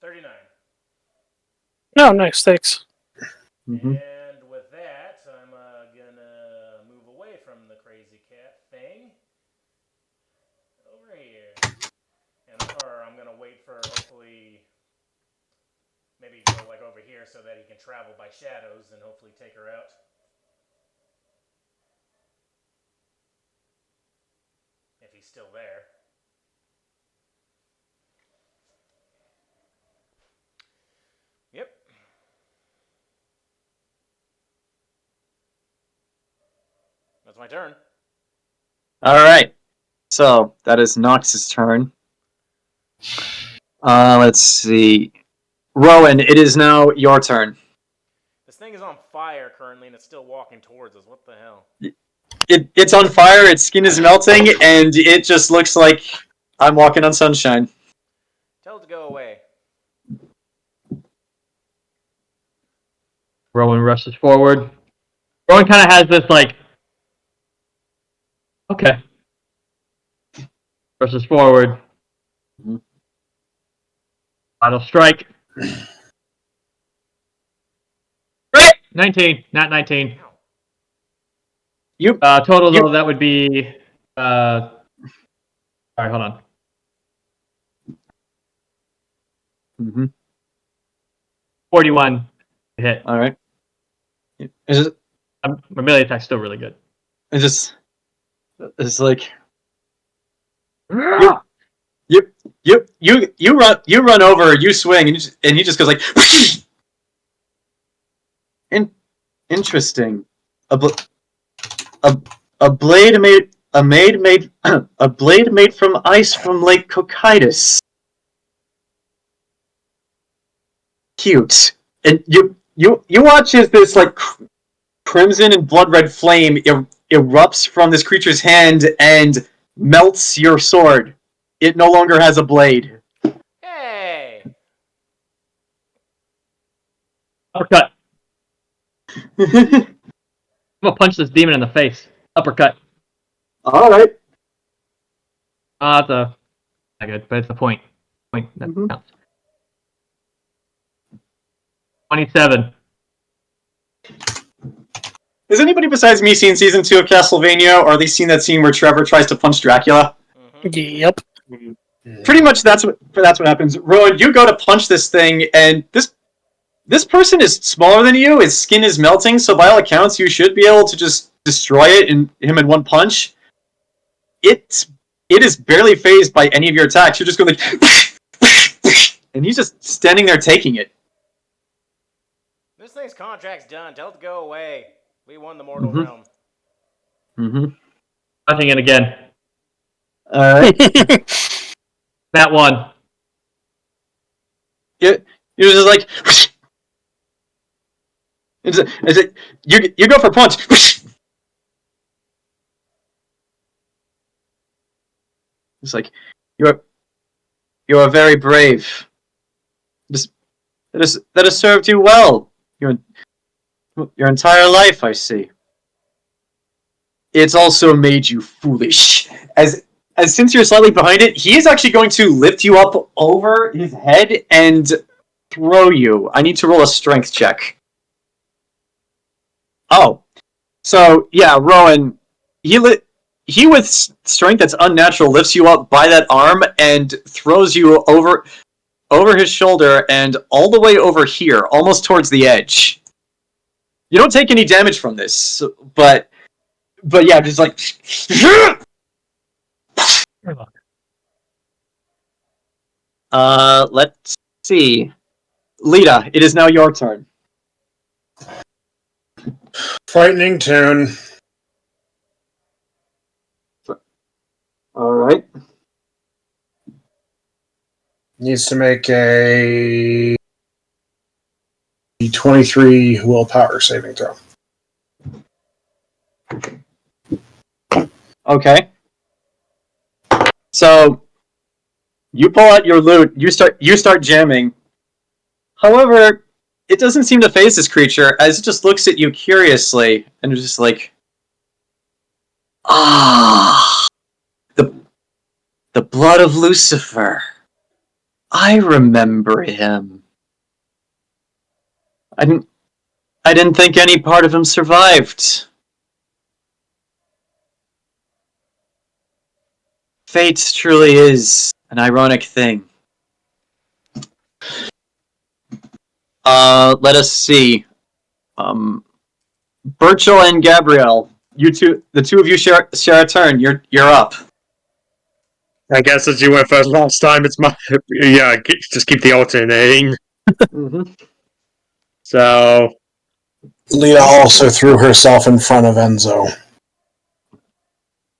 39. No, nice, thanks. Mhm. And with that, I'm gonna move away from the crazy cat thing over here, or I'm gonna wait for hopefully maybe go like over here so that he can travel by shadows and hopefully take her out. If he's still there. Yep. That's my turn. All right. So that is Nox's turn. Let's see. Rowan, it is now your turn. This thing is on fire currently and it's still walking towards us. What the hell? It's on fire, its skin is melting, and it just looks like I'm walking on sunshine. Tell it to go away. Rowan rushes forward. Rowan kind of has this, like... Okay. Rushes forward. Mhm. Final strike. Right! 19. Not 19. You Total, You- though, that would be... Alright, hold on. Mm-hmm. 41 to hit. All right. It's just, My melee attack's still really good. it's like you run over, you swing, and he just goes like. Interesting. A blade made a blade made from ice from Lake Cocytus. Cute. And you watch as this like crimson and blood red flame erupts from this creature's hand and melts your sword. It no longer has a blade. Hey! Uppercut. I'm gonna punch this demon in the face. Uppercut. Alright. That's not good, but it's the point. Point that Mhm. counts. 27. Has anybody besides me seen season 2 of Castlevania, or at least seen that scene where Trevor tries to punch Dracula? Mm-hmm. Yep. Pretty much that's what happens. Rowan, you go to punch this thing, and this person is smaller than you. His skin is melting, so by all accounts, you should be able to just destroy it in one punch. It is barely phased by any of your attacks. You're just going like, and he's just standing there taking it. This thing's contract's done. Tell it to go away. We won the mortal Mhm. realm. Mm-hmm. Punching it again. All right. That one. You're just like. You go for punch. It's like you are very brave. That has served you well. Your entire life, I see. It's also made you foolish. As since you're slightly behind it, he is actually going to lift you up over his head and throw you. I need to roll a strength check. Oh. So, yeah, Rowan, he with strength that's unnatural lifts you up by that arm and throws you over over his shoulder and all the way over here, almost towards the edge. You don't take any damage from this, but yeah, just like. Let's see. Lita, it is now your turn. Frightening tune. All right. Needs to make a 23 willpower saving throw. Okay. So you pull out your loot. You start jamming. However, it doesn't seem to faze this creature as it just looks at you curiously and is just like, the blood of Lucifer. I remember him. I didn't think any part of him survived. Fate truly is an ironic thing. Let us see. Burchill and Gabrielle, the two of you share a turn. You're up. I guess as you went first last time, it's my just keep the alternating. Mm-hmm. So Lita also threw herself in front of Enzo.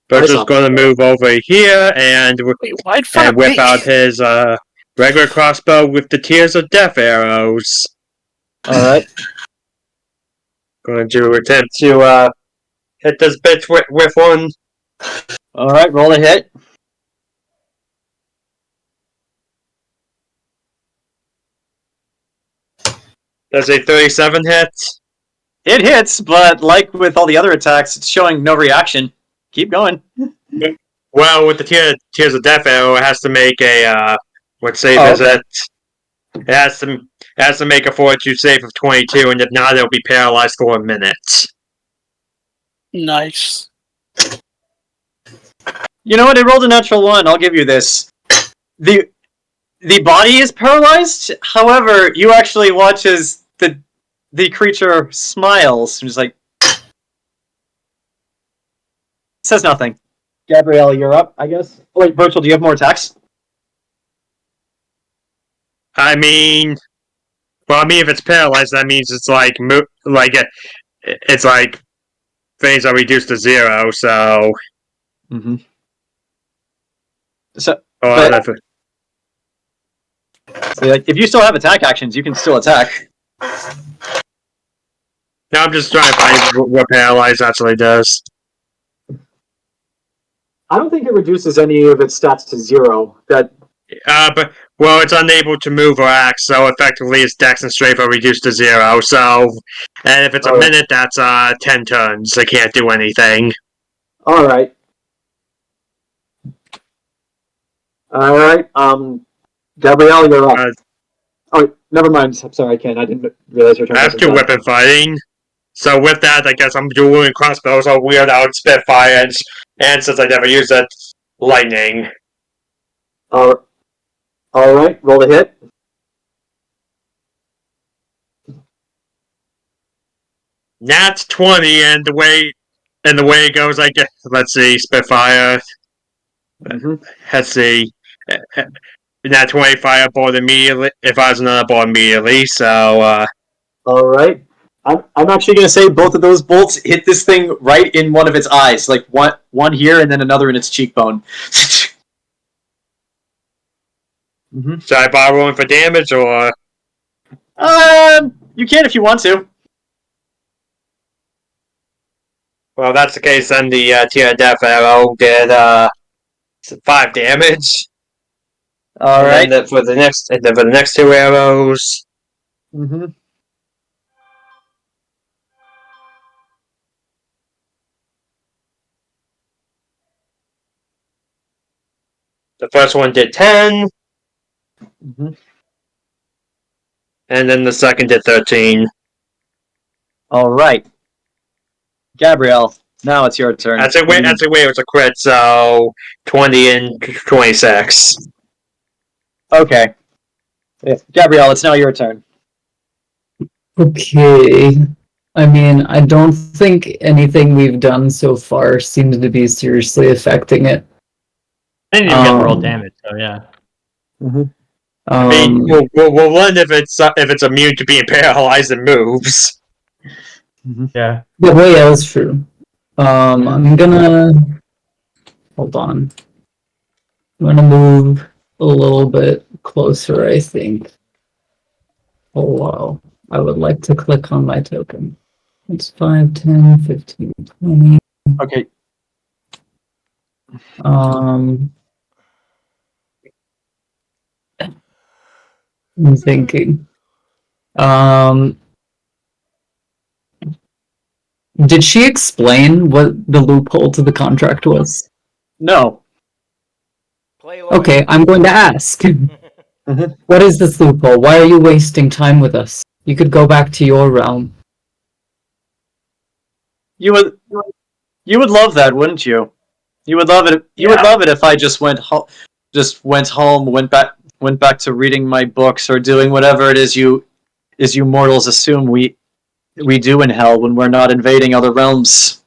Burchill's going to move over here and whip out his regular crossbow with the Tears of Death arrows. All right. Going to attempt to hit this bitch with one. All right, roll a hit. Does a 37 hit? It hits, but like with all the other attacks, it's showing no reaction. Keep going. Well, with the Tears of Death arrow, it has to make a what save is it? It has to make a fortitude save of 22, and if not, it'll be paralyzed for a minute. Nice. You know what? It rolled a natural 1. I'll give you this. The body is paralyzed. However, you actually watch as the creature smiles and just like says nothing. Gabrielle, you're up, I guess. Oh, wait, Burchill, do you have more attacks? I mean, if it's paralyzed, that means it's like it's like things are reduced to 0. So, Mm-hmm. So, like, if you still have attack actions, you can still attack. Now I'm just trying to find what paralyzed actually does. I don't think it reduces any of its stats to 0. But it's unable to move or act, so effectively its dex and strength are reduced to 0. So, and if it's a minute, that's 10 turns. They can't do anything. All right. Gabrielle, you're up. Oh, never mind. I'm sorry, Ken. I didn't realize your turn. I have 2 weapon fighting. So with that, I guess I'm dueling crossbows. I'll weird out Spitfire, and since I never use it, lightning. All right, roll the hit. Nat 20, and the way it goes, I guess. Let's see, Spitfire. Mm-hmm. Let's see. Nat 20 fireball immediately. If I was another ball immediately, so. All right. I'm actually going to say both of those bolts hit this thing right in one of its eyes, like one here and then another in its cheekbone. Mm-hmm. Should I bother rolling for damage, or? You can if you want to. Well, that's the case, then the Tear of Death arrow did 5 damage. All right. And then for the next 2 arrows. Mm-hmm. The first one did 10. Mm-hmm. And then the second did 13. All right. Gabrielle, now it's your turn. That's a way it was a crit, so 20 and 26. Okay. Yeah. Gabrielle, it's now your turn. Okay. I mean, I don't think anything we've done so far seems to be seriously affecting it. I didn't even get to roll damage, so yeah. I mean, we'll learn if it's immune to being paralyzed and moves. Yeah. Yeah, well, yeah, that's true. I'm gonna hold on. I'm gonna move a little bit closer, I think. Oh wow. I would like to click on my token. It's 5, 10, 15, 20. Okay. I'm thinking. Did she explain what the loophole to the contract was? No. Play lawyer. Okay, I'm going to ask. What is this loophole? Why are you wasting time with us? You could go back to your realm. You would love that, wouldn't you? You would love it. You would love it if I just went home, went back to reading my books or doing whatever it is you mortals assume we do in hell when we're not invading other realms.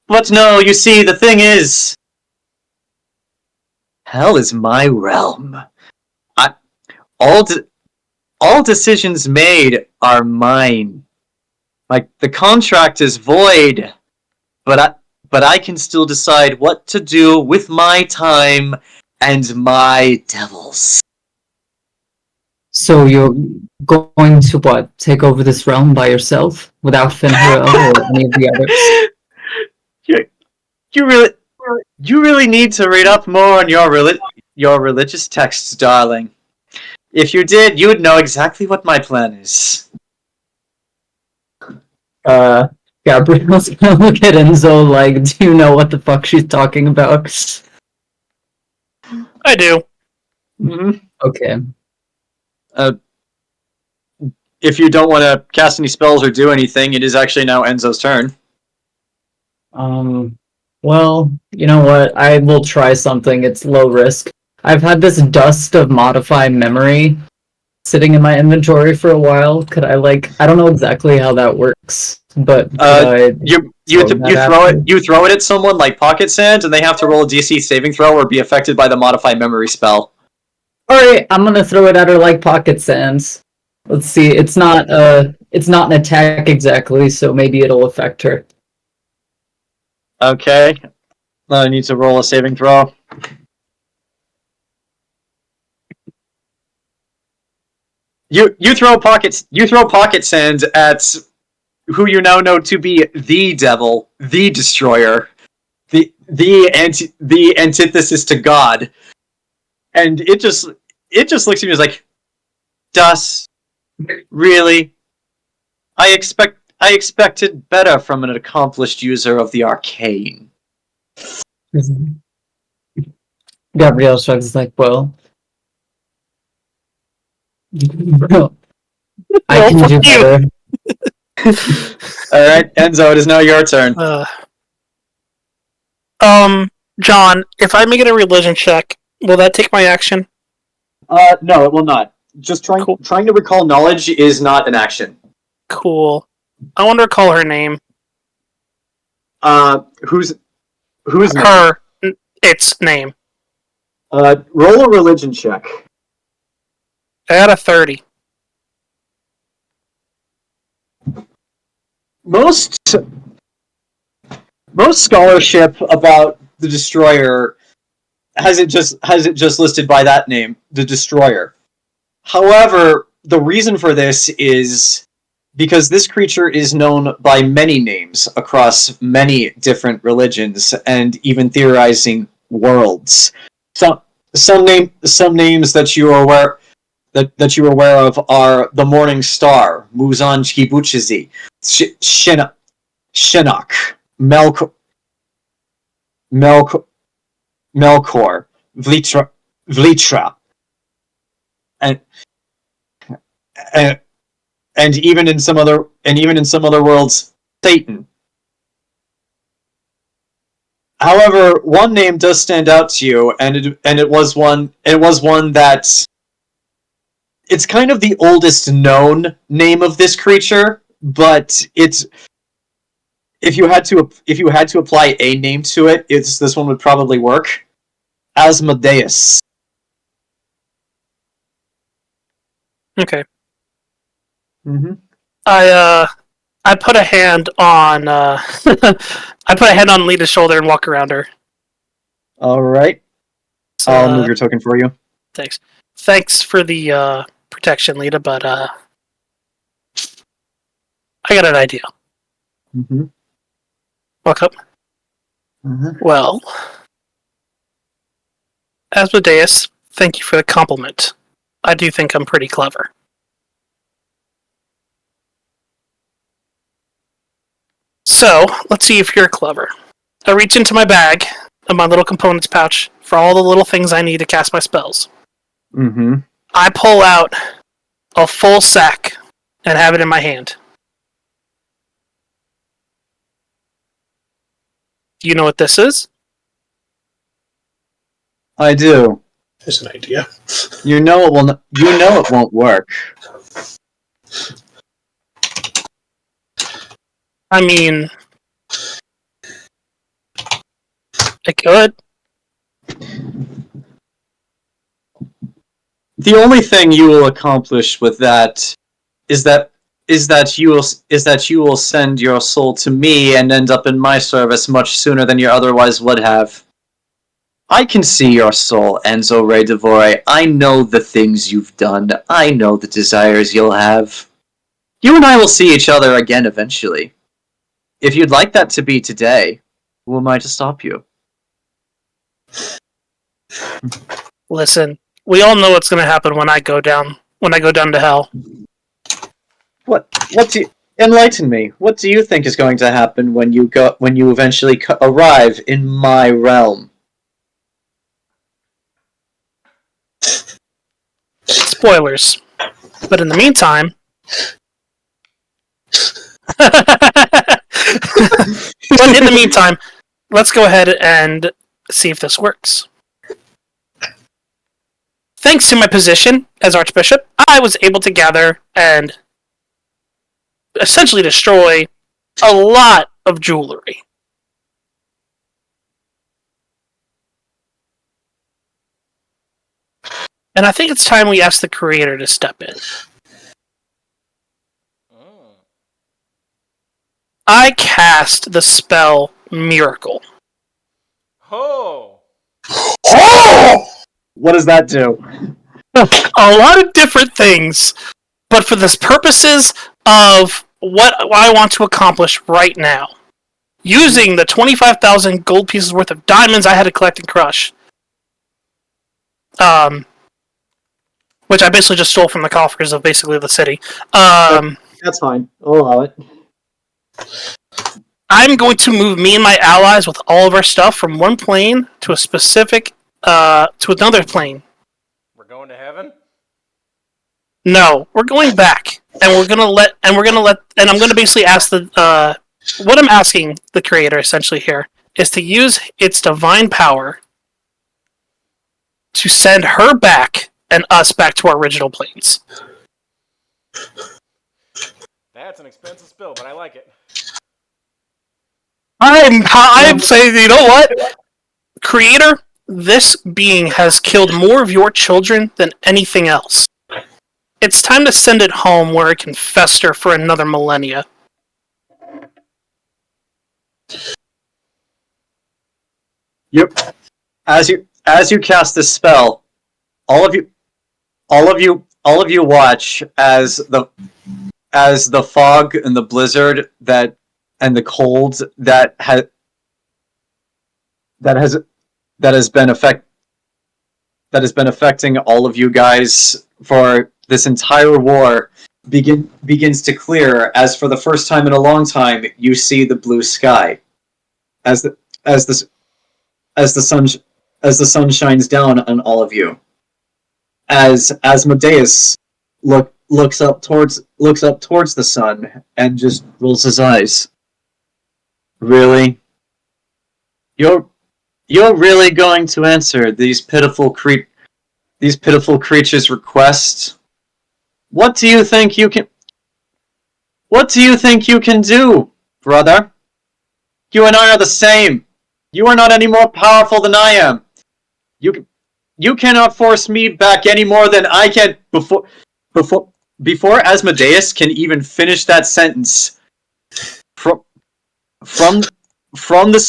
But no, you see, the thing is, hell is my realm. All decisions made are mine. Like, the contract is void, but I can still decide what to do with my time and my devils. So you're going to what? Take over this realm by yourself without Finhara or any of the others? You really need to read up more on your religious texts, darling. If you did, you would know exactly what my plan is. Gabrielle's gonna look at Enzo like, do you know what the fuck she's talking about? I do. Okay. If you don't want to cast any spells or do anything, it is actually now Enzo's turn. Well, you know what? I will try something. It's low risk. I've had this dust of modify memory sitting in my inventory for a while. Could I I don't know exactly how that works, but you throw it at someone like pocket sand, and they have to roll a DC saving throw or be affected by the modify memory spell. Alright, I'm gonna throw it at her like pocket sands. Let's see, it's not an attack exactly, so maybe it'll affect her. Okay. I need to roll a saving throw. You throw pocket sand at who you now know to be the devil, the destroyer, the antithesis to God, and it just looks at me and is like, "Dus, really? I expected better from an accomplished user of the arcane." Gabrielle shrugs like, well, I can do better. Alright, Enzo, it is now your turn. John, if I make it a religion check, will that take my action? No, it will not. Just trying to recall knowledge is not an action. Cool. I want to recall her name. Who's name? Her. Its name. Roll a religion check. I got a 30. Most scholarship about the Destroyer has it just listed by that name, the Destroyer. However, the reason for this is because this creature is known by many names across many different religions and even theorizing worlds. Some names that you are aware that you are aware of are the Morning Star, Muzan Chibuchizi, Shinnok, Melkor, Vlitra, and even in some other worlds, Satan. However, one name does stand out to you, and it was one that it's kind of the oldest known name of this creature, but it's if you had to apply a name to it, this one would probably work. Asmodeus. Okay. Mm-hmm. I put a hand on I put a hand on Lita's shoulder and walk around her. All right. I'll move your token for you. Thanks. Thanks for the protection, Lita, but I got an idea. Mm-hmm. Walk up. Mm-hmm. Well, Asmodeus, thank you for the compliment. I do think I'm pretty clever. So, let's see if you're clever. I reach into my bag, of my little components pouch, for all the little things I need to cast my spells. Mm-hmm. I pull out a full sack and have it in my hand. Do you know what this is? I do. There's an idea. You know it will. You know it won't work. I mean, it could. The only thing you will accomplish with that is that you will send your soul to me and end up in my service much sooner than you otherwise would have. I can see your soul, Enzo Ray Devore. I know the things you've done. I know the desires you'll have. You and I will see each other again eventually. If you'd like that to be today, who am I to stop you? Listen, we all know what's going to happen when I go down to hell. What do you, enlighten me? What do you think is going to happen when you eventually arrive in my realm? Spoilers. But in the meantime... But in the meantime, let's go ahead and see if this works. Thanks to my position as Archbishop, I was able to gather and essentially destroy a lot of jewelry. And I think it's time we ask the Creator to step in. I cast the spell Miracle. Oh! Oh! What does that do? A lot of different things, but for the purposes of what I want to accomplish right now, using the 25,000 gold pieces worth of diamonds I had to collect and crush, which I basically just stole from the coffers of basically the city. That's fine. I'll allow it. I'm going to move me and my allies with all of our stuff from one plane to a specific, to another plane. We're going to heaven? No, we're going back, and I'm gonna basically ask what I'm asking the Creator essentially here is to use its divine power to send her back and us back to our original planes. That's an expensive spill, but I like it. I'm saying, you know what? Creator, this being has killed more of your children than anything else. It's time to send it home where it can fester for another millennia. Yep. As you cast this spell, all of you watch as the fog and the blizzard and the cold that has been affecting all of you guys for this entire war begins to clear, as for the first time in a long time you see the blue sky as the sun shines down on all of you, as Asmodeus looks up towards the sun and just rolls his eyes. Really? You're really going to answer these pitiful creatures' request What do you think you can do, brother? You and I are the same. You are not any more powerful than I am. You cannot force me back any more than I can before Asmodeus can even finish that sentence. From the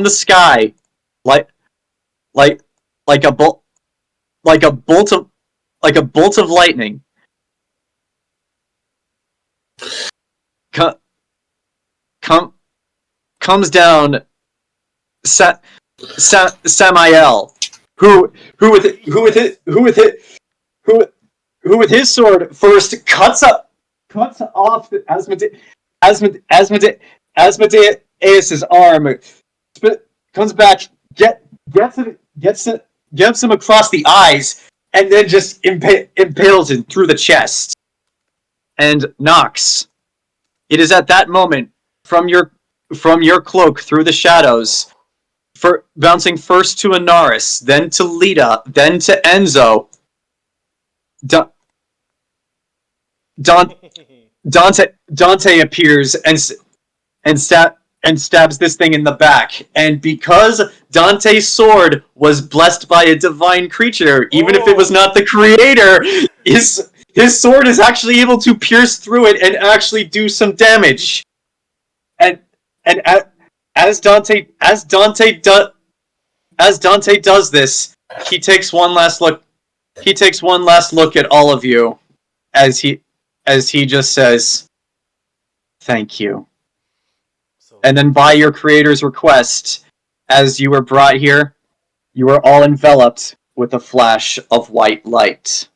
sky, like a bolt of lightning. Comes down Samael, who with his sword first cuts off Asmodeus's arm, comes back, gets him across the eyes, and then just impales him through the chest. And Nox, it is at that moment, from your cloak through the shadows, bouncing first to Anaris, then to Lita, then to Enzo. Dante appears and stabs this thing in the back. And because Dante's sword was blessed by a divine creature, even if it was not the creator, his sword is actually able to pierce through it and actually do some damage. And as Dante does this, he takes one last look. He takes one last look at all of you, as he just says, "Thank you." And then, by your creator's request, as you were brought here, you were all enveloped with a flash of white light.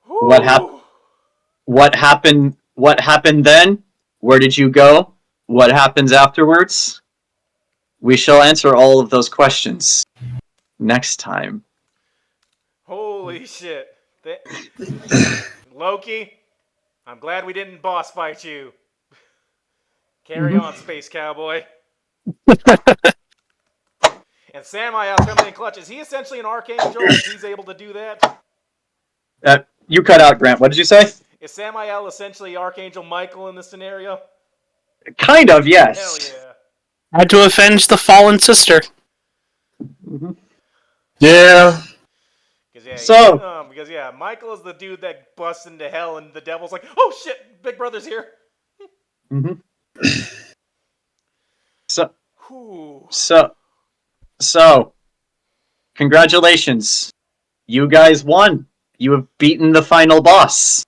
What happened? What happened then? Where did you go? What happens afterwards? We shall answer all of those questions next time. Holy shit. Loki, I'm glad we didn't boss fight you. Carry on, Space Cowboy. And Samael coming in clutch. Is he essentially an Archangel if he's able to do that? You cut out, Grant. What did you say? Is Samael essentially Archangel Michael in this scenario? Kind of, yes. Hell yeah. Had to avenge the fallen sister. Mm-hmm. Yeah. Because Michael is the dude that busts into hell, and the devil's like, "Oh shit, Big Brother's here." Mm-hmm. So, congratulations. You guys won. You have beaten the final boss.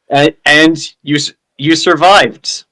And you survived.